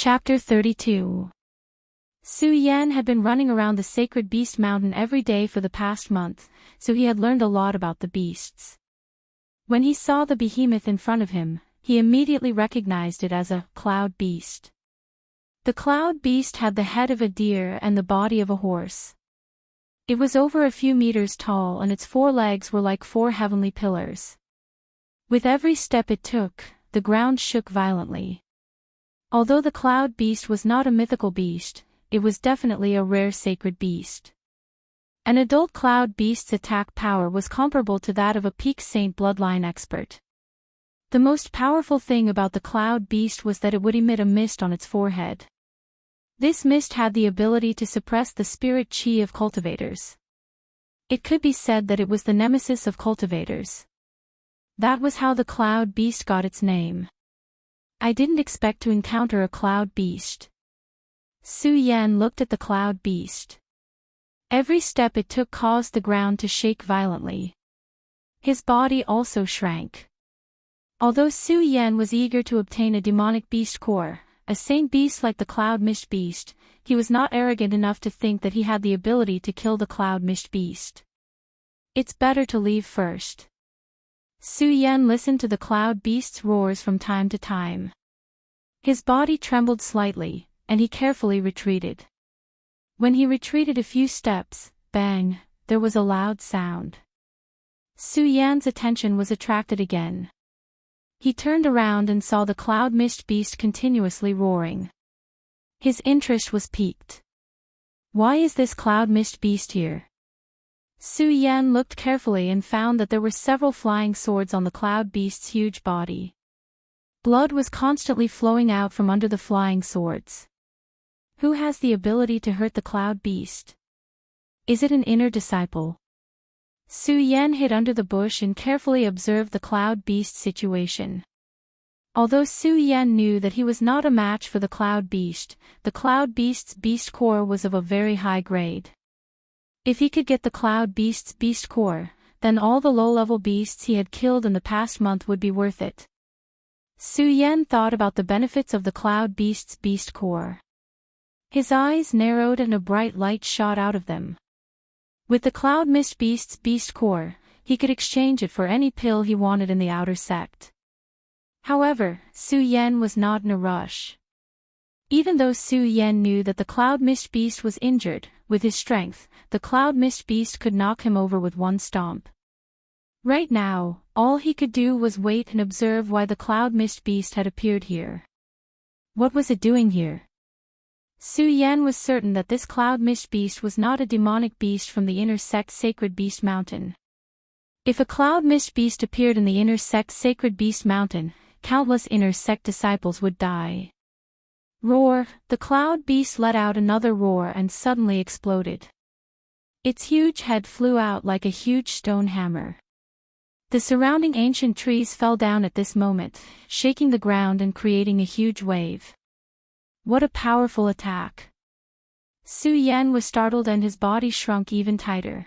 Chapter 32. Su Yan had been running around the sacred beast mountain every day for the past month, so he had learned a lot about the beasts. When he saw the behemoth in front of him, he immediately recognized it as a cloud beast. The cloud beast had the head of a deer and the body of a horse. It was over a few meters tall and its 4 legs were like 4 heavenly pillars. With every step it took, the ground shook violently. Although the cloud beast was not a mythical beast, it was definitely a rare sacred beast. An adult cloud beast's attack power was comparable to that of a peak saint bloodline expert. The most powerful thing about the cloud beast was that it would emit a mist on its forehead. This mist had the ability to suppress the spirit chi of cultivators. It could be said that it was the nemesis of cultivators. That was how the cloud beast got its name. I didn't expect to encounter a cloud beast. Su Yan looked at the cloud beast. Every step it took caused the ground to shake violently. His body also shrank. Although Su Yan was eager to obtain a demonic beast core, a saint beast like the cloud mist beast, he was not arrogant enough to think that he had the ability to kill the cloud mist beast. It's better to leave first. Su Yan listened to the cloud beast's roars from time to time. His body trembled slightly, and he carefully retreated. When he retreated a few steps, bang, there was a loud sound. Su Yan's attention was attracted again. He turned around and saw the cloud mist beast continuously roaring. His interest was piqued. Why is this cloud mist beast here? Su Yan looked carefully and found that there were several flying swords on the cloud beast's huge body. Blood was constantly flowing out from under the flying swords. Who has the ability to hurt the cloud beast? Is it an inner disciple? Su Yan hid under the bush and carefully observed the cloud beast's situation. Although Su Yan knew that he was not a match for the cloud beast's beast core was of a very high grade. If he could get the cloud beast's beast core, then all the low-level beasts he had killed in the past month would be worth it. Su Yan thought about the benefits of the cloud beast's beast core. His eyes narrowed and a bright light shot out of them. With the cloud mist beast's beast core, he could exchange it for any pill he wanted in the outer sect. However, Su Yan was not in a rush. Even though Su Yan knew that the cloud mist beast was injured, with his strength, the cloud mist beast could knock him over with one stomp. Right now, all he could do was wait and observe why the cloud mist beast had appeared here. What was it doing here? Su Yan was certain that this cloud mist beast was not a demonic beast from the inner sect Sacred Beast Mountain. If a cloud mist beast appeared in the inner sect Sacred Beast Mountain, countless inner sect disciples would die. Roar! The cloud beast let out another roar and suddenly exploded. Its huge head flew out like a huge stone hammer. The surrounding ancient trees fell down at this moment, shaking the ground and creating a huge wave. What a powerful attack! Su Yan was startled and his body shrunk even tighter.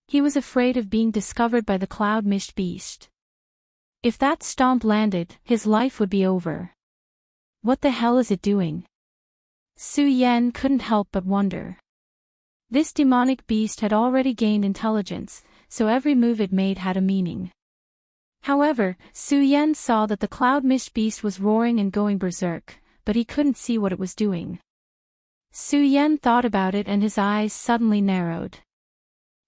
He was afraid of being discovered by the cloud mist beast. If that stomp landed, his life would be over. What the hell is it doing? Su Yan couldn't help but wonder. This demonic beast had already gained intelligence, so every move it made had a meaning. However, Su Yan saw that the cloud mist beast was roaring and going berserk, but he couldn't see what it was doing. Su Yan thought about it and his eyes suddenly narrowed.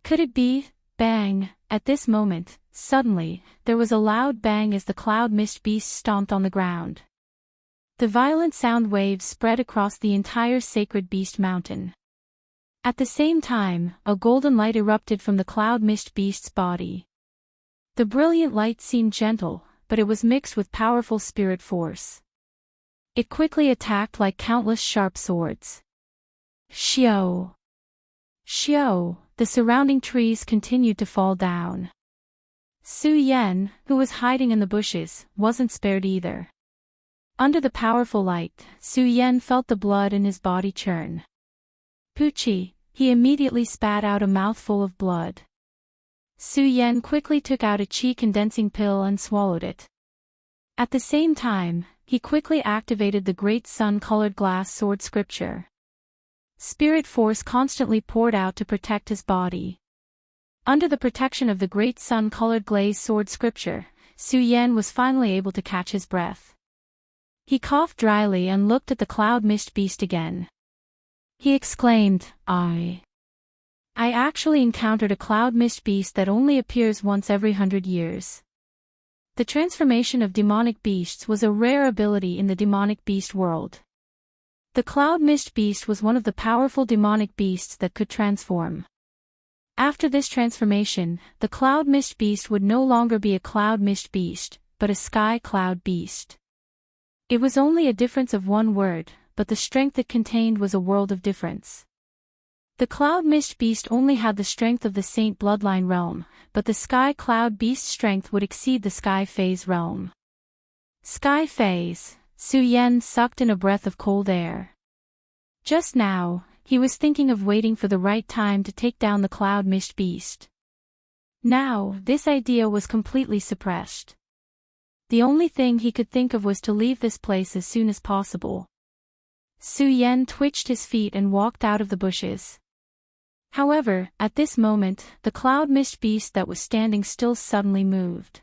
Could it be? Bang! At this moment, suddenly, there was a loud bang as the cloud mist beast stomped on the ground. The violent sound waves spread across the entire Sacred Beast Mountain. At the same time, a golden light erupted from the cloud mist beast's body. The brilliant light seemed gentle, but it was mixed with powerful spirit force. It quickly attacked like countless sharp swords. Shio! Shio! The surrounding trees continued to fall down. Su Yan, who was hiding in the bushes, wasn't spared either. Under the powerful light, Su Yan felt the blood in his body churn. Poochie! He immediately spat out a mouthful of blood. Su Yan quickly took out a chi condensing pill and swallowed it. At the same time, he quickly activated the great sun-colored glass sword scripture. Spirit force constantly poured out to protect his body. Under the protection of the great sun-colored glazed sword scripture, Su Yan was finally able to catch his breath. He coughed dryly and looked at the cloud mist beast again. He exclaimed, I actually encountered a cloud mist beast that only appears once every 100 years. The transformation of demonic beasts was a rare ability in the demonic beast world. The cloud mist beast was one of the powerful demonic beasts that could transform. After this transformation, the cloud mist beast would no longer be a cloud mist beast, but a sky cloud beast. It was only a difference of one word, but the strength it contained was a world of difference. The cloud mist beast only had the strength of the saint bloodline realm, but the sky cloud beast's strength would exceed the sky phase realm. Sky phase, Su Yan sucked in a breath of cold air. Just now, he was thinking of waiting for the right time to take down the cloud mist beast. Now, this idea was completely suppressed. The only thing he could think of was to leave this place as soon as possible. Su Yan twitched his feet and walked out of the bushes. However, at this moment, the cloud mist beast that was standing still suddenly moved.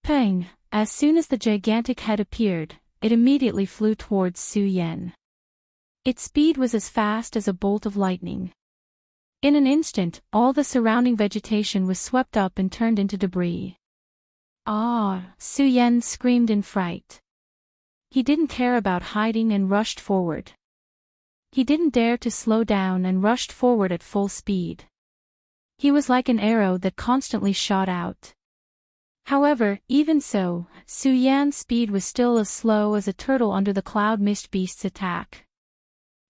Pang! As soon as the gigantic head appeared, it immediately flew towards Su Yan. Its speed was as fast as a bolt of lightning. In an instant, all the surrounding vegetation was swept up and turned into debris. Ah! Su Yan screamed in fright. He didn't care about hiding and rushed forward. He didn't dare to slow down and rushed forward at full speed. He was like an arrow that constantly shot out. However, even so, Su Yan's speed was still as slow as a turtle under the cloud mist beast's attack.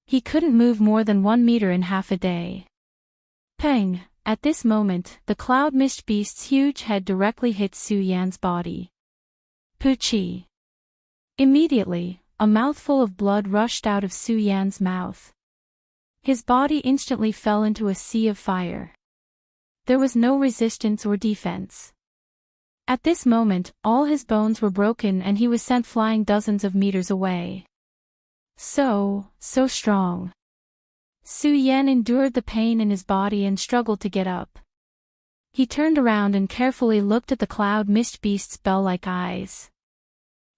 He couldn't move more than 1 meter in half a day. Pang! At this moment, the cloud mist beast's huge head directly hit Su Yan's body. Poochie! Immediately, a mouthful of blood rushed out of Su Yan's mouth. His body instantly fell into a sea of fire. There was no resistance or defense. At this moment, all his bones were broken and he was sent flying dozens of meters away. So strong. Su Yan endured the pain in his body and struggled to get up. He turned around and carefully looked at the cloud mist beast's bell-like eyes.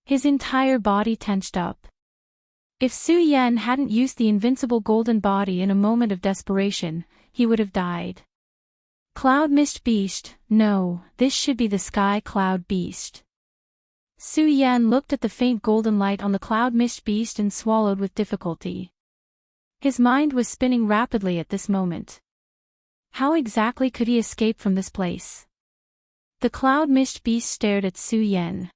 His entire body tensed up. If Su Yan hadn't used the invincible golden body in a moment of desperation, he would have died. Cloud mist beast, no, this should be the sky cloud beast. Su Yan looked at the faint golden light on the cloud mist beast and swallowed with difficulty. His mind was spinning rapidly at this moment. How exactly could he escape from this place? The cloud mist beast stared at Su Yan.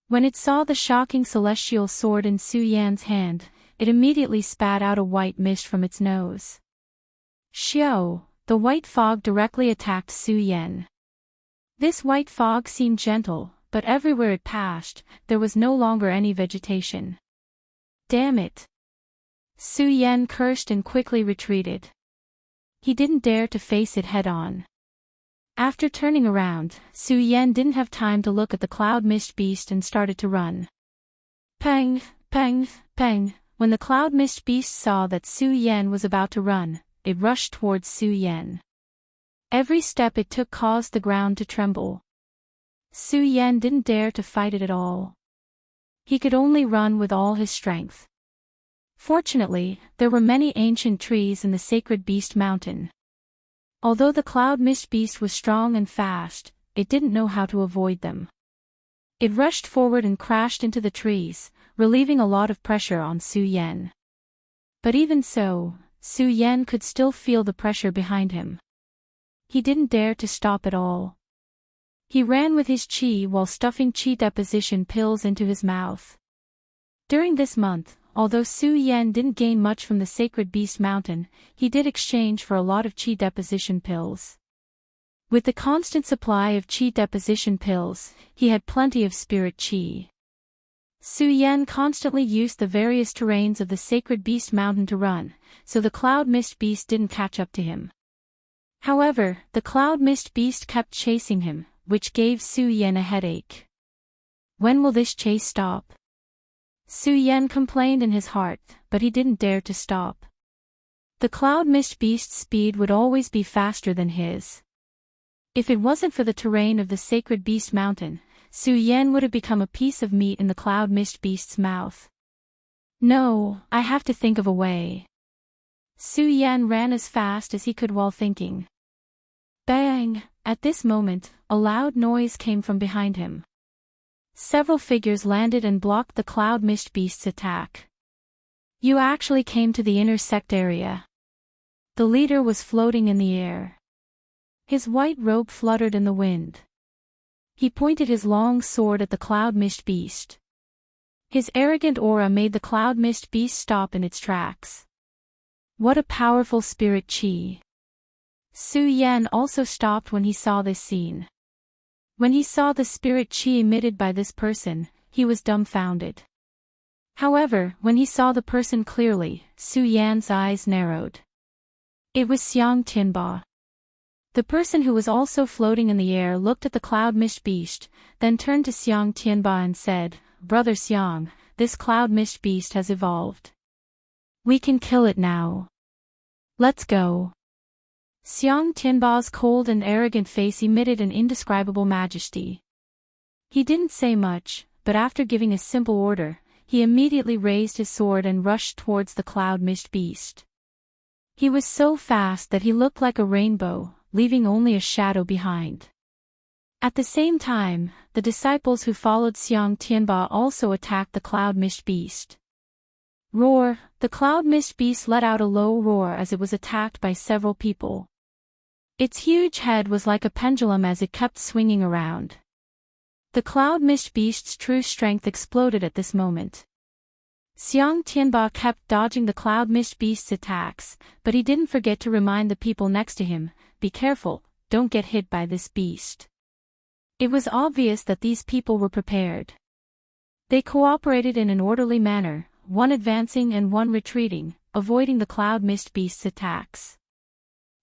When it saw the shocking celestial sword in Su Yan's hand, it immediately spat out a white mist from its nose. Xiao, the white fog directly attacked Su Yan. This white fog seemed gentle, but everywhere it passed, there was no longer any vegetation. Damn it! Su Yan cursed and quickly retreated. He didn't dare to face it head-on. After turning around, Su Yan didn't have time to look at the cloud mist beast and started to run. Pang, pang, pang! When the cloud mist beast saw that Su Yan was about to run, it rushed towards Su Yan. Every step it took caused the ground to tremble. Su Yan didn't dare to fight it at all. He could only run with all his strength. Fortunately, there were many ancient trees in the sacred beast mountain. Although the cloud mist beast was strong and fast, it didn't know how to avoid them. It rushed forward and crashed into the trees, relieving a lot of pressure on Su Yan. But even so, Su Yan could still feel the pressure behind him. He didn't dare to stop at all. He ran with his qi while stuffing qi deposition pills into his mouth. During this month, although Su Yan didn't gain much from the sacred beast mountain, he did exchange for a lot of qi deposition pills. With the constant supply of qi deposition pills, he had plenty of spirit qi. Su Yan constantly used the various terrains of the sacred beast mountain to run, so the cloud mist beast didn't catch up to him. However, the cloud mist beast kept chasing him, which gave Su Yan a headache. When will this chase stop? Su Yan complained in his heart, but he didn't dare to stop. The cloud mist beast's speed would always be faster than his. If it wasn't for the terrain of the sacred beast mountain, Su Yan would have become a piece of meat in the cloud mist beast's mouth. No, I have to think of a way. Su Yan ran as fast as he could while thinking. Bang! At this moment, a loud noise came from behind him. Several figures landed and blocked the cloud mist beast's attack. You actually came to the intersect area. The leader was floating in the air. His white robe fluttered in the wind. He pointed his long sword at the cloud mist beast. His arrogant aura made the cloud mist beast stop in its tracks. What a powerful spirit chi! Su Yan also stopped when he saw this scene. When he saw the spirit chi emitted by this person, he was dumbfounded. However, when he saw the person clearly, Su Yan's eyes narrowed. It was Xiang Tianba. The person who was also floating in the air looked at the cloud mist beast, then turned to Xiang Tianba and said, Brother Xiang, this cloud mist beast has evolved. We can kill it now. Let's go. Xiang Tianba's cold and arrogant face emitted an indescribable majesty. He didn't say much, but after giving a simple order, he immediately raised his sword and rushed towards the cloud mist beast. He was so fast that he looked like a rainbow, leaving only a shadow behind. At the same time, the disciples who followed Xiang Tianba also attacked the cloud mist beast. Roar! The cloud mist beast let out a low roar as it was attacked by several people. Its huge head was like a pendulum as it kept swinging around. The cloud mist beast's true strength exploded at this moment. Xiang Tianba kept dodging the cloud mist beast's attacks, but he didn't forget to remind the people next to him, be careful, don't get hit by this beast. It was obvious that these people were prepared. They cooperated in an orderly manner, one advancing and one retreating, avoiding the cloud mist beast's attacks.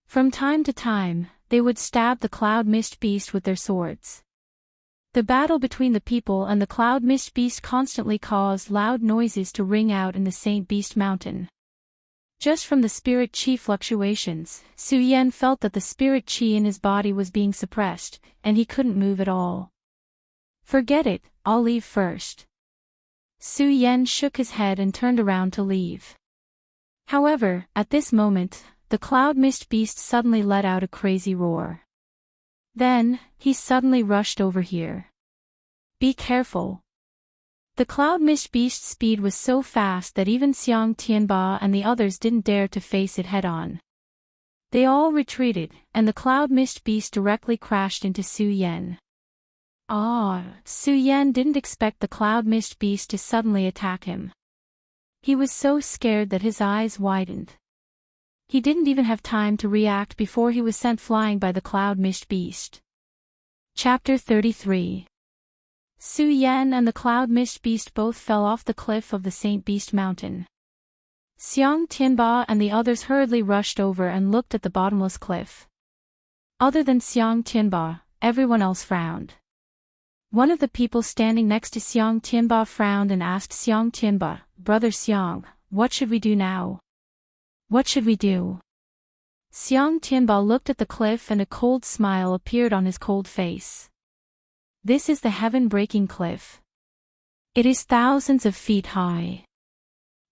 From time to time, they would stab the cloud mist beast with their swords. The battle between the people and the cloud mist beast constantly caused loud noises to ring out in the Saint Beast Mountain. Just from the spirit chi fluctuations, Su Yan felt that the spirit chi in his body was being suppressed, and he couldn't move at all. Forget it, I'll leave first. Su Yan shook his head and turned around to leave. However, at this moment, the cloud mist beast suddenly let out a crazy roar. Then, he suddenly rushed over here. Be careful. The cloud mist beast's speed was so fast that even Xiang Tianba and the others didn't dare to face it head-on. They all retreated, and the cloud mist beast directly crashed into Su Yan. Su Yan didn't expect the cloud mist beast to suddenly attack him. He was so scared that his eyes widened. He didn't even have time to react before he was sent flying by the cloud mist beast. Chapter 33. Su Yan and the cloud mist beast both fell off the cliff of the Saint Beast Mountain. Xiang Tianba and the others hurriedly rushed over and looked at the bottomless cliff. Other than Xiang Tianba, everyone else frowned. One of the people standing next to Xiang Tianba frowned and asked Xiang Tianba, Brother Xiang, what should we do now? What should we do? Xiang Tianba looked at the cliff and a cold smile appeared on his cold face. This is the heaven-breaking cliff. It is thousands of feet high.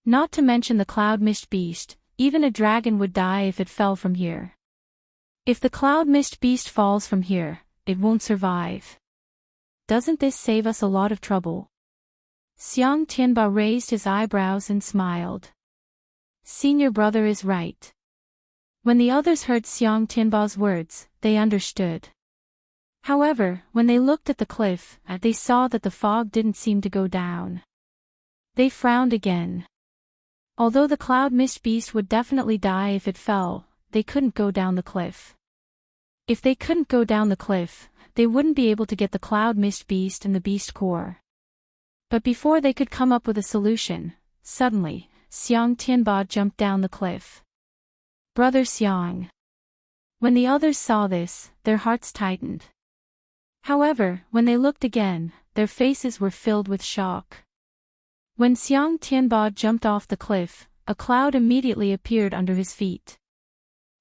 Not to mention the cloud mist beast, even a dragon would die if it fell from here. If the cloud mist beast falls from here, it won't survive. Doesn't this save us a lot of trouble? Xiang Tianba raised his eyebrows and smiled. Senior brother is right. When the others heard Xiang Tianba's words, they understood. However, when they looked at the cliff, they saw that the fog didn't seem to go down. They frowned again. Although the cloud mist beast would definitely die if it fell, they couldn't go down the cliff. If they couldn't go down the cliff, they wouldn't be able to get the cloud mist beast and the beast core. But before they could come up with a solution, suddenly, Xiang Tianba jumped down the cliff. Brother Xiang. When the others saw this, their hearts tightened. However, when they looked again, their faces were filled with shock. When Xiang Tianba jumped off the cliff, a cloud immediately appeared under his feet.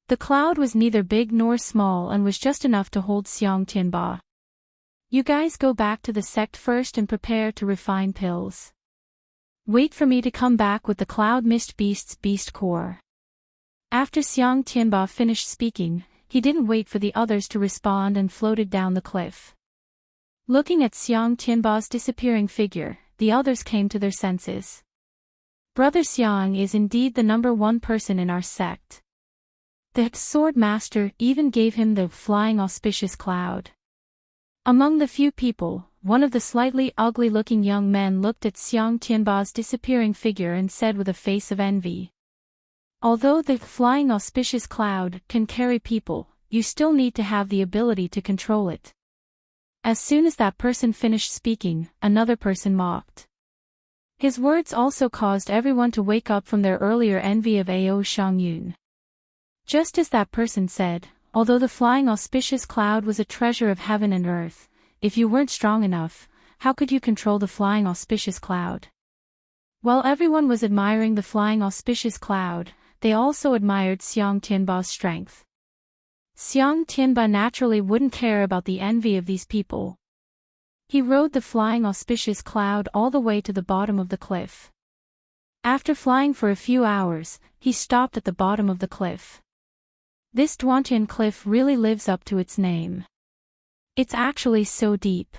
The cloud was neither big nor small and was just enough to hold Xiang Tianba. You guys go back to the sect first and prepare to refine pills. Wait for me to come back with the Cloud Mist Beast's beast core. After Xiang Tianba finished speaking, he didn't wait for the others to respond and floated down the cliff. Looking at Xiang Tianba's disappearing figure, the others came to their senses. Brother Xiang is indeed the #1 person in our sect. The sword master even gave him the flying auspicious cloud. Among the few people, one of the slightly ugly-looking young men looked at Xiang Tianba's disappearing figure and said with a face of envy. Although the flying auspicious cloud can carry people, you still need to have the ability to control it. As soon as that person finished speaking, another person mocked. His words also caused everyone to wake up from their earlier envy of Ao Shangyun. Just as that person said, although the flying auspicious cloud was a treasure of heaven and earth, if you weren't strong enough, how could you control the flying auspicious cloud? While everyone was admiring the flying auspicious cloud, they also admired Xiang Tianba's strength. Xiang Tianba naturally wouldn't care about the envy of these people. He rode the flying auspicious cloud all the way to the bottom of the cliff. After flying for a few hours, he stopped at the bottom of the cliff. This Duantian cliff really lives up to its name. It's actually so deep.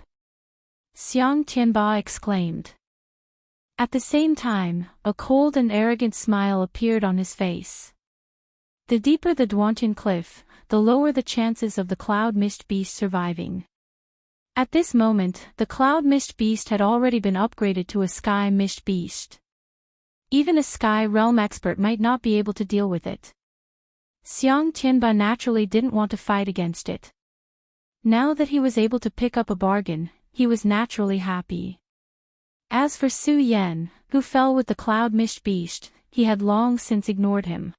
Xiang Tianba exclaimed. At the same time, a cold and arrogant smile appeared on his face. The deeper the Duantian cliff, the lower the chances of the Cloud Mist Beast surviving. At this moment, the Cloud Mist Beast had already been upgraded to a Sky Mist Beast. Even a Sky Realm expert might not be able to deal with it. Xiang Tianba naturally didn't want to fight against it. Now that he was able to pick up a bargain, he was naturally happy. As for Su Yan, who fell with the Cloud Mist Beast, he had long since ignored him.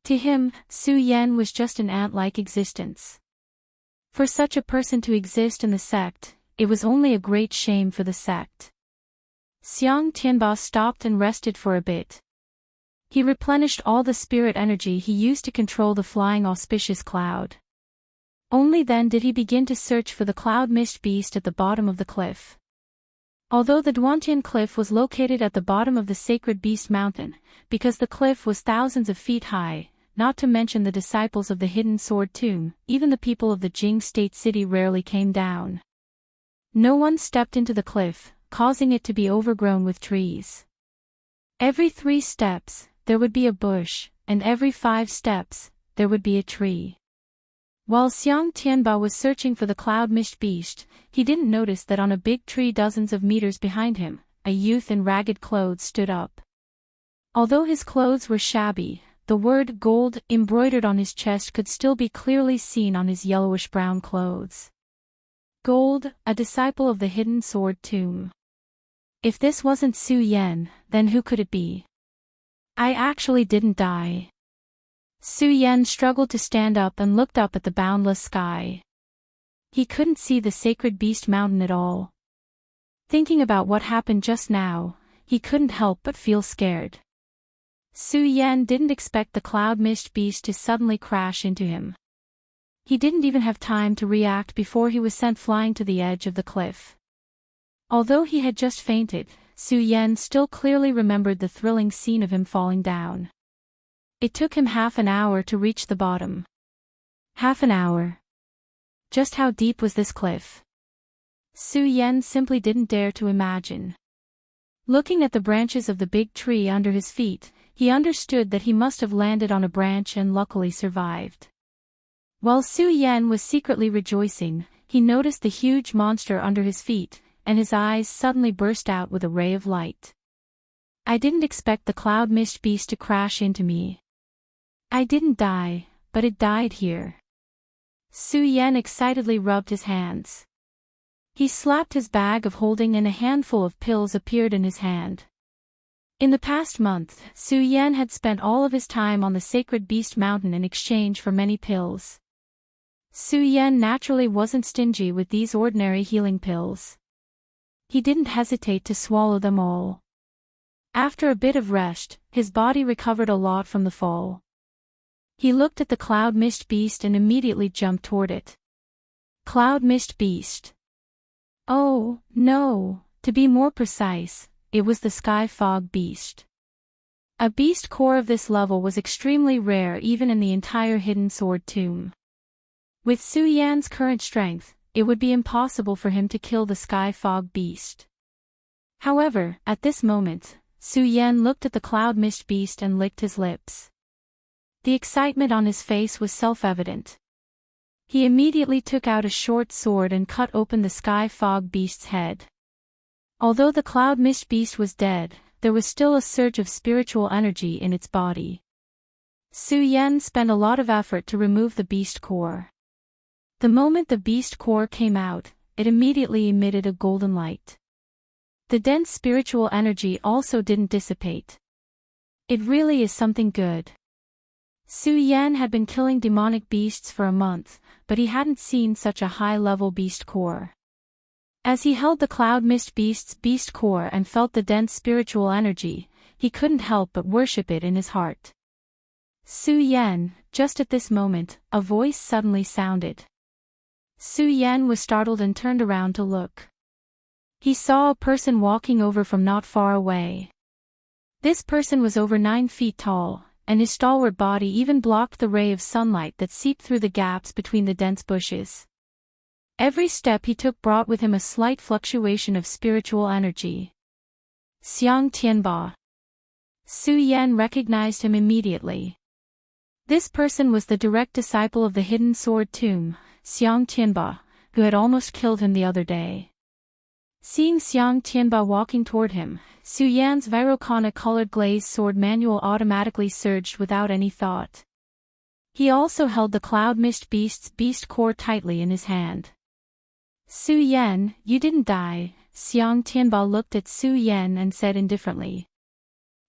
To him, Su Yan was just an ant-like existence. For such a person to exist in the sect, it was only a great shame for the sect. Xiang Tianba stopped and rested for a bit. He replenished all the spirit energy he used to control the flying auspicious cloud. Only then did he begin to search for the Cloud Mist Beast at the bottom of the cliff. Although the Duantian cliff was located at the bottom of the sacred beast mountain, because the cliff was thousands of feet high, not to mention the disciples of the hidden sword tomb, even the people of the Jing state city rarely came down. No one stepped into the cliff, causing it to be overgrown with trees. Every 3 steps, there would be a bush, and every 5 steps, there would be a tree. While Xiang Tianba was searching for the Cloud Mist Beast, he didn't notice that on a big tree dozens of meters behind him, a youth in ragged clothes stood up. Although his clothes were shabby, the word gold embroidered on his chest could still be clearly seen on his yellowish-brown clothes. Gold, a disciple of the hidden sword tomb. If this wasn't Su Yan, then who could it be? I actually didn't die. Su Yan struggled to stand up and looked up at the boundless sky. He couldn't see the sacred beast mountain at all. Thinking about what happened just now, he couldn't help but feel scared. Su Yan didn't expect the Cloud Mist Beast to suddenly crash into him. He didn't even have time to react before he was sent flying to the edge of the cliff. Although he had just fainted, Su Yan still clearly remembered the thrilling scene of him falling down. It took him half an hour to reach the bottom. Half an hour. Just how deep was this cliff? Su Yan simply didn't dare to imagine. Looking at the branches of the big tree under his feet, he understood that he must have landed on a branch and luckily survived. While Su Yan was secretly rejoicing, he noticed the huge monster under his feet, and his eyes suddenly burst out with a ray of light. I didn't expect the Cloud Mist Beast to crash into me. I didn't die, but it died here. Su Yan excitedly rubbed his hands. He slapped his bag of holding and a handful of pills appeared in his hand. In the past month, Su Yan had spent all of his time on the sacred beast mountain in exchange for many pills. Su Yan naturally wasn't stingy with these ordinary healing pills. He didn't hesitate to swallow them all. After a bit of rest, his body recovered a lot from the fall. He looked at the cloud mist beast and immediately jumped toward it. Cloud mist beast. Oh, no, to be more precise, it was the sky fog beast. A beast core of this level was extremely rare even in the entire hidden sword tomb. With Su Yan's current strength, it would be impossible for him to kill the sky fog beast. However, at this moment, Su Yan looked at the cloud mist beast and licked his lips. The excitement on his face was self-evident. He immediately took out a short sword and cut open the sky fog beast's head. Although the cloud mist beast was dead, there was still a surge of spiritual energy in its body. Su Yan spent a lot of effort to remove the beast core. The moment the beast core came out, it immediately emitted a golden light. The dense spiritual energy also didn't dissipate. It really is something good. Su Yan had been killing demonic beasts for a month, but he hadn't seen such a high-level beast core. As he held the cloud mist beast's beast core and felt the dense spiritual energy, he couldn't help but worship it in his heart. Su Yan, just at this moment, a voice suddenly sounded. Su Yan was startled and turned around to look. He saw a person walking over from not far away. This person was over 9 feet tall, and his stalwart body even blocked the ray of sunlight that seeped through the gaps between the dense bushes. Every step he took brought with him a slight fluctuation of spiritual energy. Xiang Tianba. Su Yan recognized him immediately. This person was the direct disciple of the hidden sword tomb, Xiang Tianba, who had almost killed him the other day. Seeing Xiang Tianba walking toward him, Su Yan's Virokana-colored glazed sword manual automatically surged without any thought. He also held the cloud mist beast's beast core tightly in his hand. Su Yan, you didn't die, Xiang Tianba looked at Su Yan and said indifferently.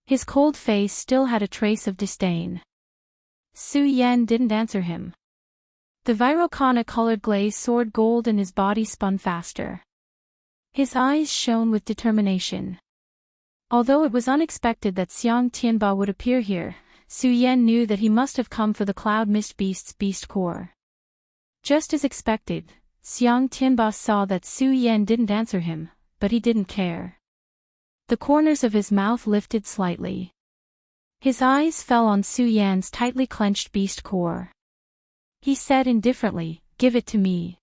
His cold face still had a trace of disdain. Su Yan didn't answer him. The Virokana-colored glazed sword gold in his body spun faster. His eyes shone with determination. Although it was unexpected that Xiang Tianba would appear here, Su Yan knew that he must have come for the cloud mist beast's beast core. Just as expected, Xiang Tianba saw that Su Yan didn't answer him, but he didn't care. The corners of his mouth lifted slightly. His eyes fell on Su Yan's tightly clenched beast core. He said indifferently, "Give it to me."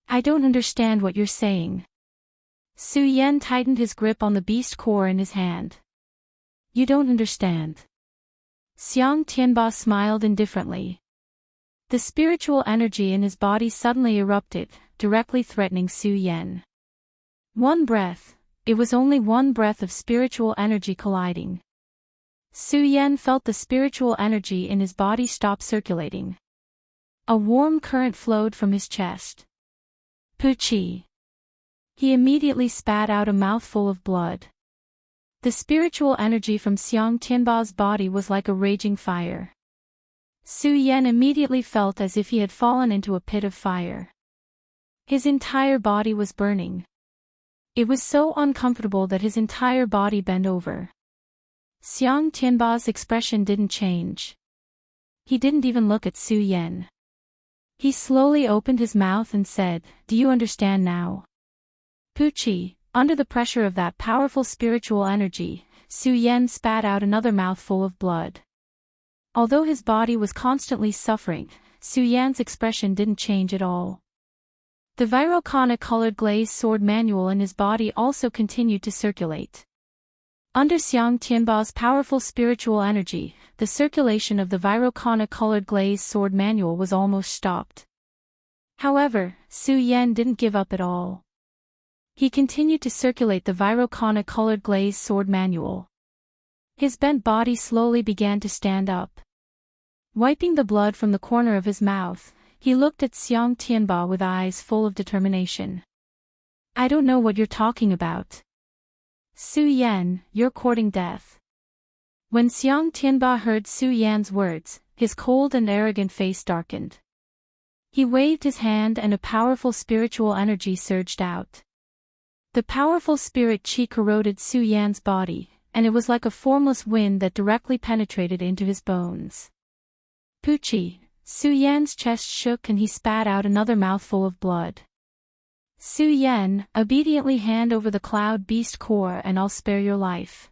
"I don't understand what you're saying." Su Yan tightened his grip on the beast core in his hand. "You don't understand." Xiang Tianba smiled indifferently. The spiritual energy in his body suddenly erupted, directly threatening Su Yan. One breath, it was only one breath of spiritual energy colliding. Su Yan felt the spiritual energy in his body stop circulating. A warm current flowed from his chest. Puchi. He immediately spat out a mouthful of blood. The spiritual energy from Xiang Tianba's body was like a raging fire. Su Yan immediately felt as if he had fallen into a pit of fire. His entire body was burning. It was so uncomfortable that his entire body bent over. Xiang Tianba's expression didn't change. He didn't even look at Su Yan. He slowly opened his mouth and said, "Do you understand now?" Puchi, under the pressure of that powerful spiritual energy, Su Yan spat out another mouthful of blood. Although his body was constantly suffering, Su Yan's expression didn't change at all. The Virokana-colored glazed sword manual in his body also continued to circulate. Under Xiang Tianba's powerful spiritual energy, the circulation of the Virokana-colored glazed sword manual was almost stopped. However, Su Yan didn't give up at all. He continued to circulate the Virokana-colored glazed sword manual. His bent body slowly began to stand up. Wiping the blood from the corner of his mouth, he looked at Xiang Tianba with eyes full of determination. "I don't know what you're talking about." "Su Yan, you're courting death." When Xiang Tianba heard Su Yan's words, his cold and arrogant face darkened. He waved his hand and a powerful spiritual energy surged out. The powerful spirit qi corroded Su Yan's body, and it was like a formless wind that directly penetrated into his bones. Poochie! Su Yan's chest shook and he spat out another mouthful of blood. Su Yan, obediently hand over the cloud beast core and I'll spare your life.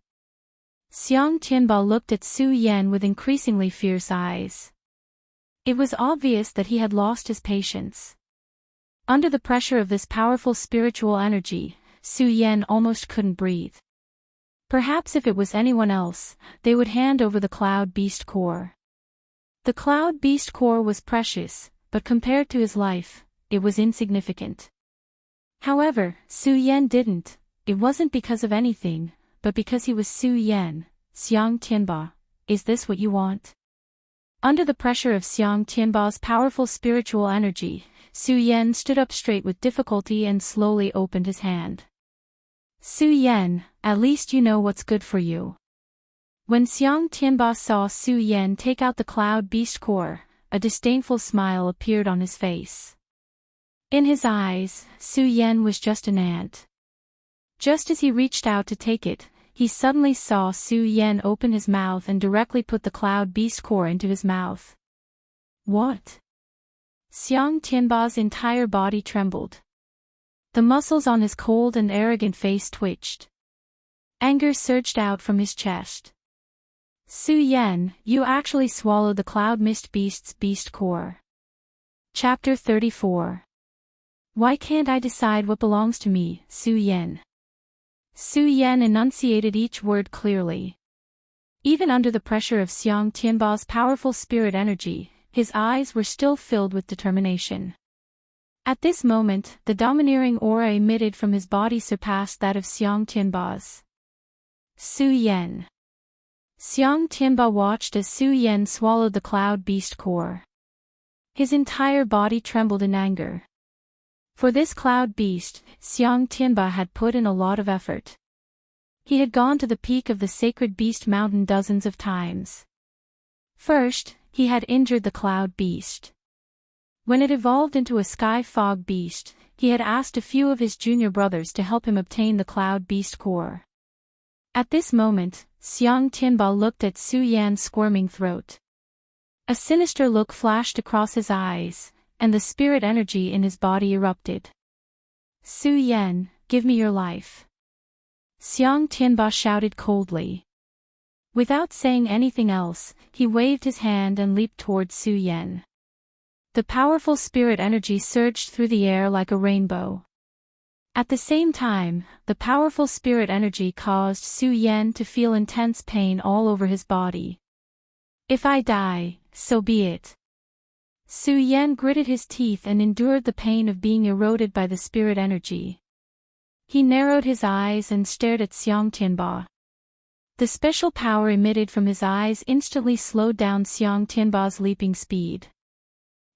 Xiang Tianba looked at Su Yan with increasingly fierce eyes. It was obvious that he had lost his patience. Under the pressure of this powerful spiritual energy, Su Yan almost couldn't breathe. Perhaps if it was anyone else, they would hand over the cloud beast core. The cloud beast core was precious, but compared to his life, it was insignificant. However, Su Yan didn't. It wasn't because of anything, but because he was Su Yan. Xiang Tianba, is this what you want? Under the pressure of Xiang Tianba's powerful spiritual energy, Su Yan stood up straight with difficulty and slowly opened his hand. Su Yan, at least you know what's good for you. When Xiang Tianba saw Su Yan take out the cloud beast core, a disdainful smile appeared on his face. In his eyes, Su Yan was just an ant. Just as he reached out to take it, he suddenly saw Su Yan open his mouth and directly put the cloud beast core into his mouth. What? Xiang Tianba's entire body trembled. The muscles on his cold and arrogant face twitched. Anger surged out from his chest. Su Yan, you actually swallowed the cloud mist beast's beast core. Chapter 34. Why can't I decide what belongs to me, Su Yan? Su Yan enunciated each word clearly. Even under the pressure of Xiang Tianba's powerful spirit energy, his eyes were still filled with determination. At this moment, the domineering aura emitted from his body surpassed that of Xiang Tianba's. Su Yan. Xiang Tianba watched as Su Yan swallowed the cloud beast core. His entire body trembled in anger. For this cloud beast, Xiang Tianba had put in a lot of effort. He had gone to the peak of the sacred beast mountain dozens of times. First, he had injured the cloud beast. When it evolved into a sky fog beast, he had asked a few of his junior brothers to help him obtain the cloud beast core. At this moment, Xiang Tianba looked at Su Yan's squirming throat. A sinister look flashed across his eyes, and the spirit energy in his body erupted. Su Yan, give me your life. Xiang Tianba shouted coldly. Without saying anything else, he waved his hand and leaped towards Su Yan. The powerful spirit energy surged through the air like a rainbow. At the same time, the powerful spirit energy caused Su Yan to feel intense pain all over his body. If I die, so be it. Su Yan gritted his teeth and endured the pain of being eroded by the spirit energy. He narrowed his eyes and stared at Xiang Tianba. The special power emitted from his eyes instantly slowed down Xiang Tianba's leaping speed.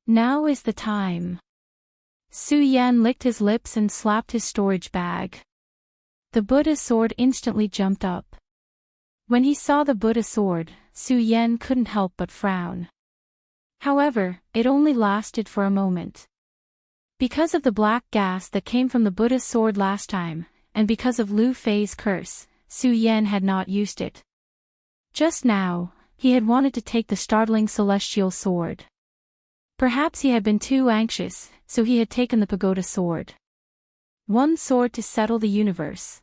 Now is the time. Su Yan licked his lips and slapped his storage bag. The Buddha sword instantly jumped up. When he saw the Buddha sword, Su Yan couldn't help but frown. However, it only lasted for a moment. Because of the black gas that came from the Buddha's sword last time, and because of Lu Fei's curse, Su Yan had not used it. Just now, he had wanted to take the startling celestial sword. Perhaps he had been too anxious, so he had taken the pagoda sword. One sword to settle the universe.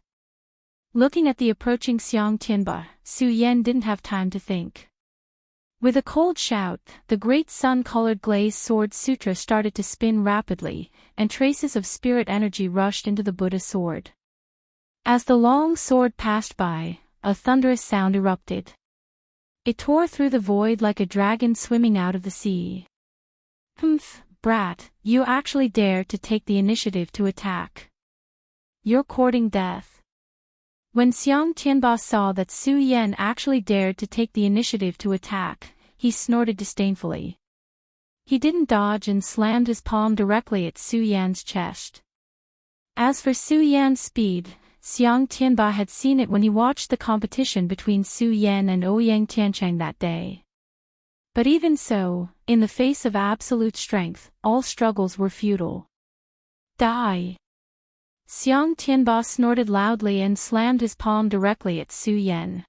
Looking at the approaching Xiang Tianba, Su Yan didn't have time to think. With a cold shout, the great sun-colored glazed sword sutra started to spin rapidly, and traces of spirit energy rushed into the Buddha sword. As the long sword passed by, a thunderous sound erupted. It tore through the void like a dragon swimming out of the sea. Humph, brat, you actually dared to take the initiative to attack. You're courting death. When Xiang Tianba saw that Su Yan actually dared to take the initiative to attack, he snorted disdainfully. He didn't dodge and slammed his palm directly at Su Yan's chest. As for Su Yan's speed, Xiang Tianba had seen it when he watched the competition between Su Yan and Ouyang Tianchang that day. But even so, in the face of absolute strength, all struggles were futile. Die! Xiang Tianba snorted loudly and slammed his palm directly at Su Yan.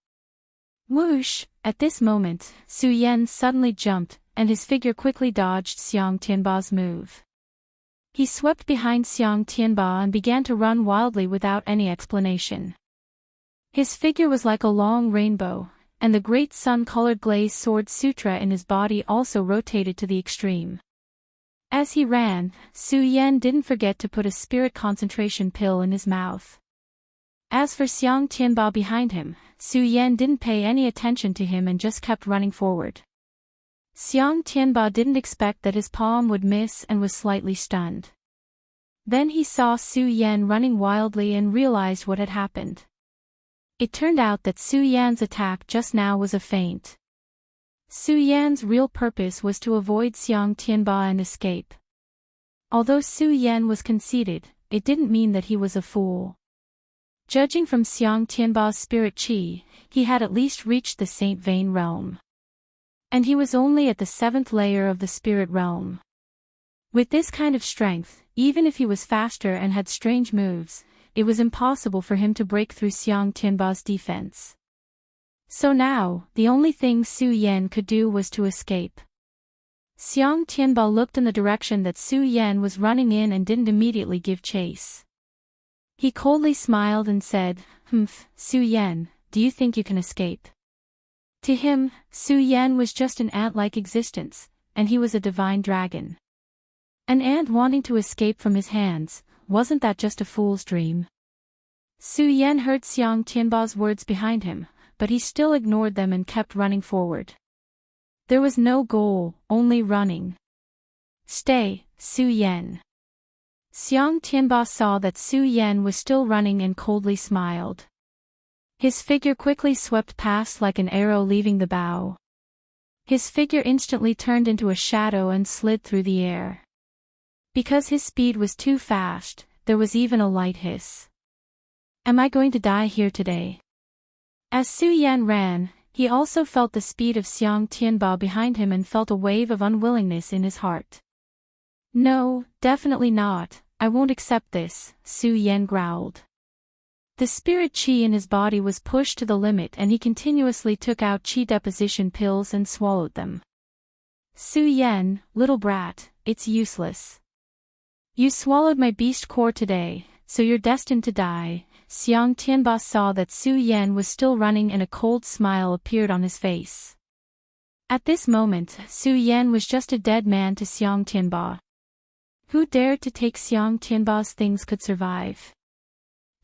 Whoosh! At this moment, Su Yan suddenly jumped, and his figure quickly dodged Xiang Tianba's move. He swept behind Xiang Tianba and began to run wildly without any explanation. His figure was like a long rainbow, and the great sun-colored glazed sword sutra in his body also rotated to the extreme. As he ran, Su Yan didn't forget to put a spirit concentration pill in his mouth. As for Xiang Tianba behind him, Su Yan didn't pay any attention to him and just kept running forward. Xiang Tianba didn't expect that his palm would miss and was slightly stunned. Then he saw Su Yan running wildly and realized what had happened. It turned out that Su Yan's attack just now was a feint. Su Yan's real purpose was to avoid Xiang Tianba and escape. Although Su Yan was conceited, it didn't mean that he was a fool. Judging from Xiang Tianba's spirit qi, he had at least reached the Saint Vein realm. And he was only at the 7th layer of the spirit realm. With this kind of strength, even if he was faster and had strange moves, it was impossible for him to break through Xiang Tianba's defense. So now, the only thing Su Yan could do was to escape. Xiang Tianba looked in the direction that Su Yan was running in and didn't immediately give chase. He coldly smiled and said, Su Yan, do you think you can escape? To him, Su Yan was just an ant-like existence, and he was a divine dragon. An ant wanting to escape from his hands, wasn't that just a fool's dream? Su Yan heard Xiang Tianba's words behind him, but he still ignored them and kept running forward. There was no goal, only running. Stay, Su Yan. Xiang Tianba saw that Su Yan was still running and coldly smiled. His figure quickly swept past like an arrow leaving the bow. His figure instantly turned into a shadow and slid through the air. Because his speed was too fast, there was even a light hiss. Am I going to die here today? As Su Yan ran, he also felt the speed of Xiang Tianba behind him and felt a wave of unwillingness in his heart. No, definitely not, I won't accept this, Su Yan growled. The spirit qi in his body was pushed to the limit and he continuously took out qi deposition pills and swallowed them. Su Yan, little brat, it's useless. You swallowed my beast core today, so you're destined to die. Xiang Tianba saw that Su Yan was still running and a cold smile appeared on his face. At this moment, Su Yan was just a dead man to Xiang Tianba. Who dared to take Xiang Tianba's things could survive.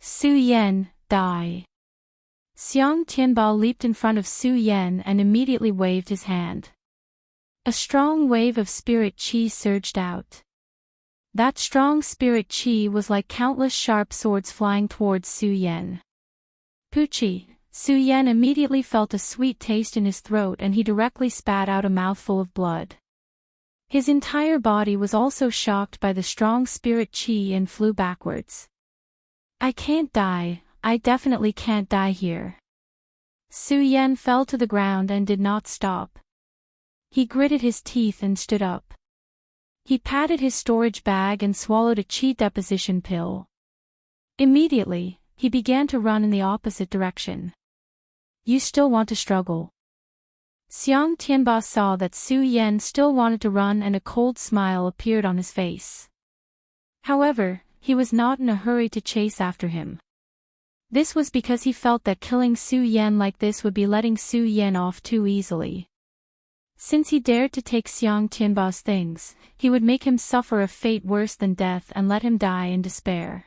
Su Yan, die. Xiang Tianba leaped in front of Su Yan and immediately waved his hand. A strong wave of spirit qi surged out. That strong spirit qi was like countless sharp swords flying towards Su Yan. Puchi, Su Yan immediately felt a sweet taste in his throat and he directly spat out a mouthful of blood. His entire body was also shocked by the strong spirit qi and flew backwards. I can't die, I definitely can't die here. Su Yan fell to the ground and did not stop. He gritted his teeth and stood up. He patted his storage bag and swallowed a qi deposition pill. Immediately, he began to run in the opposite direction. You still want to struggle? Xiang Tianba saw that Su Yan still wanted to run and a cold smile appeared on his face. However, he was not in a hurry to chase after him. This was because he felt that killing Su Yan like this would be letting Su Yan off too easily. Since he dared to take Xiang Tianba's things, he would make him suffer a fate worse than death and let him die in despair.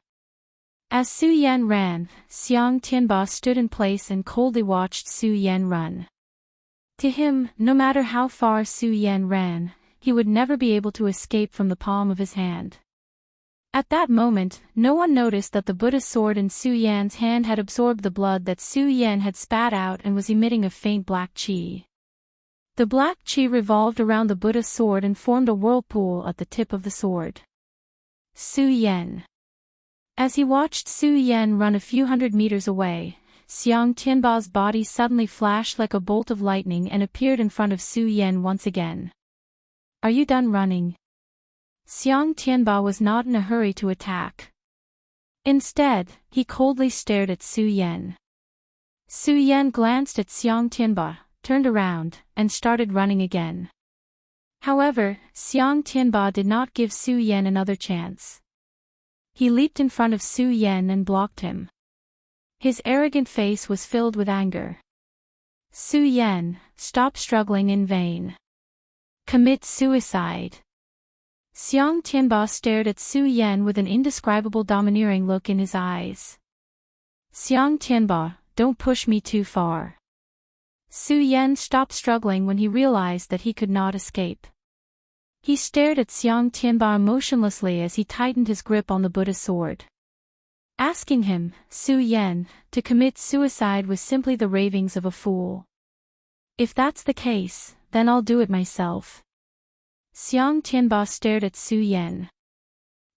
As Su Yan ran, Xiang Tianba stood in place and coldly watched Su Yan run. To him, no matter how far Su Yan ran, he would never be able to escape from the palm of his hand. At that moment, no one noticed that the Buddha sword in Su Yan's hand had absorbed the blood that Su Yan had spat out and was emitting a faint black qi. The black qi revolved around the Buddha sword and formed a whirlpool at the tip of the sword. Su Yan. As he watched Su Yan run a few hundred meters away, Xiang Tianba's body suddenly flashed like a bolt of lightning and appeared in front of Su Yan once again. Are you done running? Xiang Tianba was not in a hurry to attack. Instead, he coldly stared at Su Yan. Su Yan glanced at Xiang Tianba, turned around, and started running again. However, Xiang Tianba did not give Su Yan another chance. He leaped in front of Su Yan and blocked him. His arrogant face was filled with anger. Su Yan, stop struggling in vain. Commit suicide. Xiang Tianba stared at Su Yan with an indescribable domineering look in his eyes. Xiang Tianba, don't push me too far. Su Yan stopped struggling when he realized that he could not escape. He stared at Xiang Tianba motionlessly as he tightened his grip on the Buddha sword. Asking him, Su Yan, to commit suicide was simply the ravings of a fool. If that's the case, then I'll do it myself. Xiang Tianba stared at Su Yan.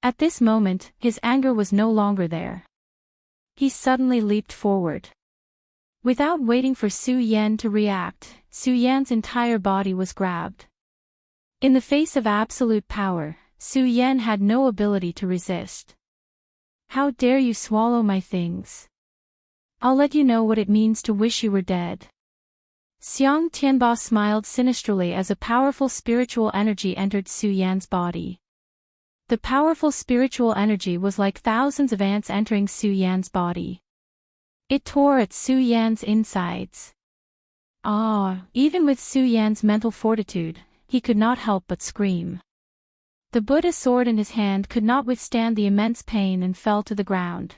At this moment, his anger was no longer there. He suddenly leaped forward. Without waiting for Su Yan to react, Su Yan's entire body was grabbed. In the face of absolute power, Su Yan had no ability to resist. How dare you swallow my things? I'll let you know what it means to wish you were dead. Xiang Tianba smiled sinisterly as a powerful spiritual energy entered Su Yan's body. The powerful spiritual energy was like thousands of ants entering Su Yan's body. It tore at Su Yan's insides. Even with Su Yan's mental fortitude, he could not help but scream. The Buddha sword in his hand could not withstand the immense pain and fell to the ground.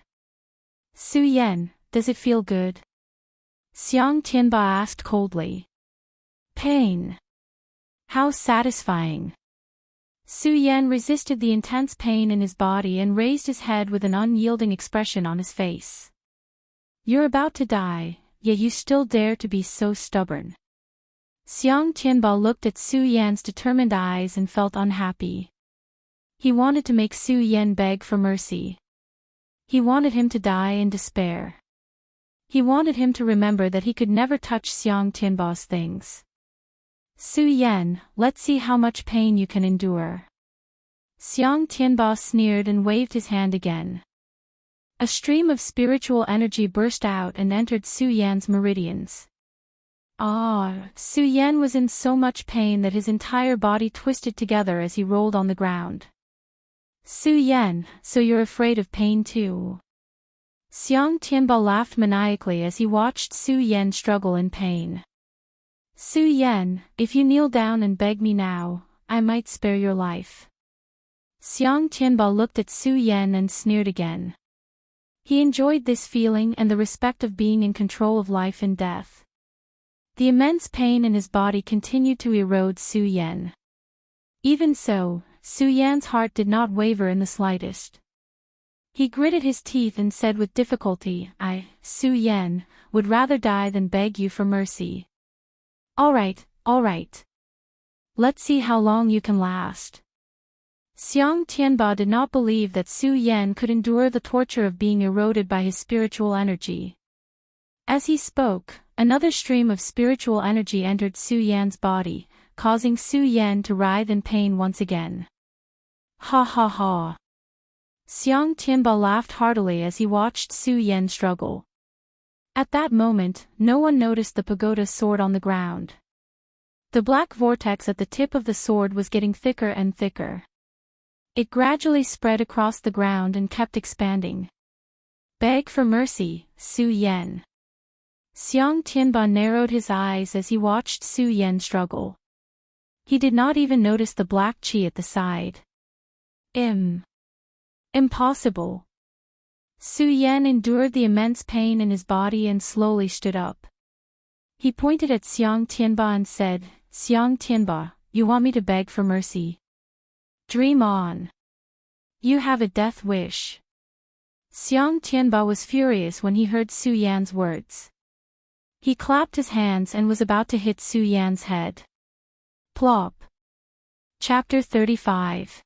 Su Yan, does it feel good? Xiang Tianba asked coldly. Pain. How satisfying. Su Yan resisted the intense pain in his body and raised his head with an unyielding expression on his face. You're about to die, yet you still dare to be so stubborn. Xiang Tianba looked at Su Yan's determined eyes and felt unhappy. He wanted to make Su Yan beg for mercy. He wanted him to die in despair. He wanted him to remember that he could never touch Xiang Tianba's things. Su Yan, let's see how much pain you can endure. Xiang Tianba sneered and waved his hand again. A stream of spiritual energy burst out and entered Su Yan's meridians. Su Yan was in so much pain that his entire body twisted together as he rolled on the ground. Su Yan, so you're afraid of pain too? Xiang Tianba laughed maniacally as he watched Su Yan struggle in pain. Su Yan, if you kneel down and beg me now, I might spare your life. Xiang Tianba looked at Su Yan and sneered again. He enjoyed this feeling and the respect of being in control of life and death. The immense pain in his body continued to erode Su Yan. Even so, Su Yan's heart did not waver in the slightest. He gritted his teeth and said with difficulty, I, Su Yan, would rather die than beg you for mercy. All right. Let's see how long you can last. Xiang Tianba did not believe that Su Yan could endure the torture of being eroded by his spiritual energy. As he spoke, another stream of spiritual energy entered Su Yan's body, causing Su Yan to writhe in pain once again. Ha ha ha. Xiang Tianba laughed heartily as he watched Su Yan struggle. At that moment, no one noticed the pagoda sword on the ground. The black vortex at the tip of the sword was getting thicker and thicker. It gradually spread across the ground and kept expanding. Beg for mercy, Su Yan. Xiang Tianba narrowed his eyes as he watched Su Yan struggle. He did not even notice the black chi at the side. Impossible. Su Yan endured the immense pain in his body and slowly stood up. He pointed at Xiang Tianba and said, Xiang Tianba, you want me to beg for mercy? Dream on. You have a death wish. Xiang Tianba was furious when he heard Su Yan's words. He clapped his hands and was about to hit Su Yan's head. Plop. Chapter 35.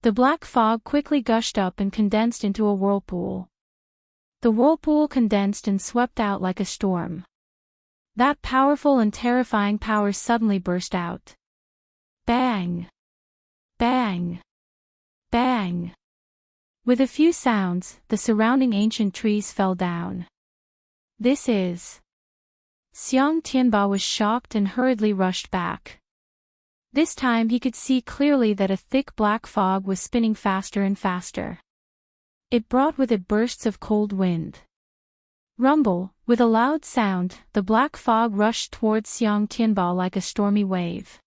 The black fog quickly gushed up and condensed into a whirlpool. The whirlpool condensed and swept out like a storm. That powerful and terrifying power suddenly burst out. Bang! Bang! Bang! With a few sounds, the surrounding ancient trees fell down. This is... Xiang Tianba was shocked and hurriedly rushed back. This time he could see clearly that a thick black fog was spinning faster and faster. It brought with it bursts of cold wind. Rumble, with a loud sound, the black fog rushed towards Xiang Tianba like a stormy wave.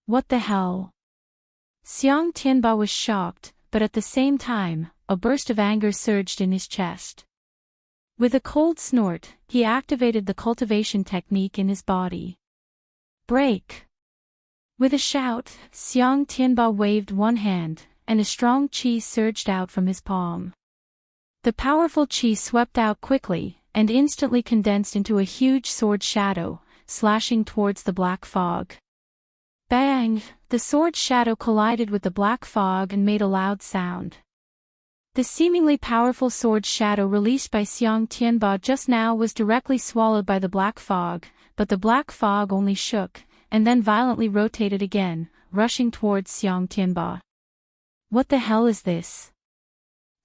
What the hell? Xiang Tianba was shocked, but at the same time, a burst of anger surged in his chest. With a cold snort, he activated the cultivation technique in his body. Break! With a shout, Xiang Tianba waved one hand, and a strong qi surged out from his palm. The powerful qi swept out quickly, and instantly condensed into a huge sword shadow, slashing towards the black fog. Bang! The sword shadow collided with the black fog and made a loud sound. The seemingly powerful sword shadow released by Xiang Tianba just now was directly swallowed by the black fog, but the black fog only shook, and then violently rotated again, rushing towards Xiang Tianba. What the hell is this?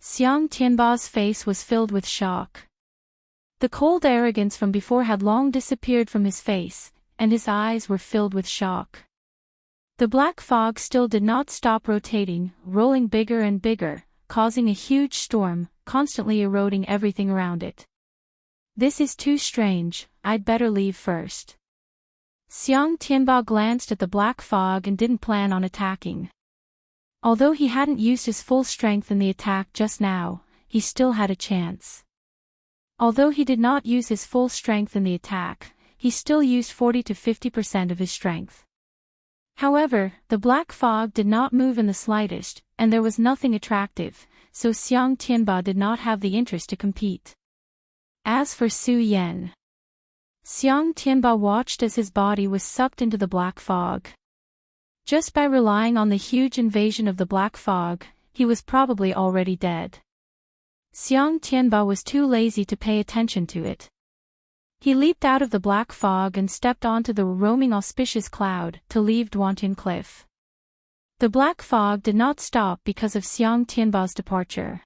Xiang Tianba's face was filled with shock. The cold arrogance from before had long disappeared from his face, and his eyes were filled with shock. The black fog still did not stop rotating, rolling bigger and bigger, causing a huge storm, constantly eroding everything around it. This is too strange, I'd better leave first. Xiang Tianba glanced at the black fog and didn't plan on attacking. Although he hadn't used his full strength in the attack just now, he still had a chance. Although he did not use his full strength in the attack, he still used 40 to 50% of his strength. However, the black fog did not move in the slightest, and there was nothing attractive, so Xiang Tianba did not have the interest to compete. As for Su Yan, Xiang Tianba watched as his body was sucked into the black fog. Just by relying on the huge invasion of the black fog, he was probably already dead. Xiang Tianba was too lazy to pay attention to it. He leaped out of the black fog and stepped onto the roaming auspicious cloud to leave Duantian Cliff. The black fog did not stop because of Xiang Tianba's departure.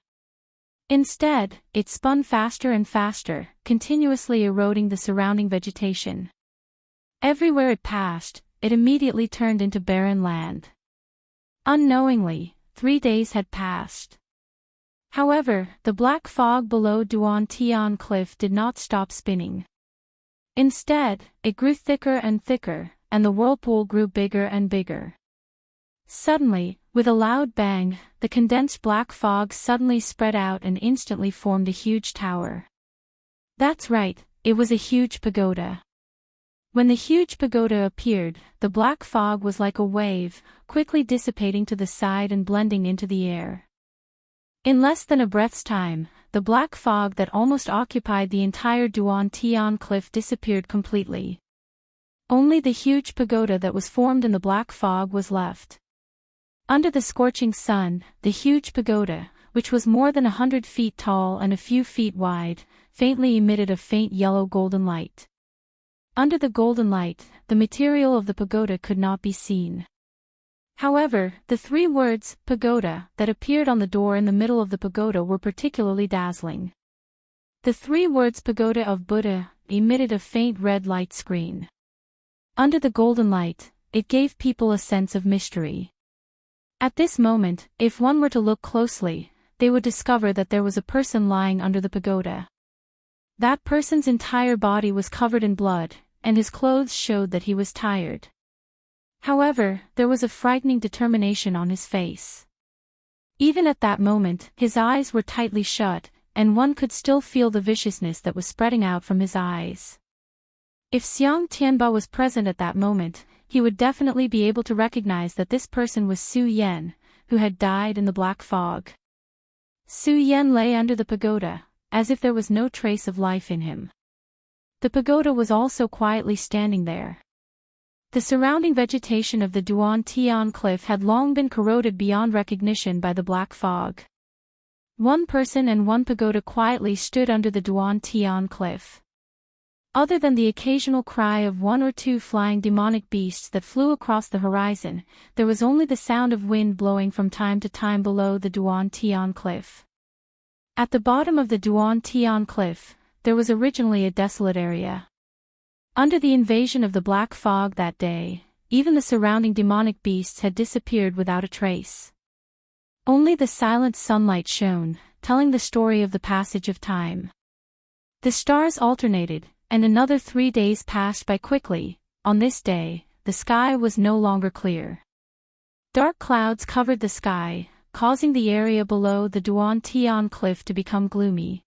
Instead, it spun faster and faster, continuously eroding the surrounding vegetation. Everywhere it passed, it immediately turned into barren land. Unknowingly, 3 days had passed. However, the black fog below Duantian Cliff did not stop spinning. Instead, it grew thicker and thicker, and the whirlpool grew bigger and bigger. Suddenly, with a loud bang, the condensed black fog suddenly spread out and instantly formed a huge tower. That's right, it was a huge pagoda. When the huge pagoda appeared, the black fog was like a wave, quickly dissipating to the side and blending into the air. In less than a breath's time, the black fog that almost occupied the entire Duantian Cliff disappeared completely. Only the huge pagoda that was formed in the black fog was left. Under the scorching sun, the huge pagoda, which was more than 100 feet tall and a few feet wide, faintly emitted a faint yellow golden light. Under the golden light, the material of the pagoda could not be seen. However, the 3 words, pagoda, that appeared on the door in the middle of the pagoda were particularly dazzling. The 3 words pagoda of Buddha emitted a faint red light screen. Under the golden light, it gave people a sense of mystery. At this moment, if one were to look closely, they would discover that there was a person lying under the pagoda. That person's entire body was covered in blood, and his clothes showed that he was tired. However, there was a frightening determination on his face. Even at that moment, his eyes were tightly shut, and one could still feel the viciousness that was spreading out from his eyes. If Xiang Tianba was present at that moment, he would definitely be able to recognize that this person was Su Yan, who had died in the black fog. Su Yan lay under the pagoda, as if there was no trace of life in him. The pagoda was also quietly standing there. The surrounding vegetation of the Duantian Cliff had long been corroded beyond recognition by the black fog. One person and one pagoda quietly stood under the Duantian Cliff. Other than the occasional cry of one or two flying demonic beasts that flew across the horizon, there was only the sound of wind blowing from time to time below the Duan Tian cliff. At the bottom of the Duan Tian cliff, there was originally a desolate area. Under the invasion of the black fog that day, even the surrounding demonic beasts had disappeared without a trace. Only the silent sunlight shone, telling the story of the passage of time. The stars alternated, and another 3 days passed by quickly. On this day, the sky was no longer clear. Dark clouds covered the sky, causing the area below the Duan Tian cliff to become gloomy.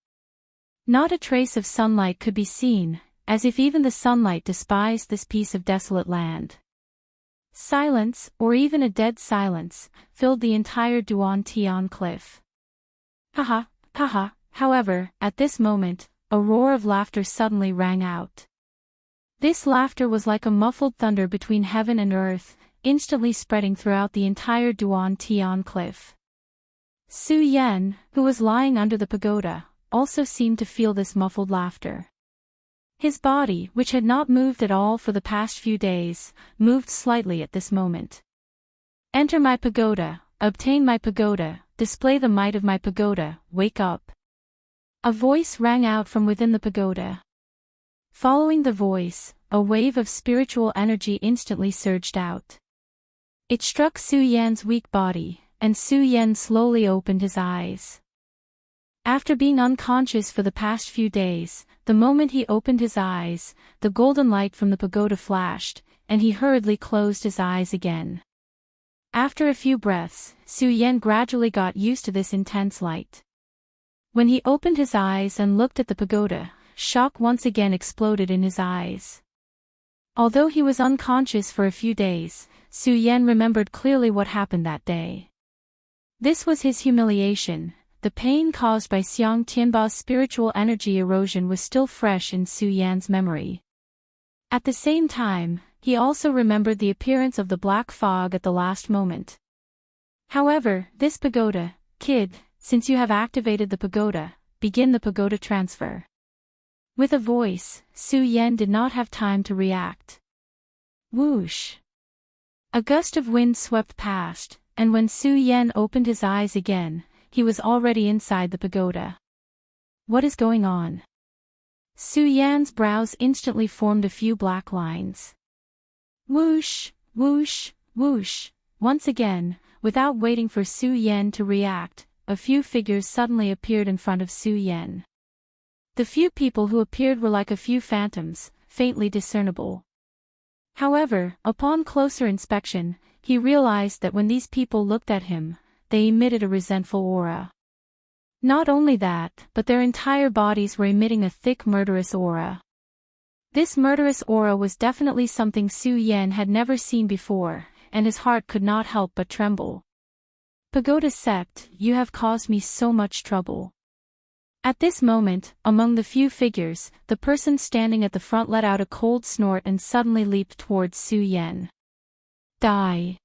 Not a trace of sunlight could be seen, as if even the sunlight despised this piece of desolate land. Silence, or even a dead silence, filled the entire Duan Tian cliff. Haha, haha. However, at this moment, a roar of laughter suddenly rang out. This laughter was like a muffled thunder between heaven and earth, instantly spreading throughout the entire Duan Tian cliff. Su Yan, who was lying under the pagoda, also seemed to feel this muffled laughter. His body, which had not moved at all for the past few days, moved slightly at this moment. Enter my pagoda, obtain my pagoda, display the might of my pagoda, wake up. A voice rang out from within the pagoda. Following the voice, a wave of spiritual energy instantly surged out. It struck Su Yan's weak body, and Su Yan slowly opened his eyes. After being unconscious for the past few days, the moment he opened his eyes, the golden light from the pagoda flashed, and he hurriedly closed his eyes again. After a few breaths, Su Yan gradually got used to this intense light. When he opened his eyes and looked at the pagoda, shock once again exploded in his eyes. Although he was unconscious for a few days, Su Yan remembered clearly what happened that day. This was his humiliation. The pain caused by Xiang Tianba's spiritual energy erosion was still fresh in Su Yan's memory. At the same time, he also remembered the appearance of the black fog at the last moment. However, this pagoda, kid, since you have activated the pagoda, begin the pagoda transfer. With a voice, Su Yan did not have time to react. Whoosh! A gust of wind swept past, and when Su Yan opened his eyes again, he was already inside the pagoda. What is going on? Su Yan's brows instantly formed a few black lines. Whoosh, whoosh, whoosh. Once again, without waiting for Su Yan to react, a few figures suddenly appeared in front of Su Yan. The few people who appeared were like a few phantoms, faintly discernible. However, upon closer inspection, he realized that when these people looked at him, they emitted a resentful aura. Not only that, but their entire bodies were emitting a thick murderous aura. This murderous aura was definitely something Su Yan had never seen before, and his heart could not help but tremble. Pagoda Sept, you have caused me so much trouble. At this moment, among the few figures, the person standing at the front let out a cold snort and suddenly leaped towards Su Yan. Die!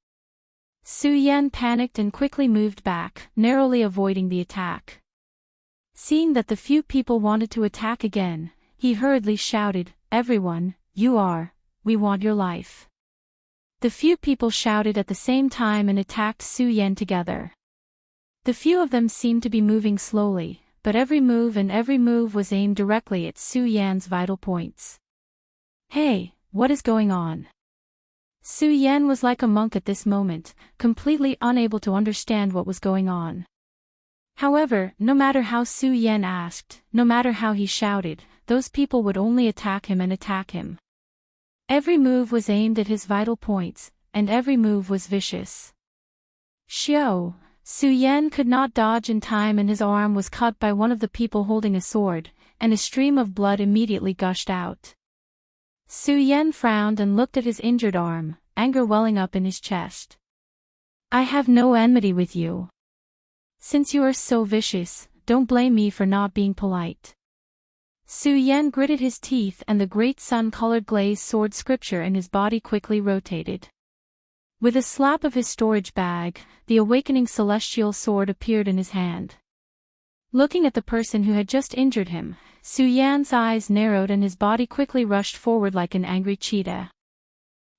Su Yan panicked and quickly moved back, narrowly avoiding the attack. Seeing that the few people wanted to attack again, he hurriedly shouted, "Everyone, we want your life." The few people shouted at the same time and attacked Su Yan together. The few of them seemed to be moving slowly, but every move was aimed directly at Su Yan's vital points. Hey, what is going on? Su Yan was like a monk at this moment, completely unable to understand what was going on. However, no matter how Su Yan asked, no matter how he shouted, those people would only attack him and attack him. Every move was aimed at his vital points, and every move was vicious. Xiao! Su Yan could not dodge in time and his arm was cut by one of the people holding a sword, and a stream of blood immediately gushed out. Su Yan frowned and looked at his injured arm, anger welling up in his chest. I have no enmity with you. Since you are so vicious, don't blame me for not being polite. Su Yan gritted his teeth and the great sun-colored glazed sword scripture in his body quickly rotated. With a slap of his storage bag, the awakening celestial sword appeared in his hand. Looking at the person who had just injured him, Su Yan's eyes narrowed and his body quickly rushed forward like an angry cheetah.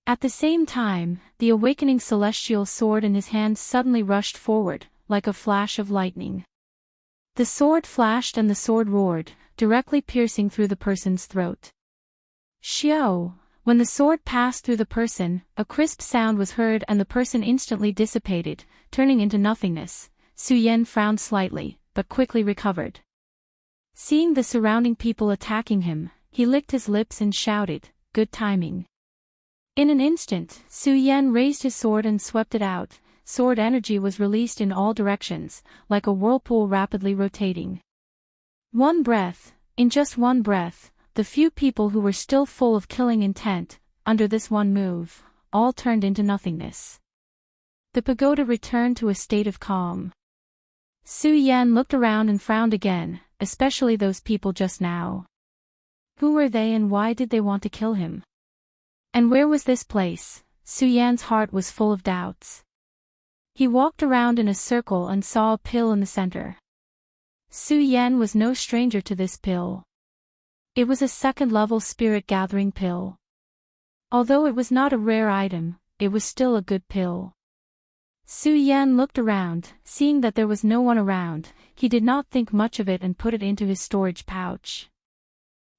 At the same time, the awakening celestial sword in his hand suddenly rushed forward, like a flash of lightning. The sword flashed and the sword roared, directly piercing through the person's throat. Xiao! When the sword passed through the person, a crisp sound was heard and the person instantly dissipated, turning into nothingness. Su Yan frowned slightly, but quickly recovered. Seeing the surrounding people attacking him, he licked his lips and shouted, "Good timing." In an instant, Su Yan raised his sword and swept it out. Sword energy was released in all directions, like a whirlpool rapidly rotating. In just one breath, the few people who were still full of killing intent, under this one move, all turned into nothingness. The pagoda returned to a state of calm. Su Yan looked around and frowned again, especially those people just now. Who were they and why did they want to kill him? And where was this place? Su Yan's heart was full of doubts. He walked around in a circle and saw a pill in the center. Su Yan was no stranger to this pill. It was a second-level spirit-gathering pill. Although it was not a rare item, it was still a good pill. Su Yan looked around, seeing that there was no one around, he did not think much of it and put it into his storage pouch.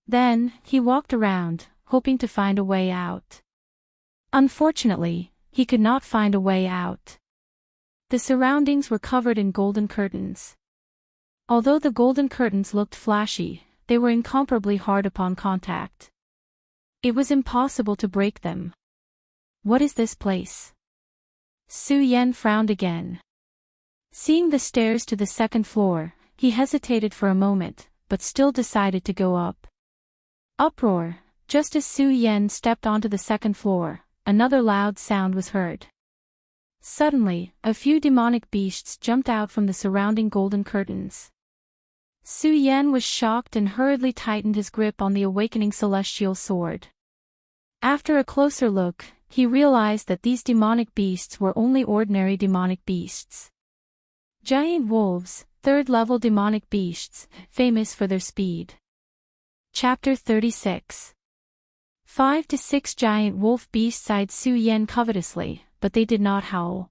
Then, he walked around, hoping to find a way out. Unfortunately, he could not find a way out. The surroundings were covered in golden curtains. Although the golden curtains looked flashy, they were incomparably hard upon contact. It was impossible to break them. What is this place? Su Yan frowned again. Seeing the stairs to the second floor, he hesitated for a moment, but still decided to go up. Uproar! Just as Su Yan stepped onto the second floor, another loud sound was heard. Suddenly, a few demonic beasts jumped out from the surrounding golden curtains. Su Yan was shocked and hurriedly tightened his grip on the awakening celestial sword. After a closer look, he realized that these demonic beasts were only ordinary demonic beasts. Giant wolves, third-level demonic beasts, famous for their speed. Chapter 36. 5 to 6 giant wolf beasts eyed Su Yan covetously, but they did not howl.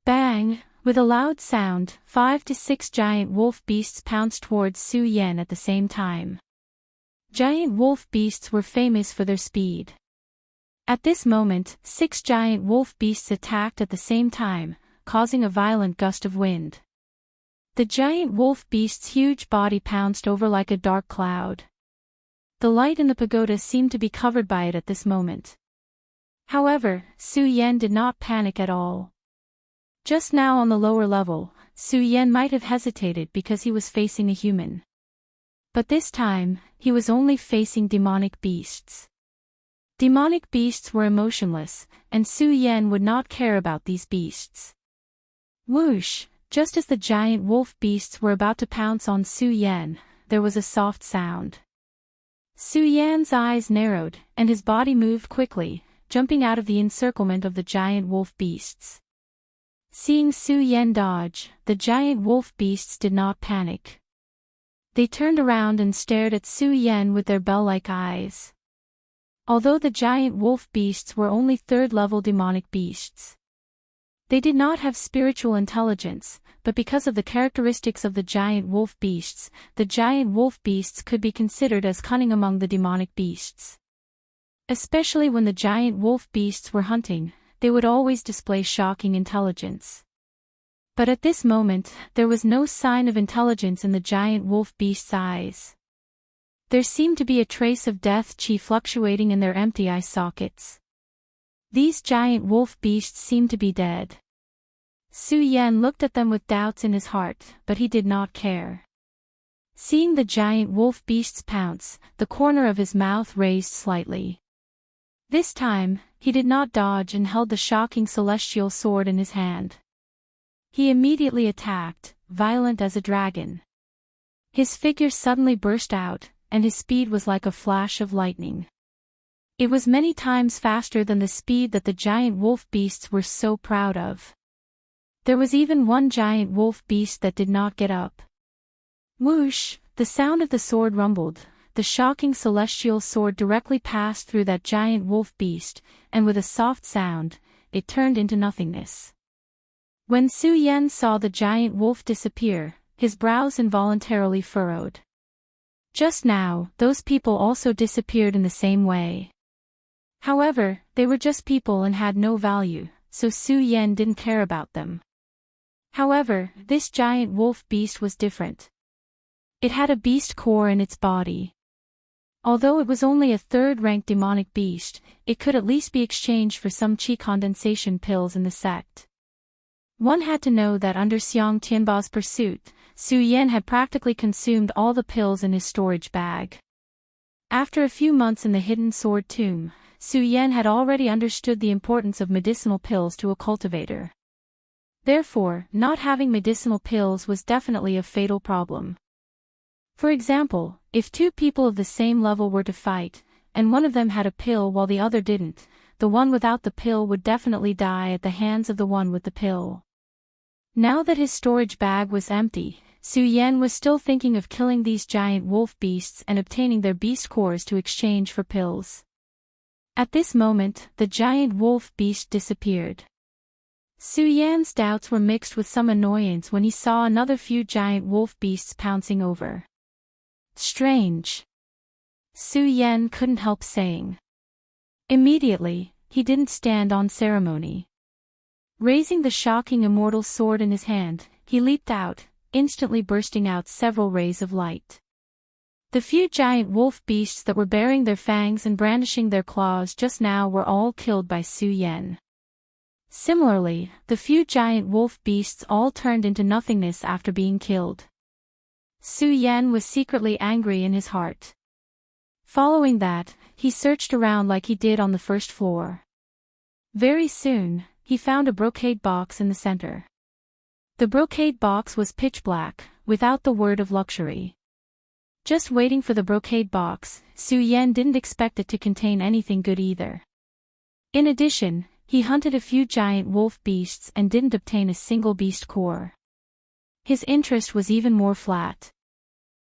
Bang! With a loud sound, 5 to 6 giant wolf beasts pounced towards Su Yan at the same time. Giant wolf beasts were famous for their speed. At this moment, 6 giant wolf beasts attacked at the same time, causing a violent gust of wind. The giant wolf beast's huge body pounced over like a dark cloud. The light in the pagoda seemed to be covered by it at this moment. However, Su Yan did not panic at all. Just now on the lower level, Su Yan might have hesitated because he was facing a human. But this time, he was only facing demonic beasts. Demonic beasts were emotionless, and Su Yan would not care about these beasts. Whoosh! Just as the giant wolf beasts were about to pounce on Su Yan, there was a soft sound. Su Yan's eyes narrowed, and his body moved quickly, jumping out of the encirclement of the giant wolf beasts. Seeing Su Yan dodge, the giant wolf beasts did not panic. They turned around and stared at Su Yan with their bell-like eyes. Although the giant wolf beasts were only third-level demonic beasts, they did not have spiritual intelligence, but because of the characteristics of the giant wolf beasts could be considered as cunning among the demonic beasts. Especially when the giant wolf beasts were hunting, they would always display shocking intelligence. But at this moment, there was no sign of intelligence in the giant wolf beast's eyes. There seemed to be a trace of death chi fluctuating in their empty eye sockets. These giant wolf beasts seemed to be dead. Su Yan looked at them with doubts in his heart, but he did not care. Seeing the giant wolf beasts pounce, the corner of his mouth raised slightly. This time, he did not dodge and held the shocking celestial sword in his hand. He immediately attacked, violent as a dragon. His figure suddenly burst out, and his speed was like a flash of lightning. It was many times faster than the speed that the giant wolf beasts were so proud of. There was even one giant wolf beast that did not get up. Whoosh! The sound of the sword rumbled. The shocking celestial sword directly passed through that giant wolf beast, and with a soft sound, it turned into nothingness. When Su Yan saw the giant wolf disappear, his brows involuntarily furrowed. Just now, those people also disappeared in the same way. However, they were just people and had no value, so Su Yan didn't care about them. However, this giant wolf beast was different. It had a beast core in its body. Although it was only a third-ranked demonic beast, it could at least be exchanged for some qi condensation pills in the sect. One had to know that under Xiang Tianba's pursuit, Su Yan had practically consumed all the pills in his storage bag. After a few months in the hidden sword tomb, Su Yan had already understood the importance of medicinal pills to a cultivator. Therefore, not having medicinal pills was definitely a fatal problem. For example, if two people of the same level were to fight, and one of them had a pill while the other didn't, the one without the pill would definitely die at the hands of the one with the pill. Now that his storage bag was empty, Su Yan was still thinking of killing these giant wolf beasts and obtaining their beast cores to exchange for pills. At this moment, the giant wolf beast disappeared. Su Yan's doubts were mixed with some annoyance when he saw another few giant wolf beasts pouncing over. Strange. Su Yan couldn't help saying. Immediately, he didn't stand on ceremony. Raising the shocking immortal sword in his hand, he leaped out, instantly bursting out several rays of light. The few giant wolf beasts that were baring their fangs and brandishing their claws just now were all killed by Su Yan. Similarly, the few giant wolf beasts all turned into nothingness after being killed. Su Yan was secretly angry in his heart. Following that, he searched around like he did on the first floor. Very soon, he found a brocade box in the center. The brocade box was pitch black, without the word of luxury. Just waiting for the brocade box, Su Yan didn't expect it to contain anything good either. In addition, he hunted a few giant wolf beasts and didn't obtain a single beast core. His interest was even more flat.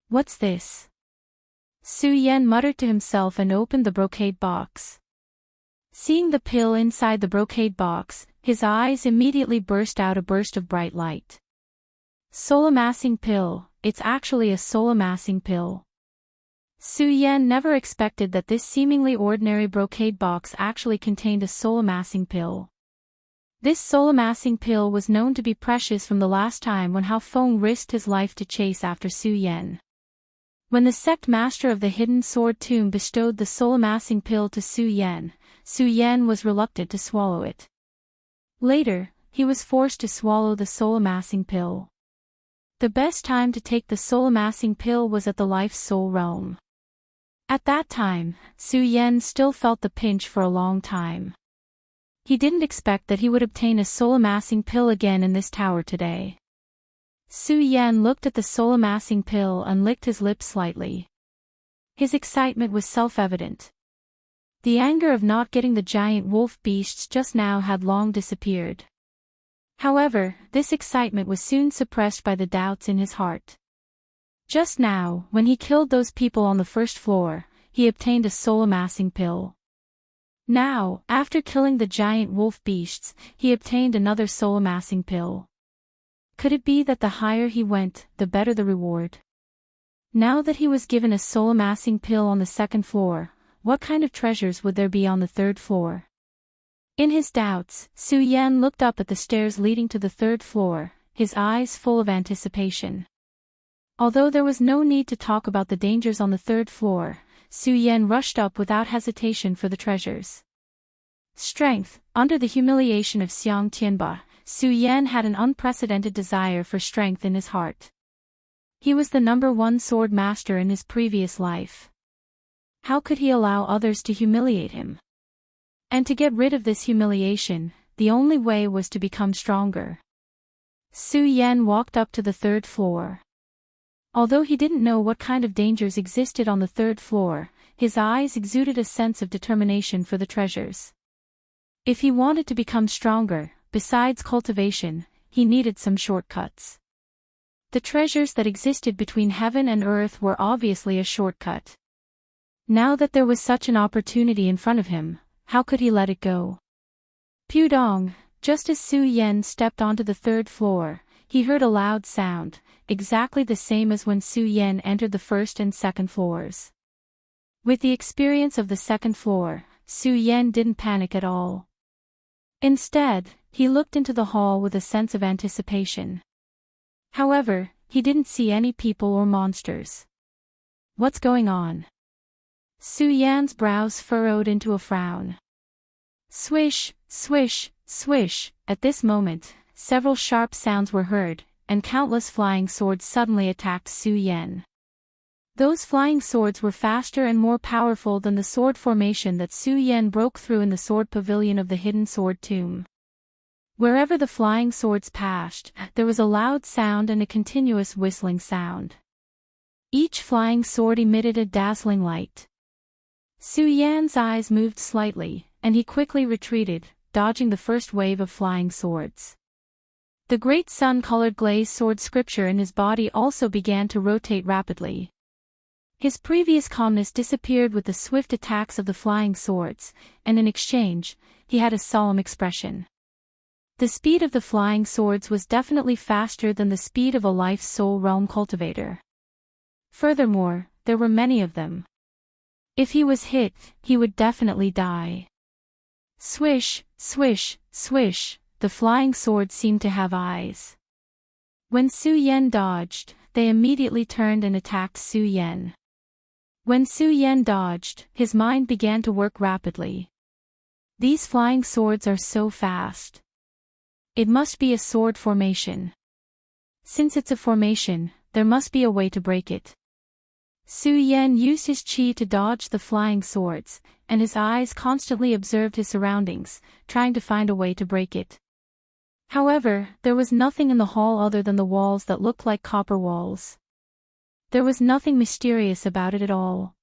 What's this? Su Yan muttered to himself and opened the brocade box. Seeing the pill inside the brocade box, his eyes immediately burst out a burst of bright light. Soul amassing pill, it's actually a soul amassing pill. Su Yan never expected that this seemingly ordinary brocade box actually contained a soul amassing pill. This soul amassing pill was known to be precious from the last time when Hao Feng risked his life to chase after Su Yan. When the sect master of the hidden sword tomb bestowed the soul amassing pill to Su Yan was reluctant to swallow it. Later, he was forced to swallow the soul amassing pill. The best time to take the soul amassing pill was at the life soul realm. At that time, Su Yan still felt the pinch for a long time. He didn't expect that he would obtain a soul amassing pill again in this tower today. Su Yan looked at the soul amassing pill and licked his lips slightly. His excitement was self-evident. The anger of not getting the giant wolf beasts just now had long disappeared. However, this excitement was soon suppressed by the doubts in his heart. Just now, when he killed those people on the first floor, he obtained a soul amassing pill. Now, after killing the giant wolf beasts, he obtained another soul amassing pill. Could it be that the higher he went, the better the reward? Now that he was given a soul amassing pill on the second floor, what kind of treasures would there be on the third floor? In his doubts, Su Yan looked up at the stairs leading to the third floor, his eyes full of anticipation. Although there was no need to talk about the dangers on the third floor, Su Yan rushed up without hesitation for the treasures. Strength. Under the humiliation of Xiang Tianba, Su Yan had an unprecedented desire for strength in his heart. He was the #1 sword master in his previous life. How could he allow others to humiliate him? And to get rid of this humiliation, the only way was to become stronger. Su Yan walked up to the third floor. Although he didn't know what kind of dangers existed on the third floor, his eyes exuded a sense of determination for the treasures. If he wanted to become stronger, besides cultivation, he needed some shortcuts. The treasures that existed between heaven and earth were obviously a shortcut. Now that there was such an opportunity in front of him, how could he let it go? Pudong, just as Su Yan stepped onto the third floor, he heard a loud sound, exactly the same as when Su Yan entered the first and second floors. With the experience of the second floor, Su Yan didn't panic at all. Instead, he looked into the hall with a sense of anticipation. However, he didn't see any people or monsters. What's going on? Su Yan's brows furrowed into a frown. Swish, swish, swish. At this moment, several sharp sounds were heard, and countless flying swords suddenly attacked Su Yan. Those flying swords were faster and more powerful than the sword formation that Su Yan broke through in the sword pavilion of the hidden sword tomb. Wherever the flying swords passed, there was a loud sound and a continuous whistling sound. Each flying sword emitted a dazzling light. Su Yan's eyes moved slightly, and he quickly retreated, dodging the first wave of flying swords. The great sun-colored glazed sword scripture in his body also began to rotate rapidly. His previous calmness disappeared with the swift attacks of the flying swords, and in exchange, he had a solemn expression. The speed of the flying swords was definitely faster than the speed of a life's soul realm cultivator. Furthermore, there were many of them. If he was hit, he would definitely die. Swish, swish, swish, the flying swords seemed to have eyes. When Su Yan dodged, they immediately turned and attacked Su Yan. When Su Yan dodged, his mind began to work rapidly. These flying swords are so fast. It must be a sword formation. Since it's a formation, there must be a way to break it. Su Yan used his chi to dodge the flying swords, and his eyes constantly observed his surroundings, trying to find a way to break it. However, there was nothing in the hall other than the walls that looked like copper walls. There was nothing mysterious about it at all.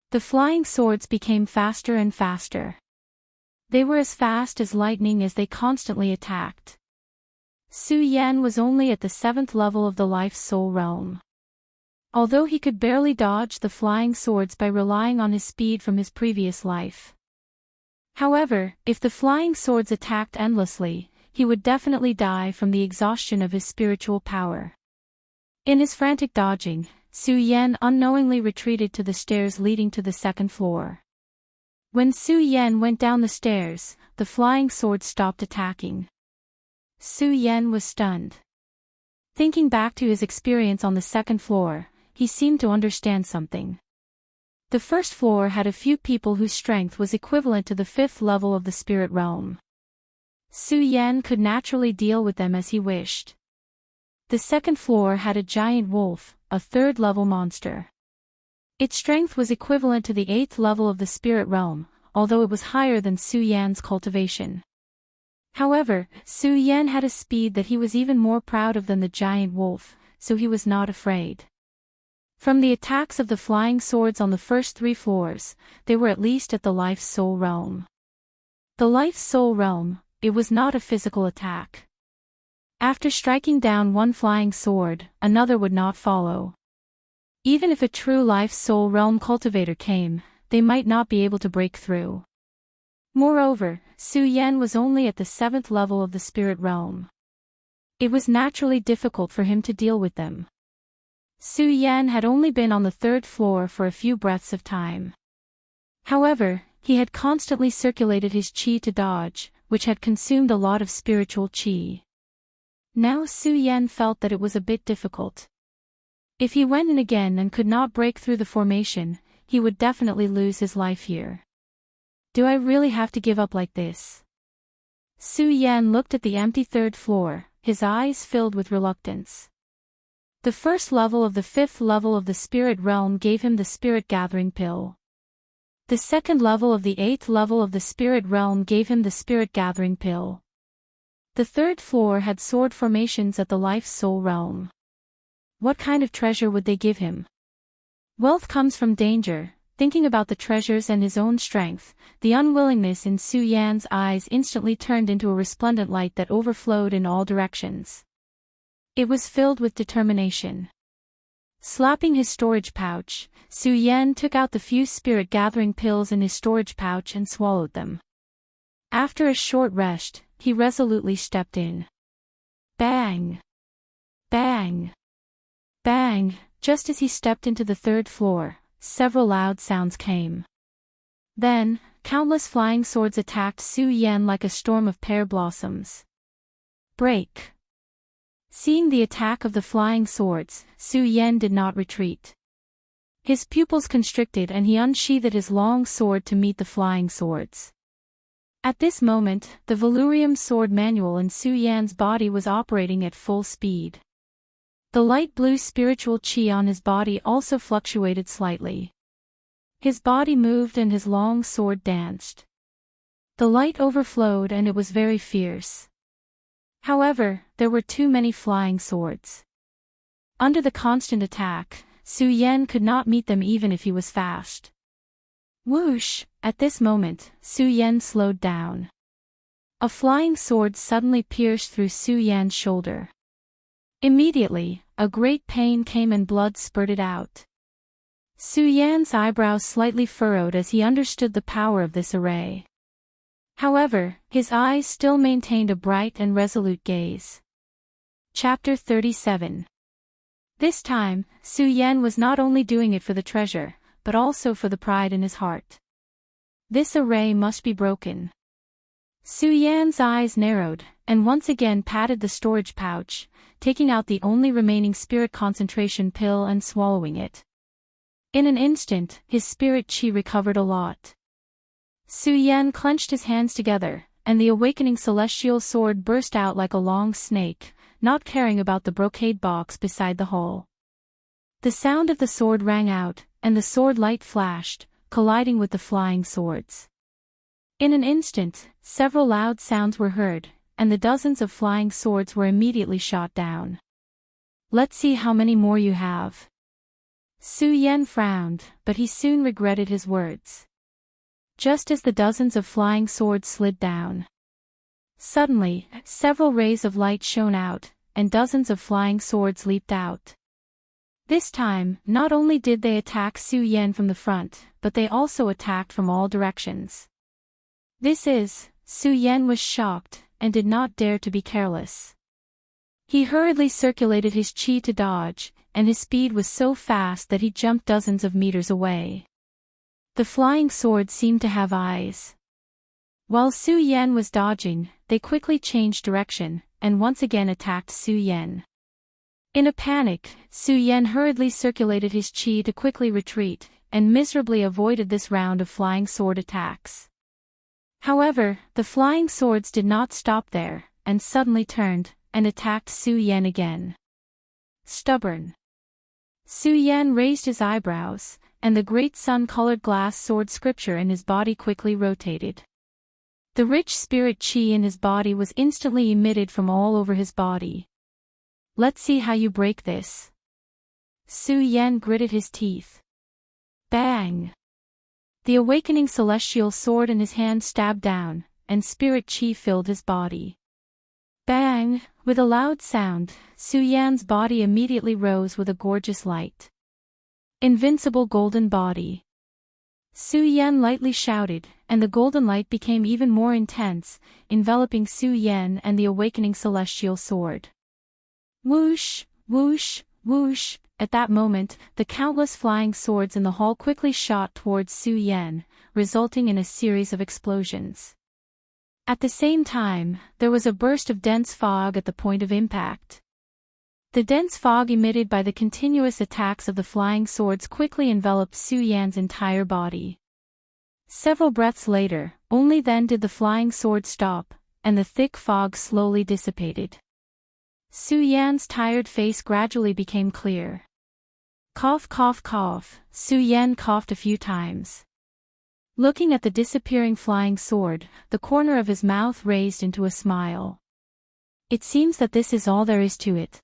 The flying swords became faster and faster. They were as fast as lightning as they constantly attacked. Su Yan was only at the 7th level of the life soul realm. Although he could barely dodge the flying swords by relying on his speed from his previous life. However, if the flying swords attacked endlessly, he would definitely die from the exhaustion of his spiritual power. In his frantic dodging, Su Yan unknowingly retreated to the stairs leading to the 2nd floor. When Su Yan went down the stairs, the flying swords stopped attacking. Su Yan was stunned. Thinking back to his experience on the 2nd floor, he seemed to understand something. The 1st floor had a few people whose strength was equivalent to the 5th level of the spirit realm. Su Yan could naturally deal with them as he wished. The 2nd floor had a giant wolf, a 3rd level monster. Its strength was equivalent to the 8th level of the spirit realm, although it was higher than Su Yan's cultivation. However, Su Yan had a speed that he was even more proud of than the giant wolf, so he was not afraid. From the attacks of the flying swords on the first 3 floors, they were at least at the life soul realm. The life soul realm, it was not a physical attack. After striking down one flying sword, another would not follow. Even if a true life soul realm cultivator came, they might not be able to break through. Moreover, Su Yan was only at the 7th level of the spirit realm. It was naturally difficult for him to deal with them. Su Yan had only been on the 3rd floor for a few breaths of time. However, he had constantly circulated his chi to dodge, which had consumed a lot of spiritual chi. Now Su Yan felt that it was a bit difficult. If he went in again and could not break through the formation, he would definitely lose his life here. Do I really have to give up like this? Su Yan looked at the empty 3rd floor, his eyes filled with reluctance. The 1st level of the 5th level of the spirit realm gave him the spirit gathering pill. The 2nd level of the 8th level of the spirit realm gave him the spirit gathering pill. The 3rd floor had sword formations at the life soul realm. What kind of treasure would they give him? Wealth comes from danger. Thinking about the treasures and his own strength, the unwillingness in Su Yan's eyes instantly turned into a resplendent light that overflowed in all directions. It was filled with determination. Slapping his storage pouch, Su Yan took out the few spirit-gathering pills in his storage pouch and swallowed them. After a short rest, he resolutely stepped in. Bang! Bang! Bang! Just as he stepped into the third floor, several loud sounds came. Then, countless flying swords attacked Su Yan like a storm of pear blossoms. Break! Seeing the attack of the flying swords, Su Yan did not retreat. His pupils constricted and he unsheathed his long sword to meet the flying swords. At this moment, the Valurium sword manual in Su Yan's body was operating at full speed. The light blue spiritual chi on his body also fluctuated slightly. His body moved and his long sword danced. The light overflowed and it was very fierce. However, there were too many flying swords. Under the constant attack, Su Yan could not meet them even if he was fast. Whoosh! At this moment, Su Yan slowed down. A flying sword suddenly pierced through Su Yan's shoulder. Immediately, a great pain came and blood spurted out. Su Yan's eyebrows slightly furrowed as he understood the power of this array. However, his eyes still maintained a bright and resolute gaze. Chapter 37. This time, Su Yan was not only doing it for the treasure, but also for the pride in his heart. This array must be broken. Su Yan's eyes narrowed, and once again patted the storage pouch, taking out the only remaining spirit concentration pill and swallowing it. In an instant, his spirit chi recovered a lot. Su Yan clenched his hands together, and the awakening celestial sword burst out like a long snake, not caring about the brocade box beside the hole. The sound of the sword rang out, and the sword light flashed, colliding with the flying swords. In an instant, several loud sounds were heard, and the dozens of flying swords were immediately shot down. Let's see how many more you have. Su Yan frowned, but he soon regretted his words. Just as the dozens of flying swords slid down. Suddenly, several rays of light shone out, and dozens of flying swords leaped out. This time, not only did they attack Su Yan from the front, but they also attacked from all directions. Su Yan was shocked, and did not dare to be careless. He hurriedly circulated his chi to dodge, and his speed was so fast that he jumped dozens of meters away. The flying swords seemed to have eyes. While Su Yan was dodging, they quickly changed direction, and once again attacked Su Yan. In a panic, Su Yan hurriedly circulated his chi to quickly retreat, and miserably avoided this round of flying sword attacks. However, the flying swords did not stop there, and suddenly turned, and attacked Su Yan again. Stubborn. Su Yan raised his eyebrows, and the great sun-colored glass sword scripture in his body quickly rotated. The rich spirit chi in his body was instantly emitted from all over his body. Let's see how you break this. Su Yan gritted his teeth. Bang! The awakening celestial sword in his hand stabbed down, and spirit chi filled his body. Bang! With a loud sound, Su Yan's body immediately rose with a gorgeous light. Invincible golden body. Su Yan lightly shouted, and the golden light became even more intense, enveloping Su Yan and the awakening celestial sword. Whoosh! Whoosh! Whoosh! At that moment, the countless flying swords in the hall quickly shot towards Su Yan, resulting in a series of explosions. At the same time, there was a burst of dense fog at the point of impact. The dense fog emitted by the continuous attacks of the flying swords quickly enveloped Su Yan's entire body. Several breaths later, only then did the flying sword stop, and the thick fog slowly dissipated. Su Yan's tired face gradually became clear. Cough, cough, cough. Su Yan coughed a few times. Looking at the disappearing flying sword, the corner of his mouth raised into a smile. It seems that this is all there is to it.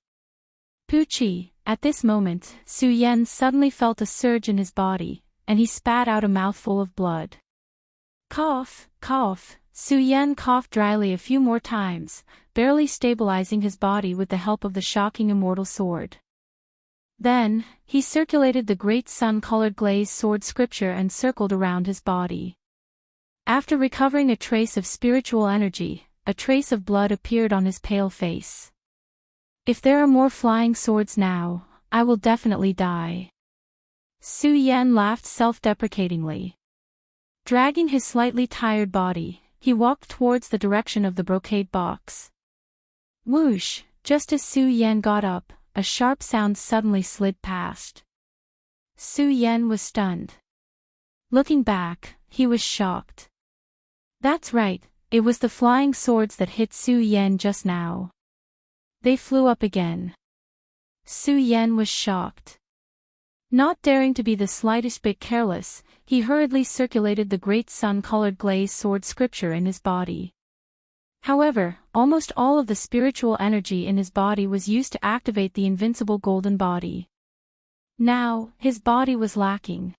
Poochie. At this moment, Su Yan suddenly felt a surge in his body, and he spat out a mouthful of blood. Cough, cough. Su Yan coughed dryly a few more times, barely stabilizing his body with the help of the shocking immortal sword. Then, he circulated the great sun-colored glazed sword scripture and circled around his body. After recovering a trace of spiritual energy, a trace of blood appeared on his pale face. If there are more flying swords now, I will definitely die. Su Yan laughed self-deprecatingly. Dragging his slightly tired body, he walked towards the direction of the brocade box. Whoosh! Just as Su Yan got up, a sharp sound suddenly slid past. Su Yan was stunned. Looking back, he was shocked. That's right, it was the flying swords that hit Su Yan just now. They flew up again. Su Yan was shocked. Not daring to be the slightest bit careless, he hurriedly circulated the great sun-colored glazed sword scripture in his body. However, almost all of the spiritual energy in his body was used to activate the invincible golden body. Now, his body was lacking.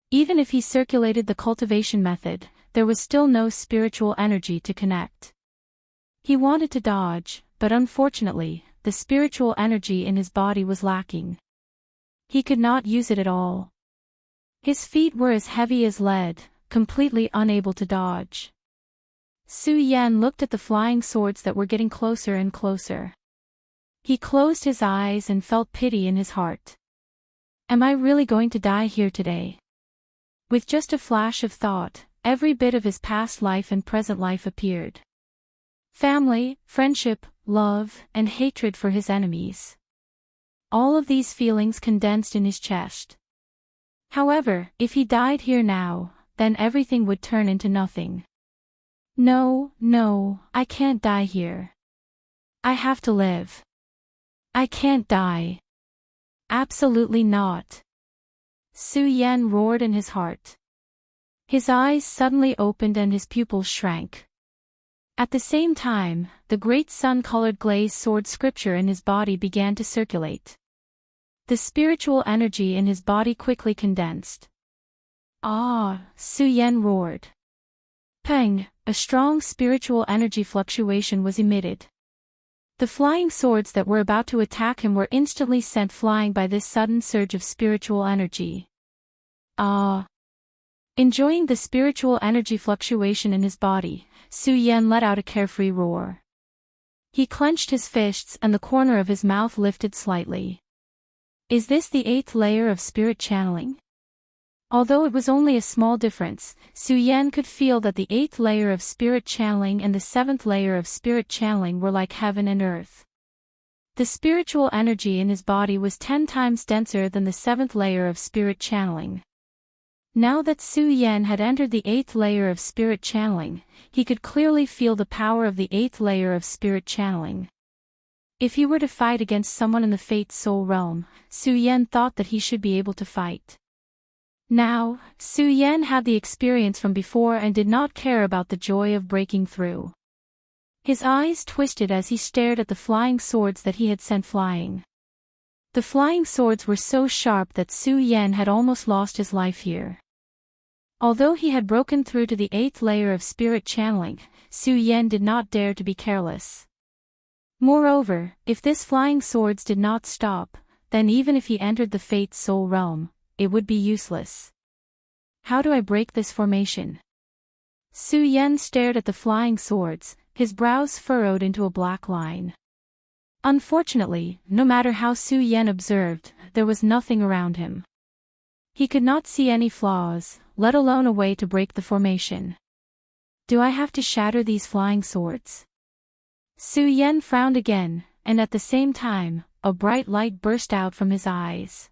Even if he circulated the cultivation method, there was still no spiritual energy to connect. He wanted to dodge, but unfortunately, the spiritual energy in his body was lacking. He could not use it at all. His feet were as heavy as lead, completely unable to dodge. Su Yan looked at the flying swords that were getting closer and closer. He closed his eyes and felt pity in his heart. Am I really going to die here today? With just a flash of thought, every bit of his past life and present life appeared. Family, friendship, love, and hatred for his enemies. All of these feelings condensed in his chest. However, if he died here now, then everything would turn into nothing. No, I can't die here. I have to live. I can't die. Absolutely not. Su Yan roared in his heart. His eyes suddenly opened and his pupils shrank. At the same time, the great sun-colored glazed sword scripture in his body began to circulate. The spiritual energy in his body quickly condensed. Ah! Su Yan roared. Peng! A strong spiritual energy fluctuation was emitted. The flying swords that were about to attack him were instantly sent flying by this sudden surge of spiritual energy. Ah! Enjoying the spiritual energy fluctuation in his body, Su Yan let out a carefree roar. He clenched his fists and the corner of his mouth lifted slightly. Is this the 8th layer of spirit channeling? Although it was only a small difference, Su Yan could feel that the 8th layer of spirit channeling and the 7th layer of spirit channeling were like heaven and earth. The spiritual energy in his body was 10 times denser than the 7th layer of spirit channeling. Now that Su Yan had entered the 8th layer of spirit channeling, he could clearly feel the power of the 8th layer of spirit channeling. If he were to fight against someone in the Fate Soul realm, Su Yan thought that he should be able to fight. Now, Su Yan had the experience from before and did not care about the joy of breaking through. His eyes twisted as he stared at the flying swords that he had sent flying. The flying swords were so sharp that Su Yan had almost lost his life here. Although he had broken through to the 8th layer of spirit channeling, Su Yan did not dare to be careless. Moreover, if this flying swords did not stop, then even if he entered the Fate Soul realm, it would be useless. How do I break this formation? Su Yan stared at the flying swords, his brows furrowed into a black line. Unfortunately, no matter how Su Yan observed, there was nothing around him. He could not see any flaws, let alone a way to break the formation. Do I have to shatter these flying swords? Su Yan frowned again, and at the same time, a bright light burst out from his eyes.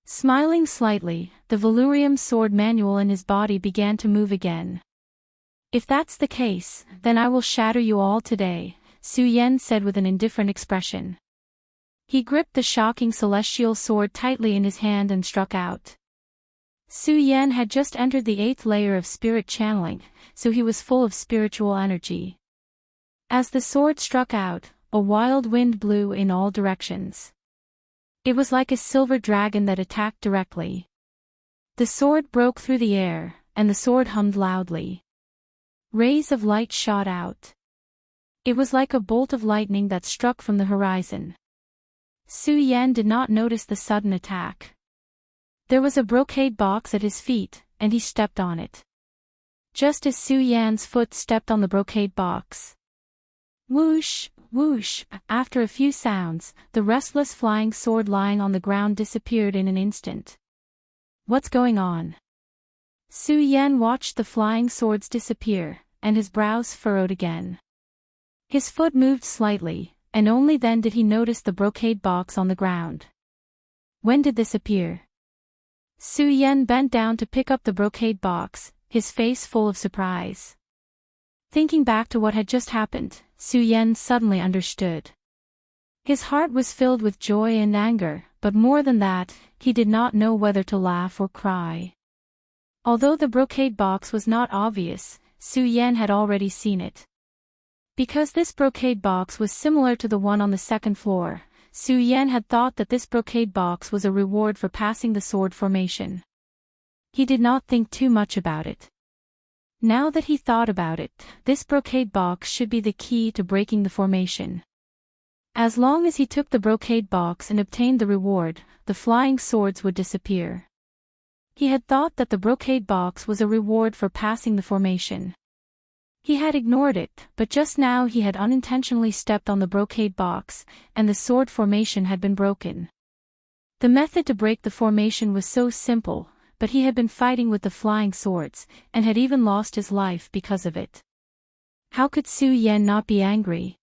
Smiling slightly, the Valurium sword manual in his body began to move again. If that's the case, then I will shatter you all today, Su Yan said with an indifferent expression. He gripped the shocking celestial sword tightly in his hand and struck out. Su Yan had just entered the 8th layer of spirit channeling, so he was full of spiritual energy. As the sword struck out, a wild wind blew in all directions. It was like a silver dragon that attacked directly. The sword broke through the air, and the sword hummed loudly. Rays of light shot out. It was like a bolt of lightning that struck from the horizon. Su Yan did not notice the sudden attack. There was a brocade box at his feet, and he stepped on it. Just as Su Yan's foot stepped on the brocade box. Whoosh, whoosh, after a few sounds, the restless flying sword lying on the ground disappeared in an instant. What's going on? Su Yan watched the flying swords disappear, and his brows furrowed again. His foot moved slightly, and only then did he notice the brocade box on the ground. When did this appear? Su Yan bent down to pick up the brocade box, his face full of surprise. Thinking back to what had just happened, Su Yan suddenly understood. His heart was filled with joy and anger, but more than that, he did not know whether to laugh or cry. Although the brocade box was not obvious, Su Yan had already seen it. Because this brocade box was similar to the one on the second floor, Su Yan had thought that this brocade box was a reward for passing the sword formation. He did not think too much about it. Now that he thought about it, this brocade box should be the key to breaking the formation. As long as he took the brocade box and obtained the reward, the flying swords would disappear. He had thought that the brocade box was a reward for passing the formation. He had ignored it, but just now he had unintentionally stepped on the brocade box, and the sword formation had been broken. The method to break the formation was so simple, but he had been fighting with the flying swords, and had even lost his life because of it. How could Su Yan not be angry?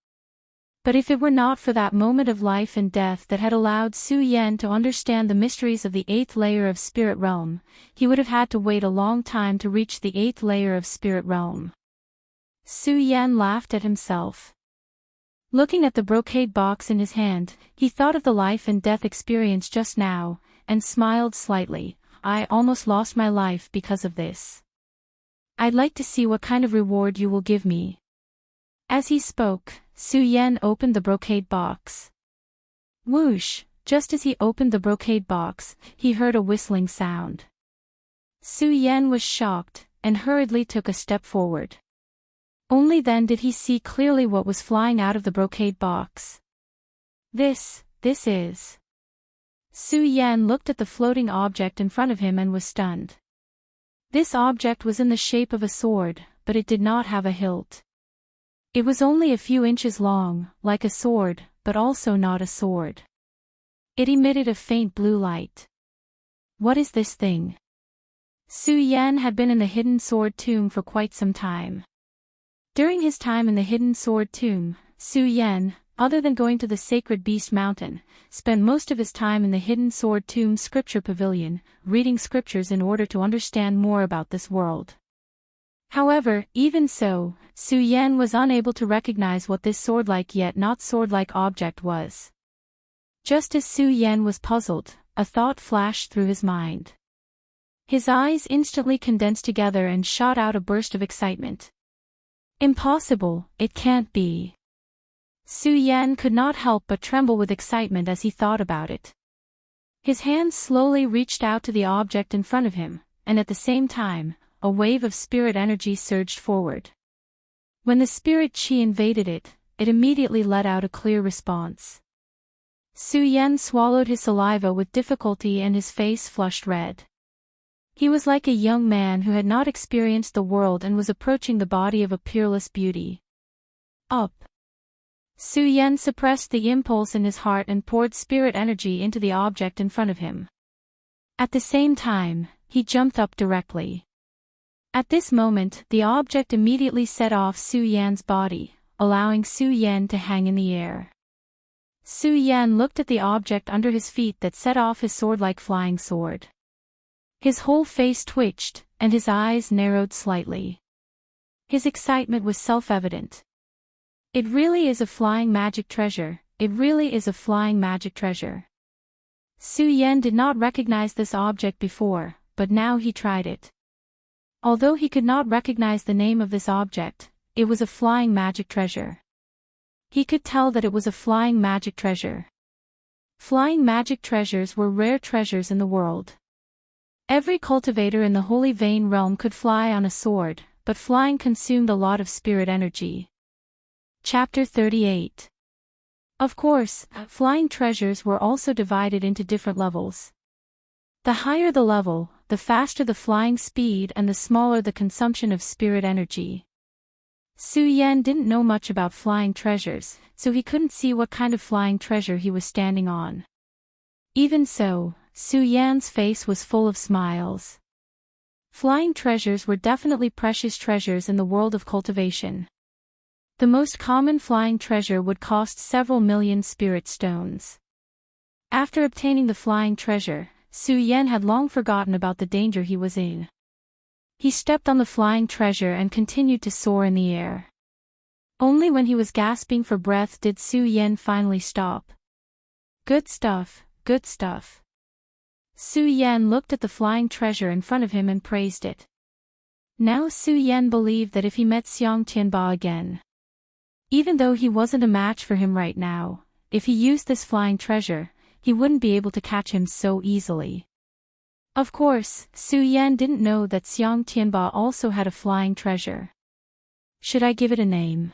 But if it were not for that moment of life and death that had allowed Su Yan to understand the mysteries of the 8th layer of Spirit Realm, he would have had to wait a long time to reach the 8th layer of Spirit Realm. Su Yan laughed at himself. Looking at the brocade box in his hand, he thought of the life and death experience just now, and smiled slightly. I almost lost my life because of this. I'd like to see what kind of reward you will give me. As he spoke, Su Yan opened the brocade box. Whoosh, just as he opened the brocade box, he heard a whistling sound. Su Yan was shocked, and hurriedly took a step forward. Only then did he see clearly what was flying out of the brocade box. This is... Su Yan looked at the floating object in front of him and was stunned. This object was in the shape of a sword, but it did not have a hilt. It was only a few inches long, like a sword, but also not a sword. It emitted a faint blue light. What is this thing? Su Yan had been in the Hidden Sword Tomb for quite some time. During his time in the Hidden Sword Tomb, Su Yan, other than going to the Sacred Beast Mountain, spent most of his time in the Hidden Sword Tomb Scripture Pavilion, reading scriptures in order to understand more about this world. However, even so, Su Yan was unable to recognize what this sword-like yet not sword-like object was. Just as Su Yan was puzzled, a thought flashed through his mind. His eyes instantly condensed together and shot out a burst of excitement. Impossible, it can't be. Su Yan could not help but tremble with excitement as he thought about it. His hands slowly reached out to the object in front of him, and at the same time, a wave of spirit energy surged forward. When the spirit qi invaded it, it immediately let out a clear response. Su Yan swallowed his saliva with difficulty and his face flushed red. He was like a young man who had not experienced the world and was approaching the body of a peerless beauty. Up. Su Yan suppressed the impulse in his heart and poured spirit energy into the object in front of him. At the same time, he jumped up directly. At this moment, the object immediately set off Su Yan's body, allowing Su Yan to hang in the air. Su Yan looked at the object under his feet that set off his sword-like flying sword. His whole face twitched, and his eyes narrowed slightly. His excitement was self-evident. It really is a flying magic treasure, it really is a flying magic treasure. Su Yan did not recognize this object before, but now he tried it. Although he could not recognize the name of this object, it was a flying magic treasure. He could tell that it was a flying magic treasure. Flying magic treasures were rare treasures in the world. Every cultivator in the Holy Vein realm could fly on a sword, but flying consumed a lot of spirit energy. Chapter 38. Of course, flying treasures were also divided into different levels. The higher the level, the faster the flying speed and the smaller the consumption of spirit energy. Su Yan didn't know much about flying treasures, so he couldn't see what kind of flying treasure he was standing on. Even so, Su Yan's face was full of smiles. Flying treasures were definitely precious treasures in the world of cultivation. The most common flying treasure would cost several million spirit stones. After obtaining the flying treasure, Su Yan had long forgotten about the danger he was in. He stepped on the flying treasure and continued to soar in the air. Only when he was gasping for breath did Su Yan finally stop. Good stuff, good stuff. Su Yan looked at the flying treasure in front of him and praised it. Now Su Yan believed that if he met Xiang Tianba again, even though he wasn't a match for him right now, if he used this flying treasure, he wouldn't be able to catch him so easily. Of course, Su Yan didn't know that Xiang Tianba also had a flying treasure. Should I give it a name?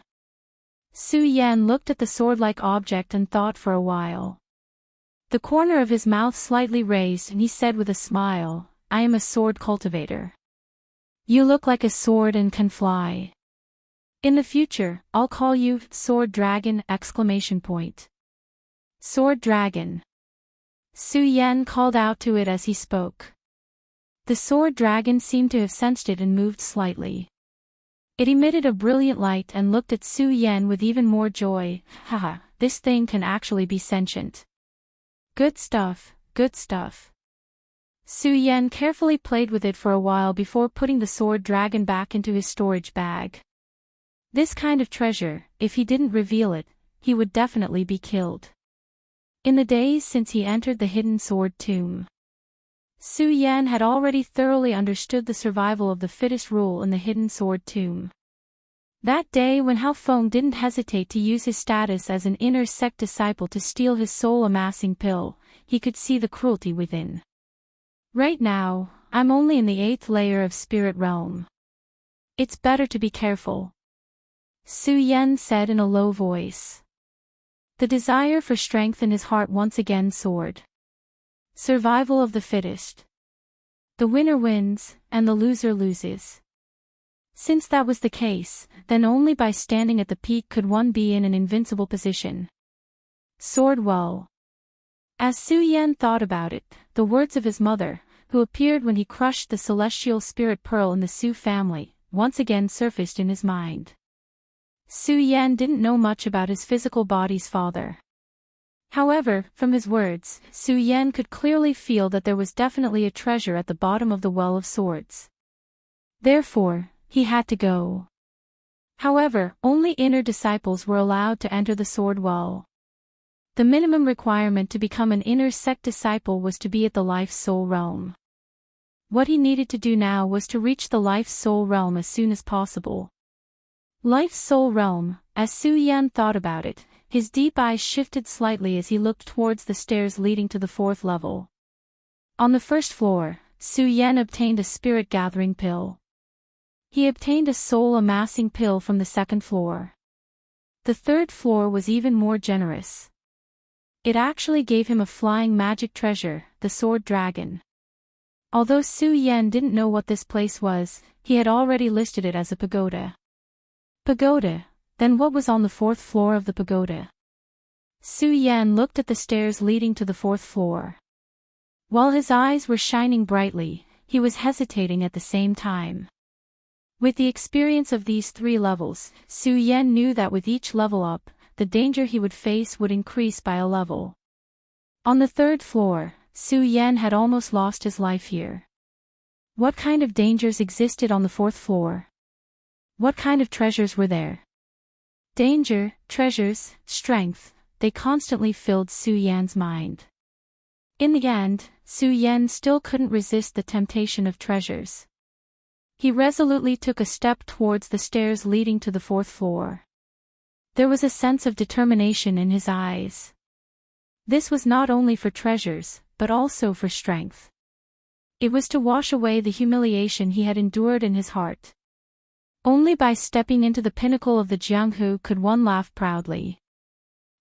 Su Yan looked at the sword-like object and thought for a while. The corner of his mouth slightly raised and he said with a smile, I am a sword cultivator. You look like a sword and can fly. In the future, I'll call you Sword Dragon! Sword Dragon. Su Yan called out to it as he spoke. The sword dragon seemed to have sensed it and moved slightly. It emitted a brilliant light and looked at Su Yan with even more joy. Haha, this thing can actually be sentient. Good stuff, good stuff. Su Yan carefully played with it for a while before putting the sword dragon back into his storage bag. This kind of treasure, if he didn't reveal it, he would definitely be killed. In the days since he entered the hidden sword tomb, Su Yan had already thoroughly understood the survival of the fittest rule in the hidden sword tomb. That day when Hao Feng didn't hesitate to use his status as an inner sect disciple to steal his soul-amassing pill, he could see the cruelty within. Right now, I'm only in the 8th layer of spirit realm. It's better to be careful. Su Yan said in a low voice. The desire for strength in his heart once again soared. Survival of the fittest. The winner wins, and the loser loses. Since that was the case, then only by standing at the peak could one be in an invincible position. Soared well. As Su Yan thought about it, the words of his mother, who appeared when he crushed the celestial spirit pearl in the Su family, once again surfaced in his mind. Su Yan didn't know much about his physical body's father. However, from his words, Su Yan could clearly feel that there was definitely a treasure at the bottom of the well of swords. Therefore, he had to go. However, only inner disciples were allowed to enter the sword well. The minimum requirement to become an inner sect disciple was to be at the life-soul realm. What he needed to do now was to reach the life-soul realm as soon as possible. Life-soul realm, as Su Yan thought about it, his deep eyes shifted slightly as he looked towards the stairs leading to the 4th level. On the 1st floor, Su Yan obtained a spirit-gathering pill. He obtained a soul-amassing pill from the 2nd floor. The 3rd floor was even more generous. It actually gave him a flying magic treasure, the sword dragon. Although Su Yan didn't know what this place was, he had already listed it as a pagoda. Pagoda, then what was on the 4th floor of the pagoda? Su Yan looked at the stairs leading to the 4th floor. While his eyes were shining brightly, he was hesitating at the same time. With the experience of these 3 levels, Su Yan knew that with each level up, the danger he would face would increase by a level. On the 3rd floor, Su Yan had almost lost his life here. What kind of dangers existed on the 4th floor? What kind of treasures were there? Danger, treasures, strength, they constantly filled Su Yan's mind. In the end, Su Yan still couldn't resist the temptation of treasures. He resolutely took a step towards the stairs leading to the 4th floor. There was a sense of determination in his eyes. This was not only for treasures, but also for strength. It was to wash away the humiliation he had endured in his heart. Only by stepping into the pinnacle of the Jianghu could one laugh proudly.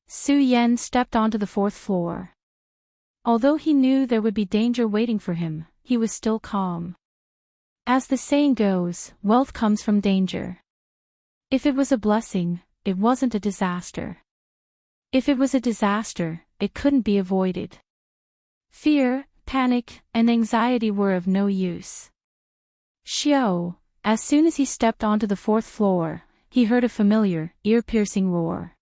Su Yan stepped onto the 4th floor. Although he knew there would be danger waiting for him, he was still calm. As the saying goes, wealth comes from danger. If it was a blessing, it wasn't a disaster. If it was a disaster, it couldn't be avoided. Fear, panic, and anxiety were of no use. Xiao, as soon as he stepped onto the 4th floor, he heard a familiar, ear-piercing roar.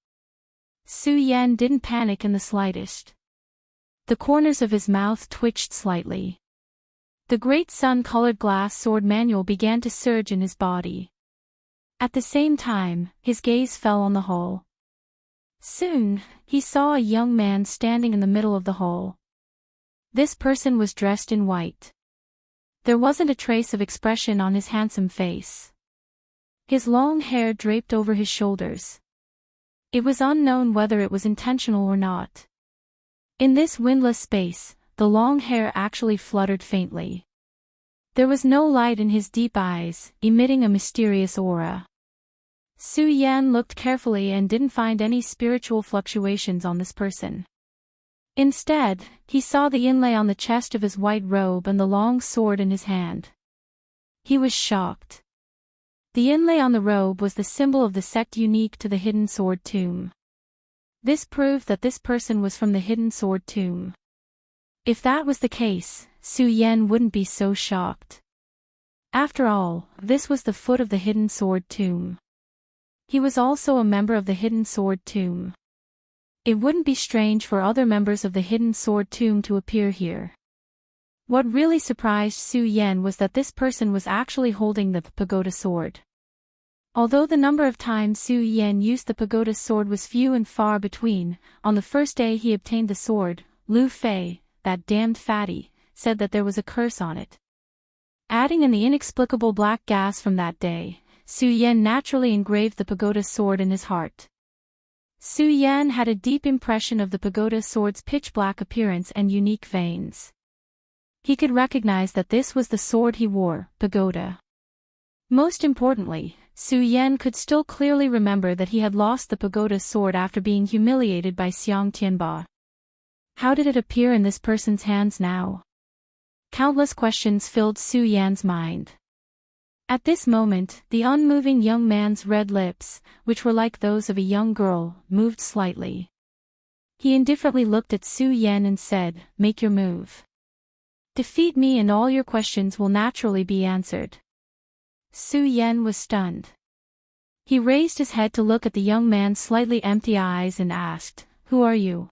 Su Yan didn't panic in the slightest. The corners of his mouth twitched slightly. The great sun-colored glass sword manual began to surge in his body. At the same time, his gaze fell on the hall. Soon, he saw a young man standing in the middle of the hall. This person was dressed in white. There wasn't a trace of expression on his handsome face. His long hair draped over his shoulders. It was unknown whether it was intentional or not. In this windless space, the long hair actually fluttered faintly. There was no light in his deep eyes, emitting a mysterious aura. Su Yan looked carefully and didn't find any spiritual fluctuations on this person. Instead, he saw the inlay on the chest of his white robe and the long sword in his hand. He was shocked. The inlay on the robe was the symbol of the sect unique to the Hidden Sword Tomb. This proved that this person was from the Hidden Sword Tomb. If that was the case, Su Yan wouldn't be so shocked. After all, this was the foot of the Hidden Sword Tomb. He was also a member of the Hidden Sword Tomb. It wouldn't be strange for other members of the Hidden Sword Tomb to appear here. What really surprised Su Yan was that this person was actually holding the pagoda sword. Although the number of times Su Yan used the pagoda sword was few and far between, on the first day he obtained the sword, Lu Fei, that damned fatty, said that there was a curse on it. Adding in the inexplicable black gas from that day, Su Yan naturally engraved the pagoda sword in his heart. Su Yan had a deep impression of the pagoda sword's pitch-black appearance and unique veins. He could recognize that this was the sword he wore, pagoda. Most importantly, Su Yan could still clearly remember that he had lost the pagoda sword after being humiliated by Xiang Tianba. How did it appear in this person's hands now? Countless questions filled Su Yan's mind. At this moment, the unmoving young man's red lips, which were like those of a young girl, moved slightly. He indifferently looked at Su Yan and said, "Make your move. Defeat me and all your questions will naturally be answered." Su Yan was stunned. He raised his head to look at the young man's slightly empty eyes and asked, "Who are you?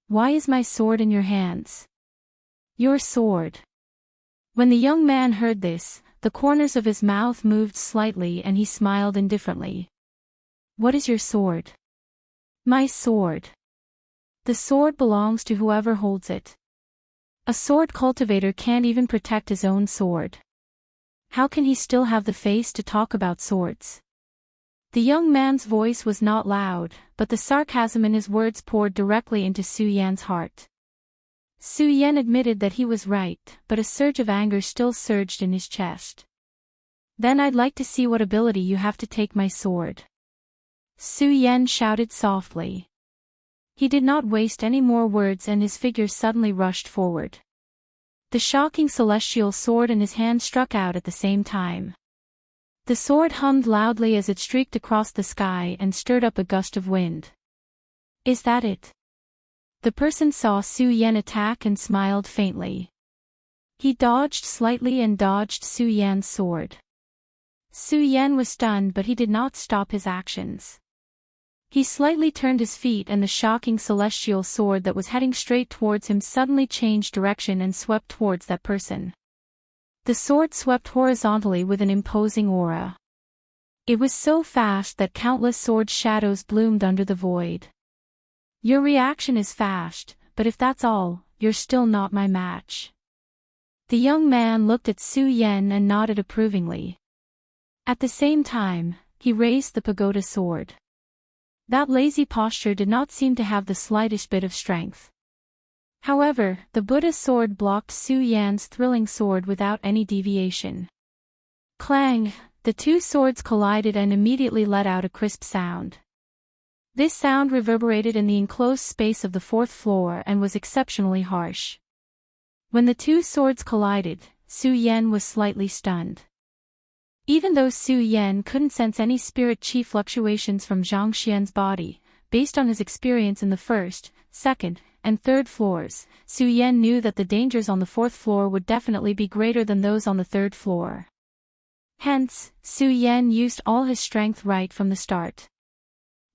Why is my sword in your hands?" "Your sword." When the young man heard this, the corners of his mouth moved slightly and he smiled indifferently. "What is your sword?" "My sword. The sword belongs to whoever holds it. A sword cultivator can't even protect his own sword. How can he still have the face to talk about swords?" The young man's voice was not loud, but the sarcasm in his words poured directly into Su Yan's heart. Su Yan admitted that he was right, but a surge of anger still surged in his chest. "Then I'd like to see what ability you have to take my sword." Su Yan shouted softly. He did not waste any more words and his figure suddenly rushed forward. The shocking celestial sword in his hand struck out at the same time. The sword hummed loudly as it streaked across the sky and stirred up a gust of wind. "Is that it?" The person saw Su Yan attack and smiled faintly. He dodged slightly and dodged Su Yan's sword. Su Yan was stunned, but he did not stop his actions. He slightly turned his feet and the shocking celestial sword that was heading straight towards him suddenly changed direction and swept towards that person. The sword swept horizontally with an imposing aura. It was so fast that countless sword shadows bloomed under the void. "Your reaction is fast, but if that's all, you're still not my match." The young man looked at Su Yan and nodded approvingly. At the same time, he raised the pagoda sword. That lazy posture did not seem to have the slightest bit of strength. However, the Buddha sword blocked Su Yan's thrilling sword without any deviation. Clang! the two swords collided and immediately let out a crisp sound. This sound reverberated in the enclosed space of the fourth floor and was exceptionally harsh. When the two swords collided, Su Yan was slightly stunned. Even though Su Yan couldn't sense any spirit chi fluctuations from Zhang Xian's body, based on his experience in the first, second, and third floors, Su Yan knew that the dangers on the fourth floor would definitely be greater than those on the third floor. Hence, Su Yan used all his strength right from the start.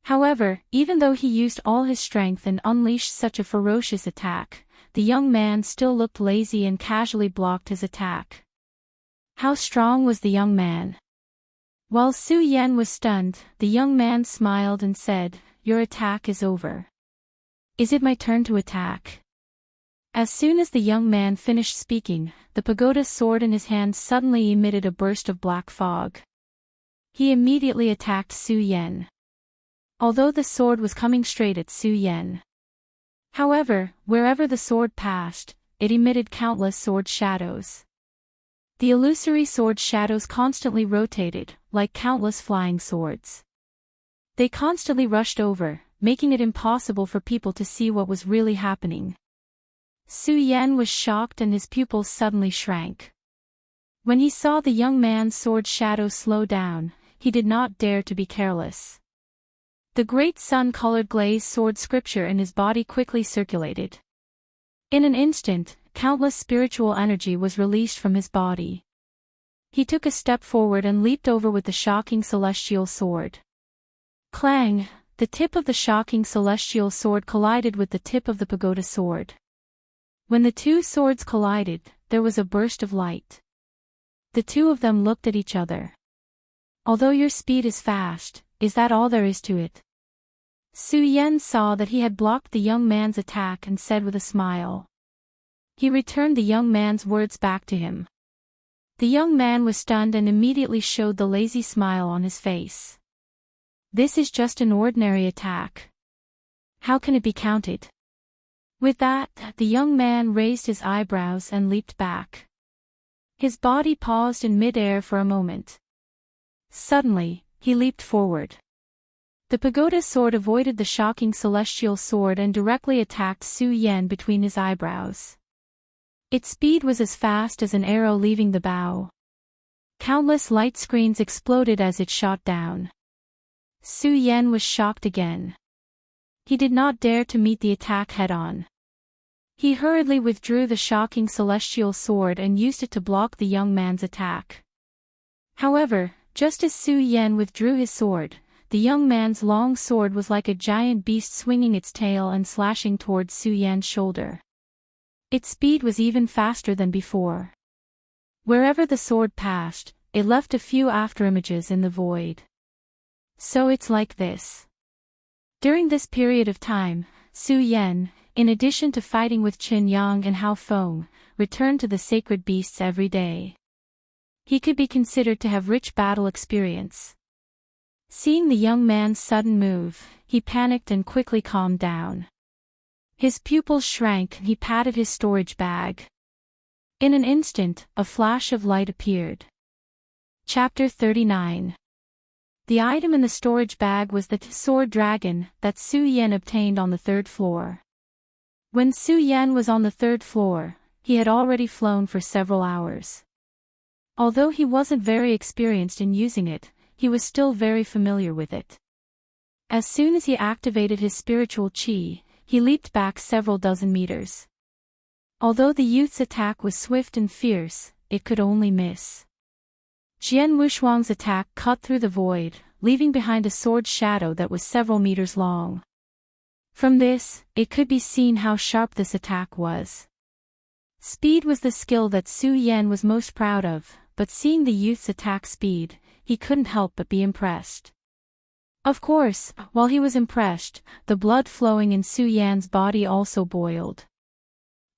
However, even though he used all his strength and unleashed such a ferocious attack, the young man still looked lazy and casually blocked his attack. How strong was the young man? While Su Yan was stunned, the young man smiled and said, "Your attack is over. Is it my turn to attack?" As soon as the young man finished speaking, the pagoda sword in his hand suddenly emitted a burst of black fog. He immediately attacked Su Yan. Although the sword was coming straight at Su Yan. However, wherever the sword passed, it emitted countless sword shadows. The illusory sword shadows constantly rotated, like countless flying swords. They constantly rushed over, making it impossible for people to see what was really happening. Su Yan was shocked and his pupils suddenly shrank. When he saw the young man's sword shadow slow down, he did not dare to be careless. The great sun-colored glazed sword scripture in his body quickly circulated. In an instant, countless spiritual energy was released from his body. He took a step forward and leaped over with the shocking celestial sword. Clang! The tip of the shocking celestial sword collided with the tip of the pagoda sword. When the two swords collided, there was a burst of light. The two of them looked at each other. "Although your speed is fast, is that all there is to it?" Su Yan saw that he had blocked the young man's attack and said with a smile. He returned the young man's words back to him. The young man was stunned and immediately showed the lazy smile on his face. "This is just an ordinary attack. How can it be counted?" With that, the young man raised his eyebrows and leaped back. His body paused in mid-air for a moment. Suddenly, he leaped forward. The pagoda sword avoided the shocking celestial sword and directly attacked Su Yan between his eyebrows. Its speed was as fast as an arrow leaving the bow. Countless light screens exploded as it shot down. Su Yan was shocked again. He did not dare to meet the attack head-on. He hurriedly withdrew the shocking celestial sword and used it to block the young man's attack. However, just as Su Yan withdrew his sword, the young man's long sword was like a giant beast swinging its tail and slashing towards Su Yan's shoulder. Its speed was even faster than before. Wherever the sword passed, it left a few afterimages in the void. So it's like this. During this period of time, Su Yan, in addition to fighting with Qin Yang and Hao Feng, returned to the sacred beasts every day. He could be considered to have rich battle experience. Seeing the young man's sudden move, he panicked and quickly calmed down. His pupils shrank and he patted his storage bag. In an instant, a flash of light appeared. Chapter 39. The item in the storage bag was the sword dragon that Su Yan obtained on the third floor. When Su Yan was on the third floor, he had already flown for several hours. Although he wasn't very experienced in using it, he was still very familiar with it. As soon as he activated his spiritual chi, he leaped back several dozen meters. Although the youth's attack was swift and fierce, it could only miss. Jian Wushuang's attack cut through the void, leaving behind a sword shadow that was several meters long. From this, it could be seen how sharp this attack was. Speed was the skill that Su Yan was most proud of, but seeing the youth's attack speed, he couldn't help but be impressed. Of course, while he was impressed, the blood flowing in Su Yan's body also boiled.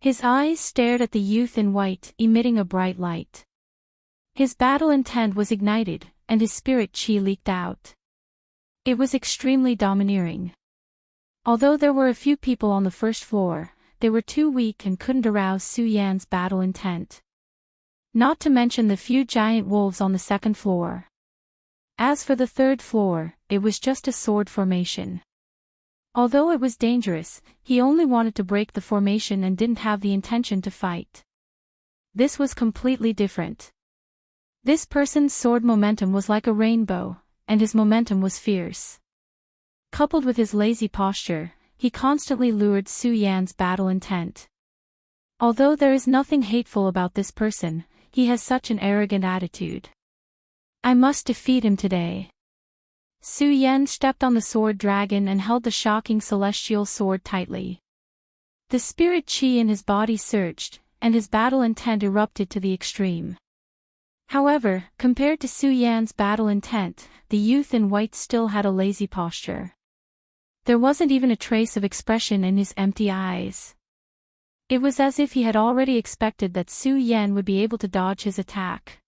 His eyes stared at the youth in white, emitting a bright light. His battle intent was ignited, and his spirit chi leaked out. It was extremely domineering. Although there were a few people on the first floor, they were too weak and couldn't arouse Su Yan's battle intent. Not to mention the few giant wolves on the second floor. As for the third floor, it was just a sword formation. Although it was dangerous, he only wanted to break the formation and didn't have the intention to fight. This was completely different. This person's sword momentum was like a rainbow, and his momentum was fierce. Coupled with his lazy posture, he constantly lured Su Yan's battle intent. Although there is nothing hateful about this person, he has such an arrogant attitude. I must defeat him today. Su Yan stepped on the sword dragon and held the shocking celestial sword tightly. The spirit chi in his body surged, and his battle intent erupted to the extreme. However, compared to Su Yan's battle intent, the youth in white still had a lazy posture. There wasn't even a trace of expression in his empty eyes. It was as if he had already expected that Su Yan would be able to dodge his attack.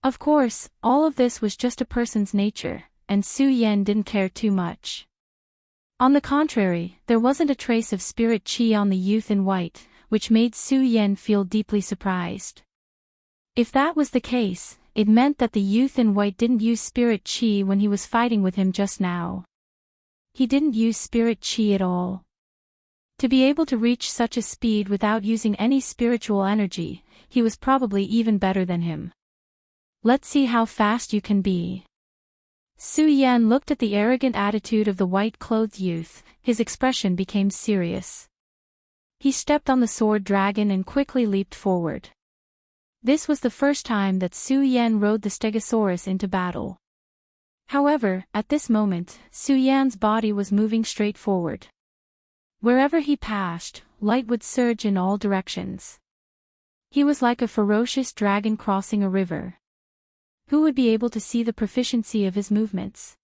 Of course, all of this was just a person's nature, and Su Yan didn't care too much. On the contrary, there wasn't a trace of spirit chi on the youth in white, which made Su Yan feel deeply surprised. If that was the case, it meant that the youth in white didn't use spirit chi when he was fighting with him just now. He didn't use spirit chi at all. To be able to reach such a speed without using any spiritual energy, he was probably even better than him. Let's see how fast you can be. Su Yan looked at the arrogant attitude of the white-clothed youth, his expression became serious. He stepped on the sword dragon and quickly leaped forward. This was the first time that Su Yan rode the Stegosaurus into battle. However, at this moment, Su Yan's body was moving straight forward. Wherever he passed, light would surge in all directions. He was like a ferocious dragon crossing a river. Who would be able to see the proficiency of his movements?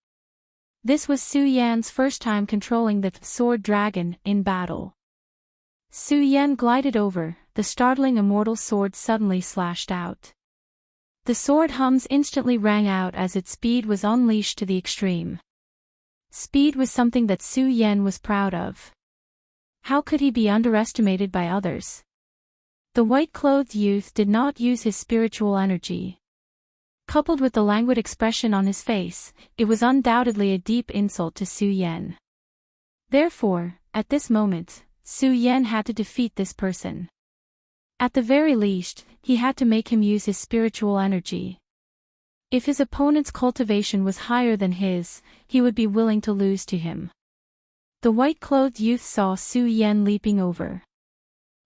This was Su Yan's first time controlling the sword dragon in battle. Su Yan glided over, the startling immortal sword suddenly slashed out. The sword hums instantly rang out as its speed was unleashed to the extreme. Speed was something that Su Yan was proud of. How could he be underestimated by others? The white-clothed youth did not use his spiritual energy. Coupled with the languid expression on his face, it was undoubtedly a deep insult to Su Yan. Therefore, at this moment, Su Yan had to defeat this person. At the very least, he had to make him use his spiritual energy. If his opponent's cultivation was higher than his, he would be willing to lose to him. The white-clothed youth saw Su Yan leaping over.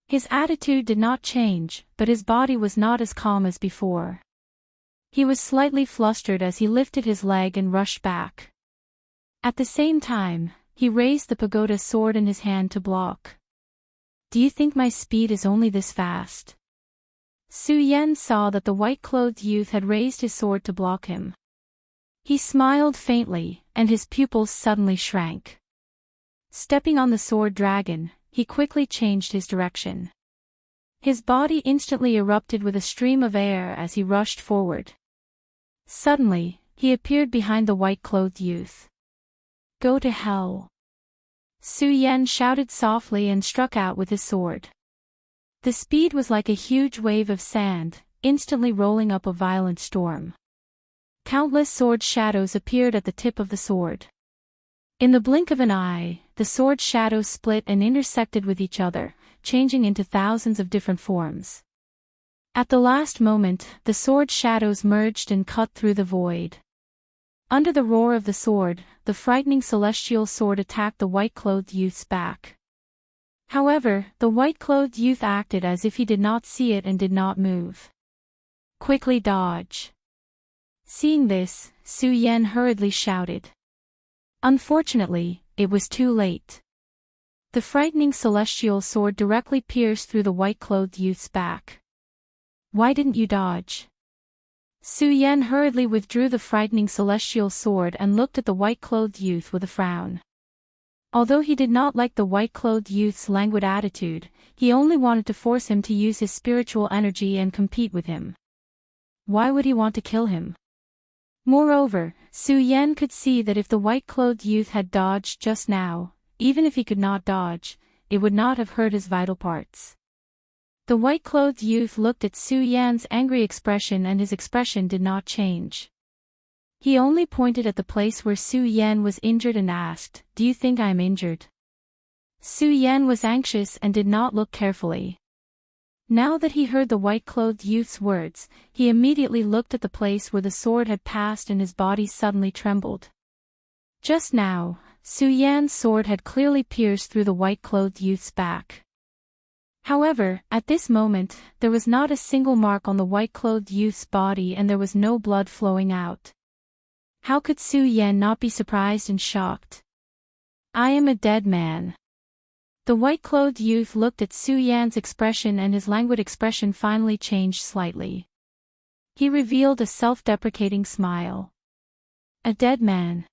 His attitude did not change, but his body was not as calm as before. He was slightly flustered as he lifted his leg and rushed back. At the same time, he raised the pagoda sword in his hand to block. Do you think my speed is only this fast? Su Yan saw that the white-clothed youth had raised his sword to block him. He smiled faintly, and his pupils suddenly shrank. Stepping on the sword dragon, he quickly changed his direction. His body instantly erupted with a stream of air as he rushed forward. Suddenly, he appeared behind the white-clothed youth. Go to hell! Su Yan shouted softly and struck out with his sword. The speed was like a huge wave of sand, instantly rolling up a violent storm. Countless sword shadows appeared at the tip of the sword. In the blink of an eye, the sword shadows split and intersected with each other, changing into thousands of different forms. At the last moment, the sword shadows merged and cut through the void. Under the roar of the sword, the frightening celestial sword attacked the white-clothed youth's back. However, the white-clothed youth acted as if he did not see it and did not move. Quickly dodge! Seeing this, Su Yan hurriedly shouted. Unfortunately, it was too late. The frightening celestial sword directly pierced through the white-clothed youth's back. Why didn't you dodge? Su Yan hurriedly withdrew the frightening celestial sword and looked at the white-clothed youth with a frown. Although he did not like the white-clothed youth's languid attitude, he only wanted to force him to use his spiritual energy and compete with him. Why would he want to kill him? Moreover, Su Yan could see that if the white-clothed youth had dodged just now, even if he could not dodge, it would not have hurt his vital parts. The white-clothed youth looked at Su Yan's angry expression and his expression did not change. He only pointed at the place where Su Yan was injured and asked, "Do you think I am injured?" Su Yan was anxious and did not look carefully. Now that he heard the white-clothed youth's words, he immediately looked at the place where the sword had passed and his body suddenly trembled. Just now, Su Yan's sword had clearly pierced through the white-clothed youth's back. However, at this moment, there was not a single mark on the white-clothed youth's body and there was no blood flowing out. How could Su Yan not be surprised and shocked? "I am a dead man." The white-clothed youth looked at Su Yan's expression and his languid expression finally changed slightly. He revealed a self-deprecating smile. A dead man.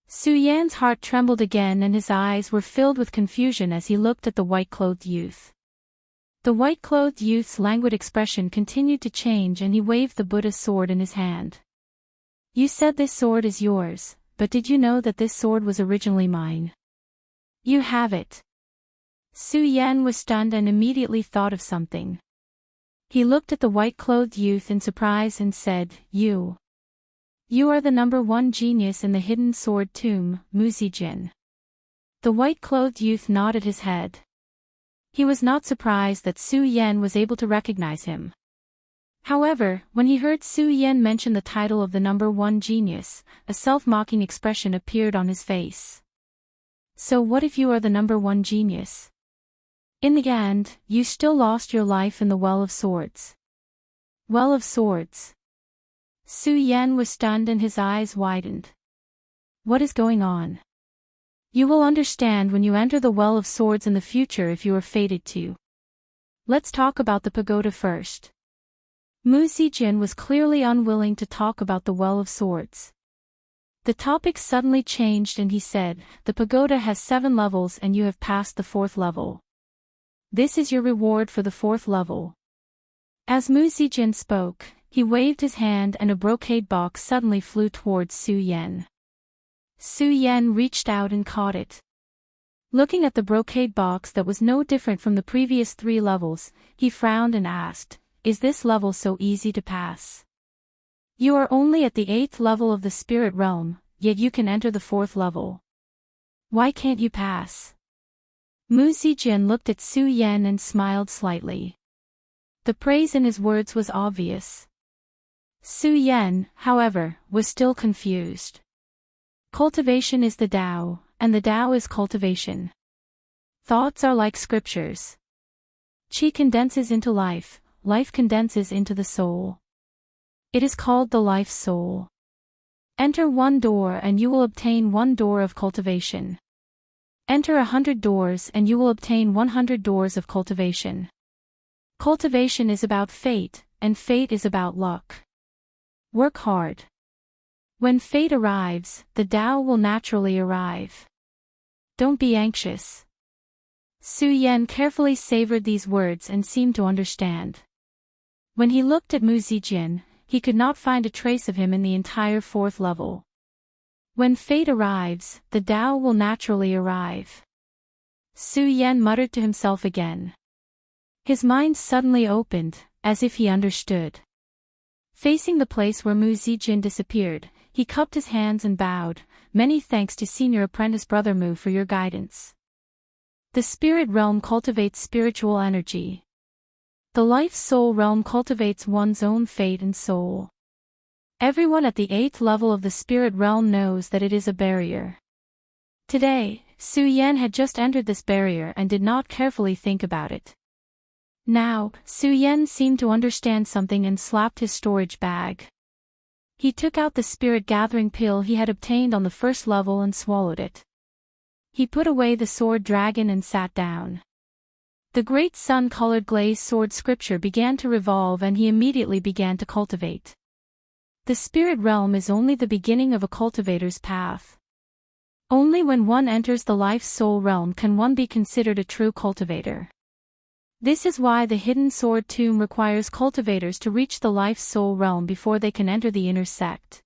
Su Yan's heart trembled again and his eyes were filled with confusion as he looked at the white-clothed youth. The white-clothed youth's languid expression continued to change and he waved the Buddha's sword in his hand. "You said this sword is yours, but did you know that this sword was originally mine? You have it." Su Yan was stunned and immediately thought of something. He looked at the white-clothed youth in surprise and said, You are the #1 genius in the hidden sword tomb, Muzijin." The white-clothed youth nodded his head. He was not surprised that Su Yan was able to recognize him. However, when he heard Su Yan mention the title of the #1 genius, a self-mocking expression appeared on his face. "So what if you are the #1 genius? In the end, you still lost your life in the Well of Swords." Well of Swords. Su Yan was stunned and his eyes widened. What is going on? You will understand when you enter the Well of Swords in the future if you are fated to. Let's talk about the pagoda first. Muzijin was clearly unwilling to talk about the Well of Swords. The topic suddenly changed and he said, "The pagoda has 7 levels and you have passed the 4th level. This is your reward for the 4th level." As Muzijin spoke, he waved his hand and a brocade box suddenly flew towards Su Yan. Su Yan reached out and caught it. Looking at the brocade box that was no different from the previous 3 levels, he frowned and asked, "Is this level so easy to pass? You are only at the 8th level of the spirit realm, yet you can enter the 4th level. Why can't you pass?" Muzijin looked at Su Yan and smiled slightly. The praise in his words was obvious. Su Yan, however, was still confused. Cultivation is the Tao, and the Tao is cultivation. Thoughts are like scriptures. Qi condenses into life, life condenses into the soul. It is called the life soul. Enter 1 door and you will obtain 1 door of cultivation. Enter 100 doors and you will obtain 100 doors of cultivation. Cultivation is about fate, and fate is about luck. Work hard. When fate arrives, the Tao will naturally arrive. Don't be anxious. Su Yan carefully savored these words and seemed to understand. When he looked at Muzijin, he could not find a trace of him in the entire 4th level. When fate arrives, the Tao will naturally arrive. Su Yan muttered to himself again. His mind suddenly opened, as if he understood. Facing the place where Muzijin disappeared, he cupped his hands and bowed, "Many thanks to Senior Apprentice Brother Mu for your guidance." The spirit realm cultivates spiritual energy. The life-soul realm cultivates one's own fate and soul. Everyone at the 8th level of the spirit realm knows that it is a barrier. Today, Su Yan had just entered this barrier and did not carefully think about it. Now, Su Yan seemed to understand something and slapped his storage bag. He took out the spirit gathering pill he had obtained on the 1st level and swallowed it. He put away the sword dragon and sat down. The great sun-colored glazed sword scripture began to revolve and he immediately began to cultivate. The spirit realm is only the beginning of a cultivator's path. Only when one enters the life-soul realm can one be considered a true cultivator. This is why the hidden sword tomb requires cultivators to reach the life-soul realm before they can enter the inner sect.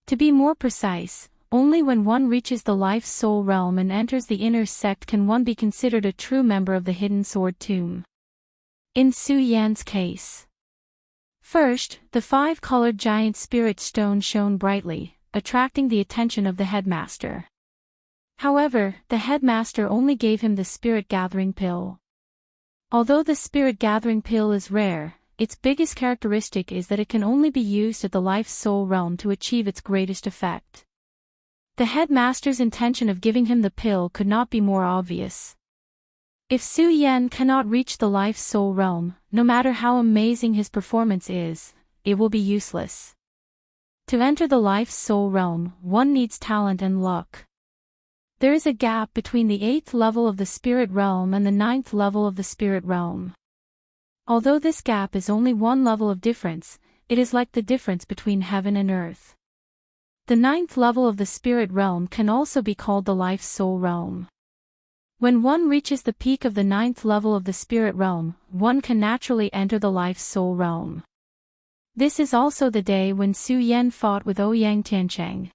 To be more precise, only when one reaches the life-soul realm and enters the inner sect can one be considered a true member of the hidden sword tomb. In Su Yan's case, First, the 5-colored giant spirit stone shone brightly, attracting the attention of the headmaster. However, the headmaster only gave him the spirit gathering pill. Although the spirit gathering pill is rare, its biggest characteristic is that it can only be used at the life-soul realm to achieve its greatest effect. The headmaster's intention of giving him the pill could not be more obvious. If Su Yan cannot reach the life-soul realm, no matter how amazing his performance is, it will be useless. To enter the life-soul realm, one needs talent and luck. There is a gap between the 8th level of the spirit realm and the 9th level of the spirit realm. Although this gap is only one level of difference, it is like the difference between heaven and earth. The 9th level of the spirit realm can also be called the life-soul realm. When one reaches the peak of the 9th level of the spirit realm, one can naturally enter the life-soul realm. This is also the day when Su Yan fought with Ouyang Tiancheng.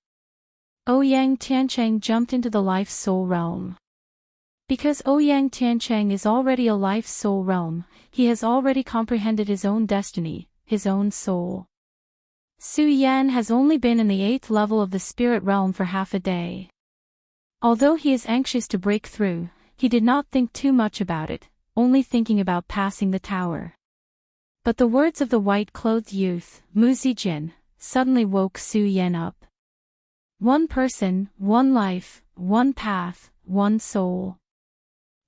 Ouyang Tiancheng jumped into the life-soul realm. Because Ouyang Tiancheng is already a life-soul realm, he has already comprehended his own destiny, his own soul. Su Yan has only been in the 8th level of the spirit realm for half a day. Although he is anxious to break through, he did not think too much about it, only thinking about passing the tower. But the words of the white-clothed youth, Mu Zijin, suddenly woke Su Yan up. One person, one life, one path, one soul.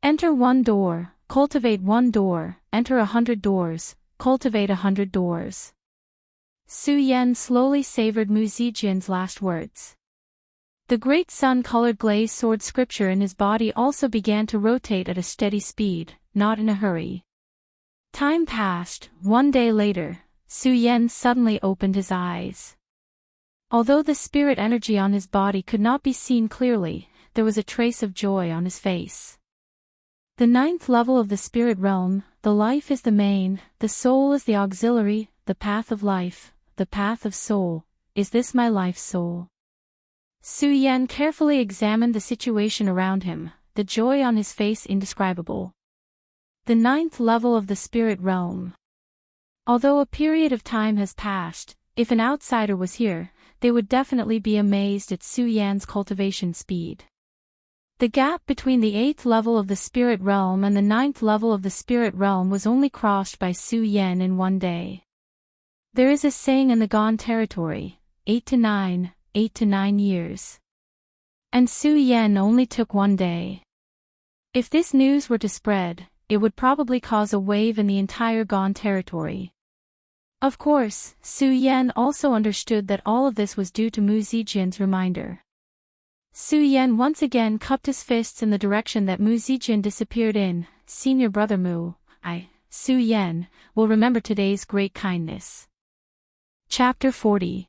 Enter one door, cultivate one door, enter 100 doors, cultivate 100 doors. Su Yan slowly savored Mu Zijin's last words. The great sun-colored glazed sword scripture in his body also began to rotate at a steady speed, not in a hurry. Time passed. One day later, Su Yan suddenly opened his eyes. Although the spirit energy on his body could not be seen clearly, there was a trace of joy on his face. The 9th level of the spirit realm, the life is the main, the soul is the auxiliary, the path of life, the path of soul. Is this my life soul? Su Yan carefully examined the situation around him, the joy on his face indescribable. The 9th level of the spirit realm. Although a period of time has passed, if an outsider was here, they would definitely be amazed at Su Yan's cultivation speed. The gap between the 8th level of the spirit realm and the 9th level of the spirit realm was only crossed by Su Yan in one day. There is a saying in the Gone territory, 8 to 9 years. And Su Yan only took one day. If this news were to spread, it would probably cause a wave in the entire Gone territory. Of course, Su Yan also understood that all of this was due to Mu Zijin's reminder. Su Yan once again cupped his fists in the direction that Mu Zijin disappeared in. Senior brother Mu, Su Yan, will remember today's great kindness. Chapter 40.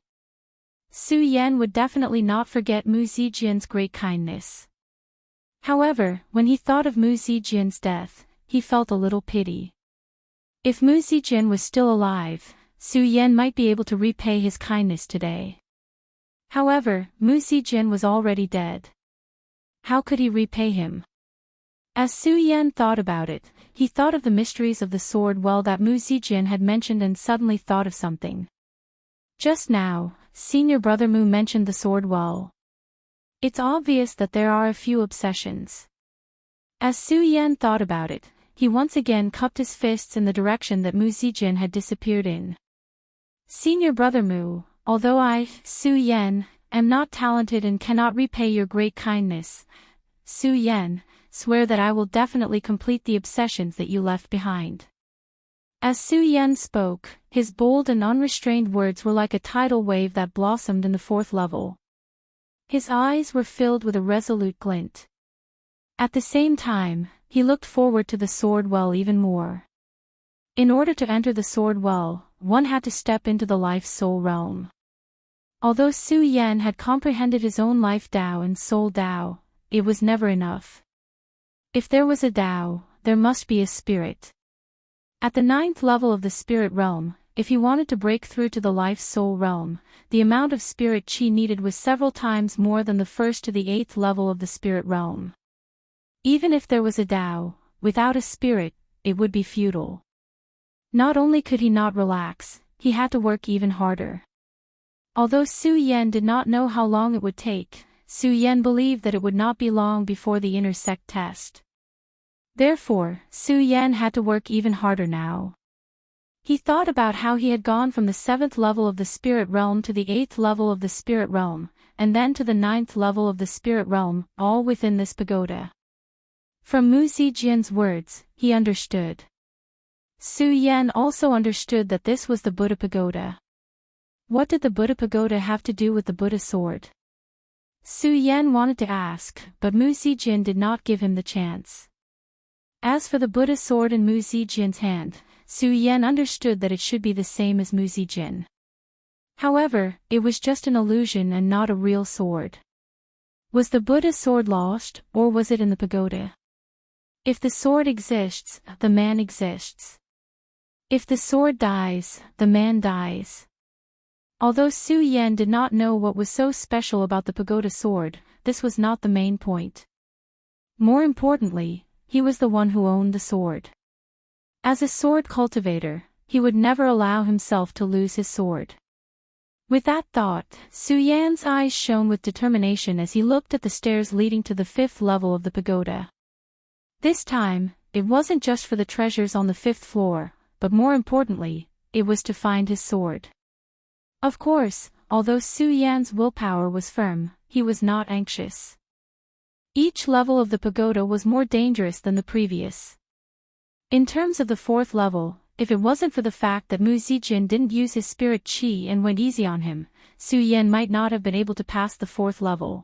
Su Yan would definitely not forget Mu Zijin's great kindness. However, when he thought of Mu Zijin's death, he felt a little pity. If Mu Zijin was still alive, Su Yan might be able to repay his kindness today. However, Mu Zijin was already dead. How could he repay him? As Su Yan thought about it, he thought of the mysteries of the sword well that Mu Zijin had mentioned and suddenly thought of something. Just now, senior brother Mu mentioned the sword well. It's obvious that there are a few obsessions. As Su Yan thought about it, he once again cupped his fists in the direction that Mu Zijin had disappeared in. Senior brother Mu, although I, Su Yan, am not talented and cannot repay your great kindness, Su Yan, swear that I will definitely complete the obsessions that you left behind. As Su Yan spoke, his bold and unrestrained words were like a tidal wave that blossomed in the 4th level. His eyes were filled with a resolute glint. At the same time, he looked forward to the sword well even more. In order to enter the sword well, one had to step into the life-soul realm. Although Su Yan had comprehended his own life Tao and soul Tao, it was never enough. If there was a Tao, there must be a spirit. At the 9th level of the spirit realm, if he wanted to break through to the life-soul realm, the amount of spirit chi needed was several times more than the 1st to the 8th level of the spirit realm. Even if there was a Tao, without a spirit, it would be futile. Not only could he not relax, he had to work even harder. Although Su Yan did not know how long it would take, Su Yan believed that it would not be long before the intersect test. Therefore, Su Yan had to work even harder now. He thought about how he had gone from the 7th level of the spirit realm to the 8th level of the spirit realm, and then to the 9th level of the spirit realm, all within this pagoda. From Mu Zijian's words, he understood. Su Yan also understood that this was the Buddha pagoda. What did the Buddha pagoda have to do with the Buddha sword? Su Yan wanted to ask, but Mu Zijin did not give him the chance. As for the Buddha sword in Mu Zijin's hand, Su Yan understood that it should be the same as Mu Zijin. However, it was just an illusion and not a real sword. Was the Buddha sword lost, or was it in the pagoda? If the sword exists, the man exists. If the sword dies, the man dies. Although Su Yan did not know what was so special about the pagoda sword, this was not the main point. More importantly, he was the one who owned the sword. As a sword cultivator, he would never allow himself to lose his sword. With that thought, Su Yan's eyes shone with determination as he looked at the stairs leading to the 5th level of the pagoda. This time, it wasn't just for the treasures on the 5th floor, but more importantly, it was to find his sword. Of course, although Su Yan's willpower was firm, he was not anxious. Each level of the pagoda was more dangerous than the previous. In terms of the 4th level, if it wasn't for the fact that Mu Zijin didn't use his spirit qi and went easy on him, Su Yan might not have been able to pass the 4th level.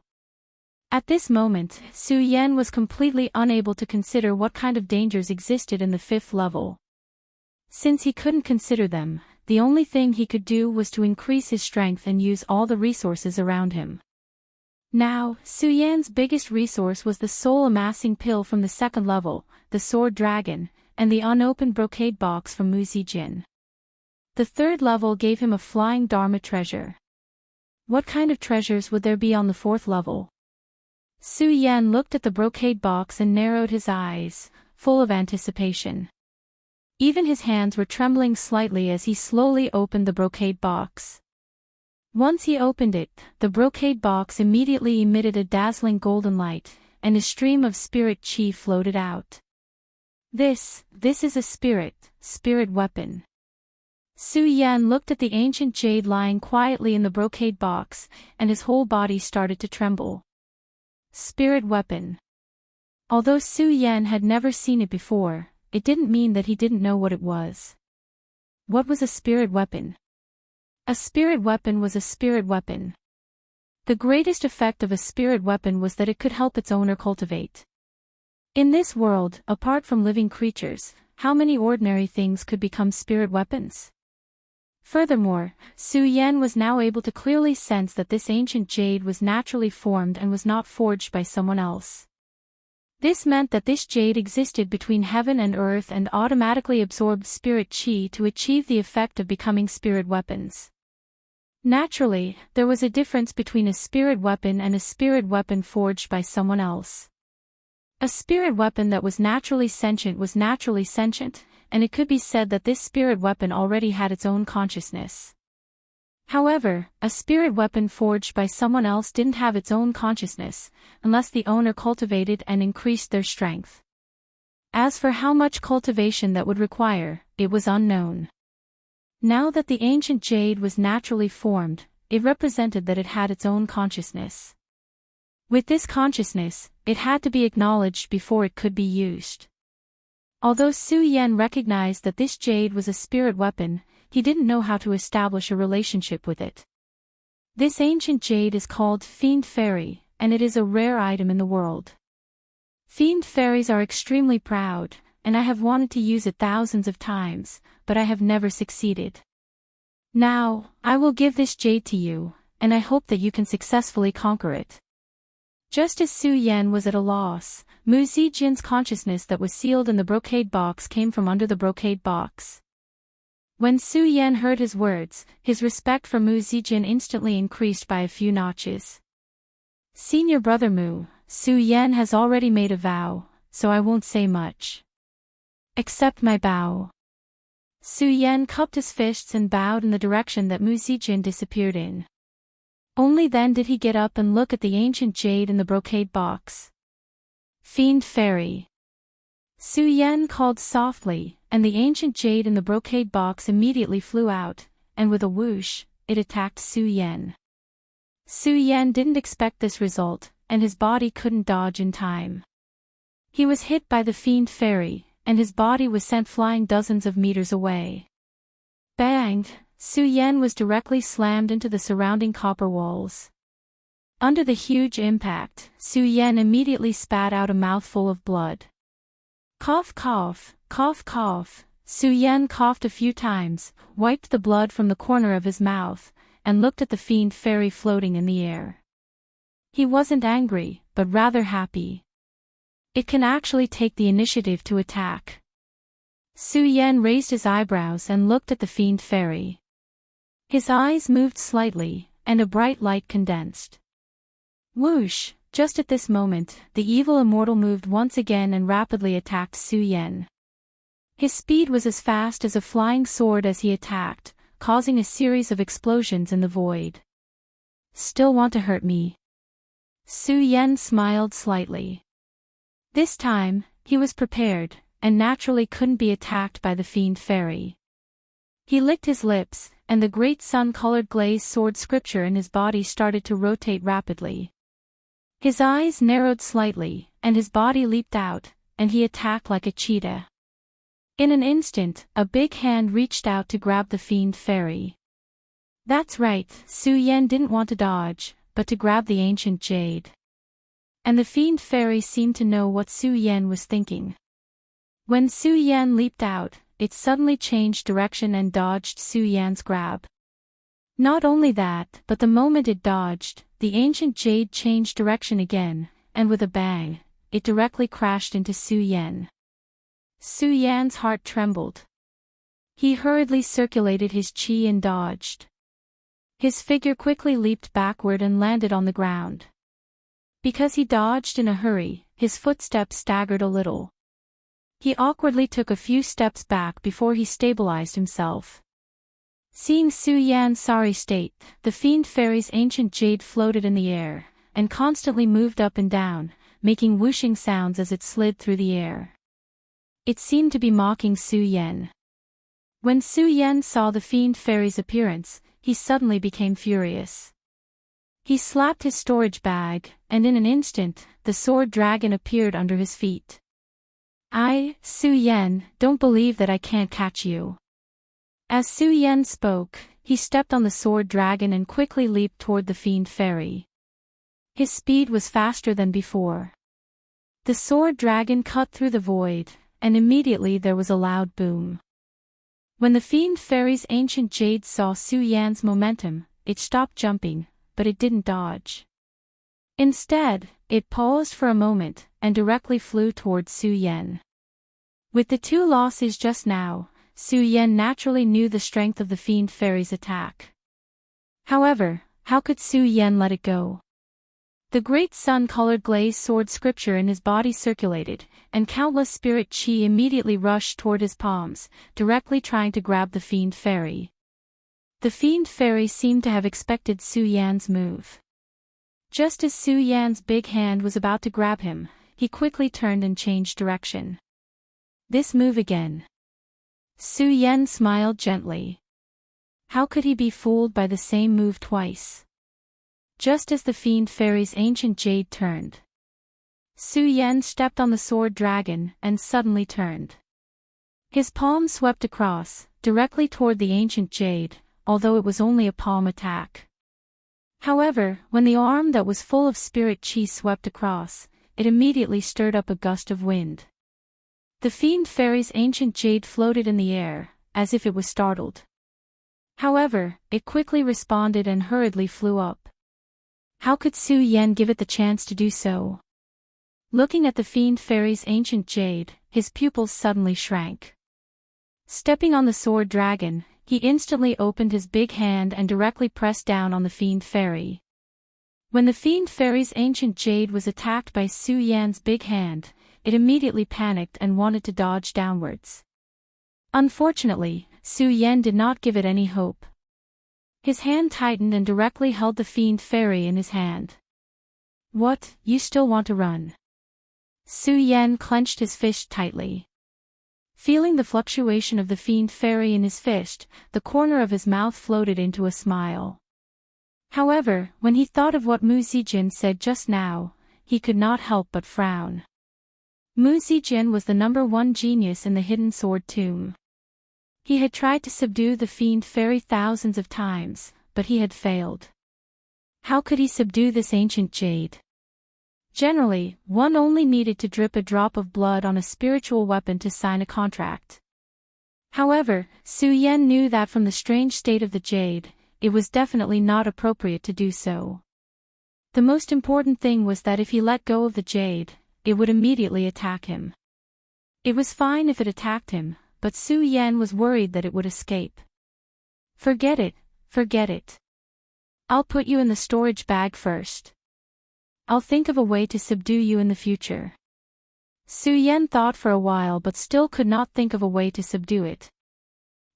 At this moment, Su Yan was completely unable to consider what kind of dangers existed in the 5th level. Since he couldn't consider them, the only thing he could do was to increase his strength and use all the resources around him. Now, Su Yan's biggest resource was the soul-amassing pill from the 2nd level, the sword dragon, and the unopened brocade box from Mu Zijin. The 3rd level gave him a flying Dharma treasure. What kind of treasures would there be on the 4th level? Su Yan looked at the brocade box and narrowed his eyes, full of anticipation. Even his hands were trembling slightly as he slowly opened the brocade box. Once he opened it, the brocade box immediately emitted a dazzling golden light, and a stream of spirit qi floated out. This is a spirit weapon. Su Yan looked at the ancient jade lying quietly in the brocade box, and his whole body started to tremble. Spirit weapon. Although Su Yan had never seen it before, it didn't mean that he didn't know what it was. What was a spirit weapon? A spirit weapon was a spirit weapon. The greatest effect of a spirit weapon was that it could help its owner cultivate. In this world, apart from living creatures, how many ordinary things could become spirit weapons? Furthermore, Su Yan was now able to clearly sense that this ancient jade was naturally formed and was not forged by someone else. This meant that this jade existed between heaven and earth and automatically absorbed spirit qi to achieve the effect of becoming spirit weapons. Naturally, there was a difference between a spirit weapon and a spirit weapon forged by someone else. A spirit weapon that was naturally sentient, and it could be said that this spirit weapon already had its own consciousness. However, a spirit weapon forged by someone else didn't have its own consciousness, unless the owner cultivated and increased their strength. As for how much cultivation that would require, it was unknown. Now that the ancient jade was naturally formed, it represented that it had its own consciousness. With this consciousness, it had to be acknowledged before it could be used. Although Su Yan recognized that this jade was a spirit weapon, he didn't know how to establish a relationship with it. This ancient jade is called Fiend Fairy, and it is a rare item in the world. Fiend Fairies are extremely proud, and I have wanted to use it thousands of times, but I have never succeeded. Now, I will give this jade to you, and I hope that you can successfully conquer it. Just as Su Yan was at a loss, Mu Zijin's consciousness that was sealed in the brocade box came from under the brocade box. When Su Yan heard his words, his respect for Mu Zijin instantly increased by a few notches. Senior brother Mu, Su Yan has already made a vow, so I won't say much. Accept my bow. Su Yan cupped his fists and bowed in the direction that Mu Zijin disappeared in. Only then did he get up and look at the ancient jade in the brocade box. Fiend Fairy. Su Yan called softly, and the ancient jade in the brocade box immediately flew out, and with a whoosh, it attacked Su Yan. Su Yan didn't expect this result, and his body couldn't dodge in time. He was hit by the Fiend Fairy, and his body was sent flying dozens of meters away. Bang! Su Yan was directly slammed into the surrounding copper walls. Under the huge impact, Su Yan immediately spat out a mouthful of blood. Cough cough, cough cough. Su Yan coughed a few times, wiped the blood from the corner of his mouth, and looked at the Fiend Fairy floating in the air. He wasn't angry, but rather happy. It can actually take the initiative to attack. Su Yan raised his eyebrows and looked at the Fiend Fairy. His eyes moved slightly, and a bright light condensed. Whoosh! Just at this moment, the evil immortal moved once again and rapidly attacked Su Yan. His speed was as fast as a flying sword as he attacked, causing a series of explosions in the void. Still want to hurt me? Su Yan smiled slightly. This time, he was prepared, and naturally couldn't be attacked by the Fiend Fairy. He licked his lips, and the great sun-colored glazed sword scripture in his body started to rotate rapidly. His eyes narrowed slightly, and his body leaped out, and he attacked like a cheetah. In an instant, a big hand reached out to grab the Fiend Fairy. That's right, Su Yan didn't want to dodge, but to grab the ancient jade. And the Fiend Fairy seemed to know what Su Yan was thinking. When Su Yan leaped out, it suddenly changed direction and dodged Su Yan's grab. Not only that, but the moment it dodged, the ancient jade changed direction again, and with a bang, it directly crashed into Su Yan. Su Yan's heart trembled. He hurriedly circulated his qi and dodged. His figure quickly leaped backward and landed on the ground. Because he dodged in a hurry, his footsteps staggered a little. He awkwardly took a few steps back before he stabilized himself. Seeing Su Yan's sorry state, the Fiend Fairy's ancient jade floated in the air, and constantly moved up and down, making whooshing sounds as it slid through the air. It seemed to be mocking Su Yan. When Su Yan saw the Fiend Fairy's appearance, he suddenly became furious. He slapped his storage bag, and in an instant, the sword dragon appeared under his feet. Su Yan, don't believe that I can't catch you. As Su Yan spoke, he stepped on the sword dragon and quickly leaped toward the Fiend Fairy. His speed was faster than before. The sword dragon cut through the void, and immediately there was a loud boom. When the Fiend Fairy's ancient jade saw Su Yan's momentum, it stopped jumping, but it didn't dodge. Instead, it paused for a moment, and directly flew toward Su Yan. With the two losses just now, Su Yan naturally knew the strength of the Fiend Fairy's attack. However, how could Su Yan let it go? The great sun-colored glazed sword scripture in his body circulated, and countless spirit qi immediately rushed toward his palms, directly trying to grab the Fiend Fairy. The Fiend Fairy seemed to have expected Su Yan's move. Just as Su Yan's big hand was about to grab him, he quickly turned and changed direction. This move again. Su Yan smiled gently. How could he be fooled by the same move twice? Just as the Fiend Fairy's ancient jade turned, Su Yan stepped on the sword dragon and suddenly turned. His palm swept across, directly toward the ancient jade, although it was only a palm attack. However, when the arm that was full of spirit qi swept across, it immediately stirred up a gust of wind. The Fiend Fairy's ancient jade floated in the air, as if it was startled. However, it quickly responded and hurriedly flew up. How could Su Yan give it the chance to do so? Looking at the Fiend Fairy's ancient jade, his pupils suddenly shrank. Stepping on the sword dragon, he instantly opened his big hand and directly pressed down on the Fiend Fairy. When the Fiend Fairy's ancient jade was attacked by Su Yan's big hand, it immediately panicked and wanted to dodge downwards. Unfortunately, Su Yan did not give it any hope. His hand tightened and directly held the fiend fairy in his hand. What, you still want to run? Su Yan clenched his fist tightly. Feeling the fluctuation of the fiend fairy in his fist, the corner of his mouth floated into a smile. However, when he thought of what Mu Zijin said just now, he could not help but frown. Mu Zijin was the #1 genius in the hidden sword tomb. He had tried to subdue the fiend fairy thousands of times, but he had failed. How could he subdue this ancient jade? Generally, one only needed to drip a drop of blood on a spiritual weapon to sign a contract. However, Su Yan knew that from the strange state of the jade, it was definitely not appropriate to do so. The most important thing was that if he let go of the jade, it would immediately attack him. It was fine if it attacked him, but Su Yan was worried that it would escape. Forget it, forget it. I'll put you in the storage bag first. I'll think of a way to subdue you in the future. Su Yan thought for a while but still could not think of a way to subdue it.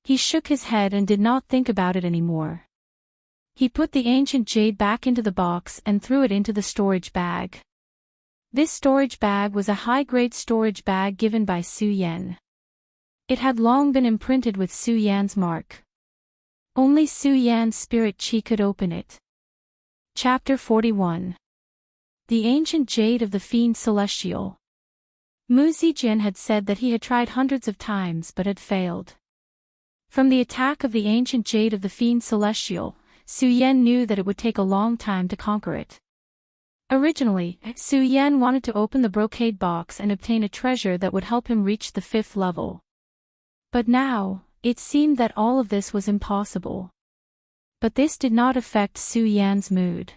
He shook his head and did not think about it anymore. He put the ancient jade back into the box and threw it into the storage bag. This storage bag was a high-grade storage bag given by Su Yan. It had long been imprinted with Su Yan's mark. Only Su Yan's spirit chi could open it. Chapter 41. The Ancient Jade of the Fiend Celestial. Mu Zijin had said that he had tried hundreds of times but had failed. From the attack of the Ancient Jade of the Fiend Celestial, Su Yan knew that it would take a long time to conquer it. Originally, Su Yan wanted to open the brocade box and obtain a treasure that would help him reach the 5th level. But now, it seemed that all of this was impossible. But this did not affect Su Yan's mood.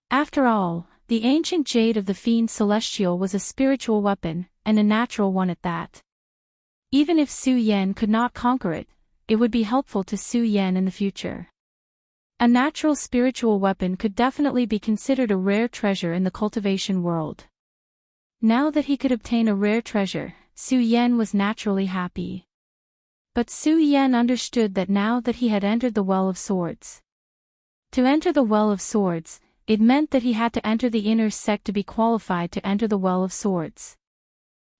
After all, the Ancient Jade of the Fiend Celestial was a spiritual weapon, and a natural one at that. Even if Su Yan could not conquer it, it would be helpful to Su Yan in the future. A natural spiritual weapon could definitely be considered a rare treasure in the cultivation world. Now that he could obtain a rare treasure, Su Yan was naturally happy. But Su Yan understood that now that he had entered the Well of Swords. To enter the Well of Swords, it meant that he had to enter the inner sect to be qualified to enter the Well of Swords.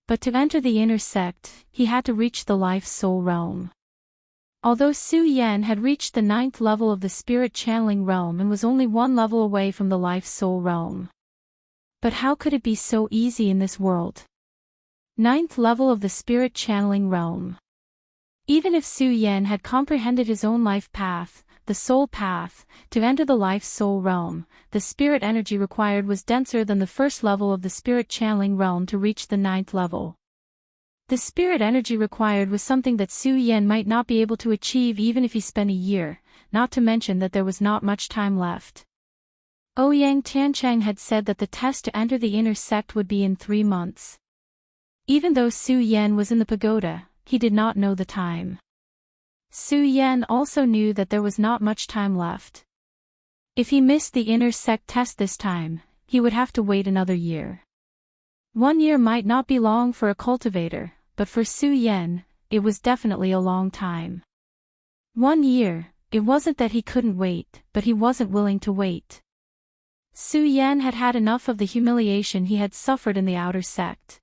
But to enter the inner sect, he had to reach the Life Soul realm. Although Su Yan had reached the 9th level of the Spirit Channeling realm and was only 1 level away from the Life Soul realm. But how could it be so easy in this world? 9th level of the Spirit Channeling realm. Even if Su Yan had comprehended his own life path, the soul path, to enter the Life Soul realm, the spirit energy required was denser than the 1st level of the Spirit Channeling realm to reach the 9th level. The spirit energy required was something that Su Yan might not be able to achieve even if he spent a year, not to mention that there was not much time left. Ouyang Tiancheng had said that the test to enter the inner sect would be in 3 months. Even though Su Yan was in the pagoda, he did not know the time. Su Yan also knew that there was not much time left. If he missed the inner sect test this time, he would have to wait another year. 1 year might not be long for a cultivator, but for Su Yan, it was definitely a long time. 1 year, it wasn't that he couldn't wait, but he wasn't willing to wait. Su Yan had had enough of the humiliation he had suffered in the outer sect.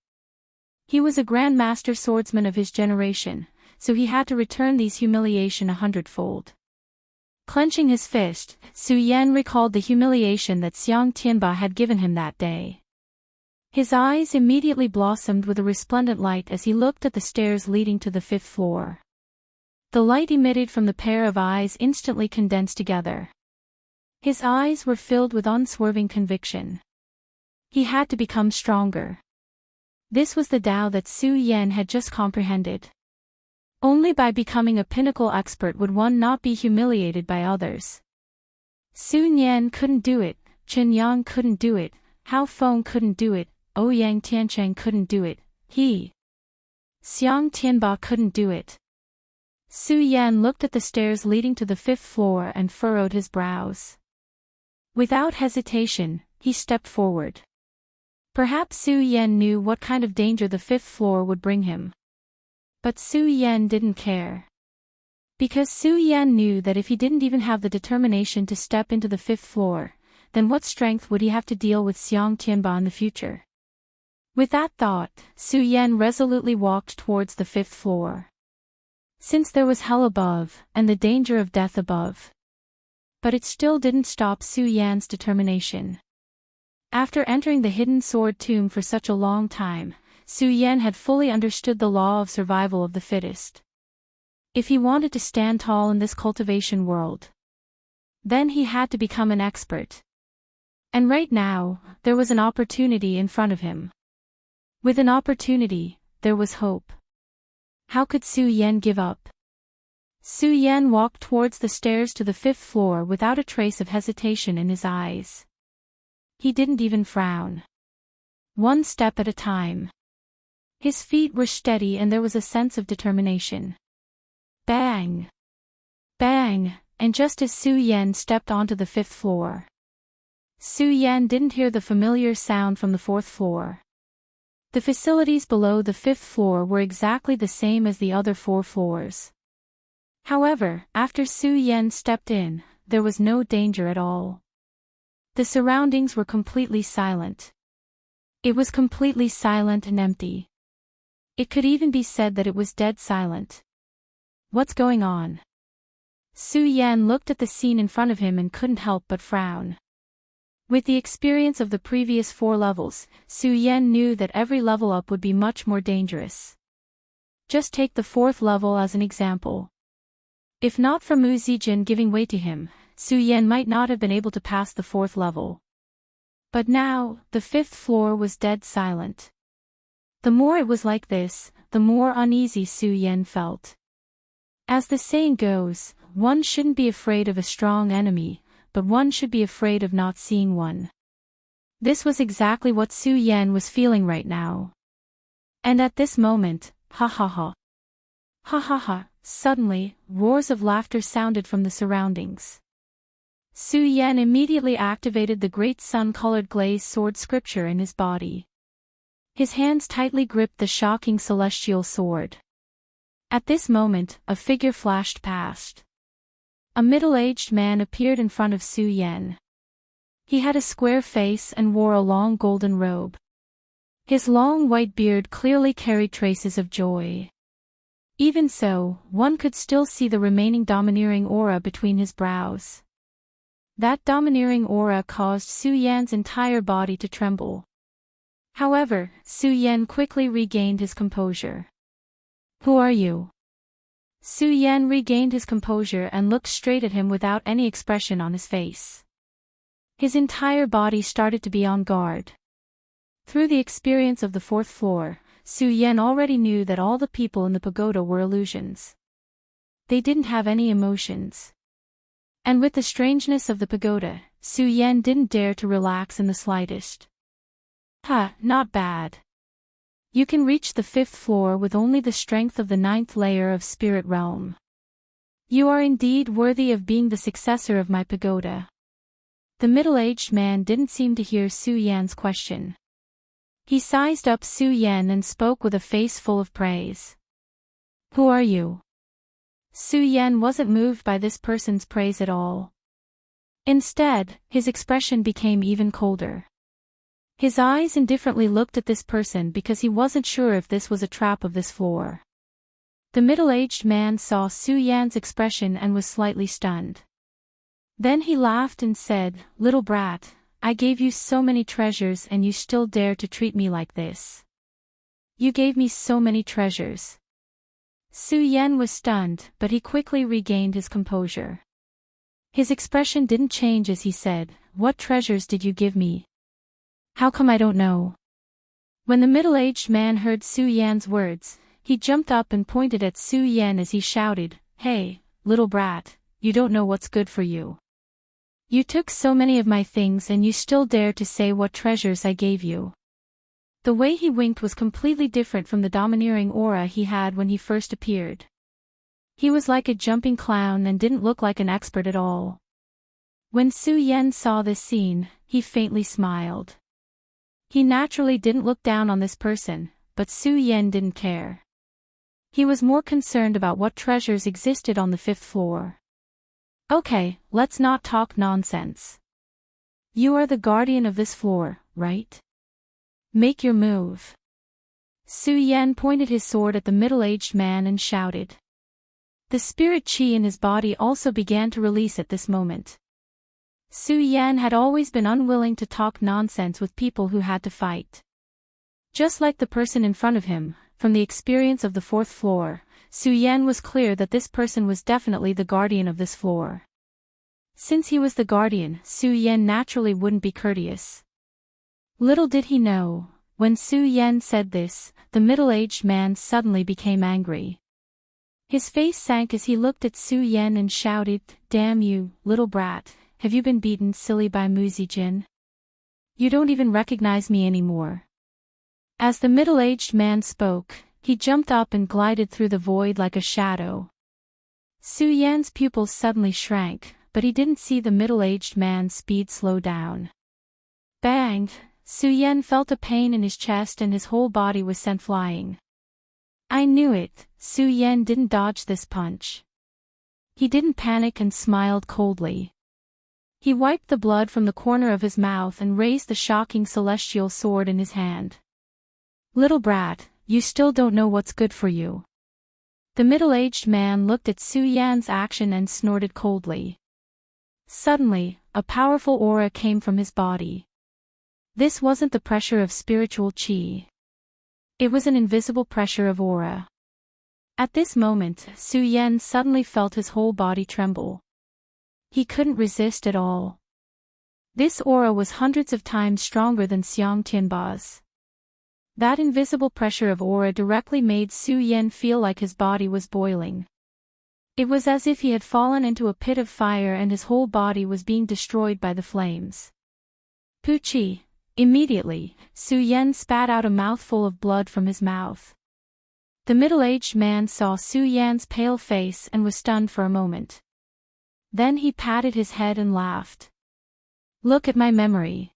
He was a grandmaster swordsman of his generation, so he had to return these humiliation 100-fold. Clenching his fist, Su Yan recalled the humiliation that Xiang Tianba had given him that day. His eyes immediately blossomed with a resplendent light as he looked at the stairs leading to the 5th floor. The light emitted from the pair of eyes instantly condensed together. His eyes were filled with unswerving conviction. He had to become stronger. This was the Tao that Su Yan had just comprehended. Only by becoming a pinnacle expert would one not be humiliated by others. Su Yan couldn't do it, Chen Yang couldn't do it, Hao Feng couldn't do it, Ouyang Tiancheng couldn't do it, Xiang Tianba couldn't do it. Su Yan looked at the stairs leading to the 5th floor and furrowed his brows. Without hesitation, he stepped forward. Perhaps Su Yan knew what kind of danger the 5th floor would bring him. But Su Yan didn't care. Because Su Yan knew that if he didn't even have the determination to step into the 5th floor, then what strength would he have to deal with Xiang Tianba in the future? With that thought, Su Yan resolutely walked towards the 5th floor. Since there was hell above, and the danger of death above. But it still didn't stop Su Yan's determination. After entering the hidden sword tomb for such a long time, Su Yan had fully understood the law of survival of the fittest. If he wanted to stand tall in this cultivation world, then he had to become an expert. And right now, there was an opportunity in front of him. With an opportunity, there was hope. How could Su Yan give up? Su Yan walked towards the stairs to the 5th floor without a trace of hesitation in his eyes. He didn't even frown. One step at a time. His feet were steady and there was a sense of determination. Bang! Bang! And just as Su Yan stepped onto the 5th floor, Su Yan didn't hear the familiar sound from the 4th floor. The facilities below the 5th floor were exactly the same as the other 4 floors. However, after Su Yan stepped in, there was no danger at all. The surroundings were completely silent. It was completely silent and empty. It could even be said that it was dead silent. What's going on? Su Yan looked at the scene in front of him and couldn't help but frown. With the experience of the previous 4 levels, Su Yan knew that every level up would be much more dangerous. Just take the 4th level as an example. If not for Mu Zijin giving way to him, Su Yan might not have been able to pass the 4th level. But now, the 5th floor was dead silent. The more it was like this, the more uneasy Su Yan felt. As the saying goes, one shouldn't be afraid of a strong enemy, but one should be afraid of not seeing one. This was exactly what Su Yan was feeling right now. And at this moment, ha ha ha. Ha ha ha, suddenly, roars of laughter sounded from the surroundings. Su Yan immediately activated the great sun-colored glazed sword scripture in his body. His hands tightly gripped the shocking celestial sword. At this moment, a figure flashed past. A middle-aged man appeared in front of Su Yan. He had a square face and wore a long golden robe. His long white beard clearly carried traces of joy. Even so, one could still see the remaining domineering aura between his brows. That domineering aura caused Su Yan's entire body to tremble. However, Su Yan quickly regained his composure. Who are you? Su Yan regained his composure and looked straight at him without any expression on his face. His entire body started to be on guard. Through the experience of the 4th floor, Su Yan already knew that all the people in the pagoda were illusions. They didn't have any emotions. And with the strangeness of the pagoda, Su Yan didn't dare to relax in the slightest. Not bad. You can reach the 5th floor with only the strength of the 9th layer of spirit realm. You are indeed worthy of being the successor of my pagoda. The middle-aged man didn't seem to hear Su Yan's question. He sized up Su Yan and spoke with a face full of praise. Who are you? Su Yan wasn't moved by this person's praise at all. Instead, his expression became even colder. His eyes indifferently looked at this person because he wasn't sure if this was a trap of this floor. The middle-aged man saw Su Yan's expression and was slightly stunned. Then he laughed and said, "Little brat, I gave you so many treasures and you still dare to treat me like this. You gave me so many treasures." Su Yan was stunned, but he quickly regained his composure. His expression didn't change as he said, "What treasures did you give me? How come I don't know?" When the middle-aged man heard Su Yan's words, he jumped up and pointed at Su Yan as he shouted, "Hey, little brat, you don't know what's good for you. You took so many of my things and you still dare to say what treasures I gave you." The way he winked was completely different from the domineering aura he had when he first appeared. He was like a jumping clown and didn't look like an expert at all. When Su Yan saw this scene, he faintly smiled. He naturally didn't look down on this person, but Su Yan didn't care. He was more concerned about what treasures existed on the 5th floor. Okay, let's not talk nonsense. You are the guardian of this floor, right? Make your move. Su Yan pointed his sword at the middle-aged man and shouted. The spirit chi in his body also began to release at this moment. Su Yan had always been unwilling to talk nonsense with people who had to fight. Just like the person in front of him, from the experience of the 4th floor, Su Yan was clear that this person was definitely the guardian of this floor. Since he was the guardian, Su Yan naturally wouldn't be courteous. Little did he know, when Su Yan said this, the middle-aged man suddenly became angry. His face sank as he looked at Su Yan and shouted, "Damn you, little brat, have you been beaten silly by Muzijin? You don't even recognize me anymore." As the middle-aged man spoke, he jumped up and glided through the void like a shadow. Su Yan's pupils suddenly shrank, but he didn't see the middle-aged man's speed slow down. Bang! Su Yan felt a pain in his chest and his whole body was sent flying. I knew it, Su Yan didn't dodge this punch. He didn't panic and smiled coldly. He wiped the blood from the corner of his mouth and raised the shocking celestial sword in his hand. Little brat, you still don't know what's good for you. The middle-aged man looked at Su Yan's action and snorted coldly. Suddenly, a powerful aura came from his body. This wasn't the pressure of spiritual chi. It was an invisible pressure of aura. At this moment, Su Yan suddenly felt his whole body tremble. He couldn't resist at all. This aura was hundreds of times stronger than Xiang Tianba's. That invisible pressure of aura directly made Su Yan feel like his body was boiling. It was as if he had fallen into a pit of fire and his whole body was being destroyed by the flames. Puchi! Immediately, Su Yan spat out a mouthful of blood from his mouth. The middle-aged man saw Su Yan's pale face and was stunned for a moment. Then he patted his head and laughed. Look at my memory.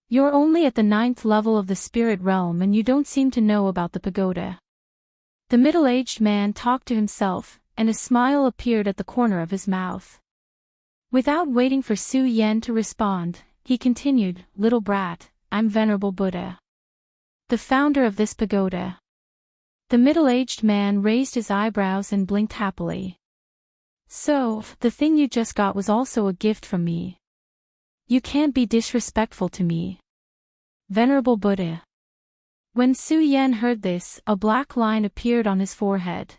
You're only at the 9th level of the spirit realm and you don't seem to know about the pagoda. The middle-aged man talked to himself, and a smile appeared at the corner of his mouth. Without waiting for Su Yan to respond, he continued, Little brat, I'm Venerable Buddha, the founder of this pagoda. The middle-aged man raised his eyebrows and blinked happily. So, the thing you just got was also a gift from me. You can't be disrespectful to me. Venerable Buddha. When Su Yan heard this, a black line appeared on his forehead.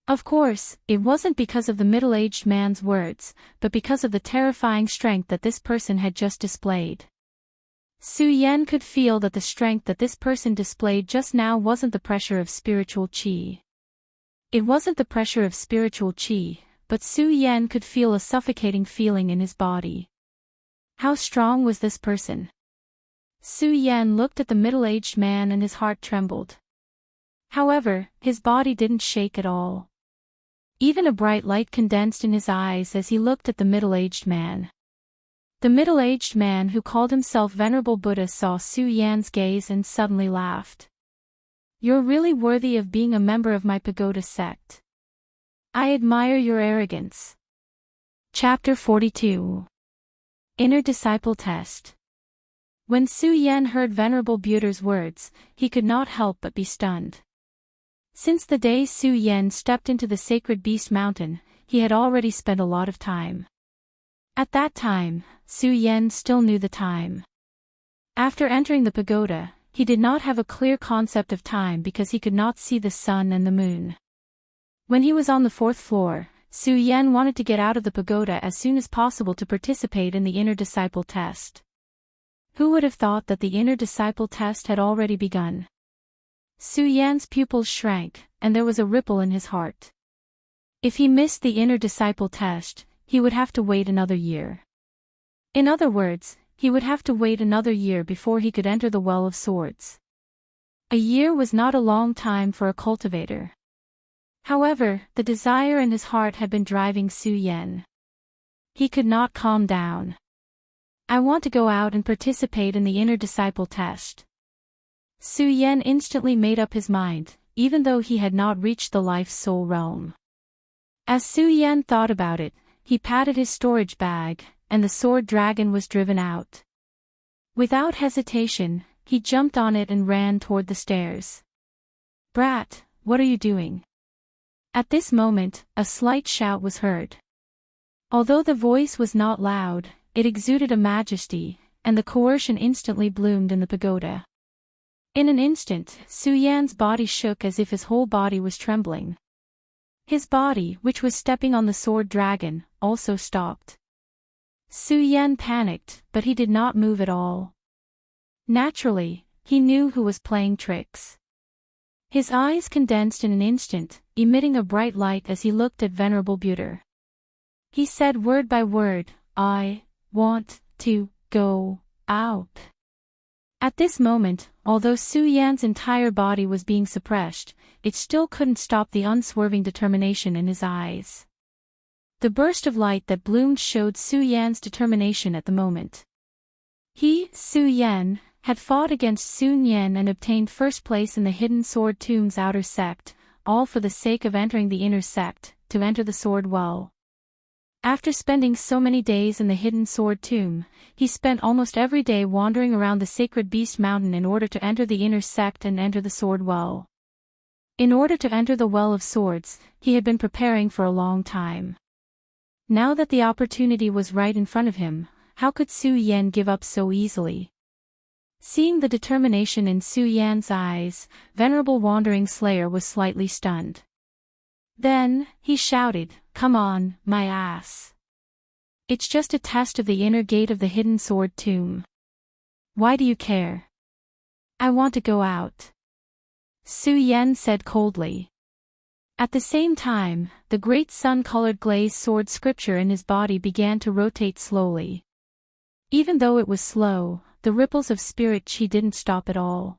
Of course, it wasn't because of the middle-aged man's words, but because of the terrifying strength that this person had just displayed. Su Yan could feel that the strength that this person displayed just now wasn't the pressure of spiritual chi. It wasn't the pressure of spiritual chi, but Su Yan could feel a suffocating feeling in his body. How strong was this person? Su Yan looked at the middle-aged man and his heart trembled. However, his body didn't shake at all. Even a bright light condensed in his eyes as he looked at the middle-aged man. The middle-aged man who called himself Venerable Buddha saw Su Yan's gaze and suddenly laughed. You're really worthy of being a member of my pagoda sect. I admire your arrogance. Chapter 42. Inner Disciple Test. When Su Yan heard Venerable Buddha's words, he could not help but be stunned. Since the day Su Yan stepped into the sacred beast mountain, he had already spent a lot of time. At that time, Su Yan still knew the time. After entering the pagoda, he did not have a clear concept of time because he could not see the sun and the moon. When he was on the 4th floor, Su Yan wanted to get out of the pagoda as soon as possible to participate in the Inner Disciple Test. Who would have thought that the Inner Disciple Test had already begun? Su Yan's pupils shrank, and there was a ripple in his heart. If he missed the Inner Disciple Test, he would have to wait another year. In other words, he would have to wait another year before he could enter the Well of Swords. A year was not a long time for a cultivator. However, the desire in his heart had been driving Su Yan. He could not calm down. I want to go out and participate in the Inner Disciple Test. Su Yan instantly made up his mind, even though he had not reached the life soul realm. As Su Yan thought about it, he patted his storage bag, and the sword dragon was driven out. Without hesitation, he jumped on it and ran toward the stairs. "Brat, what are you doing?" At this moment, a slight shout was heard. Although the voice was not loud, it exuded a majesty, and the coercion instantly bloomed in the pagoda. In an instant, Su Yan's body shook as if his whole body was trembling. His body, which was stepping on the sword dragon, also stopped. Su Yan panicked, but he did not move at all. Naturally, he knew who was playing tricks. His eyes condensed in an instant, emitting a bright light as he looked at Venerable Buddha. He said word by word, "I want to go out." At this moment, although Su Yan's entire body was being suppressed, it still couldn't stop the unswerving determination in his eyes. The burst of light that bloomed showed Su Yan's determination at the moment. He, Su Yan, had fought against Sun Yen and obtained first place in the Hidden Sword Tomb's outer sect, all for the sake of entering the inner sect, to enter the sword well. After spending so many days in the Hidden Sword Tomb, he spent almost every day wandering around the Sacred Beast Mountain in order to enter the inner sect and enter the sword well. In order to enter the Well of Swords, he had been preparing for a long time. Now that the opportunity was right in front of him, how could Su Yan give up so easily? Seeing the determination in Su Yan's eyes, Venerable Wandering Slayer was slightly stunned. Then, he shouted, "Come on, my ass. It's just a test of the inner gate of the Hidden Sword Tomb. Why do you care?" "I want to go out," Su Yan said coldly. At the same time, the great sun-colored glazed sword scripture in his body began to rotate slowly. Even though it was slow, the ripples of spirit chi didn't stop at all.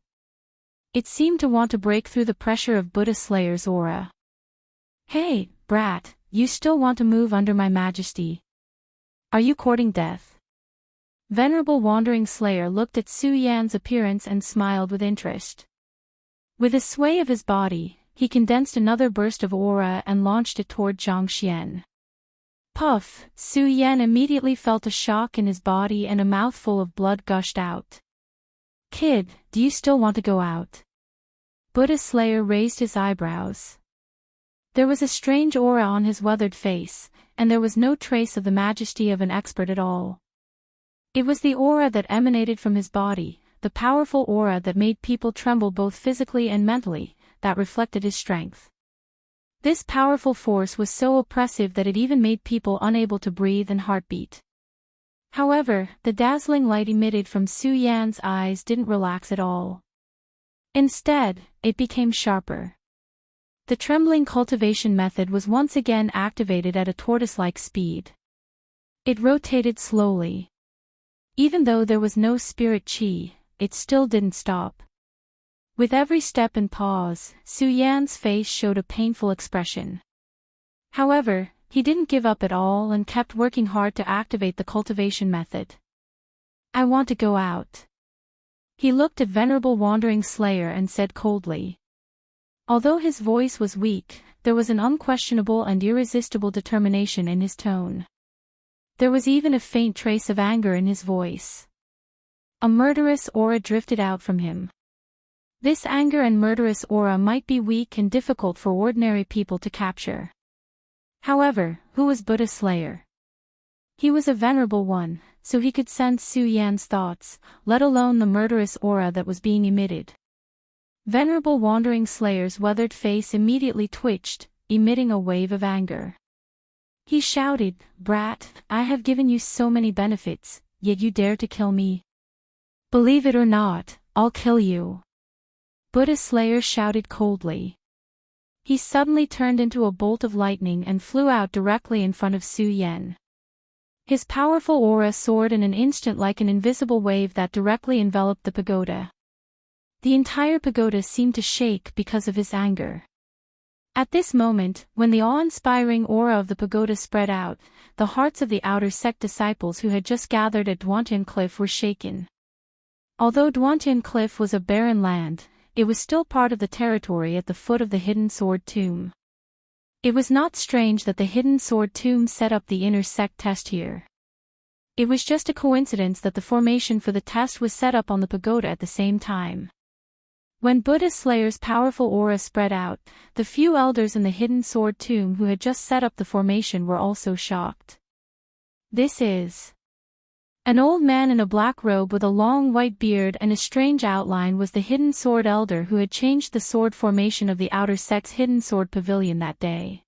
It seemed to want to break through the pressure of Buddha Slayer's aura. "Hey, brat, you still want to move under my majesty? Are you courting death?" Venerable Wandering Slayer looked at Su Yan's appearance and smiled with interest. With a sway of his body, he condensed another burst of aura and launched it toward Zhang Xian. Puff! Su Yan immediately felt a shock in his body and a mouthful of blood gushed out. "Kid, do you still want to go out?" Buddha Slayer raised his eyebrows. There was a strange aura on his weathered face, and there was no trace of the majesty of an expert at all. It was the aura that emanated from his body, the powerful aura that made people tremble both physically and mentally, that reflected his strength. This powerful force was so oppressive that it even made people unable to breathe and heartbeat. However, the dazzling light emitted from Su Yan's eyes didn't relax at all. Instead, it became sharper. The trembling cultivation method was once again activated at a tortoise-like speed. It rotated slowly. Even though there was no spirit chi, it still didn't stop. With every step and pause, Su Yan's face showed a painful expression. However, he didn't give up at all and kept working hard to activate the cultivation method. "I want to go out." He looked at Venerable Wandering Slayer and said coldly. Although his voice was weak, there was an unquestionable and irresistible determination in his tone. There was even a faint trace of anger in his voice. A murderous aura drifted out from him. This anger and murderous aura might be weak and difficult for ordinary people to capture. However, who was Buddha Slayer? He was a venerable one, so he could sense Su Yan's thoughts, let alone the murderous aura that was being emitted. Venerable Wandering Slayer's weathered face immediately twitched, emitting a wave of anger. He shouted, "Brat, I have given you so many benefits, yet you dare to kill me. Believe it or not, I'll kill you." Buddha Slayer shouted coldly. He suddenly turned into a bolt of lightning and flew out directly in front of Su Yan. His powerful aura soared in an instant like an invisible wave that directly enveloped the pagoda. The entire pagoda seemed to shake because of his anger. At this moment, when the awe-inspiring aura of the pagoda spread out, the hearts of the outer sect disciples who had just gathered at Duantian Cliff were shaken. Although Duantian Cliff was a barren land, it was still part of the territory at the foot of the hidden sword tomb. It was not strange that the hidden sword tomb set up the inner sect test here. It was just a coincidence that the formation for the test was set up on the pagoda at the same time. When Buddha Slayer's powerful aura spread out, the few elders in the hidden sword tomb who had just set up the formation were also shocked. This is... An old man in a black robe with a long white beard and a strange outline was the hidden sword elder who had changed the sword formation of the outer sect's hidden sword pavilion that day.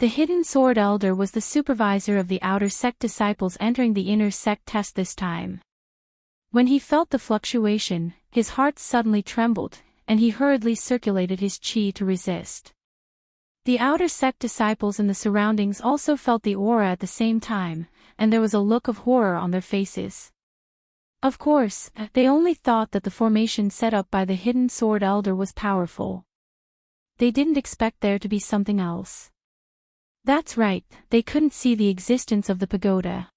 The hidden sword elder was the supervisor of the outer sect disciples entering the inner sect test this time. When he felt the fluctuation, his heart suddenly trembled, and he hurriedly circulated his chi to resist. The outer sect disciples in the surroundings also felt the aura at the same time, and there was a look of horror on their faces. Of course, they only thought that the formation set up by the hidden sword elder was powerful. They didn't expect there to be something else. That's right, they couldn't see the existence of the pagoda.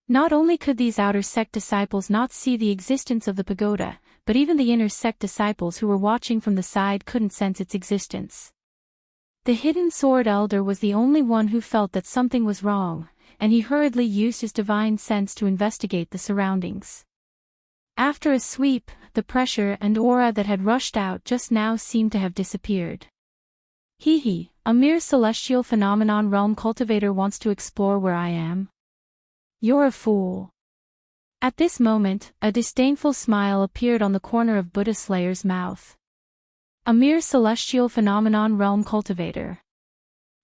Not only could these outer sect disciples not see the existence of the pagoda, but even the inner sect disciples who were watching from the side couldn't sense its existence. The hidden sword elder was the only one who felt that something was wrong, and he hurriedly used his divine sense to investigate the surroundings. After a sweep, the pressure and aura that had rushed out just now seemed to have disappeared. A mere celestial phenomenon realm cultivator wants to explore where I am? You're a fool. At this moment, a disdainful smile appeared on the corner of Buddha Slayer's mouth. A mere celestial phenomenon realm cultivator.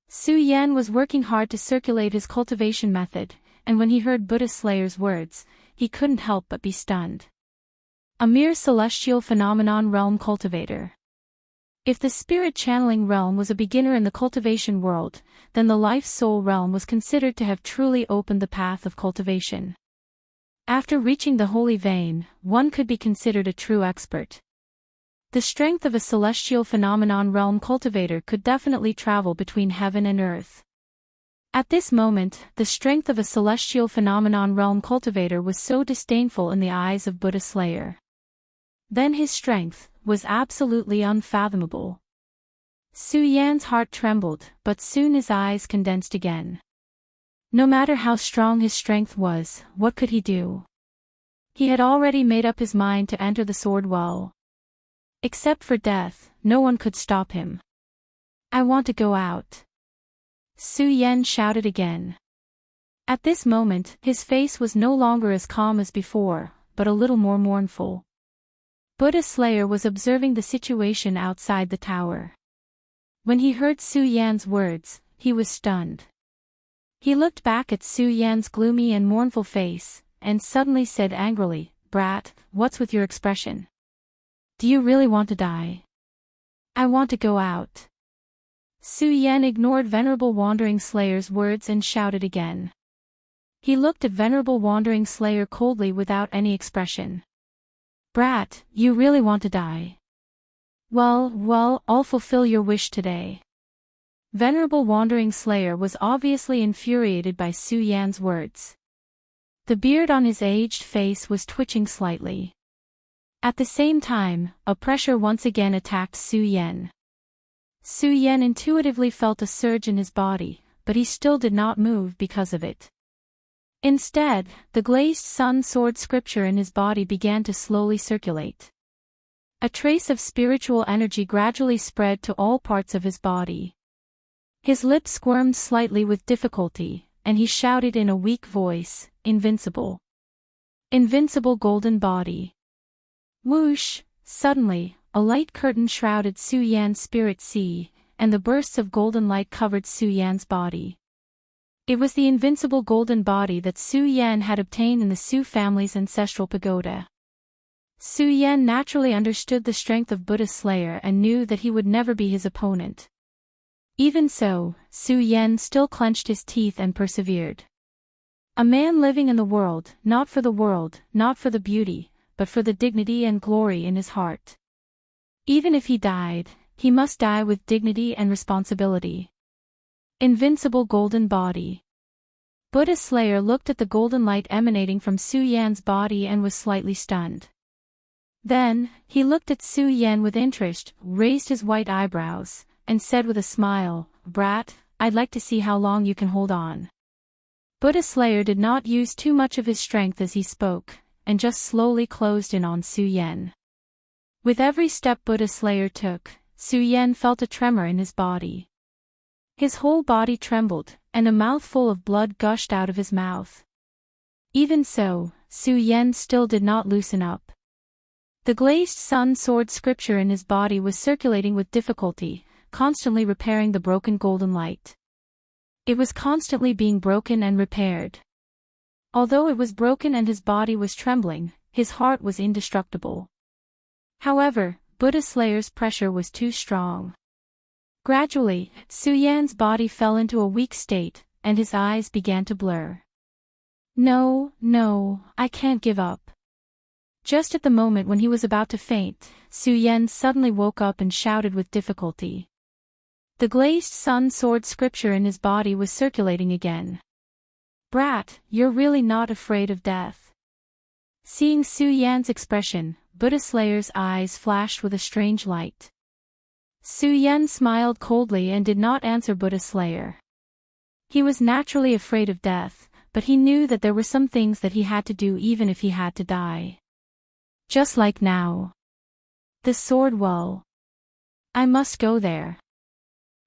Su Yan was working hard to circulate his cultivation method, and when he heard Buddha Slayer's words, he couldn't help but be stunned. A mere celestial phenomenon realm cultivator. If the spirit channeling realm was a beginner in the cultivation world, then the life soul realm was considered to have truly opened the path of cultivation. After reaching the holy vein, one could be considered a true expert. The strength of a celestial phenomenon realm cultivator could definitely travel between heaven and earth. At this moment, the strength of a celestial phenomenon realm cultivator was so disdainful in the eyes of Buddha Slayer. Then his strength was absolutely unfathomable. Su Yan's heart trembled, but soon his eyes condensed again. No matter how strong his strength was, what could he do? He had already made up his mind to enter the sword well. Except for death, no one could stop him. I want to go out. Su Yan shouted again. At this moment, his face was no longer as calm as before, but a little more mournful. Buddha Slayer was observing the situation outside the tower. When he heard Su Yan's words, he was stunned. He looked back at Su Yan's gloomy and mournful face, and suddenly said angrily, "Brat, what's with your expression? Do you really want to die?" "I want to go out." Su Yan ignored Venerable Wandering Slayer's words and shouted again. He looked at Venerable Wandering Slayer coldly without any expression. "Brat, you really want to die? Well, I'll fulfill your wish today." Venerable Wandering Slayer was obviously infuriated by Su Yan's words. The beard on his aged face was twitching slightly. At the same time, a pressure once again attacked Su Yan. Su Yan intuitively felt a surge in his body, but he still did not move because of it. Instead, the glazed sun sword scripture in his body began to slowly circulate. A trace of spiritual energy gradually spread to all parts of his body. His lips squirmed slightly with difficulty, and he shouted in a weak voice, "Invincible! Invincible golden body!" Whoosh! Suddenly, a light curtain shrouded Su Yan's spirit sea, and the bursts of golden light covered Su Yan's body. It was the invincible golden body that Su Yan had obtained in the Su family's ancestral pagoda. Su Yan naturally understood the strength of Buddha Slayer and knew that he would never be his opponent. Even so, Su Yan still clenched his teeth and persevered. A man living in the world, not for the beauty, but for the dignity and glory in his heart. Even if he died, he must die with dignity and responsibility. Invincible golden body. Buddha Slayer looked at the golden light emanating from Su Yan's body and was slightly stunned. Then, he looked at Su Yan with interest, raised his white eyebrows, and said with a smile, "Brat, I'd like to see how long you can hold on." Buddha Slayer did not use too much of his strength as he spoke, and just slowly closed in on Su Yan. With every step Buddha Slayer took, Su Yan felt a tremor in his body. His whole body trembled, and a mouthful of blood gushed out of his mouth. Even so, Su Yan still did not loosen up. The glazed sun sword scripture in his body was circulating with difficulty, constantly repairing the broken golden light. It was constantly being broken and repaired. Although it was broken and his body was trembling, his heart was indestructible. However, Buddha Slayer's pressure was too strong. Gradually, Su Yan's body fell into a weak state, and his eyes began to blur. No, I can't give up. Just at the moment when he was about to faint, Su Yan suddenly woke up and shouted with difficulty. The glazed sun sword scripture in his body was circulating again. "Brat, you're really not afraid of death." Seeing Su Yan's expression, Buddha Slayer's eyes flashed with a strange light. Su Yan smiled coldly and did not answer Buddha Slayer. He was naturally afraid of death, but he knew that there were some things that he had to do even if he had to die. Just like now. The sword well. I must go there.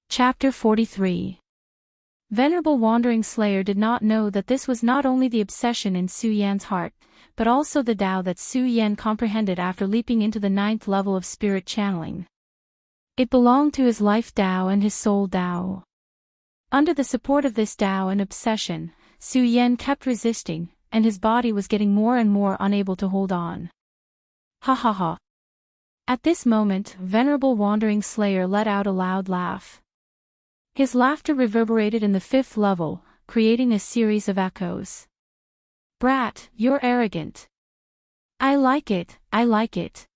Chapter 43. Venerable Wandering Slayer did not know that this was not only the obsession in Su Yan's heart, but also the Tao that Su Yan comprehended after leaping into the 9th level of spirit channeling. It belonged to his life Tao and his soul Tao. Under the support of this Tao and obsession, Su Yan kept resisting, and his body was getting more and more unable to hold on. Ha ha ha. At this moment, Venerable Wandering Slayer let out a loud laugh. His laughter reverberated in the 5th level, creating a series of echoes. "Brat, you're arrogant." I like it.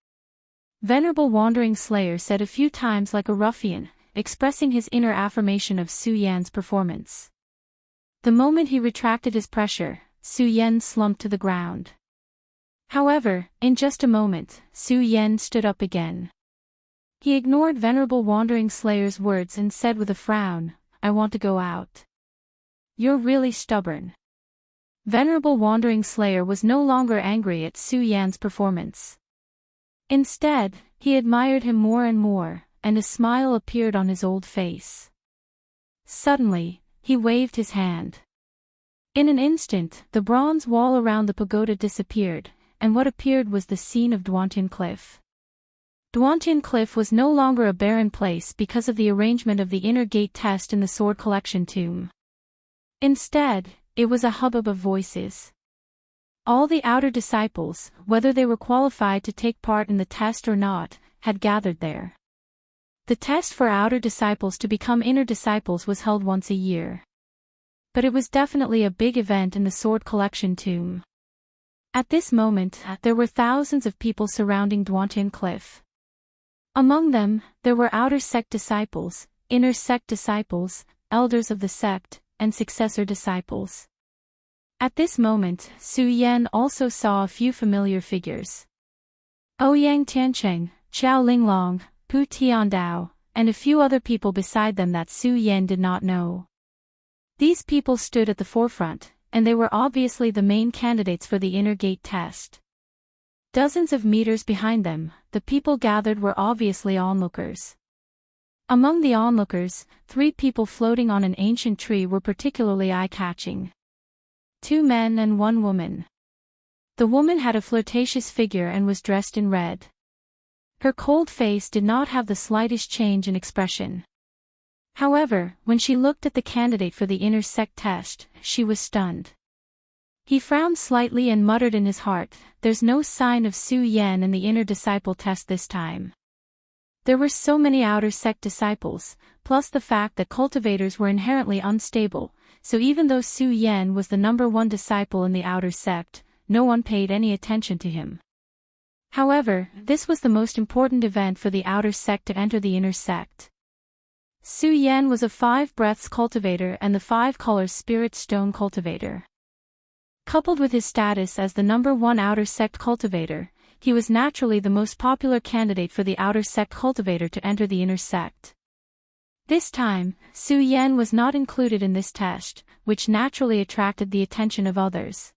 Venerable Wandering Slayer said a few times like a ruffian, expressing his inner affirmation of Su Yan's performance. The moment he retracted his pressure, Su Yan slumped to the ground. However, in just a moment, Su Yan stood up again. He ignored Venerable Wandering Slayer's words and said with a frown, "I want to go out." "You're really stubborn." Venerable Wandering Slayer was no longer angry at Su Yan's performance. Instead, he admired him more and more, and a smile appeared on his old face. Suddenly, he waved his hand. In an instant, the bronze wall around the pagoda disappeared, and what appeared was the scene of Duantian Cliff. Duantian Cliff was no longer a barren place because of the arrangement of the inner gate test in the sword collection tomb. Instead, it was a hubbub of voices. All the outer disciples, whether they were qualified to take part in the test or not, had gathered there. The test for outer disciples to become inner disciples was held once a year. But it was definitely a big event in the sword collection tomb. At this moment, there were thousands of people surrounding Duantian Cliff. Among them, there were outer sect disciples, inner sect disciples, elders of the sect, and successor disciples. At this moment, Su Yan also saw a few familiar figures. Ouyang Tiancheng, Xiao Linglong, Pu Tiandao, and a few other people beside them that Su Yan did not know. These people stood at the forefront, and they were obviously the main candidates for the inner gate test. Dozens of meters behind them, the people gathered were obviously onlookers. Among the onlookers, 3 people floating on an ancient tree were particularly eye-catching. 2 men and 1 woman. The woman had a flirtatious figure and was dressed in red. Her cold face did not have the slightest change in expression. However, when she looked at the candidate for the inner sect test, she was stunned. He frowned slightly and muttered in his heart, "There's no sign of Su Yan in the inner disciple test this time." There were so many outer sect disciples, plus the fact that cultivators were inherently unstable, so even though Su Yan was the number 1 disciple in the outer sect, no one paid any attention to him. However, this was the most important event for the outer sect to enter the inner sect. Su Yan was a 5 breaths cultivator and the 5 colors spirit stone cultivator. Coupled with his status as the number 1 outer sect cultivator, he was naturally the most popular candidate for the outer sect cultivator to enter the inner sect. This time, Su Yan was not included in this test, which naturally attracted the attention of others.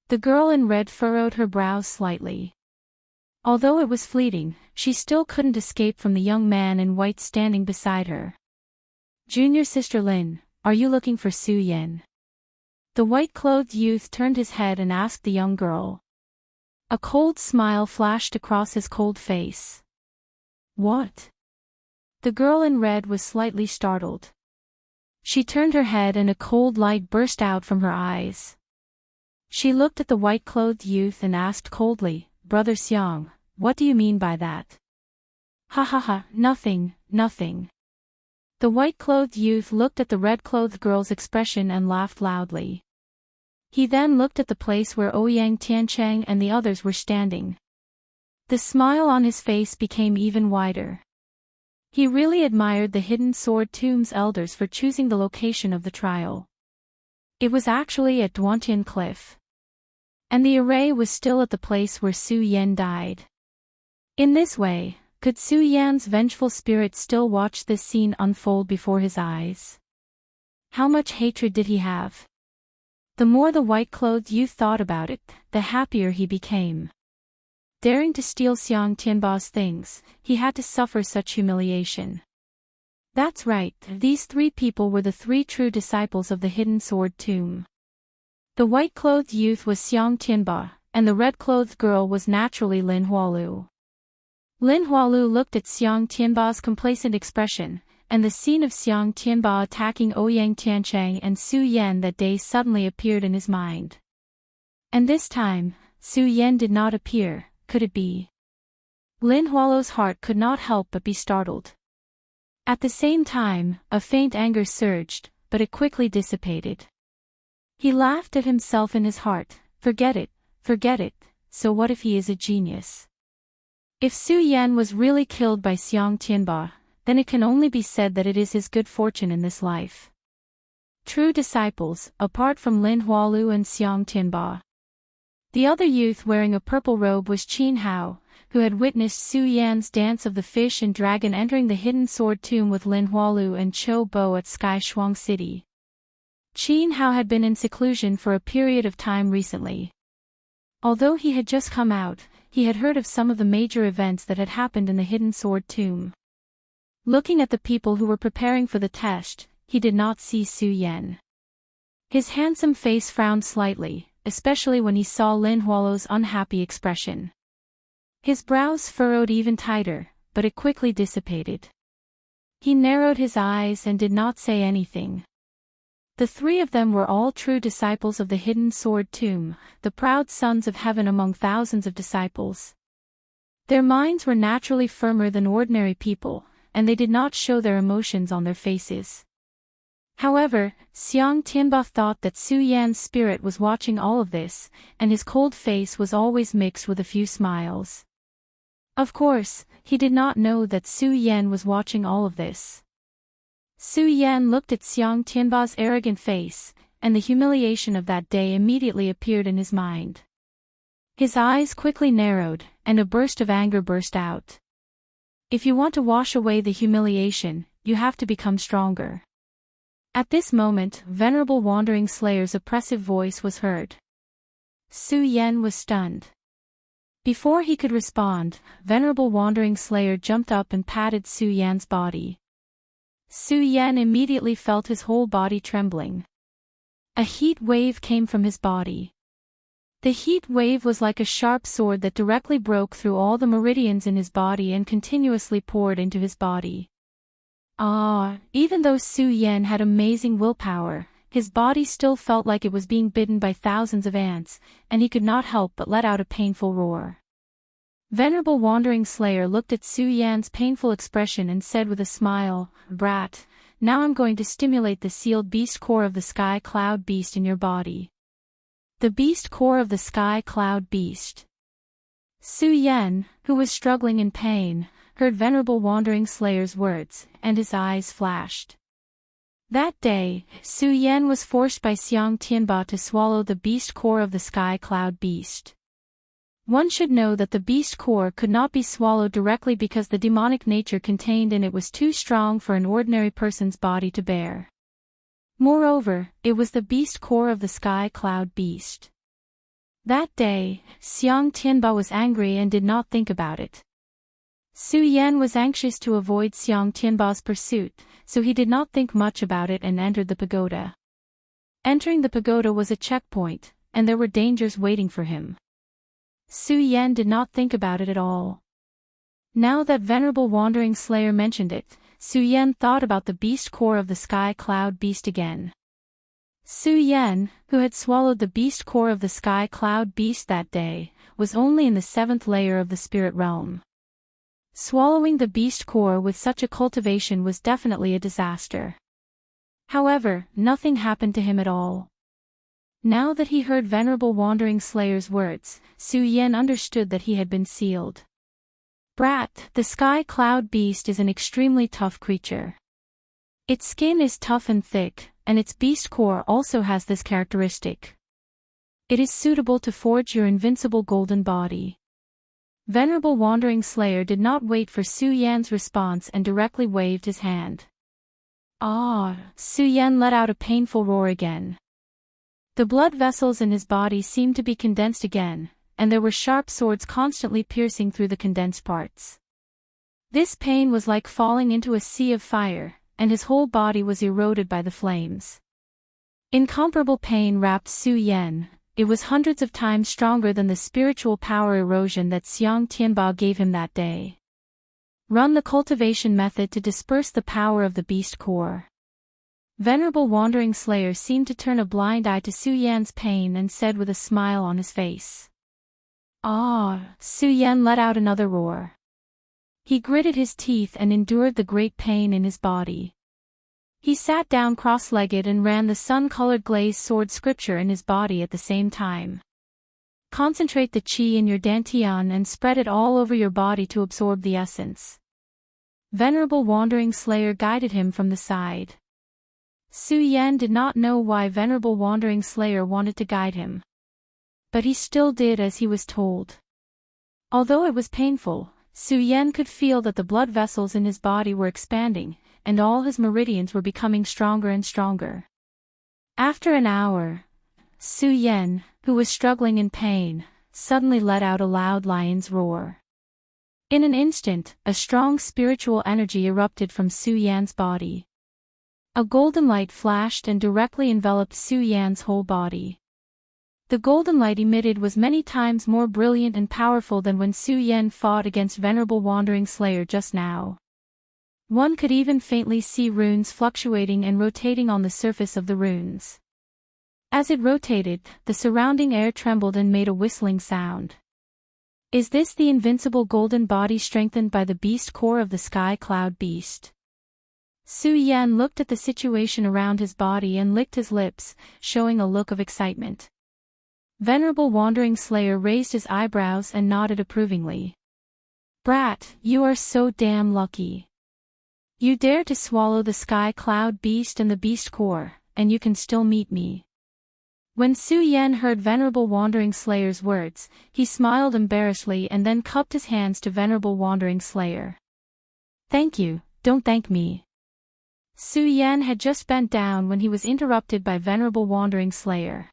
The girl in red furrowed her brows slightly. Although it was fleeting, she still couldn't escape from the young man in white standing beside her. "Junior Sister Lin, are you looking for Su Yan?" The white-clothed youth turned his head and asked the young girl. A cold smile flashed across his cold face. "What?" The girl in red was slightly startled. She turned her head and a cold light burst out from her eyes. She looked at the white-clothed youth and asked coldly, "Brother Xiang, what do you mean by that?" "Ha ha ha, nothing, nothing." The white-clothed youth looked at the red-clothed girl's expression and laughed loudly. He then looked at the place where Ouyang Tiancheng and the others were standing. The smile on his face became even wider. He really admired the Hidden Sword Tomb's elders for choosing the location of the trial. It was actually at Duantian Cliff. And the array was still at the place where Su Yan died. In this way, could Su Yan's vengeful spirit still watch this scene unfold before his eyes? How much hatred did he have? The more the white-clothed youth thought about it, the happier he became. Daring to steal Xiang Tianba's things, he had to suffer such humiliation. That's right, these three people were the three true disciples of the Hidden Sword Tomb. The white-clothed youth was Xiang Tianba, and the red-clothed girl was naturally Lin Hualu. Lin Hualu looked at Xiang Tianba's complacent expression, and the scene of Xiang Tianba attacking Ouyang Tiancheng and Su Yan that day suddenly appeared in his mind. And this time, Su Yan did not appear. Could it be? Lin Hualu's heart could not help but be startled. At the same time, a faint anger surged, but it quickly dissipated. He laughed at himself in his heart. Forget it, so what if he is a genius? If Su Yan was really killed by Xiang Tianba, then it can only be said that it is his good fortune in this life. True disciples, apart from Lin Hualu and Xiang Tianba. The other youth wearing a purple robe was Qin Hao, who had witnessed Su Yan's dance of the fish and dragon entering the Hidden Sword Tomb with Lin Hualu and Chou Bo at Sky Shuang City. Qin Hao had been in seclusion for a period of time recently. Although he had just come out, he had heard of some of the major events that had happened in the Hidden Sword Tomb. Looking at the people who were preparing for the test, he did not see Su Yan. His handsome face frowned slightly, especially when he saw Lin Hualu's unhappy expression. His brows furrowed even tighter, but it quickly dissipated. He narrowed his eyes and did not say anything. The three of them were all true disciples of the Hidden Sword Tomb, the proud sons of heaven among thousands of disciples. Their minds were naturally firmer than ordinary people, and they did not show their emotions on their faces. However, Xiang Tianba thought that Su Yan's spirit was watching all of this, and his cold face was always mixed with a few smiles. Of course, he did not know that Su Yan was watching all of this. Su Yan looked at Xiang Tianba's arrogant face, and the humiliation of that day immediately appeared in his mind. His eyes quickly narrowed, and a burst of anger burst out. If you want to wash away the humiliation, you have to become stronger. At this moment, Venerable Wandering Slayer's oppressive voice was heard. Su Yan was stunned. Before he could respond, Venerable Wandering Slayer jumped up and patted Su Yan's body. Su Yan immediately felt his whole body trembling. A heat wave came from his body. The heat wave was like a sharp sword that directly broke through all the meridians in his body and continuously poured into his body. Even though Su Yan had amazing willpower, his body still felt like it was being bitten by thousands of ants, and he could not help but let out a painful roar. Venerable Wandering Slayer looked at Su Yan's painful expression and said with a smile, "Brat, now I'm going to stimulate the sealed beast core of the sky cloud beast in your body." The beast core of the sky cloud beast. Su Yan, who was struggling in pain, heard Venerable Wandering Slayer's words, and his eyes flashed. That day, Su Yan was forced by Xiang Tianba to swallow the beast core of the sky cloud beast. One should know that the beast core could not be swallowed directly because the demonic nature contained in it was too strong for an ordinary person's body to bear. Moreover, it was the beast core of the sky cloud beast. That day, Xiang Tianba was angry and did not think about it. Su Yan was anxious to avoid Xiang Tianba's pursuit, so he did not think much about it and entered the pagoda. Entering the pagoda was a checkpoint, and there were dangers waiting for him. Su Yan did not think about it at all. Now that Venerable Wandering Slayer mentioned it, Su Yan thought about the beast core of the sky cloud beast again. Su Yan, who had swallowed the beast core of the sky cloud beast that day, was only in the 7th layer of the spirit realm. Swallowing the beast core with such a cultivation was definitely a disaster. However, nothing happened to him at all. Now that he heard Venerable Wandering Slayer's words, Su Yan understood that he had been sealed. Brat, the sky cloud beast is an extremely tough creature. Its skin is tough and thick, and its beast core also has this characteristic. It is suitable to forge your invincible golden body. Venerable Wandering Slayer did not wait for Su Yan's response and directly waved his hand. Ah! Su Yan let out a painful roar again. The blood vessels in his body seemed to be condensed again, and there were sharp swords constantly piercing through the condensed parts. This pain was like falling into a sea of fire, and his whole body was eroded by the flames. Incomparable pain wrapped Su Yan. It was hundreds of times stronger than the spiritual power erosion that Xiang Tianba gave him that day. Run the cultivation method to disperse the power of the beast core. Venerable Wandering Slayer seemed to turn a blind eye to Su Yan's pain and said with a smile on his face. Ah! Su Yan let out another roar. He gritted his teeth and endured the great pain in his body. He sat down cross-legged and ran the sun-colored glazed sword scripture in his body at the same time. Concentrate the qi in your dantian and spread it all over your body to absorb the essence. Venerable Wandering Slayer guided him from the side. Su Yan did not know why Venerable Wandering Slayer wanted to guide him. But he still did as he was told. Although it was painful, Su Yan could feel that the blood vessels in his body were expanding, and all his meridians were becoming stronger and stronger. After an hour, Su Yan, who was struggling in pain, suddenly let out a loud lion's roar. In an instant, a strong spiritual energy erupted from Su Yan's body. A golden light flashed and directly enveloped Su Yan's whole body. The golden light emitted was many times more brilliant and powerful than when Su Yan fought against Venerable Wandering Slayer just now. One could even faintly see runes fluctuating and rotating on the surface of the runes. As it rotated, the surrounding air trembled and made a whistling sound. Is this the invincible golden body strengthened by the beast core of the sky cloud beast? Su Yan looked at the situation around his body and licked his lips, showing a look of excitement. Venerable Wandering Slayer raised his eyebrows and nodded approvingly. Brat, you are so damn lucky. You dare to swallow the sky cloud beast and the beast core, and you can still meet me. When Su Yan heard Venerable Wandering Slayer's words, he smiled embarrassedly and then cupped his hands to Venerable Wandering Slayer. Thank you, don't thank me. Su Yan had just bent down when he was interrupted by Venerable Wandering Slayer.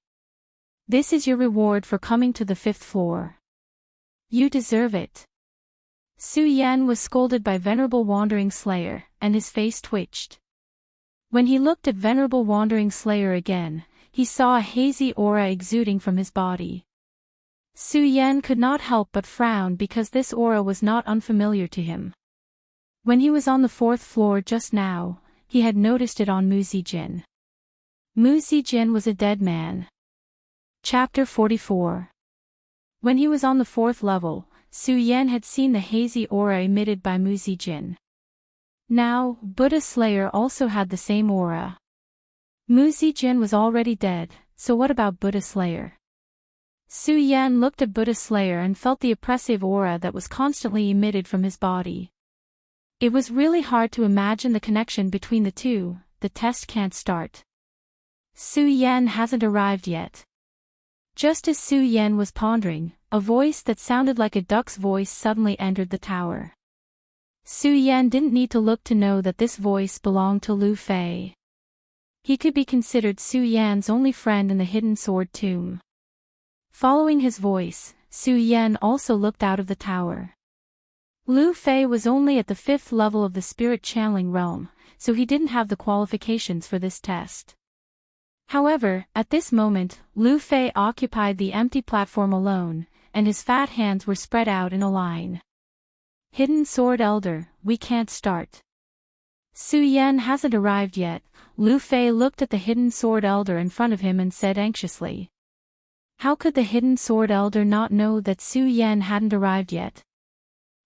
This is your reward for coming to the 5th floor. You deserve it. Su Yan was scolded by Venerable Wandering Slayer, and his face twitched. When he looked at Venerable Wandering Slayer again, he saw a hazy aura exuding from his body. Su Yan could not help but frown because this aura was not unfamiliar to him. When he was on the 4th floor just now, he had noticed it on Mu Zijin. Mu Zijin was a dead man. Chapter 44. When he was on the 4th level, Su Yan had seen the hazy aura emitted by Mu Zijin. Now, Buddha Slayer also had the same aura. Mu Zijin was already dead, so what about Buddha Slayer? Su Yan looked at Buddha Slayer and felt the oppressive aura that was constantly emitted from his body. It was really hard to imagine the connection between the two. The test can't start. Su Yan hasn't arrived yet. Just as Su Yan was pondering, a voice that sounded like a duck's voice suddenly entered the tower. Su Yan didn't need to look to know that this voice belonged to Lu Fei. He could be considered Su Yan's only friend in the hidden sword tomb. Following his voice, Su Yan also looked out of the tower. Lu Fei was only at the 5th level of the spirit channeling realm, so he didn't have the qualifications for this test. However, at this moment, Lu Fei occupied the empty platform alone, and his fat hands were spread out in a line. Hidden Sword Elder, we can't start. Su Yan hasn't arrived yet. Lu Fei looked at the Hidden Sword Elder in front of him and said anxiously. How could the Hidden Sword Elder not know that Su Yan hadn't arrived yet?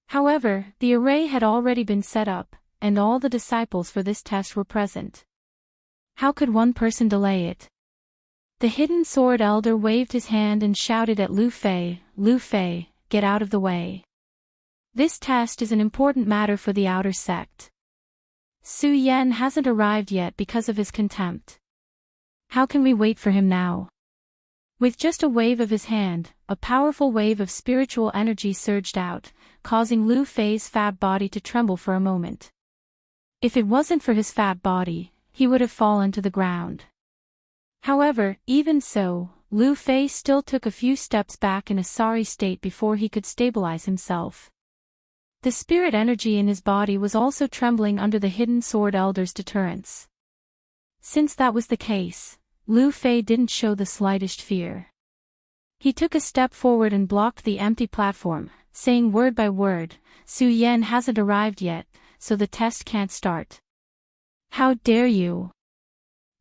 However, the array had already been set up, and all the disciples for this test were present. How could one person delay it? The Hidden Sword Elder waved his hand and shouted at Lu Fei, "Lu Fei, get out of the way. This test is an important matter for the outer sect. Su Yan hasn't arrived yet because of his contempt. How can we wait for him now?" With just a wave of his hand, a powerful wave of spiritual energy surged out, causing Lu Fei's fat body to tremble for a moment. If it wasn't for his fat body, he would have fallen to the ground. However, even so, Lu Fei still took a few steps back in a sorry state before he could stabilize himself. The spirit energy in his body was also trembling under the Hidden Sword Elder's deterrence. Since that was the case, Lu Fei didn't show the slightest fear. He took a step forward and blocked the empty platform, saying word by word, "Su Yan hasn't arrived yet, so the test can't start. How dare you?"